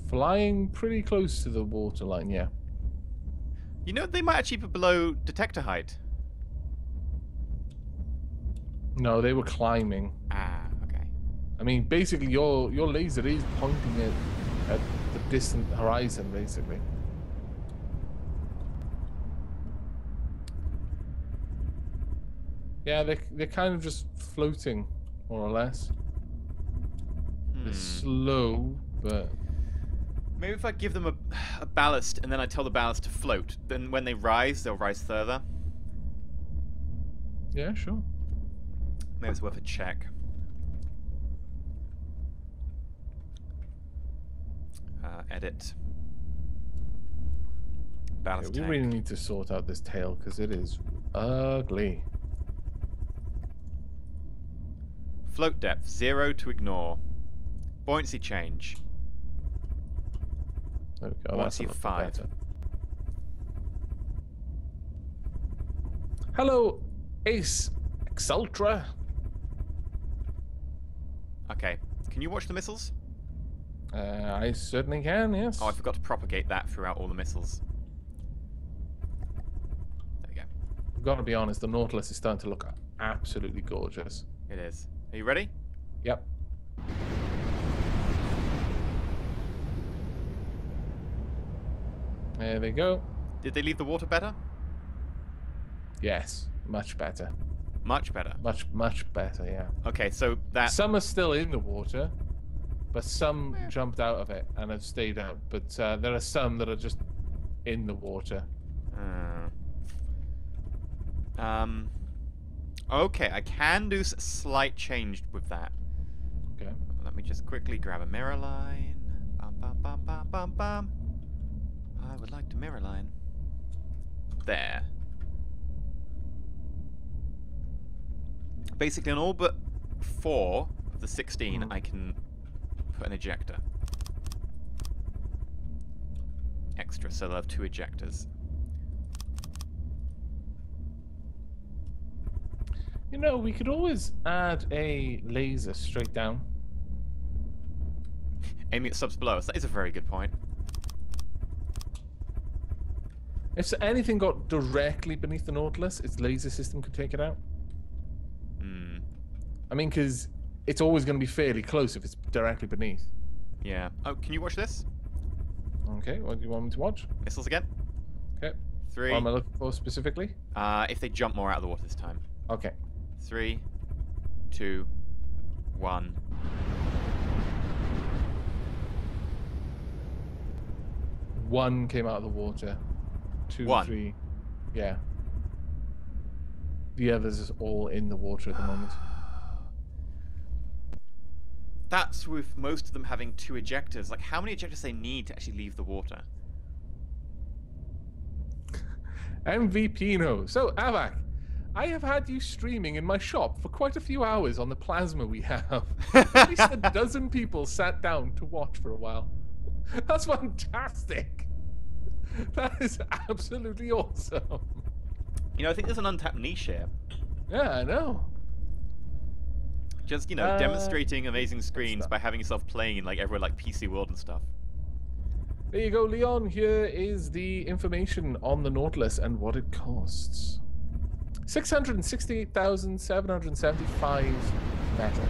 flying pretty close to the waterline, yeah. You know, they might actually be below detector height. No, they were climbing. Ah, okay. I mean, basically, your laser is pointing at the distant horizon, basically. Yeah, they're kind of just floating, more or less. It's slow, but Maybe if I give them a ballast and then I tell the ballast to float, then when they rise, they'll rise further. yeah, sure. Maybe it's worth a check. Edit. Ballast Okay, we tank. really need to sort out this tail because it is ugly. Float depth 0 to ignore. Buoyancy change. There we go. That's a Buoyancy little 5. better. Hello, Ace Exultra. Okay. Can you watch the missiles? I certainly can, yes. Oh, I forgot to propagate that throughout all the missiles. There we go. I've got to be honest, the Nautilus is starting to look absolutely gorgeous. It is. Are you ready? Yep. There they go. Did they leave the water better? Yes, much better. Much better. Much better, yeah. Okay, so that... Some are still in the water, but some jumped out of it and have stayed out. But there are some that are just in the water. Okay, I can do a slight change with that. Okay. Let me just quickly grab a mirror line. Bum, bum, bum, bum, bum, bum. I would like to mirror line. There. Basically, on all but 4 of the 16, I can put an ejector. Extra, so they'll have 2 ejectors. You know, we could always add a laser straight down. Aiming at subs below us. That is a very good point. If anything got directly beneath the Nautilus, its laser system could take it out. I mean, because it's always going to be fairly close if it's directly beneath. Yeah. Oh, can you watch this? Okay, what do you want me to watch? Missiles again. Okay. 3. What am I looking for specifically? If they jump more out of the water this time. Okay. 3, 2, 1. One came out of the water. 2, 1. 3. Yeah. The others is all in the water at the moment. That's with most of them having 2 ejectors. Like, how many ejectors they need to actually leave the water? MVP no. So, Aavak, I have had you streaming in my shop for quite a few hours on the plasma we have. At least a dozen people sat down to watch for a while. That's fantastic. That is absolutely awesome. You know, I think there's an untapped niche here. Yeah, I know. Just, you know, demonstrating amazing screens by having yourself playing in, like, everywhere like PC World and stuff. There you go, Leon. Here is the information on the Nautilus and what it costs. 668,775 metal.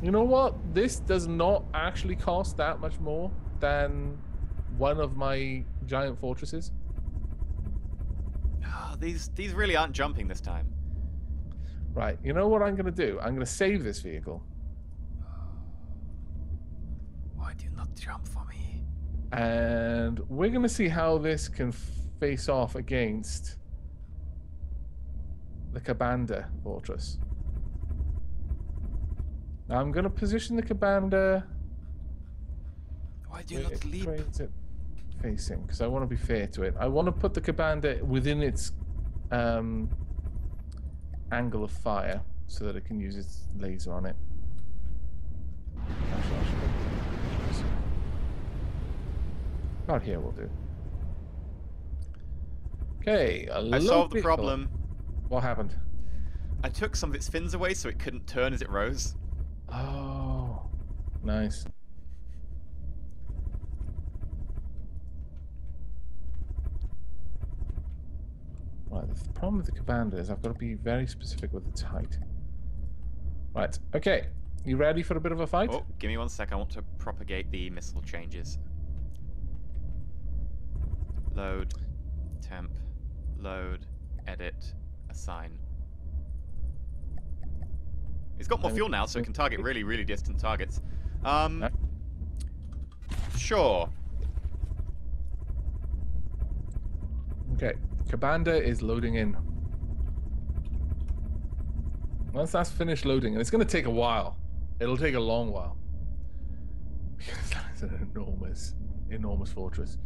You know what? This does not actually cost that much more than one of my giant fortresses. Oh, these really aren't jumping this time. Right, you know what I'm going to do? I'm going to save this vehicle. Why do you not jump for me? And we're going to see how this can face off against the Cabanda fortress. Now I'm going to position the Cabanda. Why do you not leap? Where is it facing? Because I want to be fair to it. I want to put the Cabanda within its angle of fire so that it can use its laser on it. About here will do. Okay, I solved the problem. What happened? I took some of its fins away so it couldn't turn as it rose. Oh, nice. Right, the problem with the Cabanda is I've got to be very specific with its height. Right, okay. You ready for a bit of a fight? Oh, give me 1 sec. I want to propagate the missile changes. Load, temp, load, edit, assign. It's got more fuel now, so it can target really, really distant targets. Sure. Okay, Cabanda is loading in. Once that's finished loading, and it's going to take a while. It'll take a long while. Because that is an enormous, enormous fortress.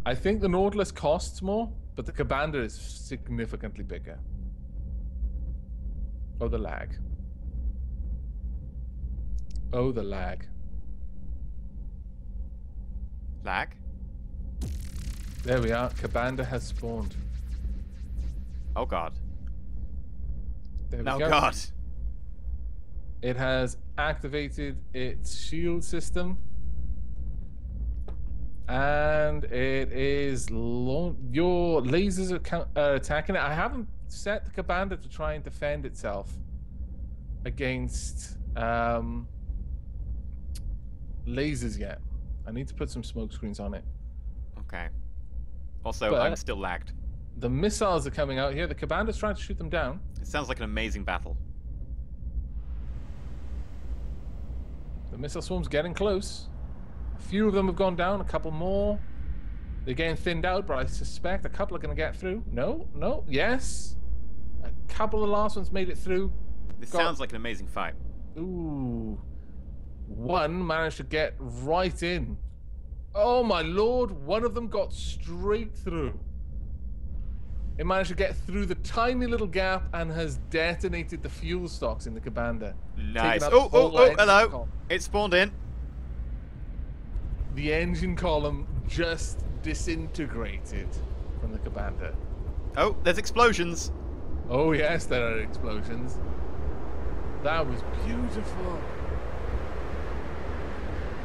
I think the Nautilus costs more, but the Cabanda is significantly bigger. Oh, the lag. Oh, the lag. Lag? There we are. Cabanda has spawned. Oh, God. There we Oh, go. God. It has activated its shield system. And it is your lasers are attacking it. I haven't set the Cabanda to try and defend itself against lasers yet. I need to put some smoke screens on it. Okay. Also, But I'm still lagged. the missiles are coming out here. The Cabanda's trying to shoot them down. It sounds like an amazing battle. The missile swarm's getting close. A few of them have gone down, a couple more. They're getting thinned out, but I suspect a couple are going to get through. No, no, yes. A couple of the last ones made it through. This sounds like an amazing fight. Ooh. One managed to get right in. Oh my lord, one of them got straight through. It managed to get through the tiny little gap and has detonated the fuel stocks in the Cabanda. Nice. Taking Oh, up the whole engine hello. column. It spawned in. The engine column just disintegrated from the Cabanda. Oh, there's explosions. Oh yes, there are explosions. That was beautiful.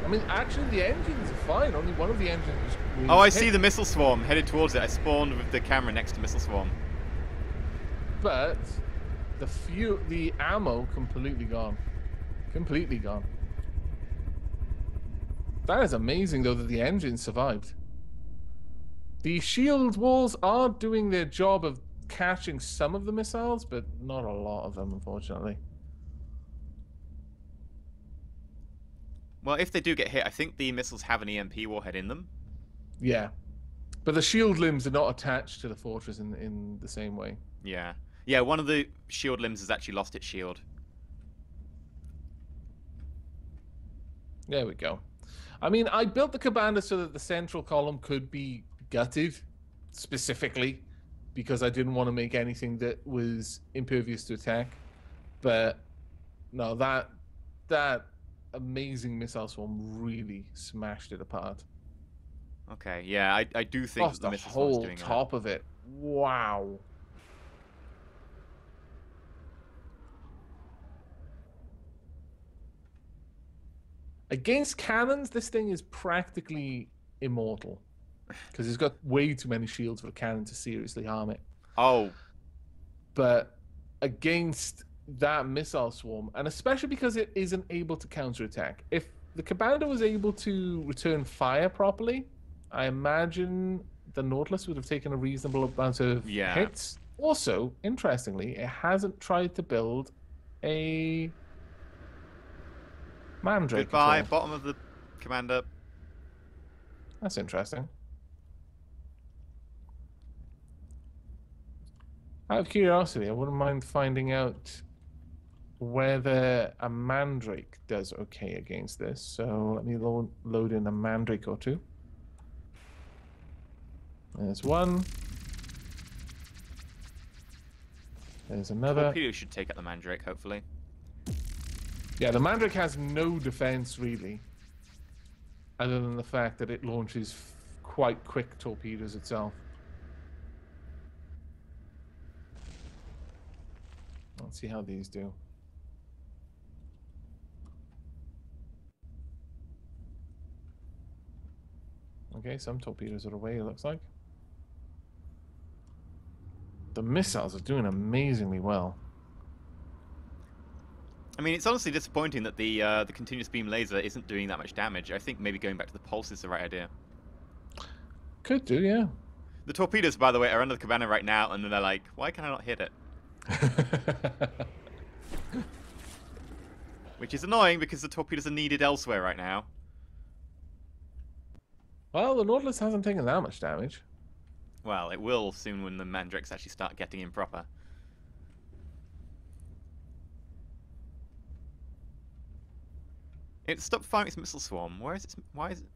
I mean, actually, the engines are fine. Only one of the engines was Oh, I hit. see the missile swarm headed towards it. I spawned with the camera next to missile swarm. But the ammo completely gone. Completely gone. That is amazing, though, that the engine survived. The shield walls are doing their job of catching some of the missiles, but not a lot of them, unfortunately. Well, if they do get hit, I think the missiles have an EMP warhead in them. Yeah. But the shield limbs are not attached to the fortress in the same way. Yeah. Yeah, one of the shield limbs has actually lost its shield. There we go. I mean, I built the Cabanda so that the central column could be gutted, specifically, because I didn't want to make anything that was impervious to attack. But no, that amazing missile swarm really smashed it apart. Okay, yeah, I do think Lost that the the missile swarm's whole doing that. top of it. Wow. Against cannons, this thing is practically immortal. Because it's got way too many shields for a cannon to seriously harm it. Oh, But against that missile swarm, and especially because it isn't able to counterattack, if the Cabanda was able to return fire properly, I imagine the Nautilus would have taken a reasonable amount of hits. Also, interestingly, it hasn't tried to build a Mandrake. goodbye, at all. bottom of the commander. That's interesting. Out of curiosity, I wouldn't mind finding out whether a Mandrake does okay against this. So let me load in a Mandrake or two. There's one. There's another. Torpedo should take out the Mandrake, hopefully. Yeah, the Mandrake has no defense, really. Other than the fact that it launches quite quick torpedoes itself. Let's see how these do. Okay, some torpedoes are away, it looks like. The missiles are doing amazingly well. I mean, it's honestly disappointing that the continuous beam laser isn't doing that much damage. I think maybe going back to the pulse is the right idea. Could do, yeah. The torpedoes, by the way, are under the cabana right now, and they're like, why can I not hit it? Which is annoying because the torpedoes are needed elsewhere right now. Well, the Nautilus hasn't taken that much damage. Well, it will soon when the mandrakes actually start getting in proper. It stopped firing its missile swarm. Where is it? Why is it?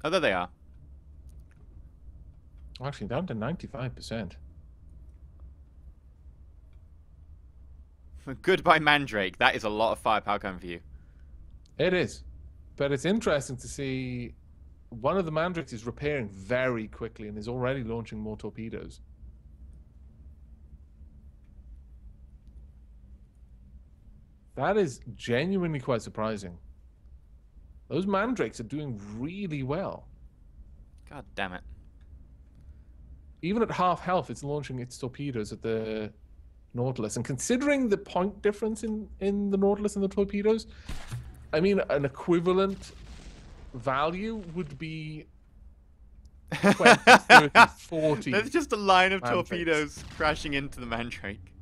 Oh, there they are. Actually, down to 95%. Goodbye, Mandrake. That is a lot of firepower coming for you. It is. But it's interesting to see one of the Mandrakes is repairing very quickly and is already launching more torpedoes. That is genuinely quite surprising. Those Mandrakes are doing really well. God damn it. Even at half health, it's launching its torpedoes at the Nautilus. And considering the point difference in the Nautilus and the torpedoes, I mean, an equivalent value would be 20, 30, 40. There's just a line of Mandrakes. torpedoes crashing into the Mandrake.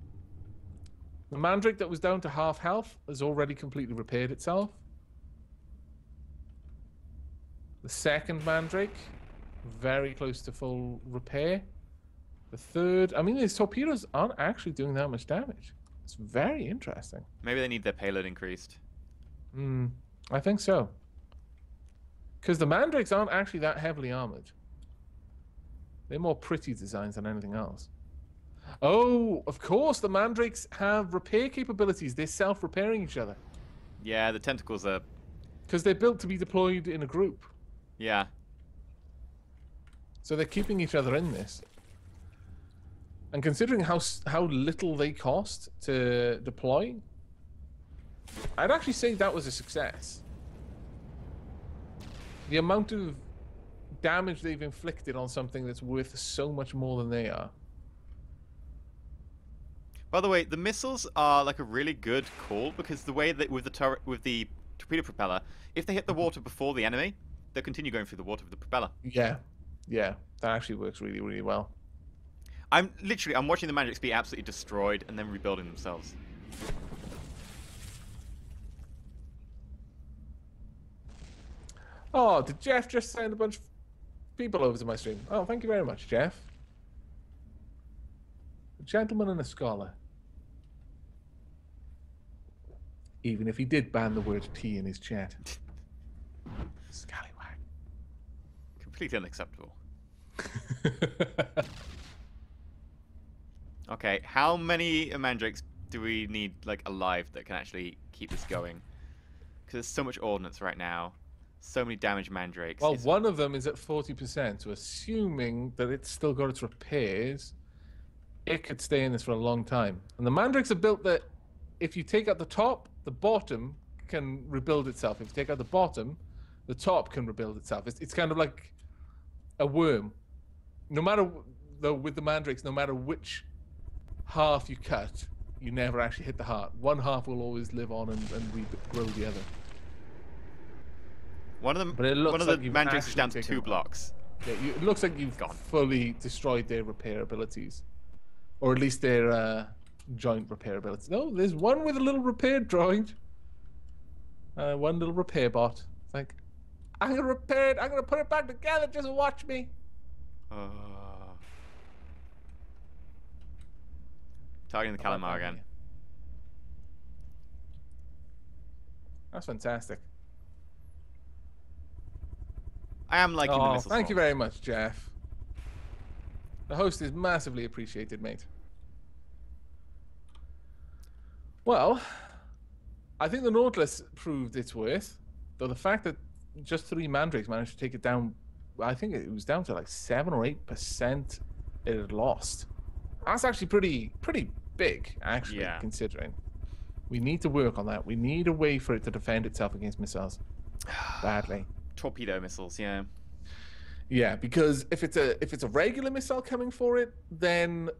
The Mandrake that was down to half health has already completely repaired itself. The second Mandrake, very close to full repair. The third, I mean, these torpedoes aren't actually doing that much damage. It's very interesting. Maybe they need their payload increased. I think so. Because the Mandrakes aren't actually that heavily armored. They're more pretty designs than anything else. Oh, of course, the Mandrakes have repair capabilities. They're self-repairing each other. Yeah, the tentacles are... Because they're built to be deployed in a group. Yeah. So they're keeping each other in this. And considering how little they cost to deploy, I'd actually say that was a success. The amount of damage they've inflicted on something that's worth so much more than they are. By the way, the missiles are like a really good call because the way that with the torpedo propeller, if they hit the water before the enemy, they'll continue going through the water with the propeller. Yeah, that actually works really, really well. I'm watching the Mandrakes be absolutely destroyed and then rebuilding themselves. Oh, did Jeff just send a bunch of people over to my stream? Oh, thank you very much, Jeff. A gentleman and a scholar. Even if he did ban the word T in his chat. Scallywag. Completely unacceptable. Okay, how many Mandrakes do we need like alive that can actually keep this going? Because there's so much ordnance right now. So many damaged Mandrakes. Well, one of them is at 40%, so assuming that it's still got its repairs, it could stay in this for a long time. And the Mandrakes are built that if you take out the top, the bottom can rebuild itself. If you take out the bottom, the top can rebuild itself. It's kind of like a worm. No matter, though, with the Mandrakes, no matter which half you cut, you never actually hit the heart. One half will always live on and regrow the other. One of the Mandrakes is down to 2 blocks. Yeah, it looks like you've fully destroyed their repair abilities. Or at least their joint repair abilities. No, there's one with a little repair droid. One little repair bot. It's like, I'm going to repair it. I'm going to put it back together. Just watch me. Targeting the Calamar again. That's fantastic. I am liking the missile thank you swarm. very much, Jeff. The host is massively appreciated, mate. Well, I think the Nautilus proved its worth, though the fact that just 3 Mandrakes managed to take it down, I think it was down to like 7 or 8% it had lost. That's actually pretty big, actually, Yeah. considering. We need to work on that. We need a way for it to defend itself against missiles. Badly. Torpedo missiles, yeah. Yeah, because if it's a regular missile coming for it, then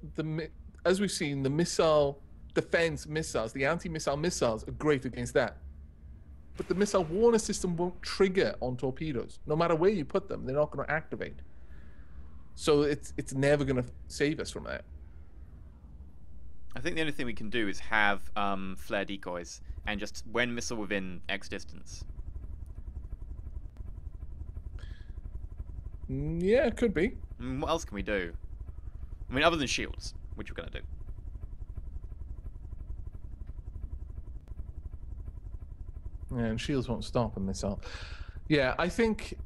as we've seen, the missile defense missiles, the anti-missile missiles, are great against that. But the missile warner system won't trigger on torpedoes. No matter where you put them, they're not going to activate. So it's never going to save us from that. I think the only thing we can do is have flare decoys and just when missile within X distance. Yeah, it could be. What else can we do? I mean, other than shields, which we're gonna do. Yeah, and shields won't stop a missile. Yeah, I think.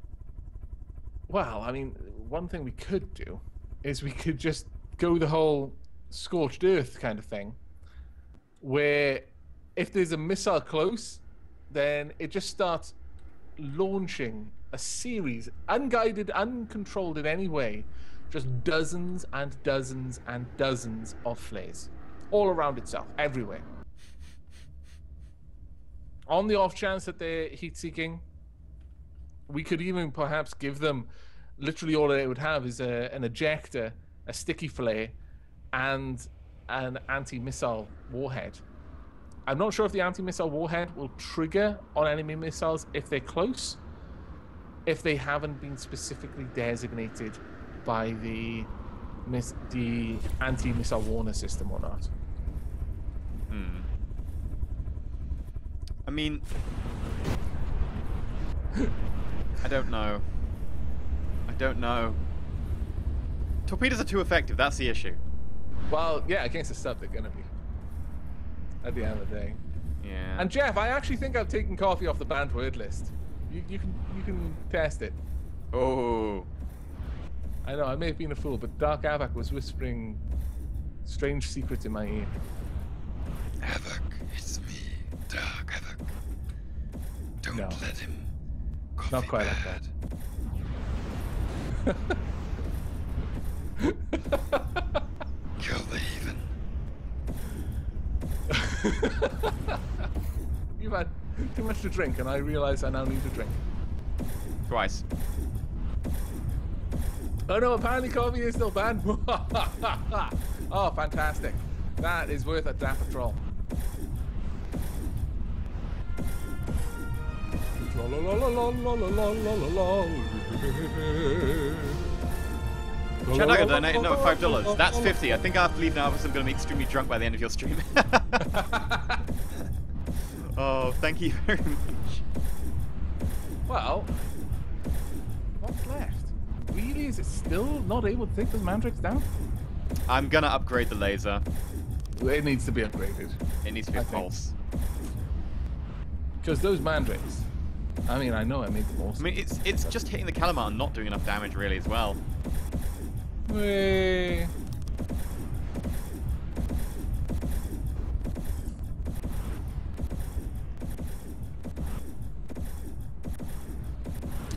Well, I mean, one thing we could do is we could just go the whole scorched earth kind of thing, where if there's a missile close, then it just starts launching a series, unguided, uncontrolled in any way, just dozens and dozens and dozens of flares all around itself, everywhere. On the off chance that they're heat-seeking, we could even perhaps give them, literally all they would have is an ejector, a sticky flare, and an anti-missile warhead. I'm not sure if the anti-missile warhead will trigger on enemy missiles if they're close, if they haven't been specifically designated by the anti-missile warner system or not. I mean, I don't know. I don't know. Torpedoes are too effective, that's the issue. Well, yeah, against the sub they're gonna be. At the end of the day. Yeah. And Jeff, I actually think I've taken coffee off the banned word list. You can test it. Oh. I know, I may have been a fool, but Dark Aavak was whispering strange secrets in my ear. Aavak, it's me, Dark Aavak. Don't No. let him. Coffee Not quite like bad. Kill the heathen. You've had too much to drink, and I realize I now need to drink. Twice. Oh no, apparently coffee is still banned. Oh, fantastic. That is worth a dapper troll. Chad, I donated another $5. That's 50. I think I have to leave now because I'm going to be extremely drunk by the end of your stream. Oh, thank you very much. Well, what's left? Really? Is it still not able to take those mandrakes down? I'm going to upgrade the laser. It needs to be upgraded. It needs to be a I think. pulse. Because those mandrakes, I mean, I know I made them awesome. I mean, it's just hitting the Calamar and not doing enough damage, really, as well. Whee.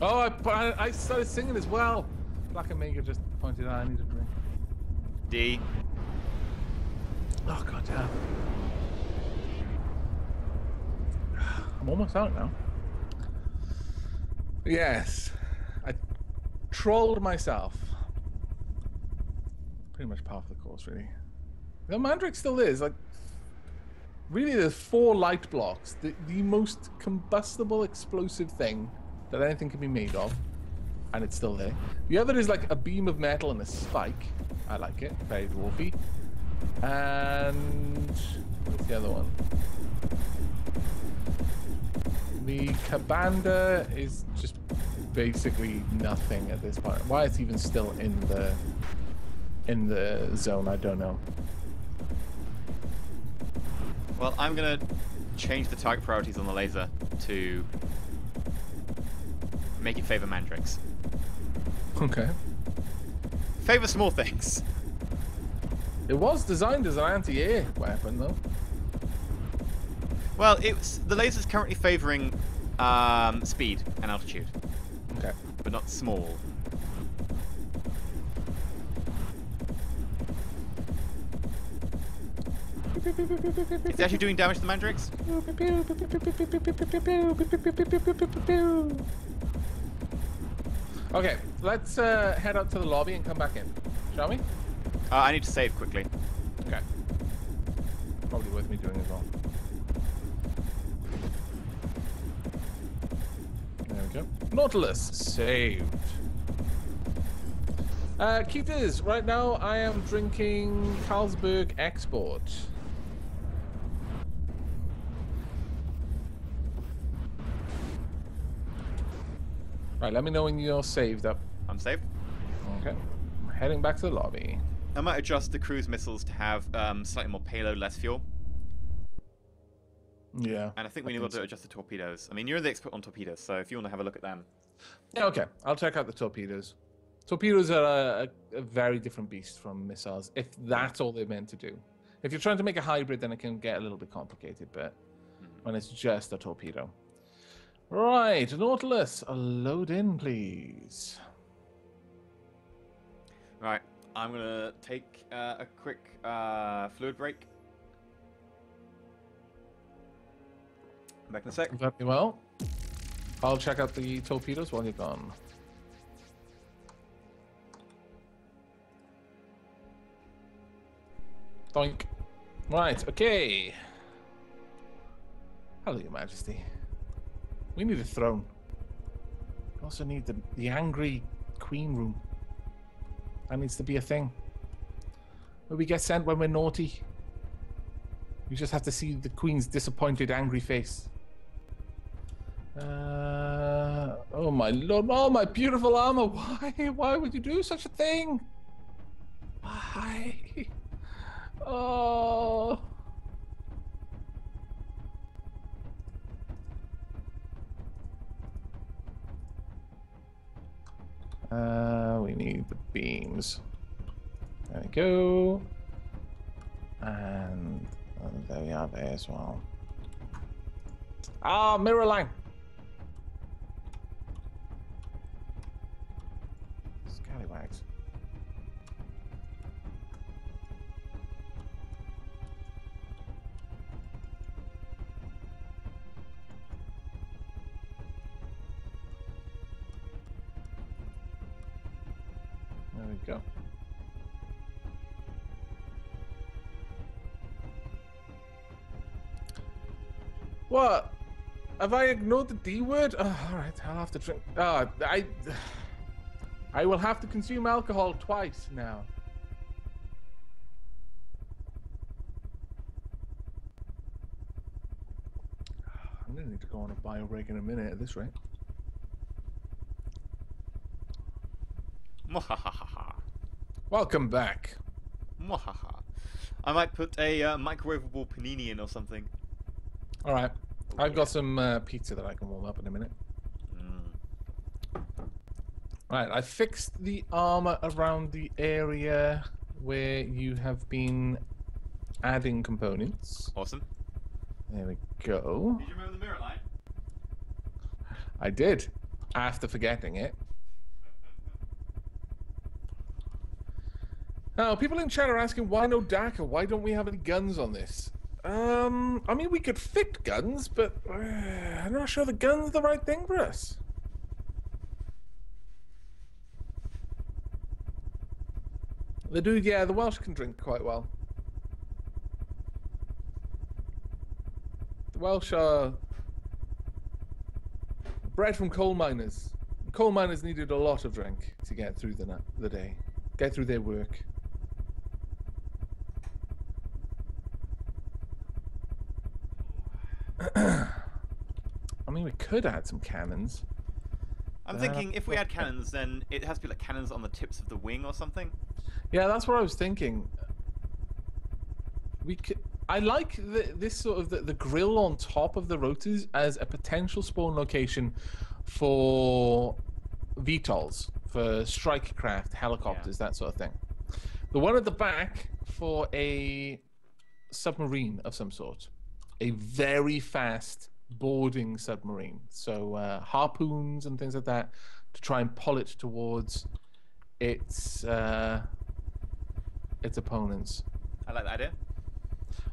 Oh, I started singing as well. Black and Mega just pointed out I need a drink. D. Oh, god damn. I'm almost out now. Yes. I trolled myself. Pretty much part of the course, really. The Mandrake still is. Like, really, there's 4 light blocks. The most combustible, explosive thing that anything can be made of. And it's still there. The other is like a beam of metal and a spike. I like it. Very dwarfy. And what's the other one? The Cabanda is just basically nothing at this point. Why it's even still in the zone, I don't know. Well, I'm gonna change the target priorities on the laser to make it favor mandrakes. Okay. Favor small things. It was designed as an anti-air weapon, though. Well, the laser's currently favoring speed and altitude, Okay. but not small. Is it actually doing damage to the mandrakes? Okay, let's head out to the lobby and come back in, shall we? I need to save quickly. Okay. Probably worth me doing as well. There we go. Nautilus saved. Keiters, right now I am drinking Carlsberg Export. Right, let me know when you're saved up. I'm safe. Okay. I'm heading back to the lobby. I might adjust the cruise missiles to have slightly more payload, less fuel. Yeah. And I think we need to adjust the torpedoes. I mean, you're the expert on torpedoes, so if you want to have a look at them. Yeah, okay. I'll check out the torpedoes. Torpedoes are a very different beast from missiles, if that's all they're meant to do. If you're trying to make a hybrid, then it can get a little bit complicated, but when it's just a torpedo. Right, Nautilus, load in, please. Right, I'm going to take a quick fluid break. Back in a sec. Very well. I'll check out the torpedoes while you're gone. Doink. Right, okay. Hello, Your Majesty. We need a throne. We also need the angry queen room. That needs to be a thing. Where we get sent when we're naughty. You just have to see the queen's disappointed, angry face. Oh my lord! Oh my beautiful armor! Why? Why would you do such a thing? Why? Oh. We need the beams. There we go. And there we are there as well. Ah, mirror line. Scallywags. There we go. What? Have I ignored the D word? Oh, all right, I'll have to drink. I will have to consume alcohol twice now. I'm gonna need to go on a bio break in a minute at this rate. Mwahaha. Welcome back. Mwahaha. I might put a microwavable panini in or something. All right, I've got some pizza that I can warm up in a minute. Right, I fixed the armor around the area where you have been adding components. Awesome. There we go. Did you remember the mirror line? I did, after forgetting it. Now, people in chat are asking, why no DACA? Why don't we have any guns on this? I mean, we could fit guns, but I'm not sure the gun's the right thing for us. The dude, yeah, the Welsh can drink quite well. The Welsh are bred from coal miners. Coal miners needed a lot of drink to get through the day, get through their work. I mean, we could add some cannons. I'm thinking if we add cannons, then it has to be like cannons on the tips of the wing or something. Yeah, that's what I was thinking. We could. I like this sort of the grill on top of the rotors as a potential spawn location for VTOLs, for strike craft, helicopters, that sort of thing. The one at the back for a submarine of some sort, a very fast boarding submarine. So harpoons and things like that to try and pull it towards its opponents. I like that idea.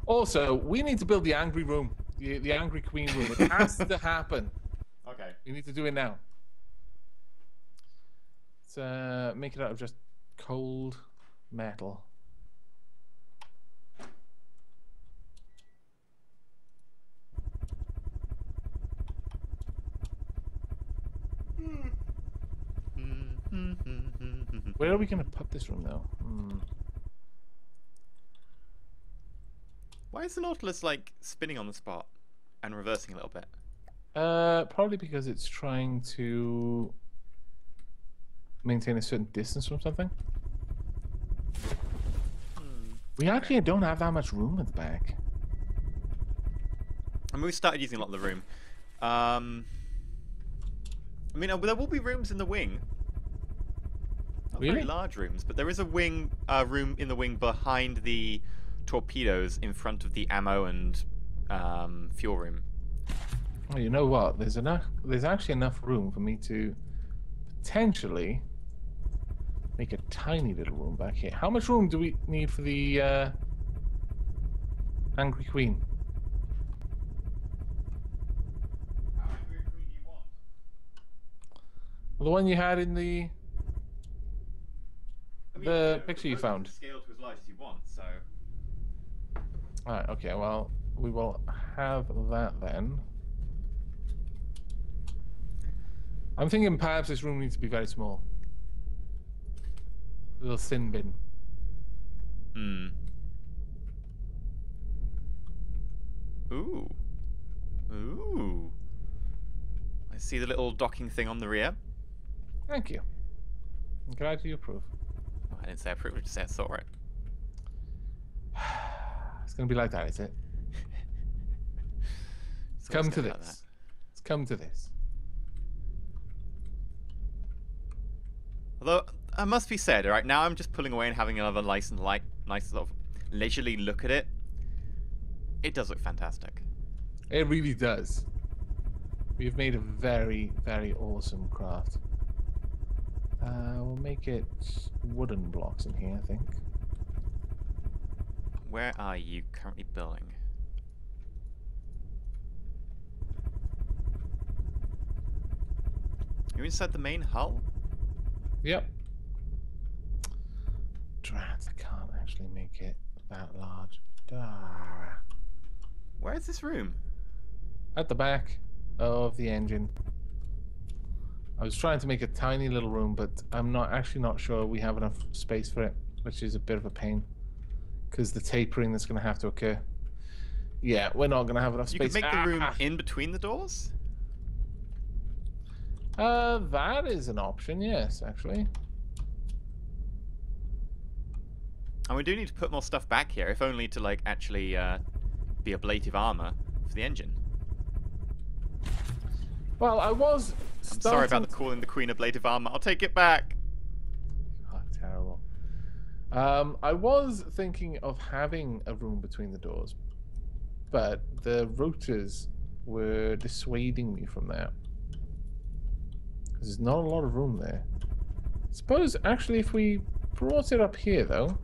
Also, we need to build the angry room, the angry queen room. It has to happen. Okay. We need to do it now. Let's make it out of just cold metal. Where are we going to put this room, though? Why is the Nautilus like spinning on the spot and reversing a little bit? Probably because it's trying to maintain a certain distance from something. We actually don't have that much room at the back. I mean, we started using a lot of the room. I mean, there will be rooms in the wing. Not Really? very large rooms, but there is a room in the wing behind the torpedoes, in front of the ammo and fuel room. Well, you know what? There's actually enough room for me to potentially make a tiny little room back here. How much room do we need for the Angry Queen? How angry queen do you want? The one you had in the I mean, The picture you the boat found. can scale to as large as you want, so. Alright, okay, well, we will have that then. I'm thinking perhaps this room needs to be very small. A little thin bin. Ooh. Ooh. I see the little docking thing on the rear. Thank you. I'm glad you approve. Oh, I didn't say I approved, I just said I saw it. It's gonna be like that, is it? It's come to this. It's come to this. Although, I must be said, right now I'm just pulling away and having another nice sort of leisurely look at it. It does look fantastic. It really does. We've made a very, very awesome craft. We'll make it wooden blocks in here, I think. Where are you currently building? You're inside the main hull? Yep. Drat, I can't actually make it that large. Dara. Where is this room? At the back of the engine. I was trying to make a tiny little room, but I'm actually not sure we have enough space for it, which is a bit of a pain. Because the tapering that's going to have to occur. Yeah, we're not going to have enough You space. could make the room in between the doors? That is an option, yes, actually. And we do need to put more stuff back here, if only to, like, actually be ablative armor for the engine. Well, I was I'm sorry about calling the Queen ablative armor. I'll take it back. Oh, terrible. I was thinking of having a room between the doors, but the rotors were dissuading me from that. Because there's not a lot of room there. Suppose, actually, if we brought it up here, though,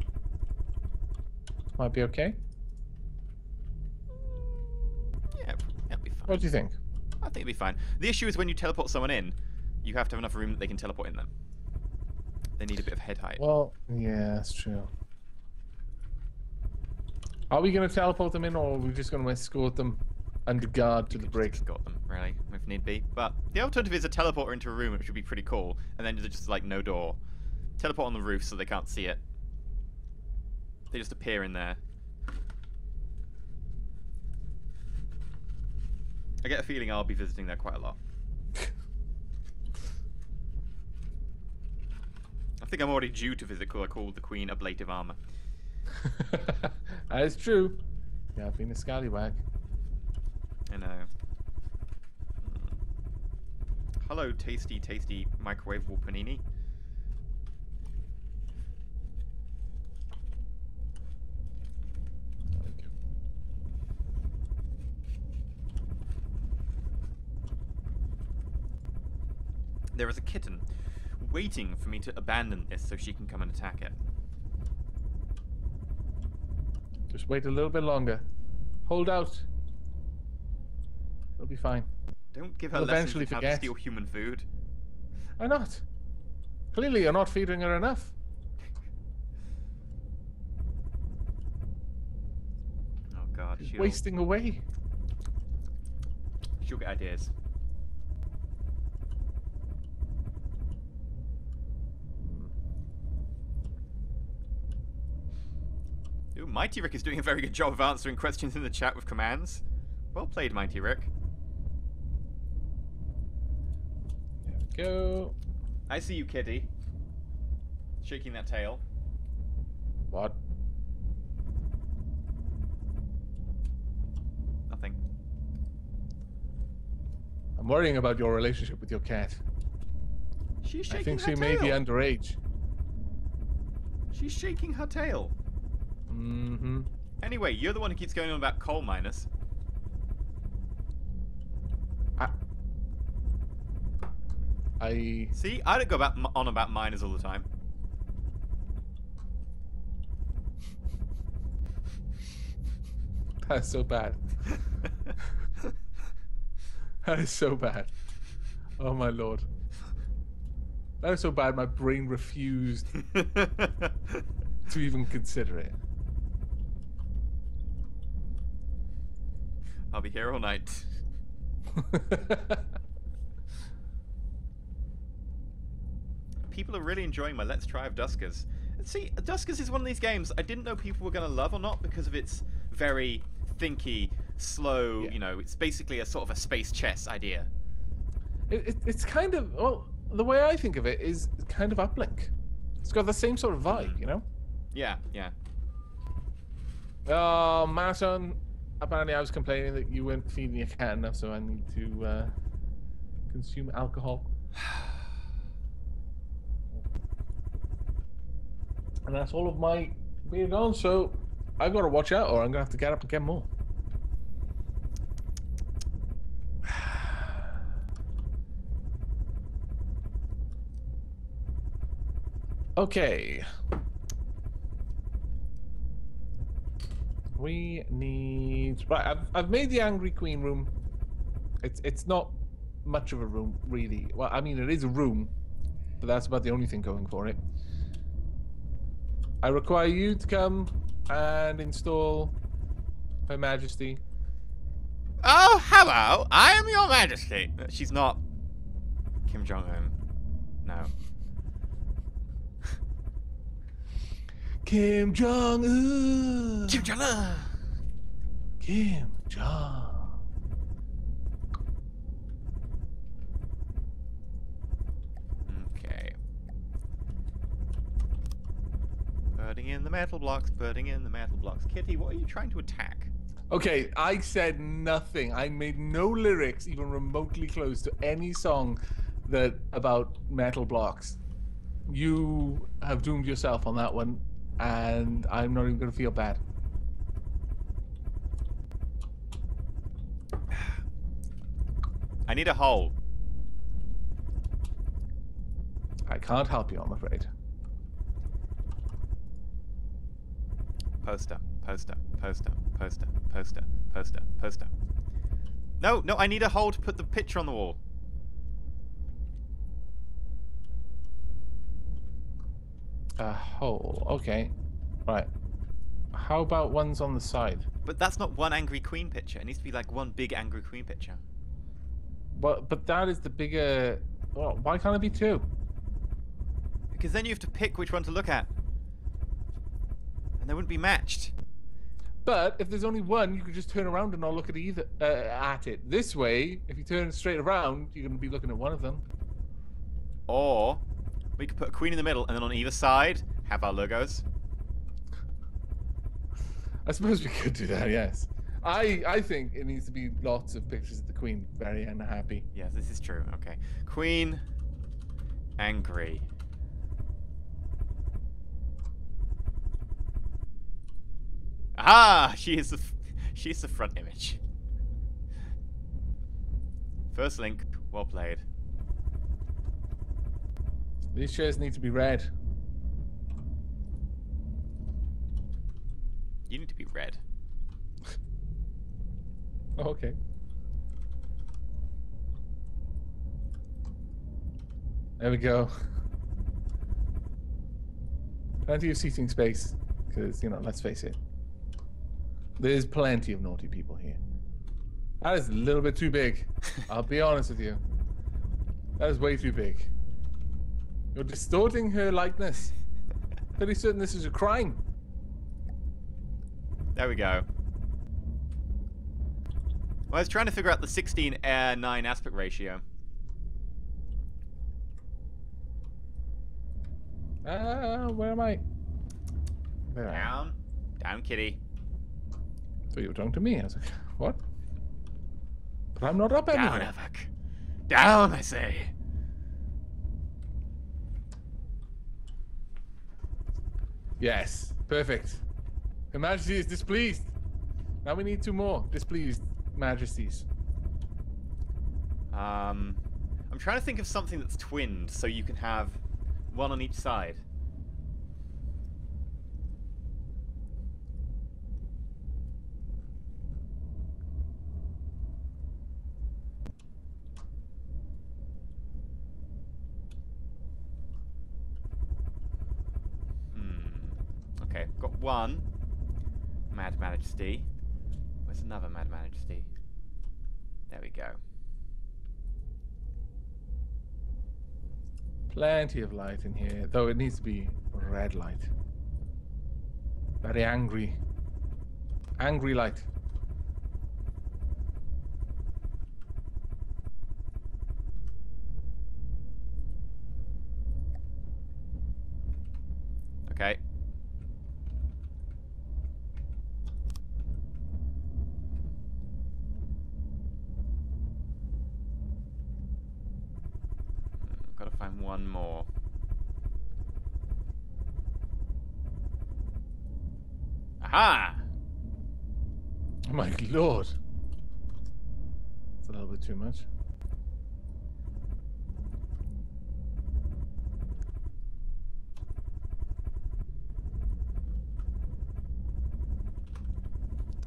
might be okay. Yeah, that'll be fine. What do you think? I think it'll be fine. The issue is when you teleport someone in, you have to have enough room that they can teleport in them. They need a bit of head height. Well, yeah, that's true. Are we going to teleport them in, or are we just going to escort them under guard to the brig? Got them, really, if need be. But the alternative is a teleporter into a room, which would be pretty cool, and then just like no door. Teleport on the roof so they can't see it. They just appear in there. I get a feeling I'll be visiting there quite a lot. I think I'm already due to visit what I call the Queen ablative armor. That is true. Yeah, I've been a scallywag. I know. Hello, tasty, tasty microwavable panini. There is a kitten waiting for me to abandon this so she can come and attack it. Just wait a little bit longer. Hold out. It'll be fine. Don't give her We'll lessons eventually of how to forget. steal human food. Why not? Clearly you're not feeding her enough. Oh god, She's wasting away. she'll get ideas. Ooh, Mighty Rick is doing a very good job of answering questions in the chat with commands. Well played, Mighty Rick. There we go. I see you, Kitty. Shaking that tail. What? Nothing. I'm worrying about your relationship with your cat. She's shaking I think her she may be tail. underage. She's shaking her tail. Mm-hmm. Anyway, you're the one who keeps going on about coal miners. I See, I don't go on about miners all the time. That's so bad. That is so bad. Oh my lord. That is so bad my brain refused to even consider it. I'll be here all night. People are really enjoying my Let's Try of Duskers. And see, Duskers is one of these games I didn't know people were going to love or not because of its very thinky, slow, Yeah. you know, it's basically a sort of a space chess idea. It's kind of, well, the way I think of it is kind of uplink. It's got the same sort of vibe, you know? Yeah, yeah. Oh, Marathon. Apparently I was complaining that you weren't feeding your cat enough, so I need to consume alcohol. And that's all of my beer gone, so I've got to watch out or I'm going to have to get up and get more. Okay. We need... Right, I've made the Angry Queen room. It's not much of a room, really. Well, I mean, it is a room, but that's about the only thing going for it. I require you to come and install Her Majesty. Oh, hello! I am your majesty! She's not Kim Jong-un. No. Kim Jong-un! Kim Jong-un! Kim Jong. Okay. Putting in the metal blocks, putting in the metal blocks. Kitty, what are you trying to attack? Okay, I said nothing. I made no lyrics even remotely close to any song that about metal blocks. You have doomed yourself on that one, and I'm not even going to feel bad. I need a hole. I can't help you, I'm afraid. Poster, poster, poster, poster, poster, poster, poster. No, no, I need a hole to put the picture on the wall. A hole, okay. Right. How about ones on the side? But that's not one angry queen picture. It needs to be like one big angry queen picture. Well, but that is the bigger... Well, why can't it be two? Because then you have to pick which one to look at. And they wouldn't be matched. But if there's only one, you could just turn around and not look at either at it. This way, if you turn straight around, you're going to be looking at one of them. Or we could put a queen in the middle and then on either side have our logos. I suppose we could do that, yes. I think it needs to be lots of pictures of the Queen very unhappy. Yes, this is true. Okay. Queen angry. Ah, she's the front image. First link, well played. These chairs need to be red. You need to be red. Oh, okay. There we go. Plenty of seating space, because, you know, let's face it. There's plenty of naughty people here. That is a little bit too big. I'll be honest with you. That is way too big. You're distorting her likeness. Pretty certain this is a crime. There we go. Well, I was trying to figure out the 16:9 aspect ratio. Where am I? There. Down. Down, kitty. So you were talking to me. I was like, what? But I'm not up Down, anywhere. Aavak. Down, I say. Yes. Perfect. Her Majesty is displeased. Now we need 2 more displeased Majesties. I'm trying to think of something that's twinned so you can have one on each side. Okay, got one. Mad Majesty. Where's another Mad Majesty? There we go. Plenty of light in here, though it needs to be red light. Very angry. Angry light. Okay. Gotta find one more. Aha! Oh my lord. That's a little bit too much.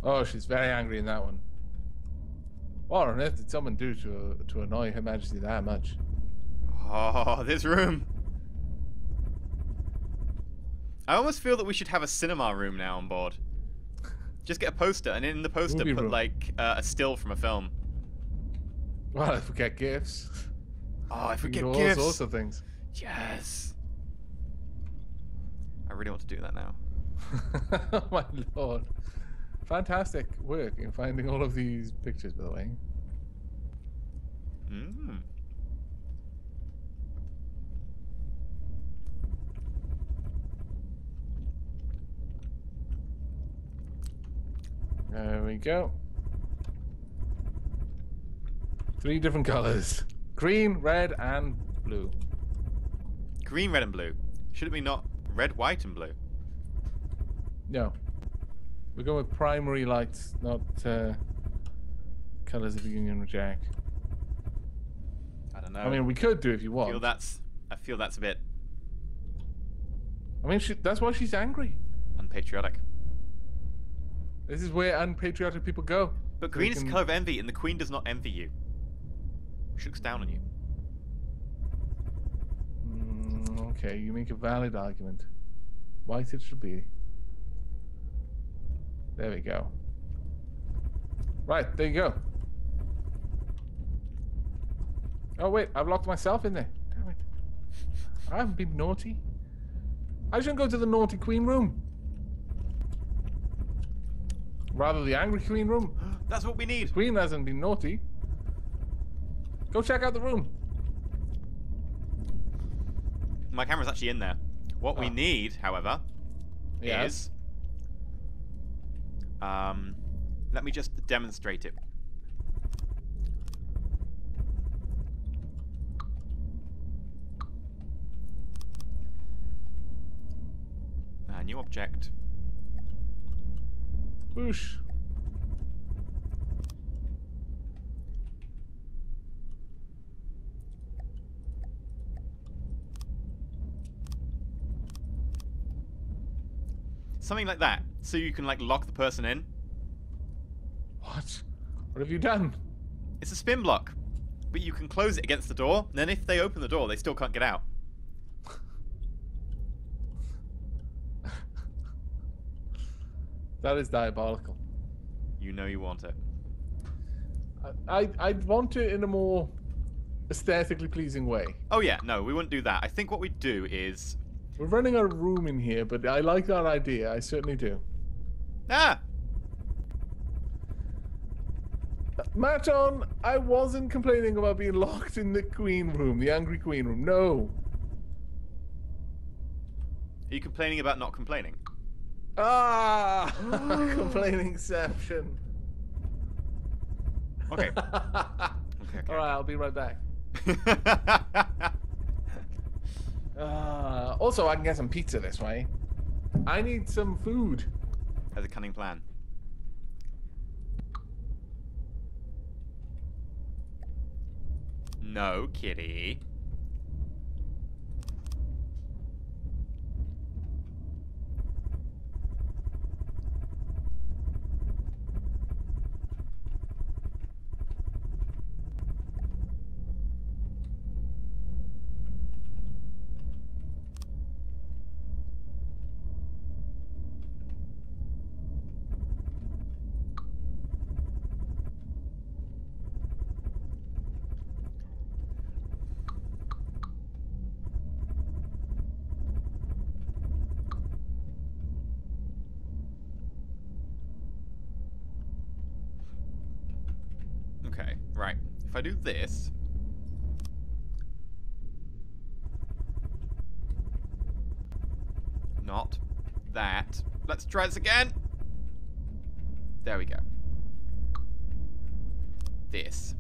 Oh, she's very angry in that one. What on earth did someone do to annoy Her Majesty that much? Oh, this room. I almost feel that we should have a cinema room now on board. Just get a poster, and in the poster Movie put room. like a still from a film. Well, if we get gifts. Oh, if we We get can do gifts. all sorts of things. Yes. I really want to do that now. Oh my lord. Fantastic work in finding all of these pictures, by the way. Mm. There we go. 3 different colors. Green, red, and blue. Green, red, and blue. Should it be not red, white, and blue? No. We're going with primary lights, not colors of the Union Jack. I don't know. I mean, we could do if you I want. feel that's a bit I mean, that's why she's angry. unpatriotic. This is where unpatriotic people go. But So green we is the can- color of envy, and the Queen does not envy you. She looks down on you. Okay, you make a valid argument. White it should be. There we go. Right, there you go. Oh wait, I've locked myself in there. Damn it. I haven't been naughty. I shouldn't go to the naughty queen room. Rather the angry queen room. That's what we need. Queen hasn't been naughty. Go check out the room. My camera's actually in there. What we Ah. need, however, Yes. is let me just demonstrate it. New object. Whoosh. Something like that, so you can like lock the person in. What? What have you done? It's a spin block, but you can close it against the door, and then if they open the door, they still can't get out. That is diabolical. You know you want it. I'd want it in a more aesthetically pleasing way. Oh yeah, no, we wouldn't do that. I think what we'd do is... We're running out of room in here, but I like that idea. I certainly do. Ah! Maton, I wasn't complaining about being locked in the queen room, the angry queen room. No. Are you complaining about not complaining? Ah, complainingsception. Okay. Okay. All right, I'll be right back. Also, I can get some pizza this way. I need some food. As a cunning plan. No, kitty. Okay, right. If I do this... Not that. Let's try this again. There we go. This.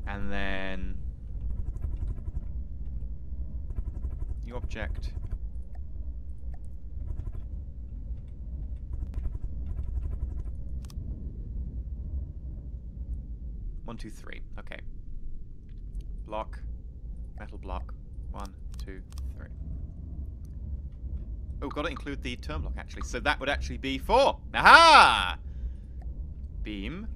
And then... New object. One, two, three. Okay. Block. Metal block. 1, 2, 3. Oh, got to include the turn block actually. So that would actually be 4. Aha! Beam.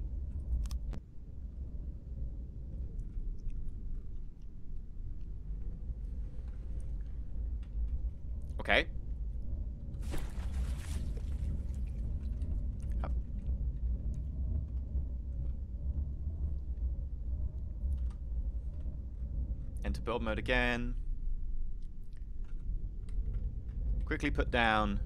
Okay. Up. Enter build mode again. Quickly put down.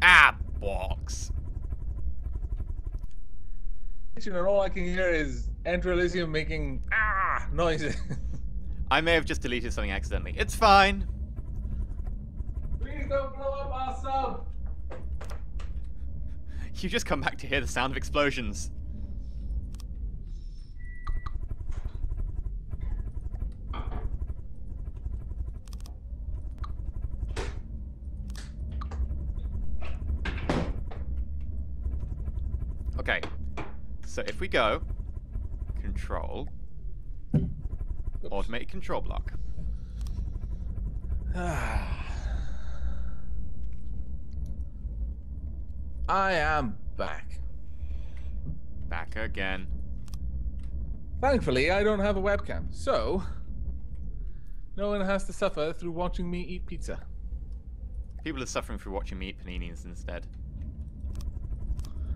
Ah, box. And all I can hear is Enter Elysium making noises. I may have just deleted something accidentally. It's fine. Please don't blow up our sub. You just come back to hear the sound of explosions. Okay. So if we go control, automate control block. I am back. Back again. Thankfully, I don't have a webcam, so no one has to suffer through watching me eat pizza. People are suffering through watching me eat paninis instead.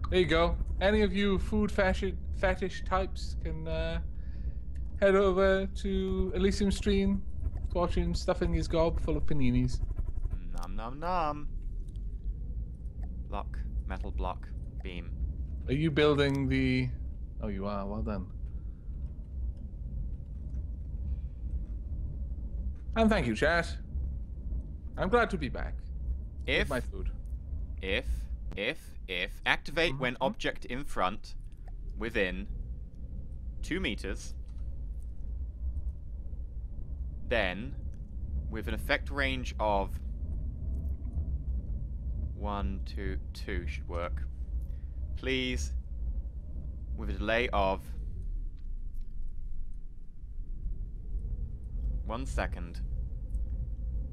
There you go. Any of you food fetish types can head over to Elysium Stream, watching stuffing his gob full of paninis. Nom nom nom. Block, metal block, beam. Are you building the... Oh, you are. Well done. And thank you, chat. I'm glad to be back. If With my food. If activate when object in front within 2 meters, then with an effect range of 1, 2, 2 should work. Please, with a delay of 1 second,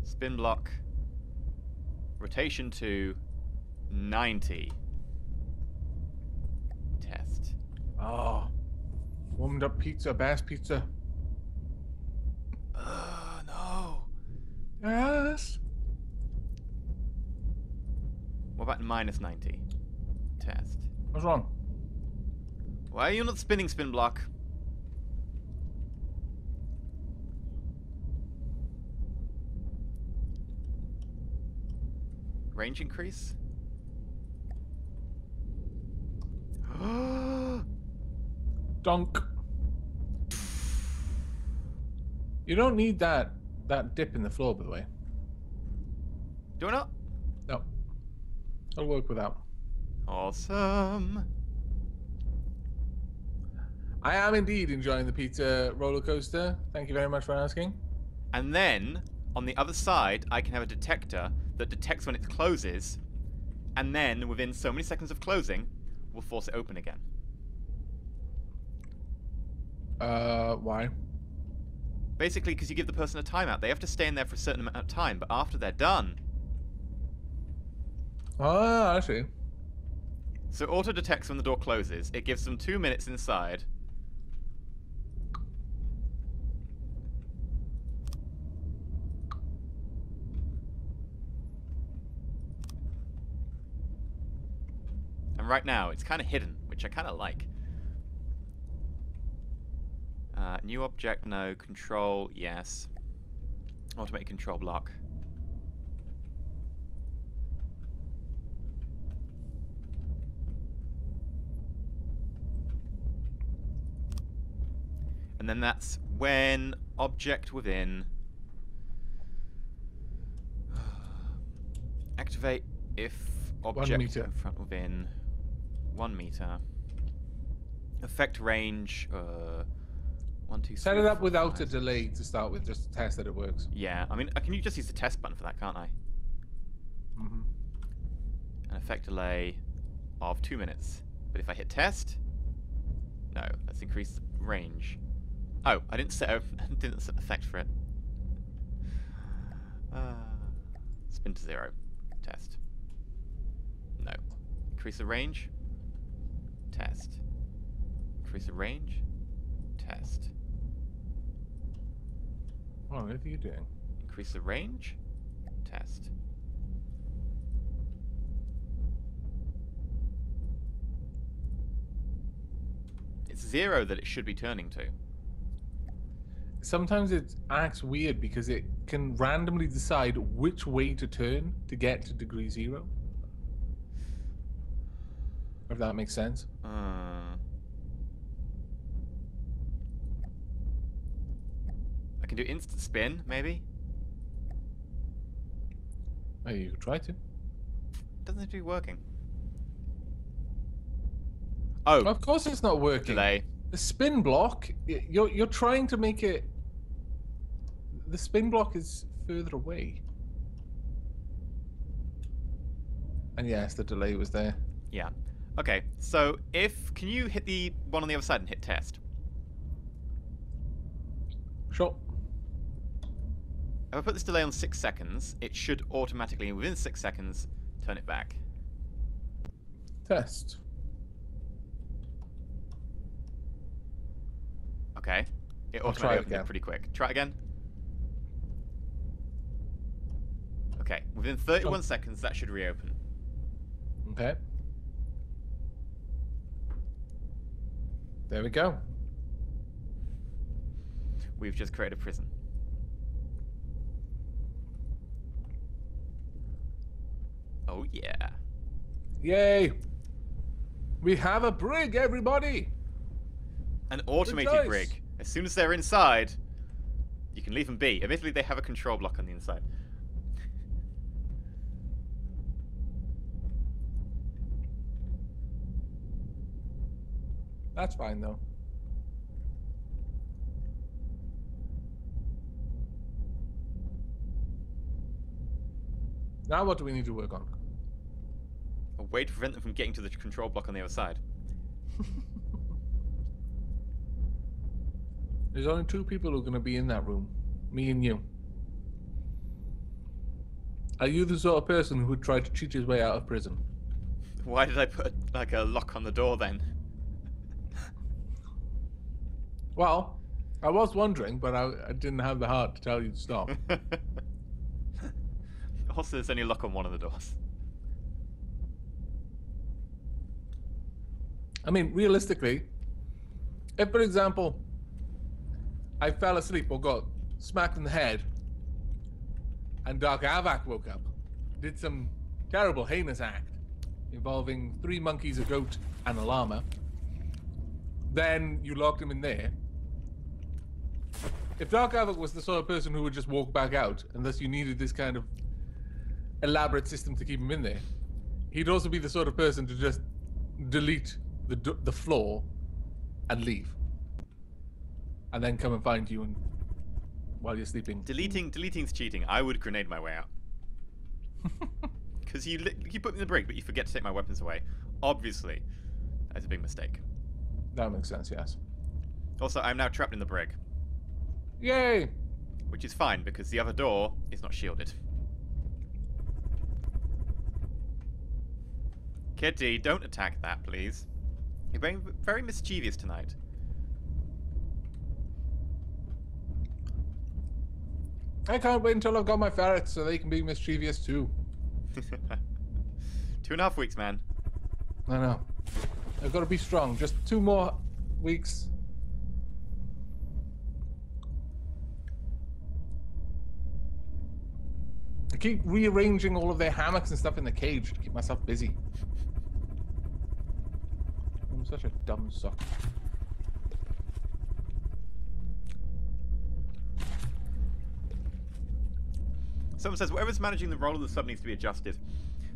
spin block, rotation to 90. Test. Oh. Warmed up pizza, Bass pizza. No. Yes. What about minus 90. Test. What's wrong? Why are you not spinning spin block? Range increase? Dunk. You don't need that dip in the floor, by the way. Do I not? No. I'll work without. Awesome. I am indeed enjoying the pizza roller coaster. Thank you very much for asking. And then, on the other side, I can have a detector that detects when it closes, and then, within so many seconds of closing, will force it open again. Why? Basically, because you give the person a timeout. They have to stay in there for a certain amount of time, but after they're done... Oh, I see. So it auto-detects when the door closes. It gives them 2 minutes inside. And right now, it's kind of hidden, which I kind of like. New object, no. Control, yes. Automated control block. And then that's when object within. Activate if object meter. in front within 1 meter. Effect range. 1, 2, 3. Set it up 4, without 5, a delay to start with, just to test that it works. Yeah, I mean, can you just use the test button for that, can't I? Mm-hmm. An effect delay of 2 minutes. But if I hit test, no, let's increase the range. Oh, I didn't set didn't set effect for it. Spin to 0. Test. No. Increase the range. Test. Increase the range. Test. What are you doing? Increase the range. Test. It's 0 that it should be turning to. Sometimes it acts weird because it can randomly decide which way to turn to get to degree 0. If that makes sense. I can do instant spin, maybe? Oh, you could try to. Doesn't seem to be working. Oh, Of course it's not working. delay. The spin block, you're trying to make it... The spin block is further away. And yes, the delay was there. Yeah. Okay, so can you hit the one on the other side and hit test? Sure. If I put this delay on 6 seconds, it should automatically, within 6 seconds, turn it back. Test. Okay. It I'll try automatically it opened it again. pretty quick. Try it again. Okay, within 31 seconds, that should reopen. Okay. There we go. We've just created a prison. Oh, yeah. Yay! We have a brig, everybody! An automated Rejoice. brig. As soon as they're inside, you can leave them be. Admittedly, they have a control block on the inside. That's fine, though. Now what do we need to work on? A way to prevent them from getting to the control block on the other side. There's only 2 people who are going to be in that room. Me and you. Are you the sort of person who would try to cheat his way out of prison? Why did I put, like, a lock on the door, then? Well, I was wondering, but I didn't have the heart to tell you to stop. Also, there's only a lock on one of the doors. I mean, realistically, if, for example, I fell asleep or got smacked in the head, and Dark Aavak woke up, did some terrible, heinous act involving 3 monkeys, a goat, and a llama, then you locked him in there. If Dark Aavak was the sort of person who would just walk back out, unless you needed this kind of elaborate system to keep him in there, he'd also be the sort of person to just delete the floor and leave, and then come and find you and while you're sleeping. Deleting's cheating. I would grenade my way out. Because you put me in the brig, but you forget to take my weapons away. Obviously, that's a big mistake. That makes sense, yes. Also, I'm now trapped in the brig. Yay! Which is fine, because the other door is not shielded. Kitty, don't attack that, please. You're being very mischievous tonight. I can't wait until I've got my ferrets so they can be mischievous too. 2.5 weeks, man. I know. I've got to be strong. Just 2 more weeks. I keep rearranging all of their hammocks and stuff in the cage to keep myself busy. I'm such a dumb sucker. Someone says, whatever's managing the roll of the sub needs to be adjusted.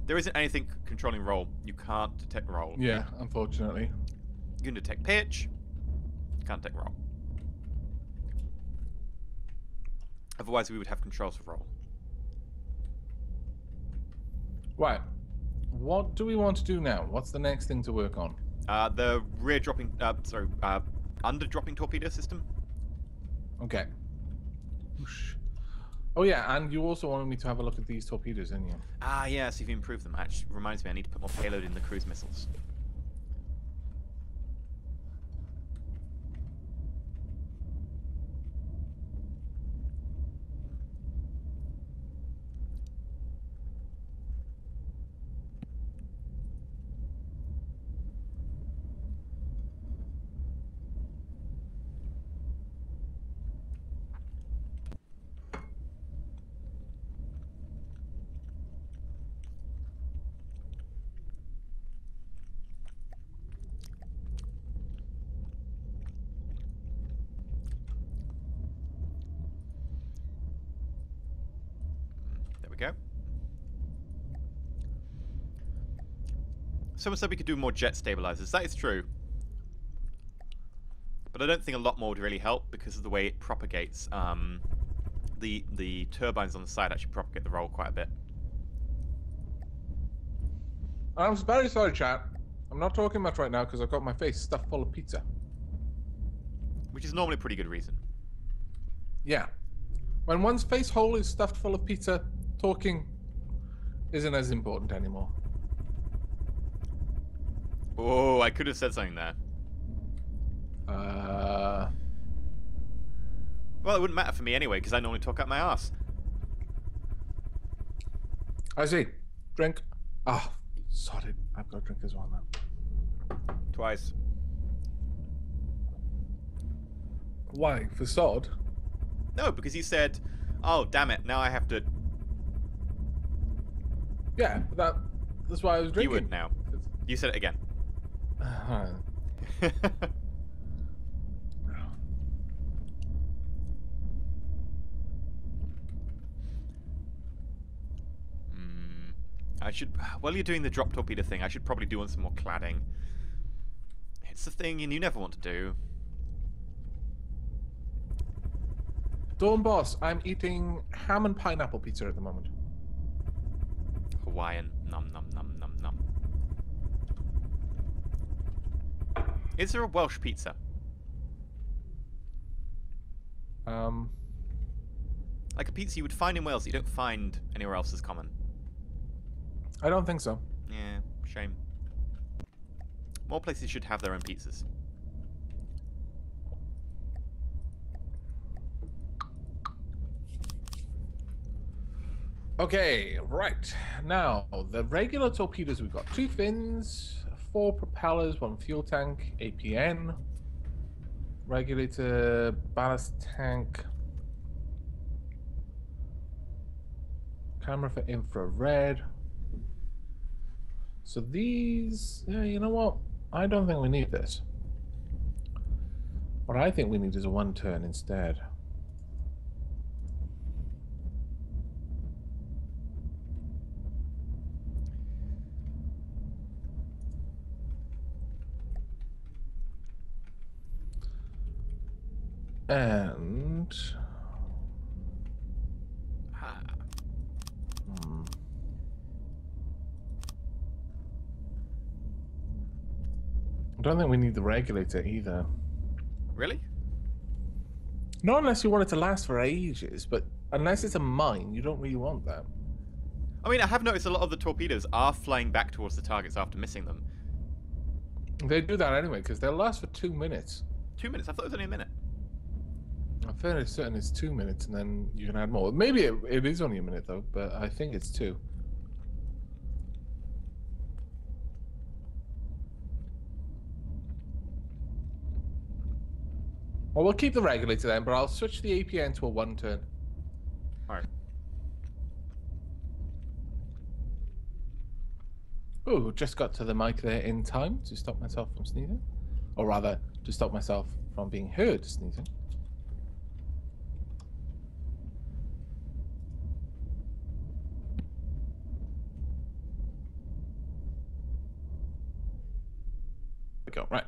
There isn't anything controlling roll. You can't detect roll. Yeah, unfortunately. You can detect pitch. You can't detect roll. Otherwise, we would have controls for roll. Right. What do we want to do now? What's the next thing to work on? The rear dropping, under dropping torpedo system. Okay. Whoosh. Oh yeah, and you also wanted me to have a look at these torpedoes, didn't you? Ah, yeah, see if you improve them. Actually, reminds me, I need to put more payload in the cruise missiles. Go. Someone said we could do more jet stabilizers. That is true. But I don't think a lot more would really help because of the way it propagates. The turbines on the side actually propagate the roll quite a bit. I'm very sorry, chat. I'm not talking much right now because I've got my face stuffed full of pizza. Which is normally a pretty good reason. Yeah. When one's face hole is stuffed full of pizza, talking isn't as important anymore. Oh, I could have said something there. Well, it wouldn't matter for me anyway, because I normally talk out my ass. I see. Drink. Ah, sorry. I've got a drink as well now. Twice. Why? For sod? No, because you said, oh, damn it, now I have to... Yeah, that's why I was drinking. You would now. You said it again. I should... While you're doing the drop torpedo thing, I should probably do some more cladding. It's the thing you never want to do. Dawn Boss, I'm eating ham and pineapple pizza at the moment. Hawaiian. Nom nom nom nom nom. Is there a Welsh pizza? Like a pizza you would find in Wales that you don't find anywhere else as common. I don't think so. Yeah, shame. More places should have their own pizzas. Okay, right. Now, the regular torpedoes, we've got 2 fins, 4 propellers, 1 fuel tank, APN, regulator, ballast tank, camera for infrared. So these, yeah, you know what? I don't think we need this. What I think we need is a 1 turn instead. And I don't think we need the regulator either. Really? Not unless you want it to last for ages, but unless it's a mine, you don't really want that. I mean, I have noticed a lot of the torpedoes are flying back towards the targets after missing them. They do that anyway, because they'll last for 2 minutes. 2 minutes? I thought it was only a minute. I'm fairly certain it's 2 minutes, and then you can add more. Maybe it is only a minute, though, but I think it's 2. Well, we'll keep the regulator then, but I'll switch the APN to a 1 turn. Alright. Oh, just got to the mic there in time to stop myself from sneezing. Or rather, to stop myself from being heard sneezing. There we go, right.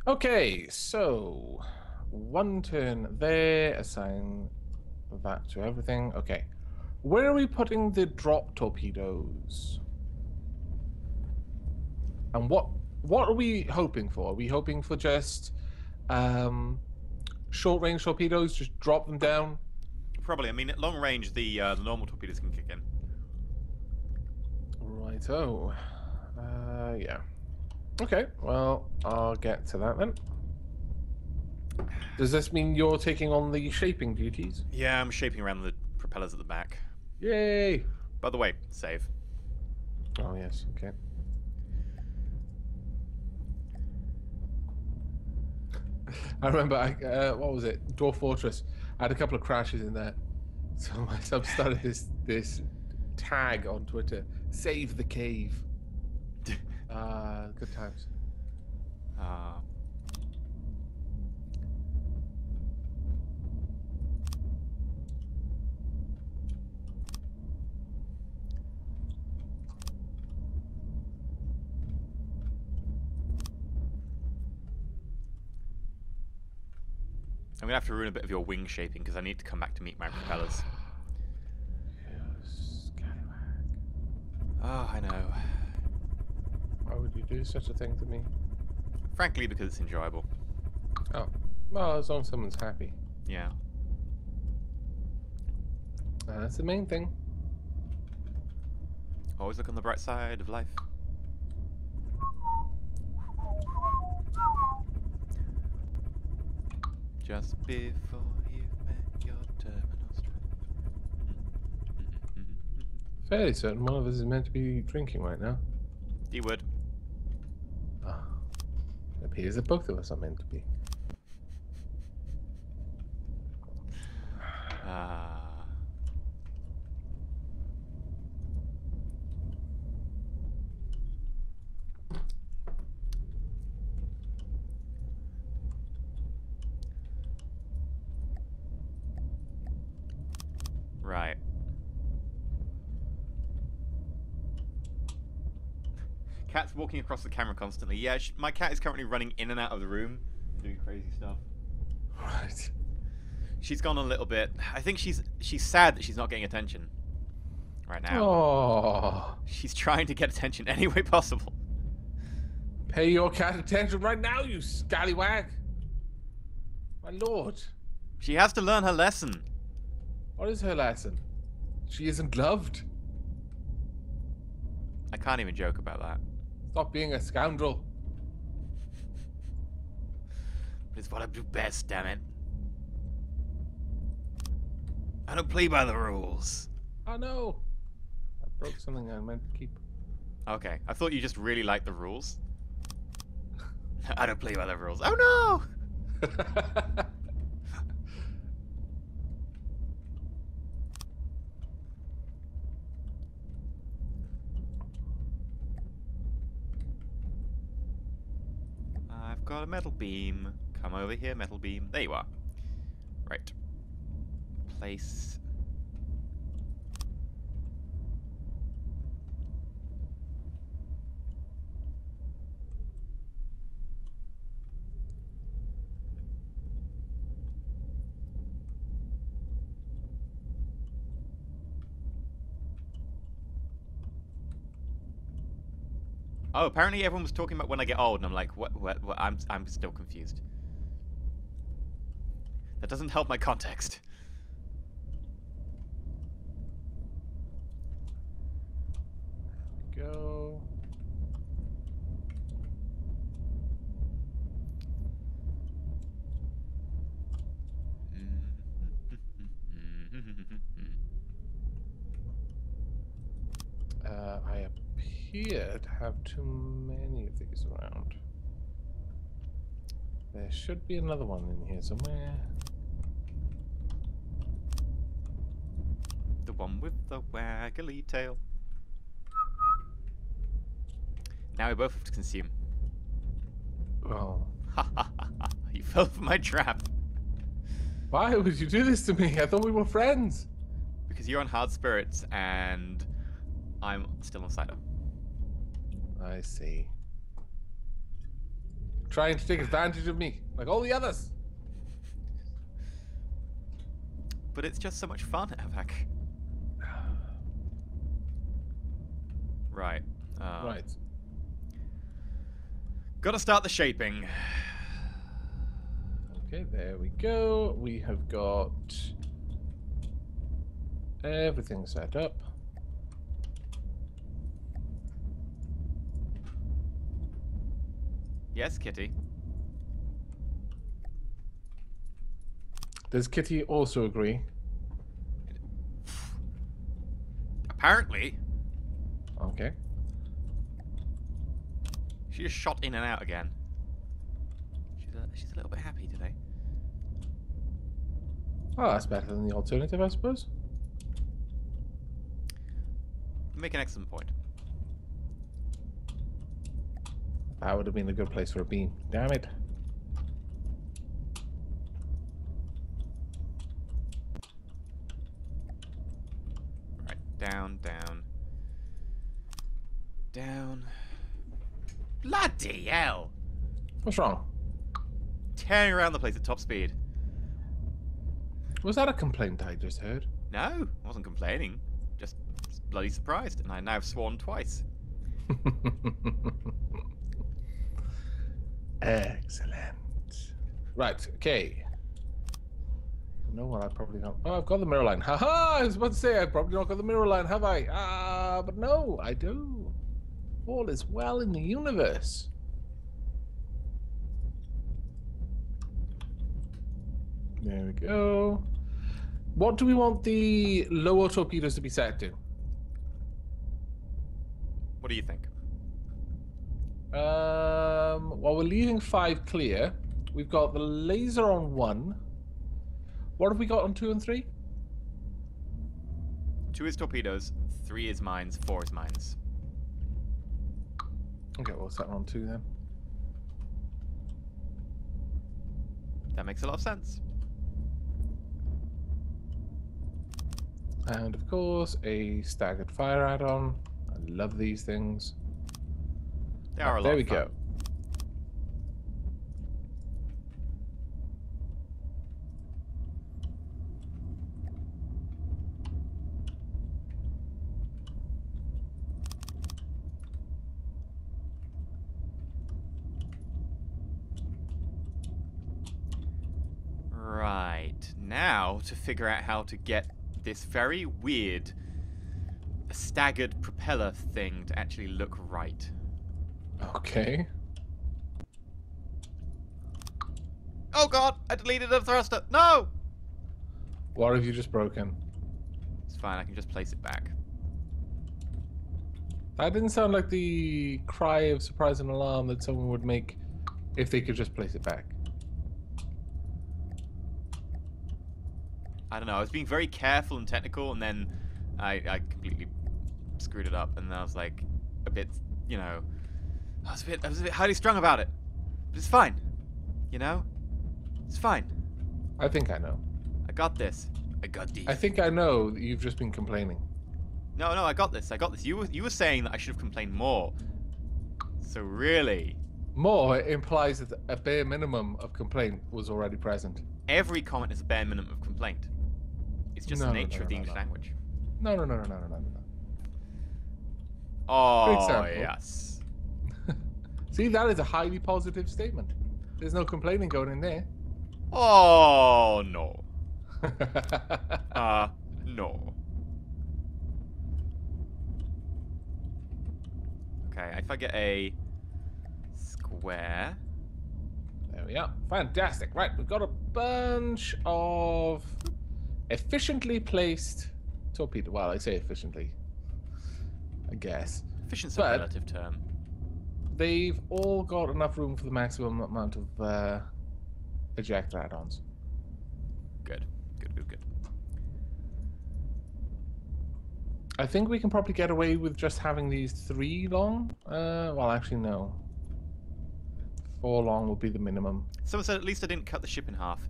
Okay, so 1 turn there, assign that to everything. Okay. Where are we putting the drop torpedoes? And what are we hoping for? Are we hoping for just short range torpedoes? Just drop them down? Probably. I mean, at long range, the normal torpedoes can kick in. Righto. Yeah. Okay, well, I'll get to that then. Does this mean you're taking on the shaping duties? Yeah, I'm shaping around the propellers at the back. Yay! By the way, save. Oh, yes, okay. I remember, what was it? Dwarf Fortress. I had a couple of crashes in there. So my sub started this tag on Twitter. Save the cave. Good times. I'm gonna have to ruin a bit of your wing shaping because I need to come back to meet my propellers. Yes, scallywag. Oh, I know. Why would you do such a thing to me? Frankly, because it's enjoyable. Oh, well, as long as someone's happy. Yeah. That's the main thing. Always look on the bright side of life. Just before you met your terminal strength. Fairly certain one of us is meant to be drinking right now. You would. Ah, it appears that both of us are meant to be. Right. Cat's walking across the camera constantly. Yeah, my cat is currently running in and out of the room, doing crazy stuff. Right. She's gone a little bit. I think she's sad that she's not getting attention right now. Oh. She's trying to get attention any way possible. Pay your cat attention right now, you scallywag. My lord. She has to learn her lesson. What is her lesson? She isn't loved. I can't even joke about that. Stop being a scoundrel. But it's what I do best, damn it. I don't play by the rules. Oh no. I broke something I meant to keep. Okay, I thought you just really liked the rules. I don't play by the rules. Oh no! I've got a metal beam. Come over here, metal beam. There you are. Right. Place. Oh, apparently everyone was talking about when I get old, and I'm like, what? I'm still confused. That doesn't help my context. Go. I appear to have too many of these around. There should be another one in here somewhere. The one with the waggly tail. Now we both have to consume. Oh. Ha ha ha ha. You fell for my trap. Why would you do this to me? I thought we were friends. Because you're on hard spirits and I'm still on cider. I see. Trying to take advantage of me, like all the others. But it's just so much fun, Aavak. Right. Right. Gotta start the shaping. Okay, there we go. We have got everything set up. Yes, Kitty. Does Kitty also agree? Apparently. Okay. She just shot in and out again. She's a little bit happy today. Oh, that's better than the alternative, I suppose. You make an excellent point. That would have been a good place for a beam. Damn it. Right, down, down. Down. Bloody hell! What's wrong? Tearing around the place at top speed. Was that a complaint I just heard? No, I wasn't complaining. Just bloody surprised, and I now have sworn twice. Excellent. Right, okay. You know what, I've probably not... Oh, I've got the mirror line. Haha! I was about to say, I've probably not got the mirror line, have I? But no, I do. All is well in the universe. There we go. What do we want the lower torpedoes to be set to? What do you think? Well, we're leaving 5 clear. We've got the laser on 1. What have we got on 2 and 3? 2 is torpedoes, 3 is mines, 4 is mines. Okay, we'll set on 2 then. That makes a lot of sense. And of course, a staggered fire add-on. I love these things. They are a lot There of we fun. go. Right, now to figure out how to get this very weird staggered propeller thing to actually look right. Okay. Oh god, I deleted the thruster. No! What have you just broken? It's fine, I can just place it back. That didn't sound like the cry of surprise and alarm that someone would make if they could just place it back. I don't know. I was being very careful and technical, and then I completely screwed it up, and then I was like a bit, you know, I was a bit highly strung about it. But it's fine, you know. It's fine. I think I know. I got this. I got these. I think I know that you've just been complaining. No, I got this. I got this. You were saying that I should have complained more. So really, More implies that a bare minimum of complaint was already present. every comment is a bare minimum of complaint. It's just the nature of the English language. No. Oh, example. yes. See, that is a highly positive statement. There's no complaining going in there. Oh, no. No. Okay, if I get a square. There we are. Fantastic. Right, we've got a bunch of efficiently placed torpedo. Well, I say efficiently, I guess. Efficiency is a relative term. They've all got enough room for the maximum amount of ejector add-ons. Good. I think we can probably get away with just having these 3 long. Well, actually, no. 4 long will be the minimum. Someone said at least I didn't cut the ship in half.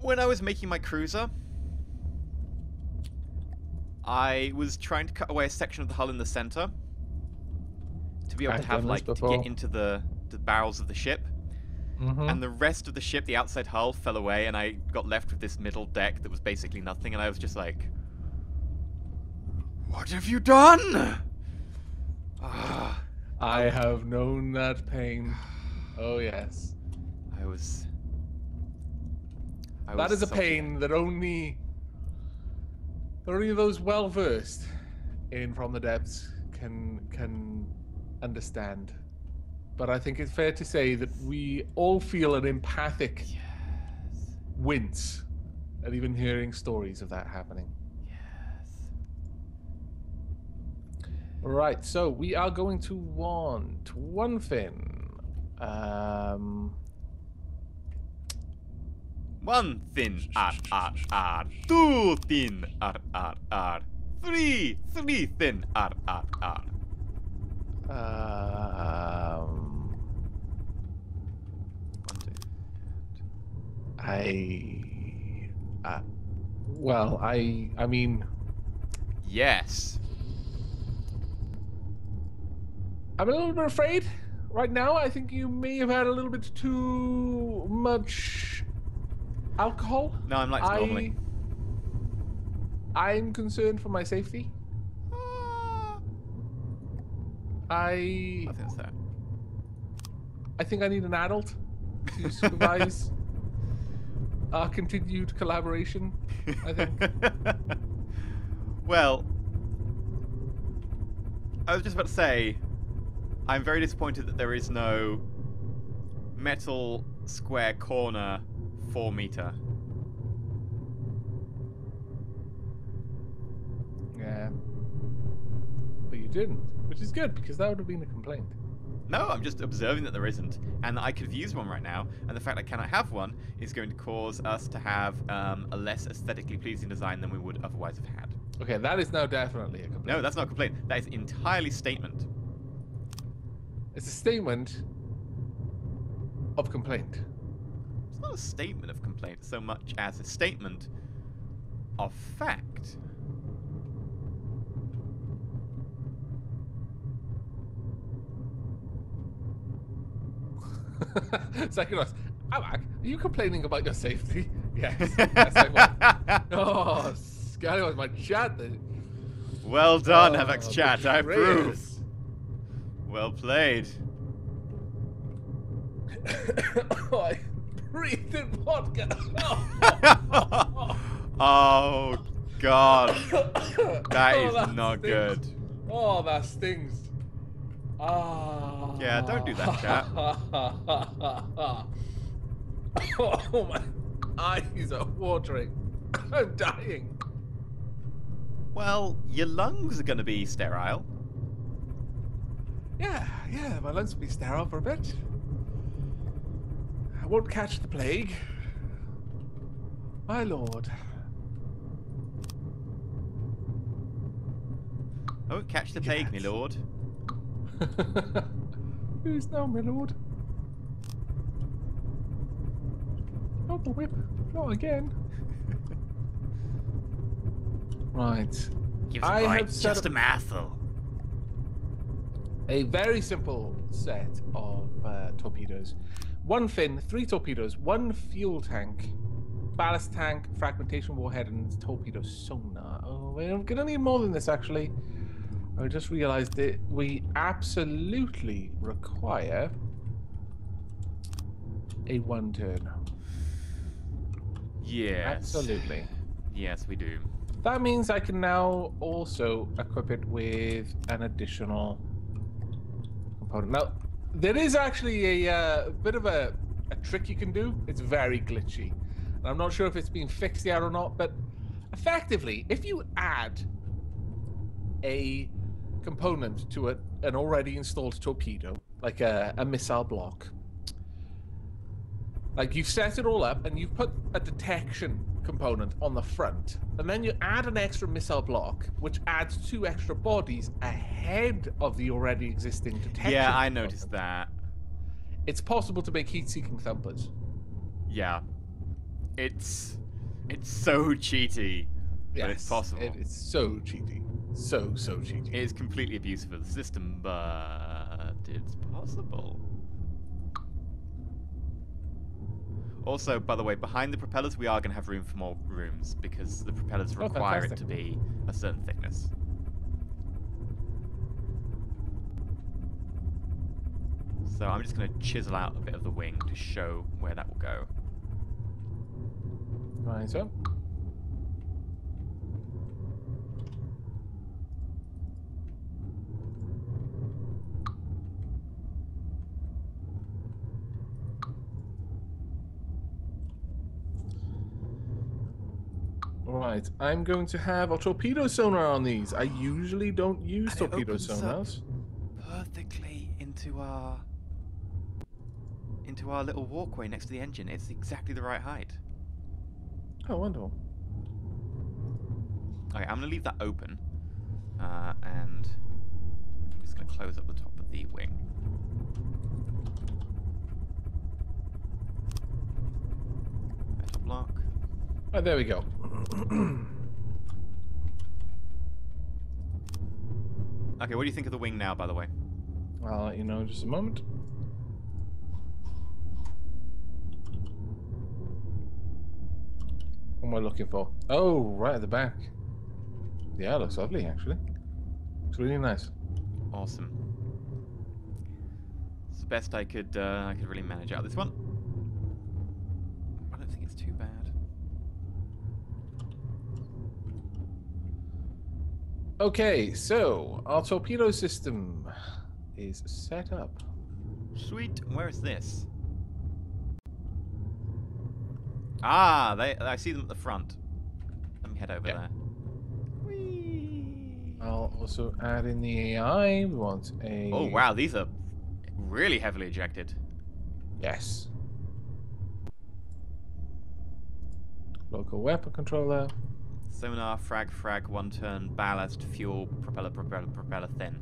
When I was making my cruiser, I was trying to cut away a section of the hull in the center to be able to have, like, to get into the barrels of the ship. And the rest of the ship, the outside hull, fell away, and I got left with this middle deck that was basically nothing, and I was just like, what have you done? I have known that pain. Oh, yes. That is a pain that only those well-versed in From the Depths can understand. But I think it's fair to say that we all feel an empathic wince at even hearing stories of that happening. Right, so we are going to want one fin. One thin R. 2 thin R. 3 thin R. I mean, yes. I'm a little bit afraid right now. I think you may have had a little bit too much alcohol. No, I'm like normally. I'm concerned for my safety. I think so. I think I need an adult to supervise our continued collaboration, I think. Well, I was just about to say, I'm very disappointed that there is no metal square corner 4 meter. Yeah. But you didn't, which is good, because that would have been a complaint. No, I'm just observing that there isn't, and that I could use one right now, and the fact I cannot have one is going to cause us to have a less aesthetically pleasing design than we would otherwise have had. Okay, that is now definitely a complaint. No, that's not a complaint. That is entirely statement. It's a statement of complaint. It's not a statement of complaint so much as a statement of fact. Second us, Aavak, are you complaining about your safety? Yes. Yes, I was. Oh, Scotty was my chat. Well done, Aavak's chat. I approve. Well played. Oh, I breathed in vodka. Oh, God. That is not stings. good. Oh, that stings. Ah. Yeah, don't do that, chat. Oh, my eyes are watering. I'm dying. Well, your lungs are going to be sterile. Yeah, my lungs will be sterile for a bit. I won't catch the plague. My lord. I won't catch the plague, my Yes. lord. Who's now, my lord? Not the whip. Not again. Right. Give I the boy have set just up a mouthful. a very simple set of torpedoes. 1 fin, 3 torpedoes, 1 fuel tank, ballast tank, fragmentation warhead, and torpedo sonar. Oh, we're gonna need more than this, actually. I just realized that we absolutely require a 1 turn. Yes. Absolutely. Yes, we do. That means I can now also equip it with an additional component. Now, there is actually a bit of a trick you can do. It's very glitchy. And I'm not sure if it's been fixed yet or not, but effectively, if you add a component to an already installed torpedo, like a missile block, like you've set it all up and you've put a detection component on the front, and then you add an extra missile block, which adds 2 extra bodies ahead of the already existing detection. Yeah, I component. noticed that. It's possible to make heat-seeking thumpers. Yeah. It's so cheaty, but it's possible. It's so cheaty. So cheaty. It is completely abusive of the system, but it's possible. Also, by the way, behind the propellers, we are going to have room for more rooms because the propellers require it to fantastic. be a certain thickness. So I'm just going to chisel out a bit of the wing to show where that will go. Right, so. Right, I'm going to have a torpedo sonar on these. I usually don't use And it torpedo opens up sonars. perfectly into our little walkway next to the engine. It's exactly the right height. Oh, wonderful. Okay, I'm gonna leave that open, and I'm just gonna close up the top of the wing. Metal block. Oh, there we go. Okay, what do you think of the wing now, by the way? I'll let you know in just a moment. What am I looking for? Oh, right at the back. Yeah, it looks lovely, actually. It's really nice. Awesome. It's the best I could really manage out of this one. I don't think it's too bad. Okay, so our torpedo system is set up. Sweet. Where is this? Ah, I see them at the front. Let me head over there. Whee! I'll also add in the AI. We want a... Oh, wow, these are really heavily ejected. Yes. Local weapon controller. Sonar, frag, 1 turn, ballast, fuel, propeller, thin.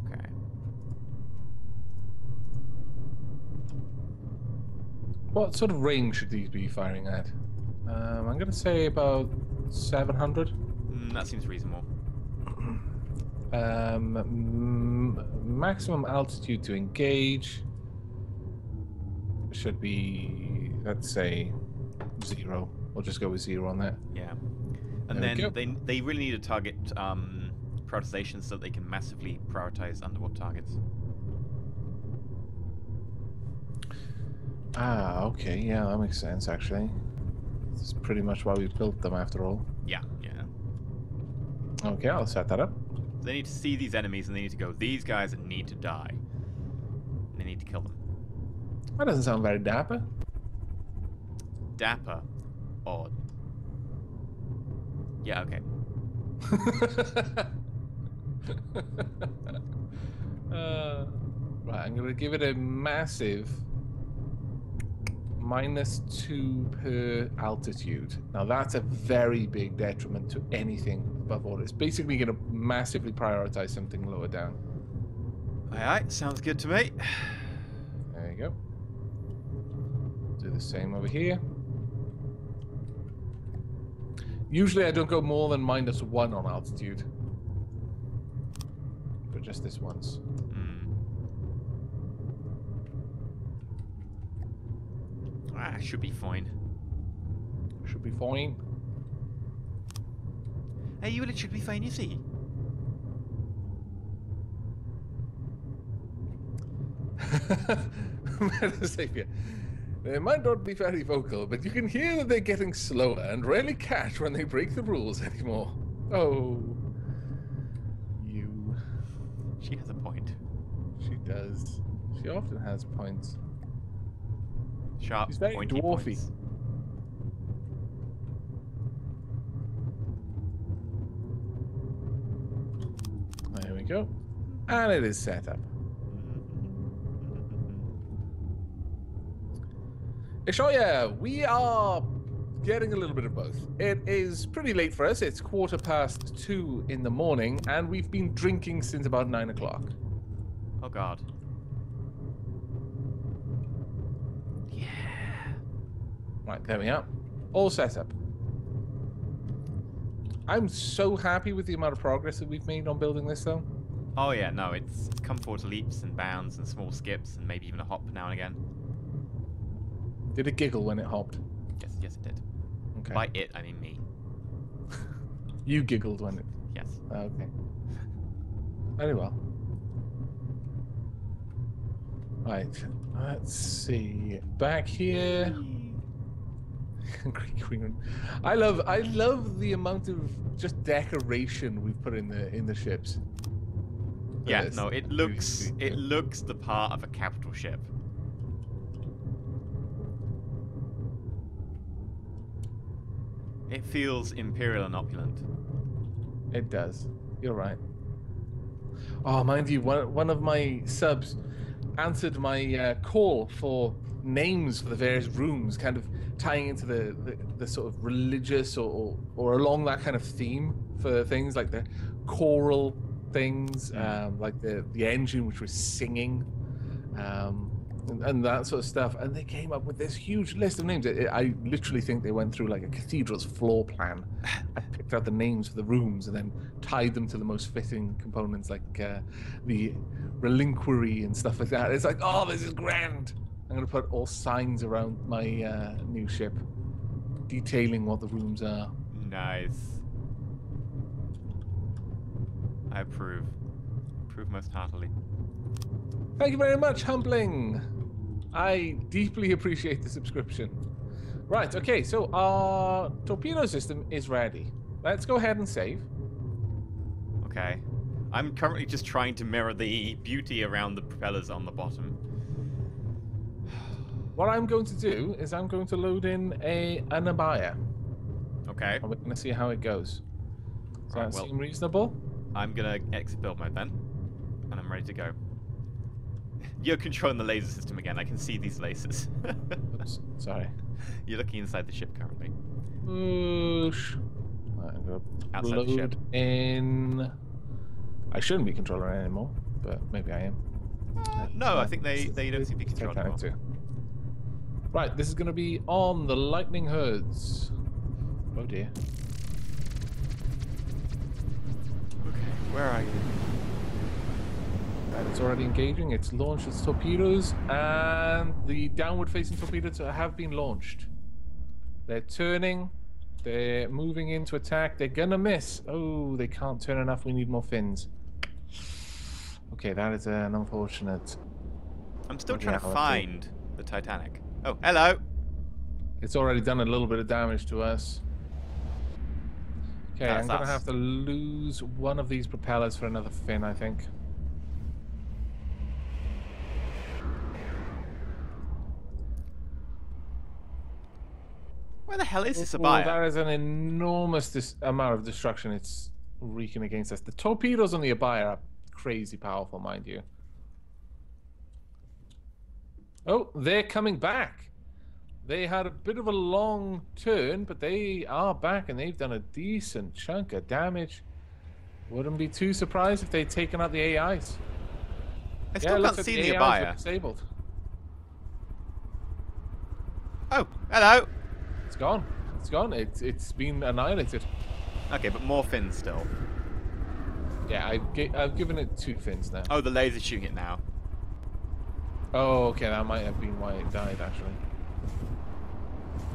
Okay. What sort of range should these be firing at? I'm going to say about 700. That seems reasonable. Maximum altitude to engage should be, let's say, 0. We'll just go with 0 on that. Yeah. And There we go. then they really need to target prioritization so that they can massively prioritize underwater targets. Ah, okay. Yeah, that makes sense, actually. This is pretty much why we built them, after all. Yeah, yeah. Okay, I'll set that up. They need to see these enemies and they need to go, these guys need to die. And they need to kill them. That doesn't sound very dapper. Dapper. Odd. Yeah, okay. Right, I'm gonna give it a massive -2 per altitude. Now that's a very big detriment to anything above water. It's basically gonna massively prioritize something lower down. Alright, sounds good to me. There you go. Do the same over here. Usually I don't go more than -1 on altitude. But just this once. Should be fine. Should be fine. Hey, you, it should be fine, you see. Savior. They might not be very vocal, but you can hear that they're getting slower and rarely catch when they break the rules anymore. Oh. You. She has a point. She does. She often has points. Sharp, She's very pointy dwarfy. points. There we go. And it is set up. Ishoya, we are getting a little bit of both. It is pretty late for us. It's 2:15 in the morning, and we've been drinking since about 9 o'clock. Oh god. Right, there we are. All set up. I'm so happy with the amount of progress that we've made on building this, though. Oh yeah, no, it's come forward leaps and bounds and small skips and maybe even a hop now and again. Did it giggle when it hopped? Yes, it did. Okay. By it, I mean me. You giggled when it... Yes. Okay. Very well. Right. Let's see. Back here... I love the amount of just decoration we've put in the ships. Yeah, It's no, it looks the part of a capital ship. It feels imperial and opulent. It does. You're right. Oh, mind you, one of my subs answered my call for names for the various rooms, kind of tying into the sort of religious or along that kind of theme for things like the choral things, like the engine which was singing, and that sort of stuff. And they came up with this huge list of names. I literally think they went through like a cathedral's floor plan. I picked out the names for the rooms and then tied them to the most fitting components, like the reliquary and stuff like that. It's like, oh, this is grand. I'm going to put all signs around my new ship detailing what the rooms are. Nice. I approve. Approve most heartily. Thank you very much, Humbling. I deeply appreciate the subscription. Right, okay, so our torpedo system is ready. Let's go ahead and save. Okay. I'm currently just trying to mirror the beauty around the propellers on the bottom. What I'm going to do is I'm going to load in an abaya. Okay. And we're going to see how it goes. Does Right, that well, seem reasonable? I'm gonna exit build mode then, and I'm ready to go. You're controlling the laser system again. I can see these lasers. Oops, sorry. You're looking inside the ship currently. Whoosh. Right, I'm going to Outside the load ship. in... I shouldn't be controlling it anymore, but maybe I am. No, I think they don't seem to be controlled Titanic anymore. too. Right, this is going to be on the lightning hoods. Oh dear. Okay, where are you? Right, it's already engaging. It's launched its torpedoes, and the downward-facing torpedoes have been launched. They're turning. They're moving in to attack. They're gonna miss. Oh, they can't turn enough. We need more fins. Okay, that is an unfortunate. I'm still trying to reality. find the Titanic. Oh, hello. It's already done a little bit of damage to us. Okay, That's I'm gonna us. have to lose one of these propellers for another fin, I think. Where the hell is this Oh, abaya? that is an enormous amount of destruction it's wreaking against us. The torpedoes on the abaya are crazy powerful, mind you. Oh, they're coming back. They had a bit of a long turn, but they are back and they've done a decent chunk of damage. Wouldn't be too surprised if they'd taken out the AIs. I still looks can't like see the the AIs were buyer. disabled. Oh, hello. It's gone. It's gone. It's been annihilated. Okay, but more fins still. Yeah, I've given it 2 fins now. Oh, the laser's shooting it now. Oh, okay, that might have been why it died, actually.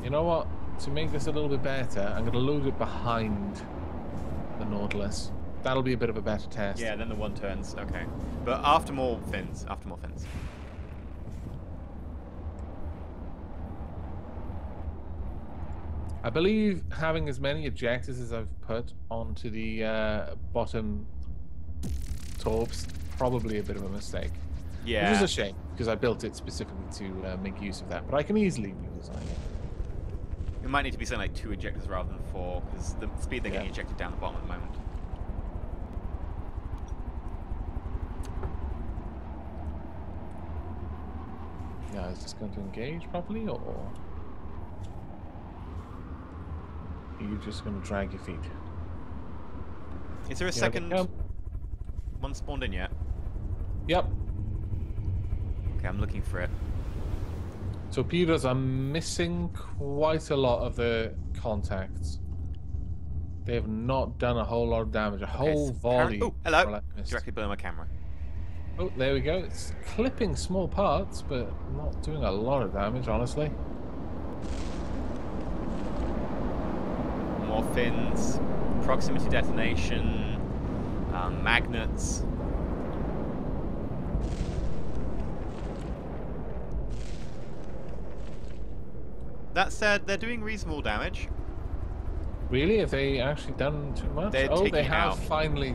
You know what? To make this a little bit better, I'm going to load it behind the Nautilus. That'll be a bit of a better test. Yeah, then the one turns. Okay. But after more fins. After more fins. I believe having as many ejectors as I've put onto the bottom torps probably a bit of a mistake. Yeah. Which is a shame, because I built it specifically to make use of that. But I can easily redesign it. It might need to be something like 2 ejectors rather than 4, because the speed they're getting ejected down the bottom at the moment. Yeah, is this going to engage properly, or are you just going to drag your feet? Is there a second one spawned in yet? Yep. Okay, I'm looking for it. Torpedoes are missing quite a lot of the contacts. They have not done a whole lot of damage. A whole volley. Oh, hello. more or less. Directly below my camera. Oh, there we go. It's clipping small parts, but not doing a lot of damage, honestly. More fins. Proximity detonation. Magnets. That said, they're doing reasonable damage. Really? Have they actually done too much? They're oh, taking they it have out. finally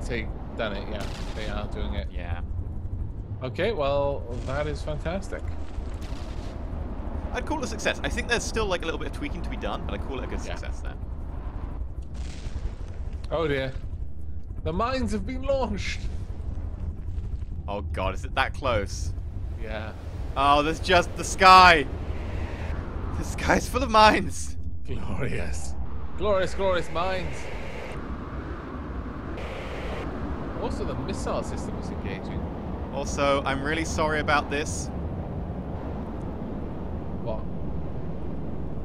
done it. Yeah, they are doing it. Yeah. Okay, well, that is fantastic. I'd call it a success. I think there's still like a little bit of tweaking to be done, but I'd call it a good success there. Oh dear. The mines have been launched. Oh god, is it that close? Yeah. Oh, there's just the sky. The sky's full of mines. Glorious. Glorious, glorious mines. Also, the missile system is engaging. Also, I'm really sorry about this, What?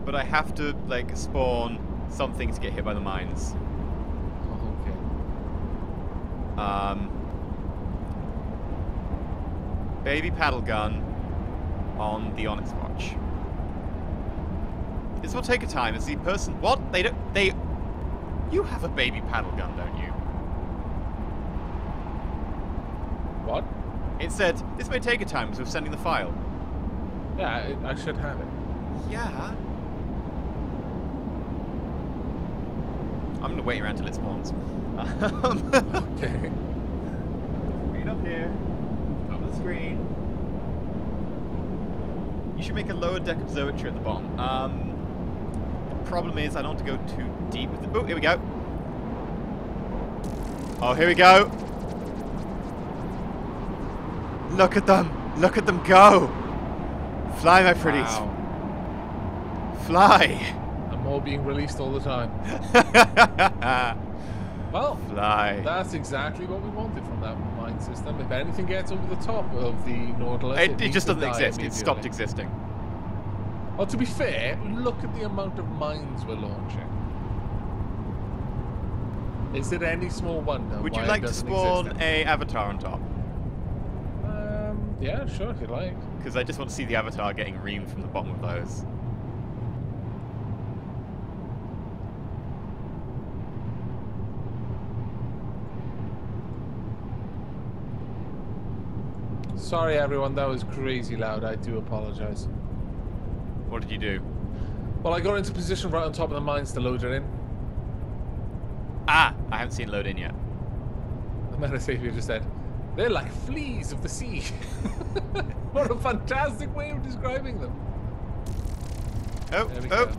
but I have to like spawn something to get hit by the mines. Okay. Baby paddle gun on the Onyx watch. This will take a time as the person. What? You have a baby paddle gun, don't you? What? It said this may take a time as we're sending the file. Yeah, I should have it. Yeah. I'm gonna wait around till it spawns. Okay. Screen up here. Top of the screen. You should make a lower deck observatory at the bottom. The problem is I don't want to go too deep with it. Oh, here we go. Oh, here we go. Look at them. Look at them go. Fly, my pretties. Wow. Fly. And more being released all the time. Well, Fly. that's exactly what we wanted from that mine system. If anything gets over the top of the Nautilus, It needs just to doesn't die exist. It stopped immediately. existing. Well, to be fair, look at the amount of mines we're launching. Is it any small wonder Would why you it like to doesn't spawn exist a avatar on top? Yeah, sure, if you like. Because I just want to see the avatar getting reamed from the bottom of those. Sorry, everyone, that was crazy loud. I do apologize. What did you do? Well, I got into position right on top of the mines to load it in. Ah! I haven't seen it load in yet. The Metasavior just said, they're like fleas of the sea. What a fantastic way of describing them. Oh, There we oh! go.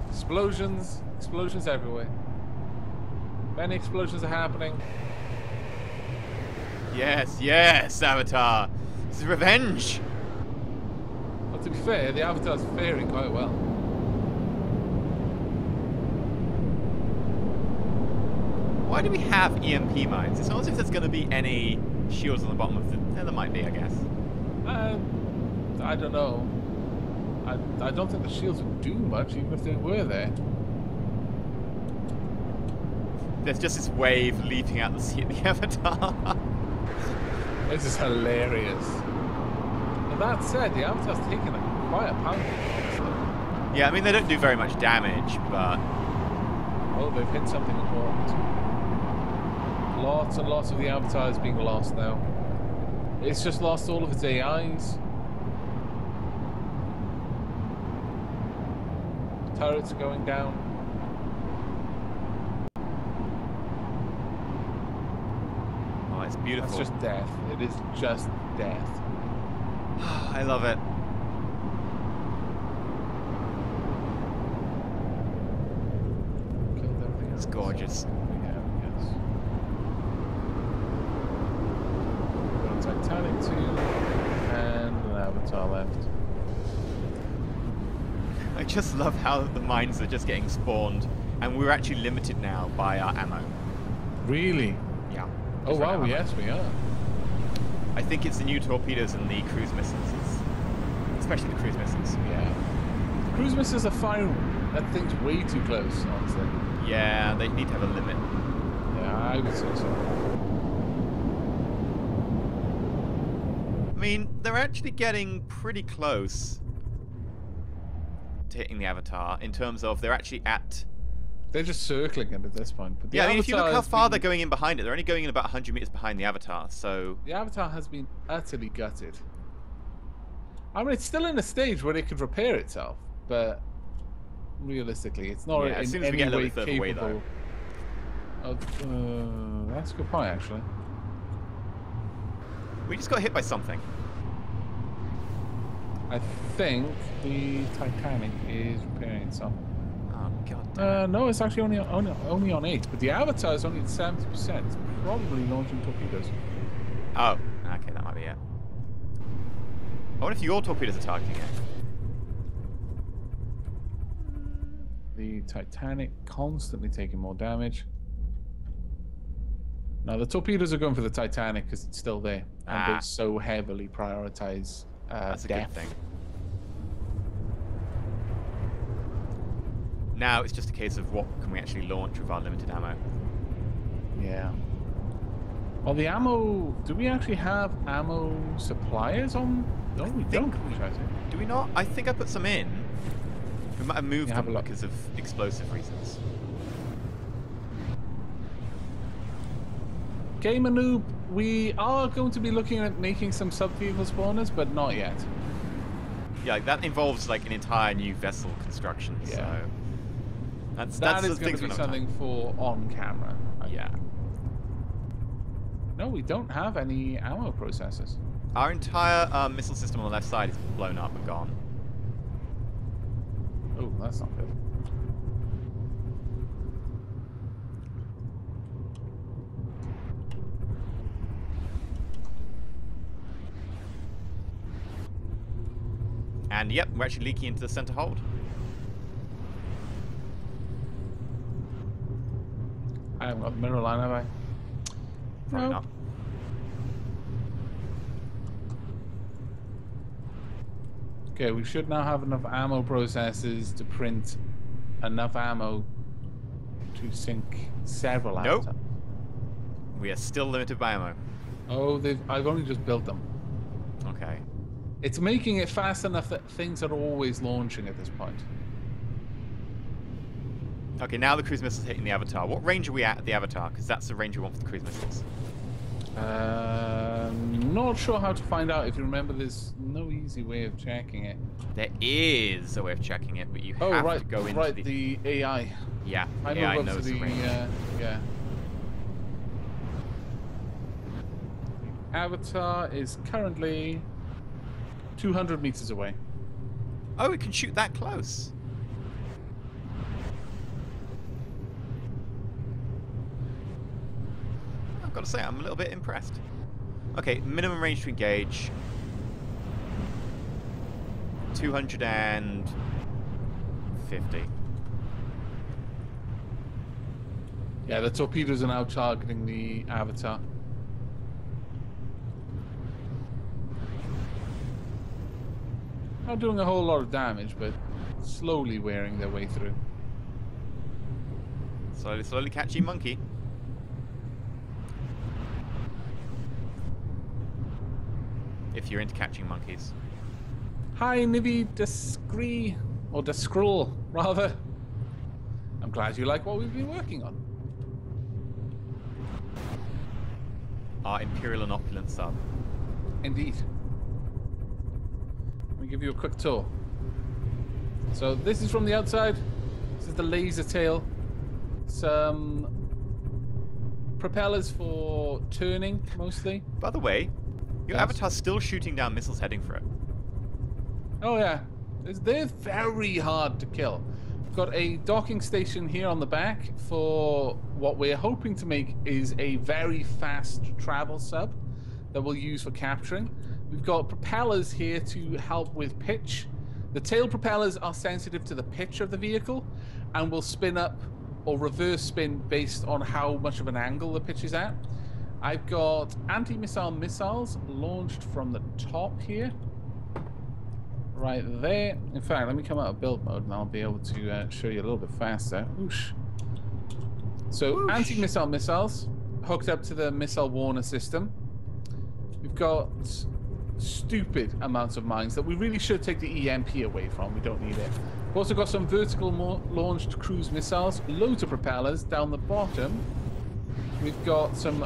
Explosions. Explosions everywhere. Many explosions are happening. Yes, yes, Avatar! This is revenge! But to be fair, the Avatar's faring quite well. Why do we have EMP mines? It's not as if there's going to be any shields on the bottom of the... There might be, I guess. I don't know. I don't think the shields would do much, even if they were there. There's just this wave leaping out the sea at the Avatar. This is hilarious. But that said, the Avatar's taken quite a pounding, honestly. Yeah, I mean, they don't do very much damage, but... Oh, they've hit something important. Lots and lots of the Avatar is being lost now. It's just lost all of its AIs. Turrets are going down. Oh, it's beautiful. That's just death. It is just death. I love it. Killed everything else. It's gorgeous. Yeah, yes. We've got a Titanic 2 and an Avatar left. I just love how the mines are just getting spawned, and we're actually limited now by our ammo. Really? Yeah. Oh Just ran out wow, of ammo. yes we are. I think it's the new torpedoes and the cruise missiles. Especially the cruise missiles. Yeah. Cruise missiles are firing at things way too close, honestly. Yeah, they need to have a limit. Yeah, I would say so. I mean, they're actually getting pretty close to hitting the Avatar in terms of they're actually at... They're just circling it at this point. But the Yeah, I mean, if you look Avatar how has far been- they're going in behind it, they're only going in about 100 meters behind the Avatar, so... The Avatar has been utterly gutted. I mean, it's still in a stage where it could repair itself, but realistically, it's not Yeah, as soon in as we any get a way little bit further away, capable. That's a good point, actually. We just got hit by something. I think the Titanic is repairing itself. Oh, god damn it. No, it's actually only on 8, but the Avatar is only at 70%. It's probably launching torpedoes. Oh, okay, that might be it. I wonder if your torpedoes are targeting it. The Titanic constantly taking more damage. Now the torpedoes are going for the Titanic because it's still there, and they so heavily prioritize That's a death. good thing. Now it's just a case of what can we actually launch with our limited ammo. Yeah. Well, the ammo. Do we actually have ammo suppliers on? No, we don't. Do we not? I think I put some in. We might have moved Yeah, have them a look. because of explosive reasons. Gamer Noob, we are going to be looking at making some sub-vehicle spawners, but not yet. Yeah, like, that involves like an entire new vessel construction. Yeah. So that's That the is going things to we're be not something for on camera. Yeah. No, we don't have any ammo processors. Our entire missile system on the left side is blown up and gone. Oh, that's not good. And yep, we're actually leaking into the center hold. I haven't got the mineral line, have I? Probably No. not. Okay, we should now have enough ammo processors to print enough ammo to sink several Nope. Avatars. We are still limited by ammo. Oh, I've only just built them. Okay. It's making it fast enough that things are always launching at this point. Okay, now the cruise missile's hitting the Avatar. What range are we at the Avatar? Because that's the range we want for the cruise missiles. Not sure how to find out. If you remember, there's no easy way of checking it. There is a way of checking it, but you Oh, have right, to go into right, the... the AI. Yeah, I the AI move up knows to the the, range. yeah. Avatar is currently 200 meters away. Oh, it can shoot that close. I've got to say, I'm a little bit impressed. Okay, minimum range to engage. 250. Yeah, the torpedoes are now targeting the Avatar. Not doing a whole lot of damage, but slowly wearing their way through. Slowly catching monkey. If you're into catching monkeys. Hi, Nivi Descree, or Descroll, rather. I'm glad you like what we've been working on. Our Imperial and Opulent sub. Indeed. Let me give you a quick tour. So this is from the outside. This is the laser tail. Some propellers for turning, mostly. By the way, your Yes. Avatar's still shooting down missiles heading for it. Oh yeah, they're very hard to kill. We've got a docking station here on the back for what we're hoping to make is a very fast travel sub that we'll use for capturing. We've got propellers here to help with pitch. The tail propellers are sensitive to the pitch of the vehicle and will spin up or reverse spin based on how much of an angle the pitch is at. I've got anti-missile missiles launched from the top here. Right there. In fact, let me come out of build mode and I'll be able to show you a little bit faster. Whoosh. So, Whoosh. anti-missile missiles hooked up to the missile warner system. We've got stupid amounts of mines that we really should take the EMP away from. We don't need it. We've also got some vertical launched cruise missiles, loads of propellers down the bottom. We've got some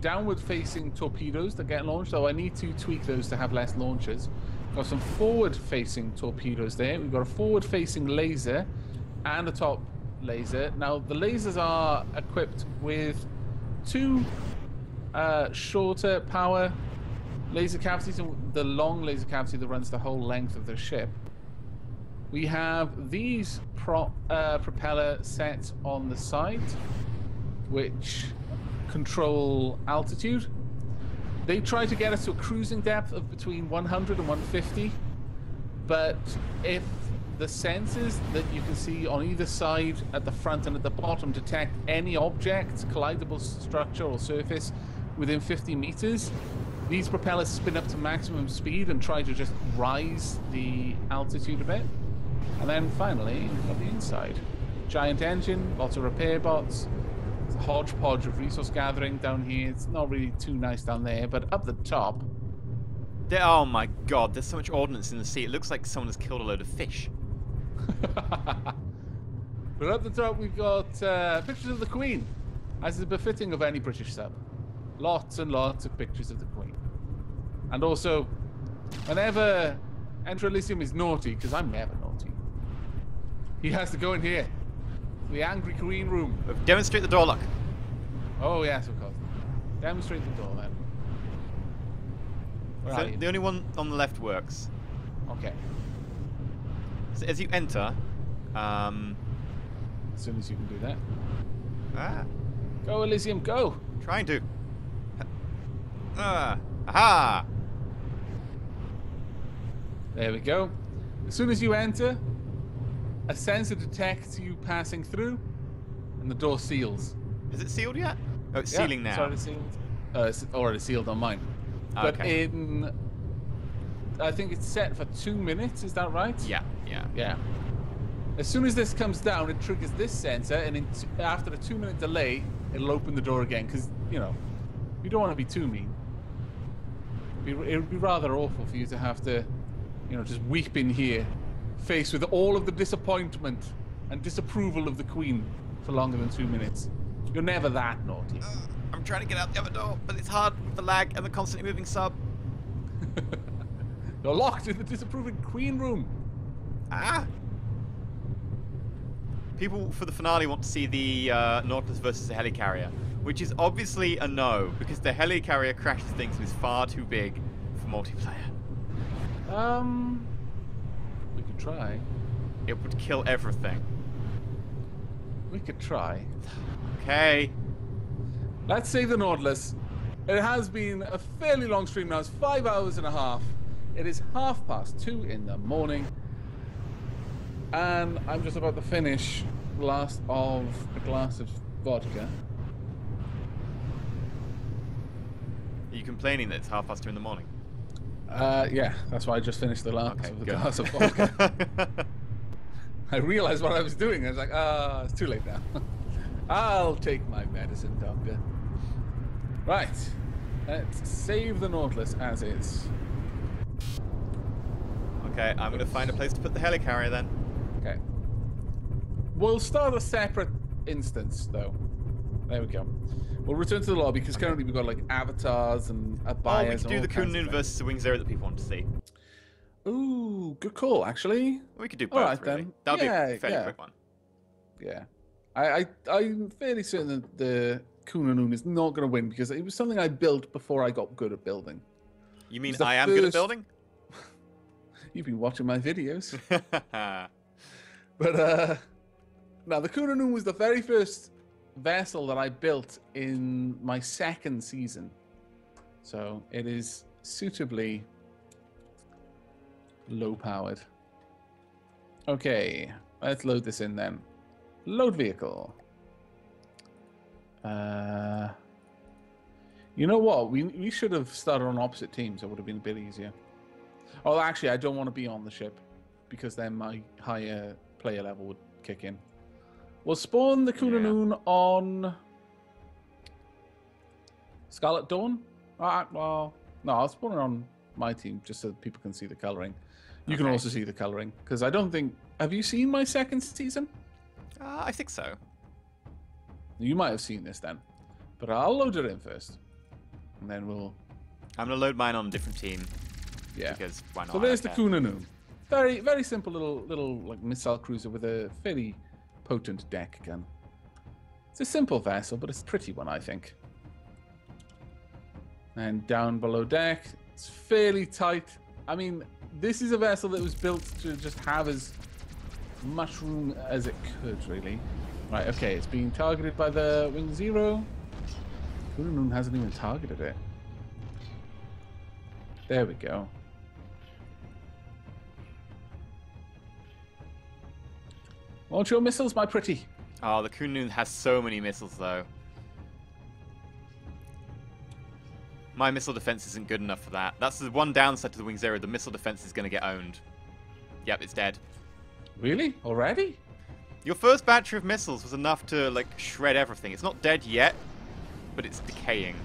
downward-facing torpedoes that get launched, though I need to tweak those to have less launches. Got some forward-facing torpedoes there. We've got a forward-facing laser and a top laser. Now, the lasers are equipped with two shorter power laser cavities and the long laser cavity that runs the whole length of the ship. We have these propeller sets on the side, which control altitude. They try to get us to a cruising depth of between 100 and 150, but if the sensors that you can see on either side at the front and at the bottom detect any object, collidable structure or surface within 50 meters, these propellers spin up to maximum speed and try to just rise the altitude a bit. And then finally, on the inside, giant engine, lots of repair bots, it's a hodgepodge of resource gathering down here. It's not really too nice down there, but up the top. Oh my god, there's so much ordnance in the sea. It looks like someone has killed a load of fish. But up the top, we've got pictures of the Queen, as is befitting of any British sub. Lots and lots of pictures of the Queen. And also, whenever Enter Elysium is naughty, because I'm never naughty, he has to go in here. The Angry Queen room. Demonstrate the door lock. Oh, yes, of course. Demonstrate the door, then. Where are So you? the only one on the left works. Okay. So as you enter, As soon as you can do that. ah, Go, Elysium, go! trying to. Aha! There we go. As soon as you enter, a sensor detects you passing through, and the door seals. Is it sealed yet? Oh, it's Yeah, sealing now. It's already sealed. It's already sealed on mine. But Okay. I think it's set for 2 minutes. Is that right? Yeah, yeah. Yeah. As soon as this comes down, it triggers this sensor, and after a 2-minute delay, it'll open the door again. Because you know, you don't want to be too mean. It would be rather awful for you to have to, you know, just weep in here, faced with all of the disappointment and disapproval of the Queen for longer than 2 minutes. You're never that naughty. I'm trying to get out the other door, but it's hard with the lag and the constantly moving sub. You're locked in the disapproving Queen room. Ah! People for the finale want to see the Nautilus versus the helicarrier, which is obviously a no, because the helicarrier crashes things and is far too big for multiplayer. We could try. It would kill everything. We could try. Okay. Let's save the Nautilus. It has been a fairly long stream now. It's 5 hours and a half. It is 2:30 in the morning, and I'm just about to finish the last of a glass of vodka. Are you complaining that it's 2:30 in the morning? Yeah, that's why I just finished the last Okay, of the good. glass of vodka. I realized what I was doing. I was like, it's too late now. I'll take my medicine, doctor. Right. Let's save the Nautilus as is. Okay, I'm going to find a place to put the helicarrier then. Okay. We'll start a separate instance, though. There we go. We'll return to the lobby, because currently we've got, like, avatars and Oh, abayas. we could do the Kunlun versus the Wing Zero that people want to see. Ooh, good call, actually. We could do both, Alright, really. then. That'll Yeah, be a fairly yeah. quick one. Yeah. I'm fairly certain that the Kunlun is not going to win, because it was something I built before I got good at building. You mean It's the I am good at first- building? You've been watching my videos. But, now, the Kunlun was the very first vessel that I built in my second season. So, it is suitably low-powered. Okay, let's load this in then. Load vehicle. You know what? We should have started on opposite teams. It would have been a bit easier. Oh, actually, I don't want to be on the ship, because then my higher player level would kick in. We'll spawn the Kunlun on Scarlet Dawn. Well, no, I'll spawn it on my team just so that people can see the coloring. You can Okay. also see the coloring, because I don't think... Have you seen my second season? I think so. You might have seen this then, but I'll load it in first, and then we'll... I'm going to load mine on a different team. Yeah. Because why not? So there's the I don't care. Kunlun. Very, very simple little like missile cruiser with a fairly potent deck gun. It's a simple vessel, but it's a pretty one, I think. And down below deck, it's fairly tight. I mean, this is a vessel that was built to just have as much room as it could, really. Right, okay, it's being targeted by the Wing Zero. Kunlun hasn't even targeted it. There we go. Launch your missiles, my pretty. Oh, the Kunlun has so many missiles, though. My missile defense isn't good enough for that. That's the one downside to the Wing Zero. The missile defense is going to get owned. Yep, it's dead. Really? Already? Your first battery of missiles was enough to, like, shred everything. It's not dead yet, but it's decaying.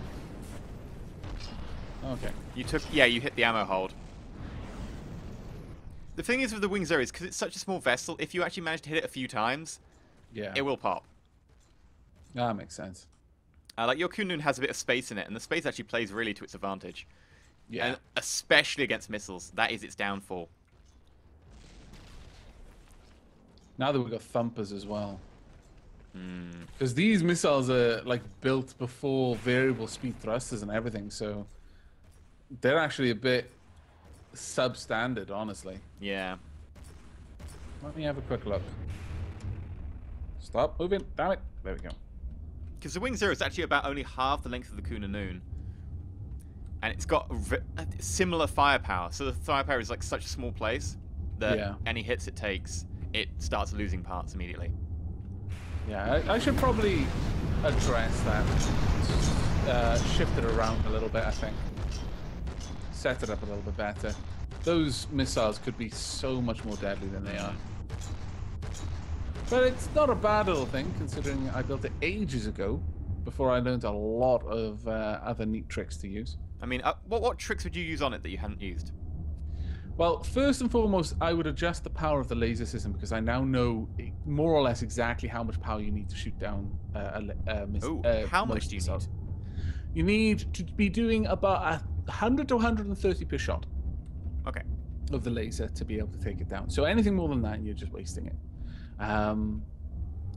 Okay. You hit the ammo hold. The thing is with the Wing Zero is because it's such a small vessel, if you actually manage to hit it a few times, Yeah. it will pop. That makes sense. Like, your Kunlun has a bit of space in it, and the space actually plays really to its advantage. Yeah. And especially against missiles. That is its downfall. Now that we've got thumpers as well. Hmm. Because these missiles are like built before variable speed thrusters and everything, so they're actually a bit substandard, honestly. Yeah. Let me have a quick look. Stop moving. Damn it. There we go. Because the Wing Zero is actually about only half the length of the Kunlun. And it's got similar firepower. So the firepower is like such a small place that any hits it takes, it starts losing parts immediately. Yeah, I should probably address that. Shift it around a little bit, I think. Set it up a little bit better. Those missiles could be so much more deadly than they are. But it's not a bad little thing, considering I built it ages ago, before I learned a lot of other neat tricks to use. I mean, what tricks would you use on it that you hadn't used? Well, first and foremost, I would adjust the power of the laser system, because I now know more or less exactly how much power you need to shoot down How much do you need? You need to be doing about 100 to 130 per shot. Okay. Of the laser to be able to take it down. So anything more than that, you're just wasting it.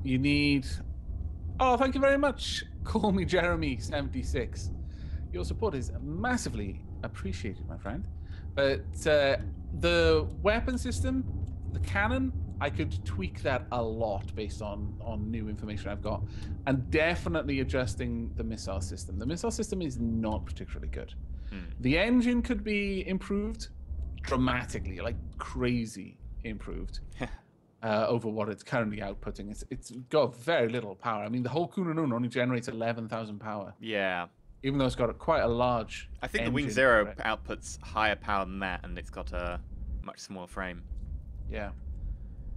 You need... Oh, thank you very much. Call me Jeremy76. Your support is massively appreciated, my friend. But the weapon system, the cannon, I could tweak that a lot based on new information I've got. And definitely adjusting the missile system. The missile system is not particularly good. The engine could be improved, dramatically, like crazy improved over what it's currently outputting. It's got very little power. I mean, the whole Kunanun only generates 11,000 power, Yeah. even though it's got quite a large. I think the Wing engine Zero for it. outputs higher power than that, and it's got a much smaller frame. Yeah.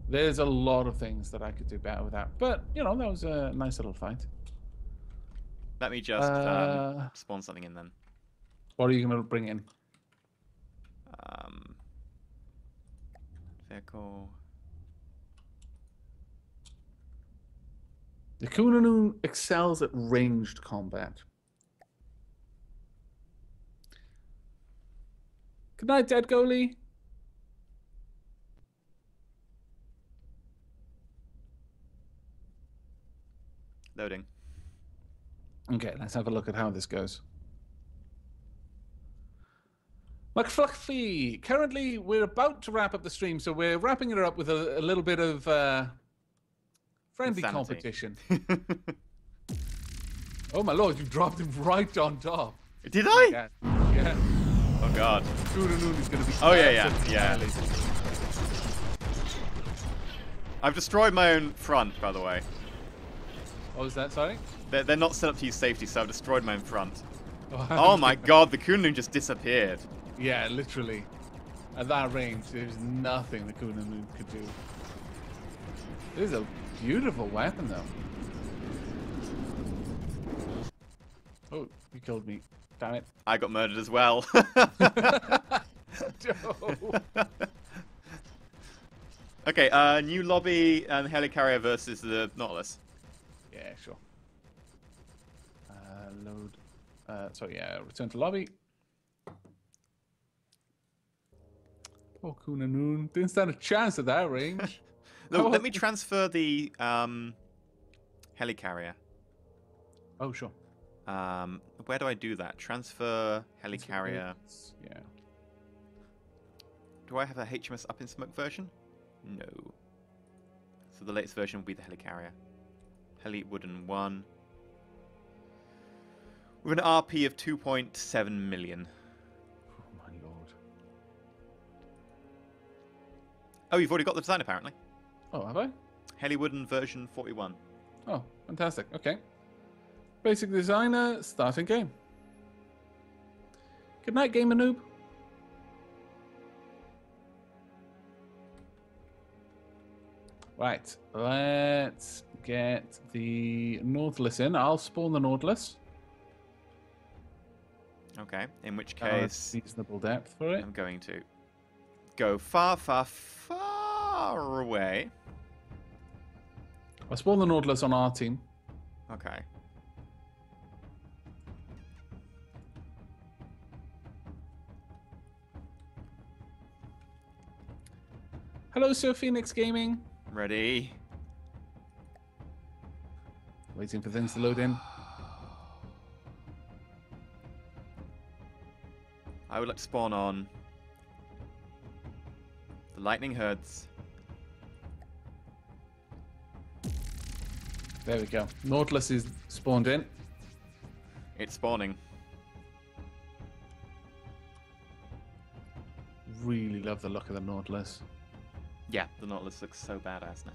There's a lot of things that I could do better with that, but you know, that was a nice little fight. Let me just spawn something in then. What are you gonna bring in? Vehicle. The Kunanun excels at ranged combat. Good night, dead goalie. Loading. Okay, let's have a look at how this goes. McFluffy, currently we're about to wrap up the stream, so we're wrapping it up with a little bit of friendly Insanity. competition. Oh my lord, you dropped him right on top. Did I? Yeah. Yeah. Oh god. Kunanun is going to be. Oh yeah. annihilated. I've destroyed my own front, by the way. What was that? Sorry. They're not set up to use safety, so I've destroyed my own front. Oh my god, the Kunlun just disappeared. Yeah, literally. At that range, there's nothing the Kunanun could do. This is a beautiful weapon, though. Oh, you killed me. Damn it. I got murdered as well. Okay, new lobby and helicarrier versus the Nautilus. Yeah, sure. Load. So yeah, return to lobby. Oh, Kunanun didn't stand a chance at that range. Look, let me transfer the helicarrier. Oh, sure. Where do I do that? Transfer helicarrier. Yeah. Do I have a HMS up in smoke version? No. So the latest version will be the helicarrier. Heli Wooden 1. With an RP of 2.7 million. Oh my lord. Oh, you've already got the design apparently. Oh, have I? Heli Wooden version 41. Oh, fantastic. Okay. Basic designer, starting game. Good night, gamer noob. Right, let's get the Nautilus in. I'll spawn the Nautilus. Okay, in which case Reasonable depth for it. I'm going to go far, far, far away. I'll spawn the Nautilus on our team. Okay. Hello, Sir Phoenix Gaming. Ready? Waiting for things to load in. I would like to spawn on the lightning herds. There we go. Nautilus is spawned in. It's spawning. Really love the look of the Nautilus. Yeah, the Nautilus looks so badass now.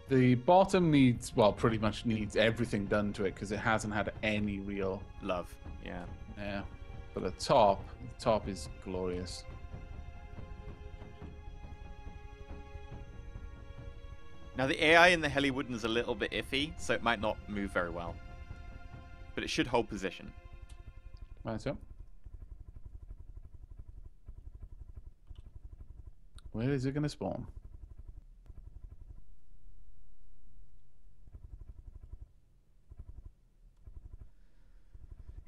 The bottom needs, well, pretty much needs everything done to it because it hasn't had any real. Love, yeah. Yeah. But the top is glorious. Now the AI in the Heli Wooden is a little bit iffy, so it might not move very well. But it should hold position. Right, so. Where is it going to spawn?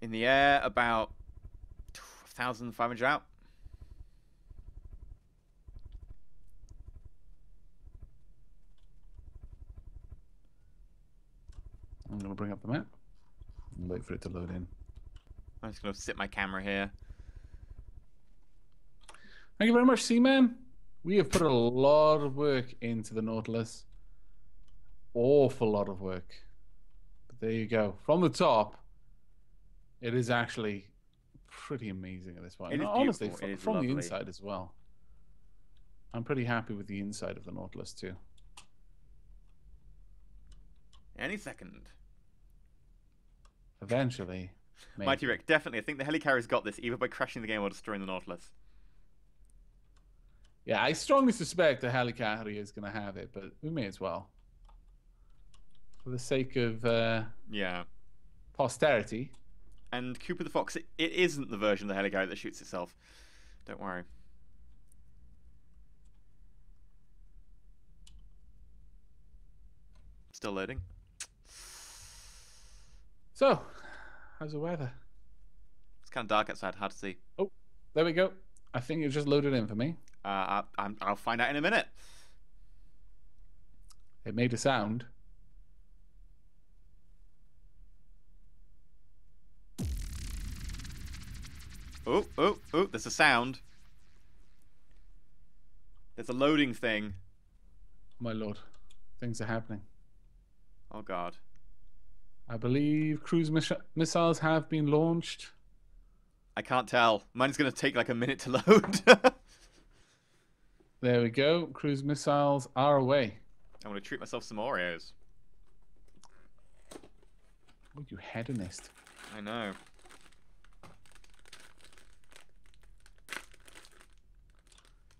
In the air, about 1,500 out. I'm going to bring up the map and wait for it to load in. I'm just going to sit my camera here. Thank you very much, Seaman. We have put a lot of work into the Nautilus. Awful lot of work. But there you go. From the top, it is actually pretty amazing at this point. It is Honestly, beautiful. It is from the lovely. inside as well. I'm pretty happy with the inside of the Nautilus too. Any second. Eventually. Maybe. Mighty Rick, definitely. I think the helicarrier's got this, either by crashing the game or destroying the Nautilus. Yeah, I strongly suspect the helicarrier is going to have it, but we may as well. For the sake of Yeah. posterity. And Cooper the Fox, it isn't the version of the helicarrier that shoots itself. Don't worry. Still loading. So, how's the weather? It's kind of dark outside, hard to see. Oh, there we go. I think it just loaded in for me. I'll find out in a minute. It made a sound. Oh, there's a sound. There's a loading thing. My lord, things are happening. Oh, God. I believe cruise missiles have been launched. I can't tell. Mine's going to take like a minute to load. There we go. Cruise missiles are away. I'm going to treat myself some Oreos. Oh, you hedonist. I know.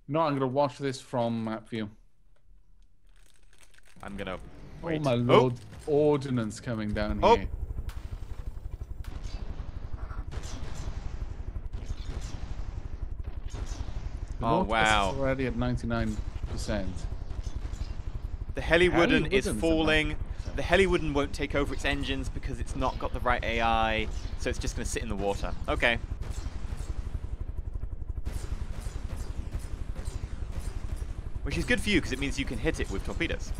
No, I'm going to watch this from map view. I'm going to wait. Oh, my lord. Ordnance coming down Oh. here. The Oh, Nautilus wow. is already at 99%. The Heliwooden is Heliwooden's falling. The Heliwooden won't take over its engines because it's not got the right AI, so it's just going to sit in the water. Okay. Which is good for you because it means you can hit it with torpedoes.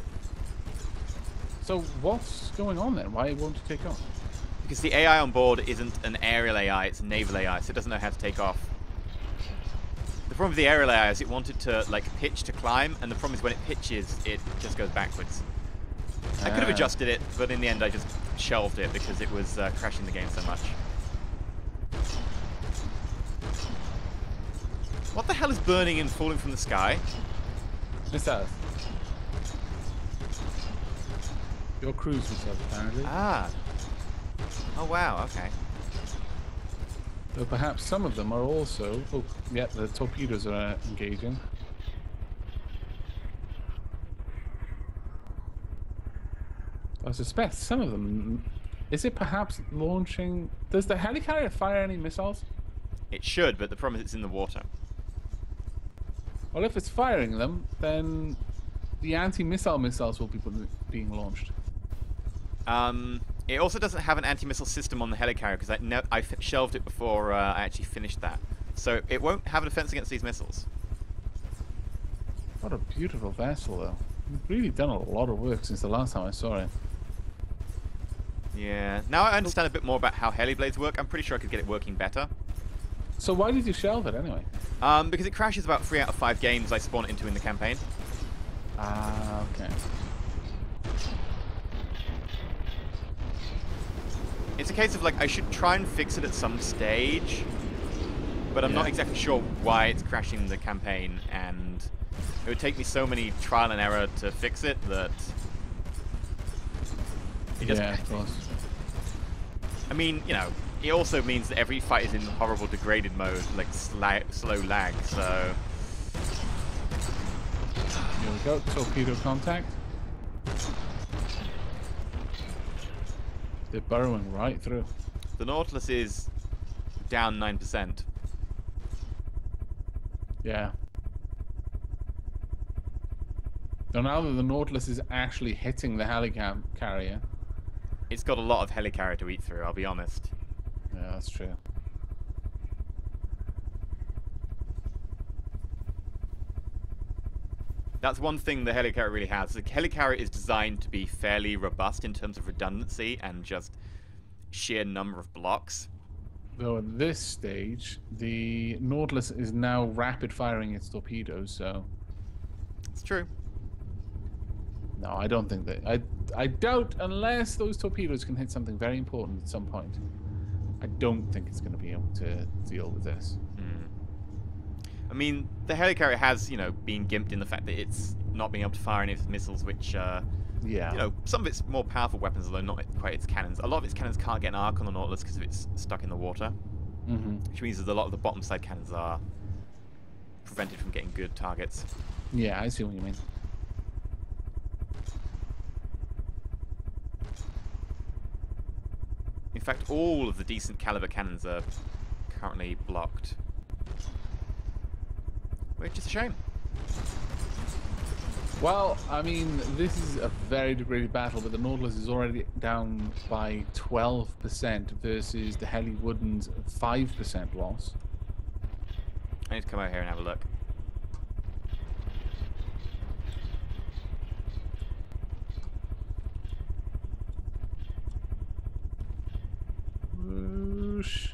So what's going on then? Why won't it take off? Because the AI on board isn't an aerial AI, it's a naval AI, so it doesn't know how to take off. The problem with the aerial AI is it wanted to like pitch to climb, and the problem is when it pitches, it just goes backwards. I could have adjusted it, but in the end I just shelved it because it was crashing the game so much. What the hell is burning and falling from the sky? Missiles. Your cruise missiles, apparently. Ah. Oh wow, okay. Though perhaps some of them are also... Oh, yeah, the torpedoes are engaging. I suspect some of them... Is it perhaps launching... Does the helicarrier fire any missiles? It should, but the problem is it's in the water. Well, if it's firing them, then the anti-missile missiles will be being launched. It also doesn't have an anti-missile system on the helicarrier because I shelved it before I actually finished that. So it won't have a defense against these missiles. What a beautiful vessel, though. You've really done a lot of work since the last time I saw it. Yeah. Now I understand a bit more about how heliblades work. I'm pretty sure I could get it working better. So why did you shelve it anyway? Because it crashes about 3 out of 5 games I spawn it into in the campaign. Ah, okay. It's a case of like I should try and fix it at some stage, but I'm not exactly sure why it's crashing the campaign, and it would take me so many trial and error to fix it that it just. Yeah, of course. I mean, you know, it also means that every fight is in horrible degraded mode, like slow lag. So Here we go. Torpedo contact. They're burrowing right through. the Nautilus is down 9%. Yeah. So now that the Nautilus is actually hitting the helicarrier. It's got a lot of helicarrier to eat through, I'll be honest. Yeah, that's true. That's one thing the helicarrier really has. The helicarrier is designed to be fairly robust in terms of redundancy and just sheer number of blocks. Though at this stage, the Nautilus is now rapid firing its torpedoes, so... It's true. No, I don't think that... I doubt, unless those torpedoes can hit something very important at some point, I don't think it's going to be able to deal with this. I mean, the helicarrier has, you know, been gimped in the fact that it's not being able to fire any of its missiles, which, Yeah. you know, some of its more powerful weapons, although not quite its cannons. A lot of its cannons can't get an arc on the Nautilus because it's stuck in the water, which means that a lot of the bottom side cannons are prevented from getting good targets. Yeah, I see what you mean. In fact, all of the decent caliber cannons are currently blocked. Which is a shame. Well, I mean, this is a very degraded battle, but the Nautilus is already down by 12% versus the Heli Wooden's 5% loss. I need to come over here and have a look. Whoosh.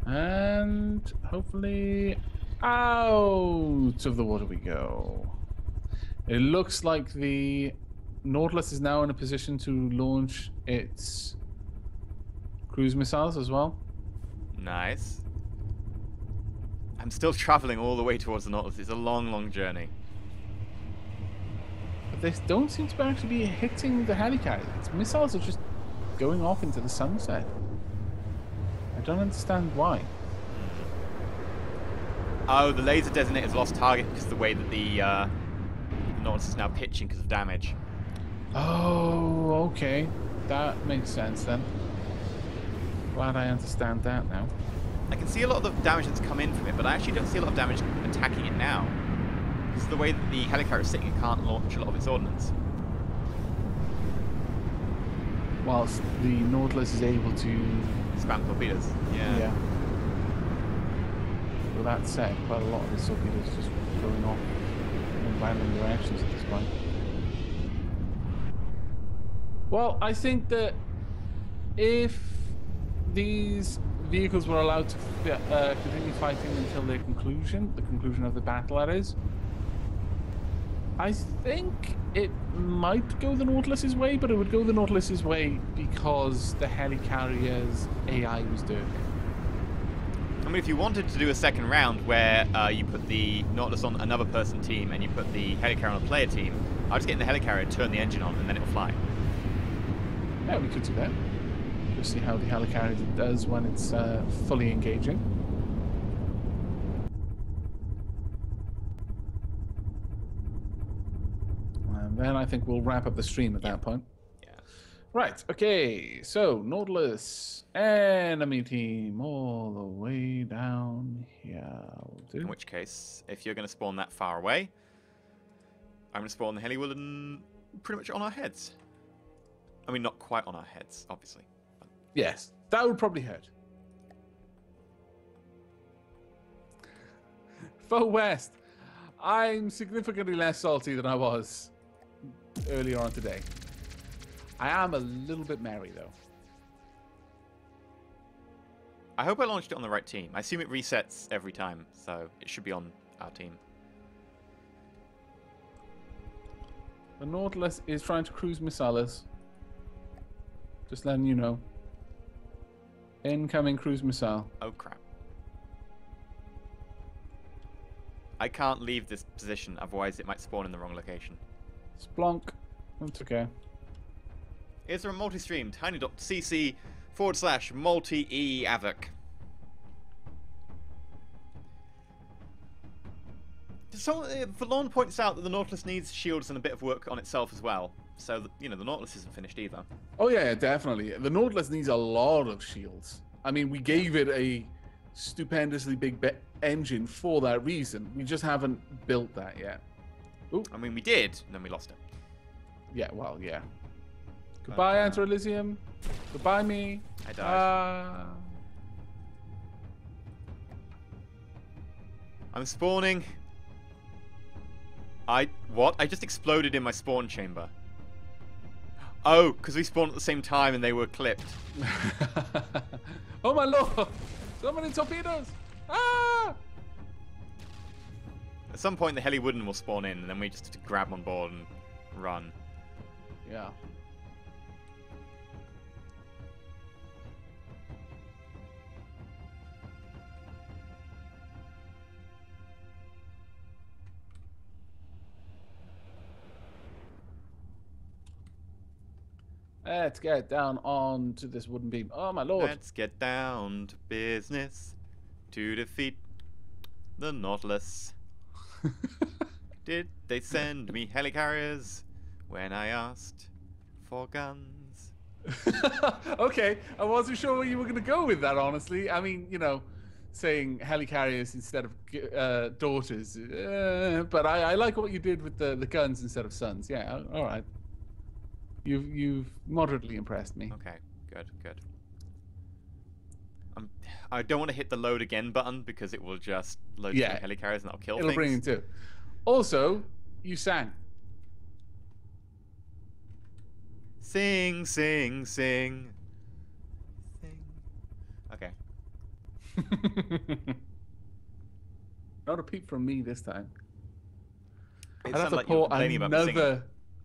And hopefully out of the water we go. It looks like the Nautilus is now in a position to launch its cruise missiles as well. Nice. I'm still traveling all the way towards the Nautilus. It's a long, long journey. But they don't seem to actually be hitting the helicarrier. Its missiles are just going off into the sunset. I don't understand why. Oh, the laser designator's lost target because of the way that the Nautilus is now pitching because of damage. Oh, okay. That makes sense then. Glad I understand that now. I can see a lot of the damage that's come in from it, but I actually don't see a lot of damage attacking it now. Because of the way that the helicarrier is sitting, it can't launch a lot of its ordnance. Whilst the Nautilus is able to... Spam torpedoes. Yeah. With that said, quite a lot of the torpedoes just going off in random directions at this point. Well, I think that if these vehicles were allowed to continue fighting until their conclusion, the conclusion of the battle, that is, I think it might go the Nautilus's way, but it would go the Nautilus's way because the helicarrier's AI was dirty. I mean, if you wanted to do a second round where you put the Nautilus on another person team and you put the helicarrier on a player team, I'll just get in the helicarrier, turn the engine on, and then it'll fly. Yeah, we could do that. Just see how the helicarrier does when it's fully engaging. And then I think we'll wrap up the stream at that point. Yeah. Right, okay, so Nautilus, enemy team, all the way down here. Will do. In which case, if you're going to spawn that far away, I'm going to spawn the heli and pretty much on our heads. I mean, not quite on our heads, obviously. But... Yes, that would probably hurt. For West, I'm significantly less salty than I was earlier on today. I am a little bit merry, though. I hope I launched it on the right team. I assume it resets every time, so it should be on our team. The Nautilus is trying to cruise missiles. Just letting you know. Incoming cruise missile. Oh, crap. I can't leave this position, otherwise it might spawn in the wrong location. Splonk. That's okay. Is there a multi-stream? tiny.cc/multi-e Aavak. So, Valon points out that the Nautilus needs shields and a bit of work on itself as well. So, that, you know, the Nautilus isn't finished either. Oh, yeah, definitely. The Nautilus needs a lot of shields. I mean, we gave it a stupendously big engine for that reason. We just haven't built that yet. Ooh. I mean, we did, and then we lost it. Yeah, well, yeah. Goodbye, Enter Elysium. Goodbye, me. I died. I'm spawning. What? I just exploded in my spawn chamber. Oh, because we spawned at the same time and they were clipped. Oh my lord! So many torpedoes! Ah! At some point, the heli wooden will spawn in, and then we just have to grab them on board and run. Yeah. Let's get down onto this wooden beam. Oh my lord! Let's get down to business to defeat the Nautilus. Did they send me helicarriers when I asked for guns? Okay, I wasn't sure where you were going to go with that, honestly. I mean, you know, saying helicarriers instead of daughters. But I like what you did with the guns instead of sons. Yeah, all right. You've moderately impressed me. Okay, good, good. I don't want to hit the load again button because it will just load two helicarriers and that'll kill things. It'll bring in two. Also, you sang. Sing, sing, sing. Sing. Okay. Not a peep from me this time. It I'd have sounded to like you were pour complaining about me singing. another.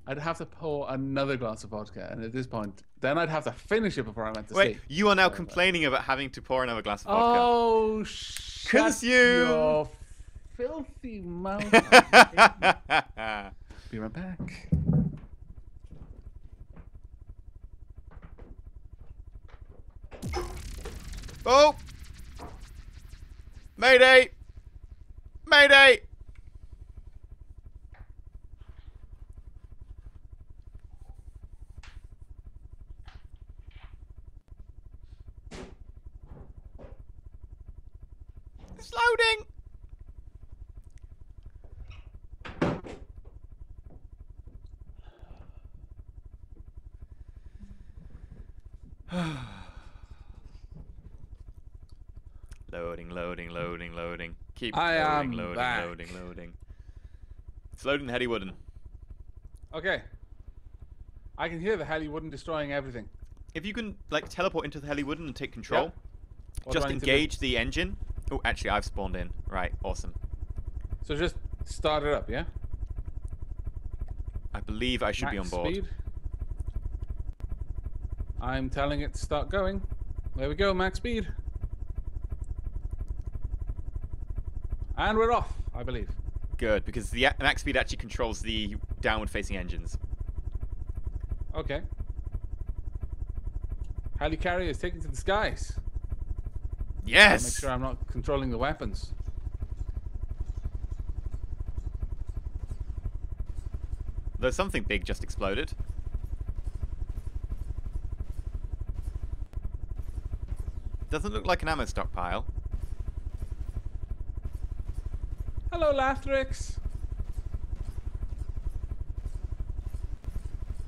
I'd have to pour another glass of vodka, and at this point, then I'd have to finish it before I went to Wait, sleep. you are now complaining about having to pour another glass of vodka. Oh, shut Consume! your filthy mouth. Be right back. Oh! Mayday! Mayday! It's loading! Loading, loading, loading, loading. Keep loading, loading, back. loading, loading. It's loading the Heli Wooden. Okay. I can hear the heli wooden destroying everything. If you can, like, teleport into the Heli Wooden and take control, What do just I need to do? engage the engine. Oh, actually, I've spawned in. Right, awesome. So just start it up, yeah? I believe I should be on Max board. speed. I'm telling it to start going. There we go, max speed. And we're off, I believe. Good, because the max speed actually controls the downward-facing engines. Okay. Helicarrier is taken to the skies. Yes! Make sure I'm not controlling the weapons. Though something big just exploded. Doesn't look like an ammo stockpile. Hello, Lathrix.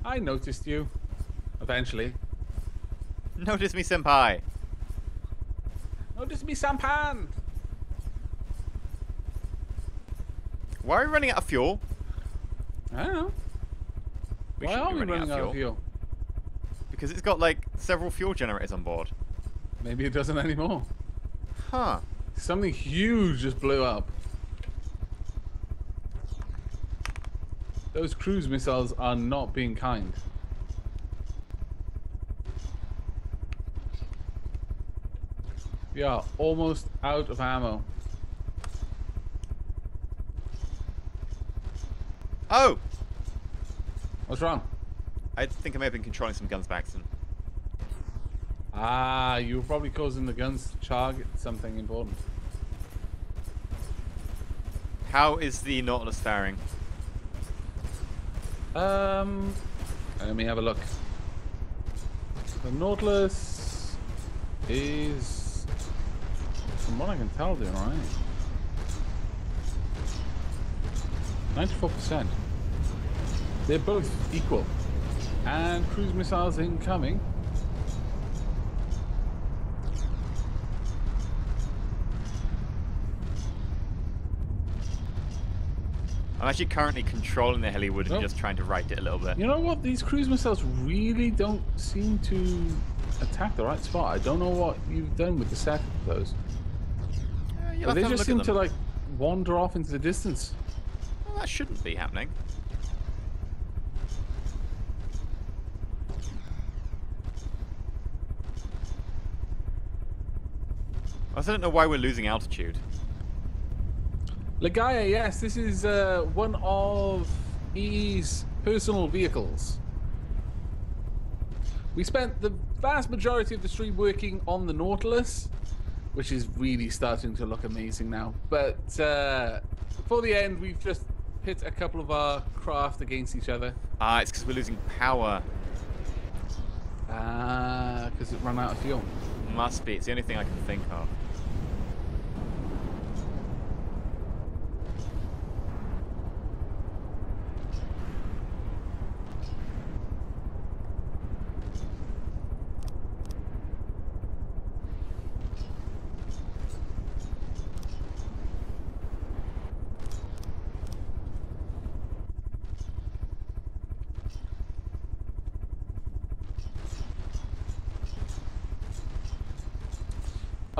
I noticed you. Eventually. Notice me, senpai. Notice me, Sampan. Why are we running out of fuel? I don't know. We Why shouldn't are be we running out of fuel? Because it's got, like, several fuel generators on board. Maybe it doesn't anymore. Huh. Something huge just blew up. Those cruise missiles are not being kind. We are almost out of ammo. Oh! What's wrong? I think I may have been controlling some guns by accident. Ah, you were probably causing the guns to target something important. How is the Nautilus faring? Let me have a look. The Nautilus is, from what I can tell, doing alright. 94%. They're both equal. And cruise missiles incoming. I'm actually currently controlling the Heli Wooden and just trying to right it a little bit. You know what? These cruise missiles really don't seem to attack the right spot. I don't know what you've done with the set of those. But they just seem to like wander off into the distance. Well, that shouldn't be happening. I also don't know why we're losing altitude. Legaia, yes, this is one of EE's personal vehicles. We spent the vast majority of the stream working on the Nautilus, which is really starting to look amazing now. But for the end, we've just pit a couple of our craft against each other. It's because we're losing power. Because it ran out of fuel. Must be. It's the only thing I can think of.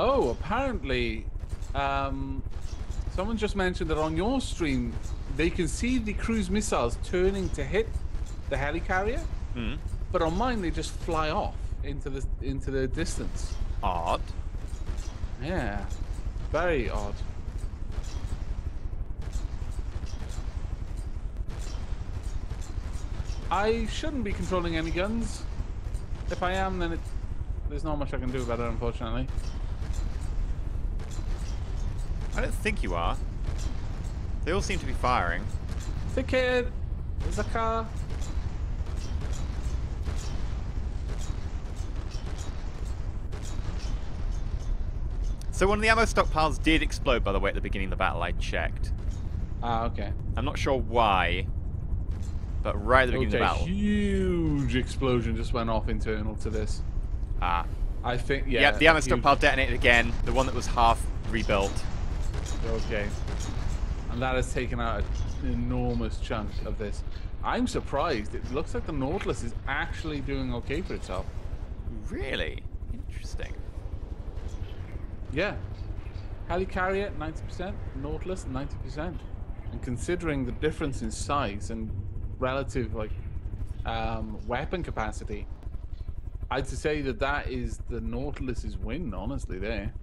Oh, apparently, someone just mentioned that on your stream, they can see the cruise missiles turning to hit the helicarrier, but on mine they just fly off into the distance. Odd. Yeah, very odd. I shouldn't be controlling any guns. If I am, then there's not much I can do about it, unfortunately. I don't think you are. They all seem to be firing. Thickhead, there's a car. So one of the ammo stockpiles did explode, by the way, at the beginning of the battle. I checked. Ah, okay. I'm not sure why, but right at the beginning of the battle. Huge explosion just went off internal to this. Ah. I think, yeah. Yeah, the ammo stockpile detonated again. The one that was half rebuilt. Okay. And that has taken out an enormous chunk of this. I'm surprised. It looks like the Nautilus is actually doing okay for itself. Really? Interesting. Yeah. Helicarrier, 90%. Nautilus, 90%. And considering the difference in size and relative, like, weapon capacity, I'd say that is the Nautilus's win, honestly, there.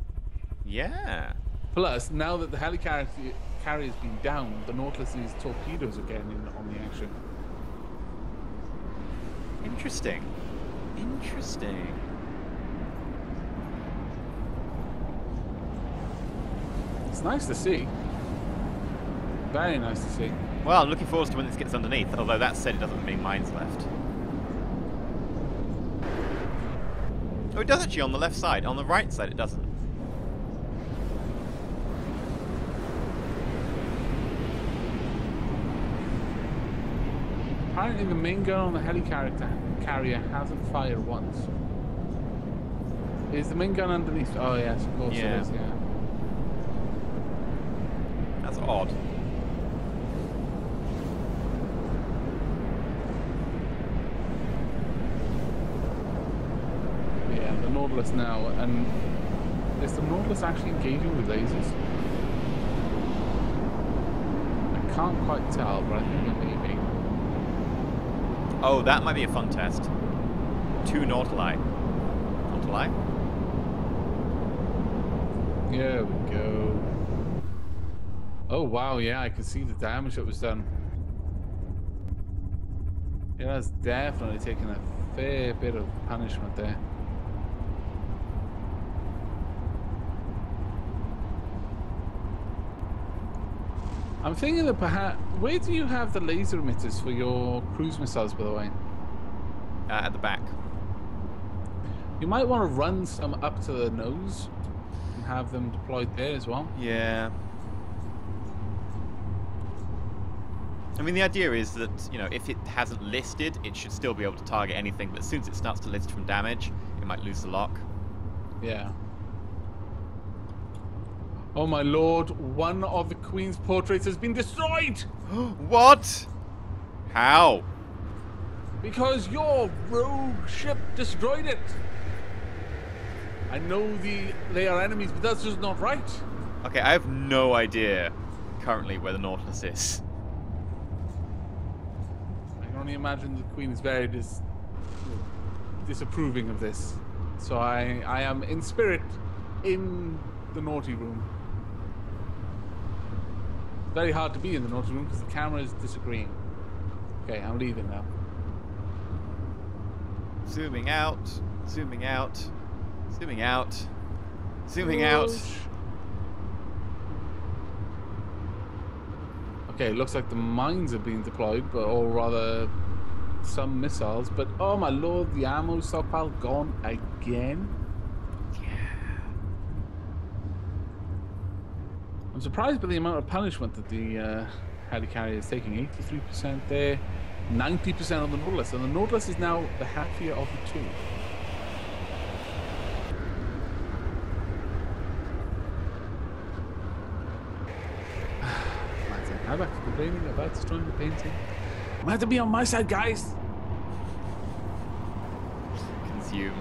Yeah. Plus, now that the helicarrier's been down, the Nautilus's torpedoes are getting in on the action. Interesting. Interesting. It's nice to see. Very nice to see. Well, I'm looking forward to when this gets underneath, although that said it doesn't have many mines left. Oh, it does actually on the left side. On the right side it doesn't. Apparently the main gun on the helicarrier hasn't fired once. Is the main gun underneath? Oh yes, of course it is, yeah. That's odd. Yeah, the Nautilus now, and is the Nautilus actually engaging with lasers? I can't quite tell, but I think it may be. Oh, that might be a fun test. 2 Nautili. Nautili? There we go. Oh wow, yeah, I can see the damage that was done. Yeah, that's definitely taken a fair bit of punishment there. I'm thinking that perhaps... Where do you have the laser emitters for your cruise missiles, by the way? At the back. You might want to run some up to the nose and have them deployed there as well. Yeah. I mean, the idea is that, you know, if it hasn't listed, it should still be able to target anything, but as soon as it starts to list from damage, it might lose the lock. Yeah. Oh my lord, one of the Queen's portraits has been destroyed! What? How? Because your rogue ship destroyed it! I know they are enemies, but that's just not right. Okay, I have no idea currently where the Nautilus is. I can only imagine the Queen is very disapproving of this. So I am in spirit in the naughty room. Very hard to be in the naughty room because the camera is disagreeing. Okay, I'm leaving now. Zooming out. Zooming out. Zooming out. Zooming out. Okay, looks like the mines are being deployed, but or rather some missiles. But oh my lord, the ammo stockpile gone again. I'm surprised by the amount of punishment that the helicarrier is taking. 83% there, 90% on the Nautilus, and the Nautilus is now the happier of the two. Aavak complaining about destroying the painting. I'm going to have to be on my side, guys. Consume.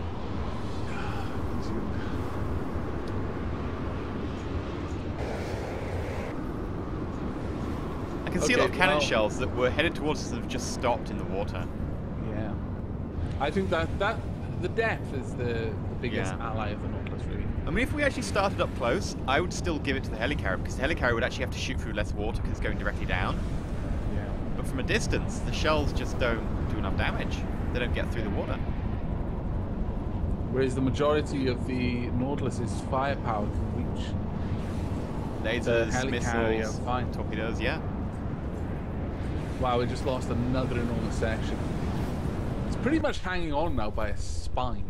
I can see a lot of cannon shells that were headed towards us and have just stopped in the water. Yeah. I think that the depth is the biggest ally of the Nautilus, really. I mean, if we actually started up close, I would still give it to the helicarrier, because the helicarrier would actually have to shoot through less water because it's going directly down. Yeah. But from a distance, the shells just don't do enough damage. They don't get through the water. Whereas the majority of the Nautilus's firepower can reach Lasers, missiles, fine. torpedoes, yeah. Wow, we just lost another enormous section. It's pretty much hanging on now by a spine.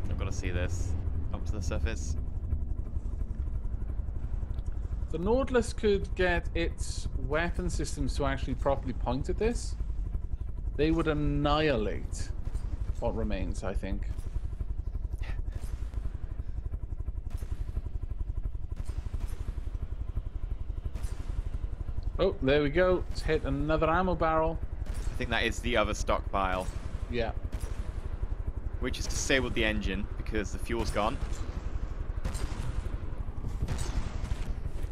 I've got to see this. Up to the surface. The Nautilus could get its weapon systems to actually properly point at this. They would annihilate what remains, I think. Oh, there we go. It's hit another ammo barrel. I think that is the other stockpile. Yeah. Which has disabled the engine because the fuel's gone.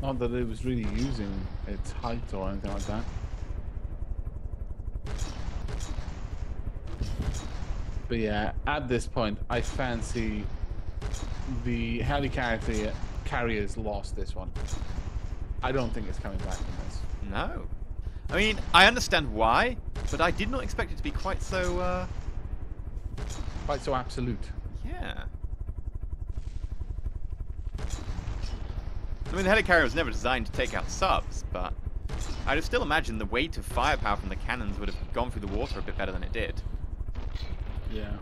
Not that it was really using its height or anything like that. But yeah, at this point, I fancy the helicarrier's lost this one. I don't think it's coming back from this. No. I mean, I understand why, but I did not expect it to be quite so, Quite so absolute. Yeah. I mean, the helicarrier was never designed to take out subs, but I'd have still imagined the weight of firepower from the cannons would have gone through the water a bit better than it did. Yeah.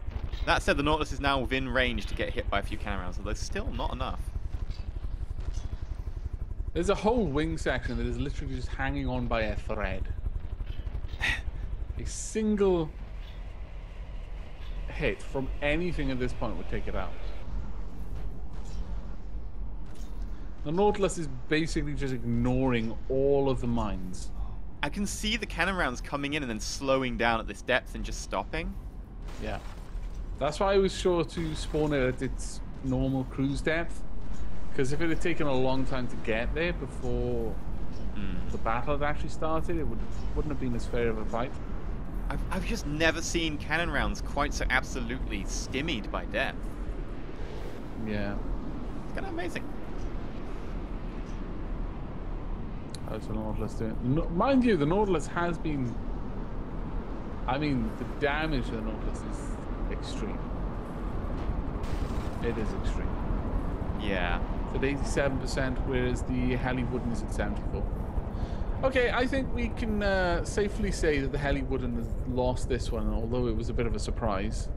That said, the Nautilus is now within range to get hit by a few cannon rounds, although still not enough. There's a whole wing section that is literally just hanging on by a thread. A single hit from anything at this point would take it out. The Nautilus is basically just ignoring all of the mines. I can see the cannon rounds coming in and then slowing down at this depth and just stopping. Yeah. That's why I was sure to spawn it at its normal cruise depth. Because if it had taken a long time to get there before the battle had actually started, it wouldn't have been as fair of a fight. I've just never seen cannon rounds quite so absolutely stymied by depth. Yeah. It's kind of amazing. How's the Nautilus doing? No, mind you, the Nautilus has been... I mean, the damage to the Nautilus is extreme. It is extreme. Yeah. It's at 87%, whereas the Heli-Wooden is at 74%. Okay, I think we can safely say that the Heli-Wooden has lost this one, although it was a bit of a surprise.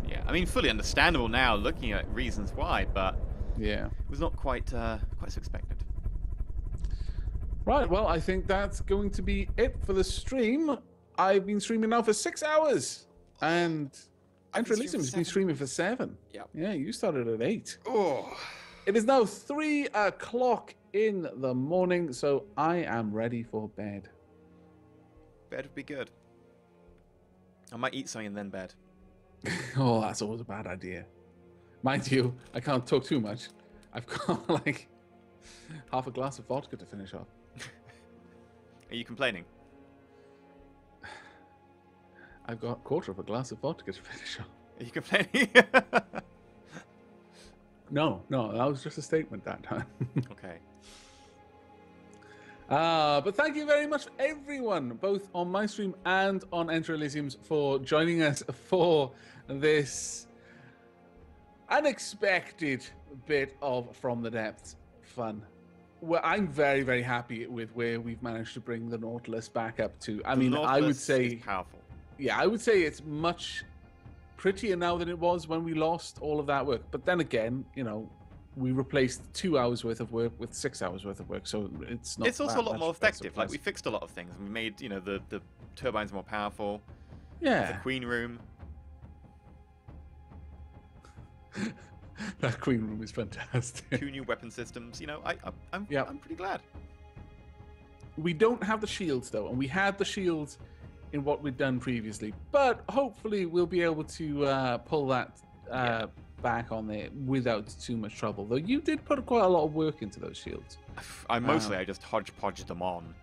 Yeah, I mean, fully understandable now, looking at reasons why, but yeah, it was not quite so expected. Right, well, I think that's going to be it for the stream. I've been streaming now for 6 hours, and Andrew Leeson has been streaming for 7. Yep. Yeah, you started at 8. Oh. It is now 3 o'clock in the morning, so I am ready for bed. Bed would be good. I might eat something and then bed. Oh, that's always a bad idea. Mind you, I can't talk too much. I've got like half a glass of vodka to finish off. Are you complaining? I've got a quarter of a glass of vodka to finish off. Are you complaining? No, that was just a statement that time. Okay. But thank you very much, everyone, both on my stream and on Enter Elysium's, for joining us for this unexpected bit of From the Depths fun. Well, I'm very, very happy with where we've managed to bring the Nautilus back up to. I mean, I would say, is powerful. yeah, I would say it's much prettier now than it was when we lost all of that work. But then again, you know, we replaced 2 hours worth of work with 6 hours worth of work, so it's not. It's also a lot more effective. Like, we we. fixed a lot of things. We made, you know, the turbines more powerful. The Yeah, Queen Room. that Queen Room is fantastic. 2 new weapon systems. You know, I'm Yep. I'm pretty glad. We don't have the shields though, and we had the shields in what we'd done previously. But hopefully, we'll be able to pull that back on there without too much trouble. Though you did put quite a lot of work into those shields. I just hodgepodged them on.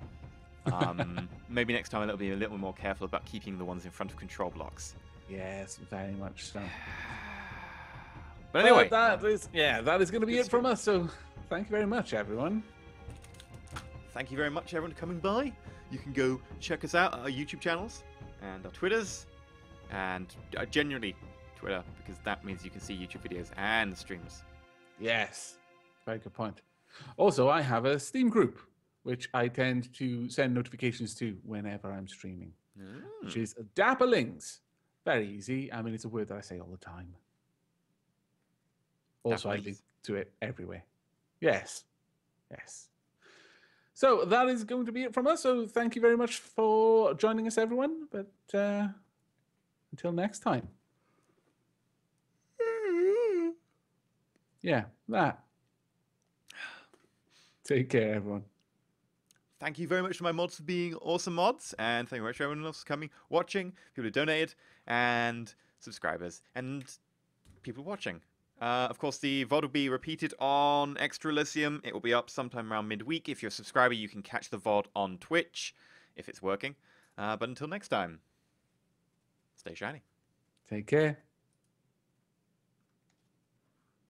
Maybe next time I'll be a little more careful about keeping the ones in front of control blocks. Yes, very much so. But anyway, that is going to be good it from us. So thank you very much, everyone. thank you very much, everyone, for coming by. You can go check us out at our YouTube channels and our Twitters, and genuinely Twitter, because that means you can see YouTube videos and streams. Yes, very good point. Also, I have a Steam group, which I tend to send notifications to whenever I'm streaming, which is Dapperlings. Very easy. I mean, it's a word that I say all the time. Also, I link to it everywhere. Yes. Yes. So that is going to be it from us. So thank you very much for joining us, everyone. But until next time. Yeah, that. Take care, everyone. Thank you very much to my mods for being awesome mods, and thank you very much to everyone else for coming, watching, people who donated, and subscribers, and people watching. Of course, the VOD will be repeated on Extra Elysium. It will be up sometime around midweek. If you're a subscriber, you can catch the VOD on Twitch, if it's working. But until next time, stay shiny. Take care.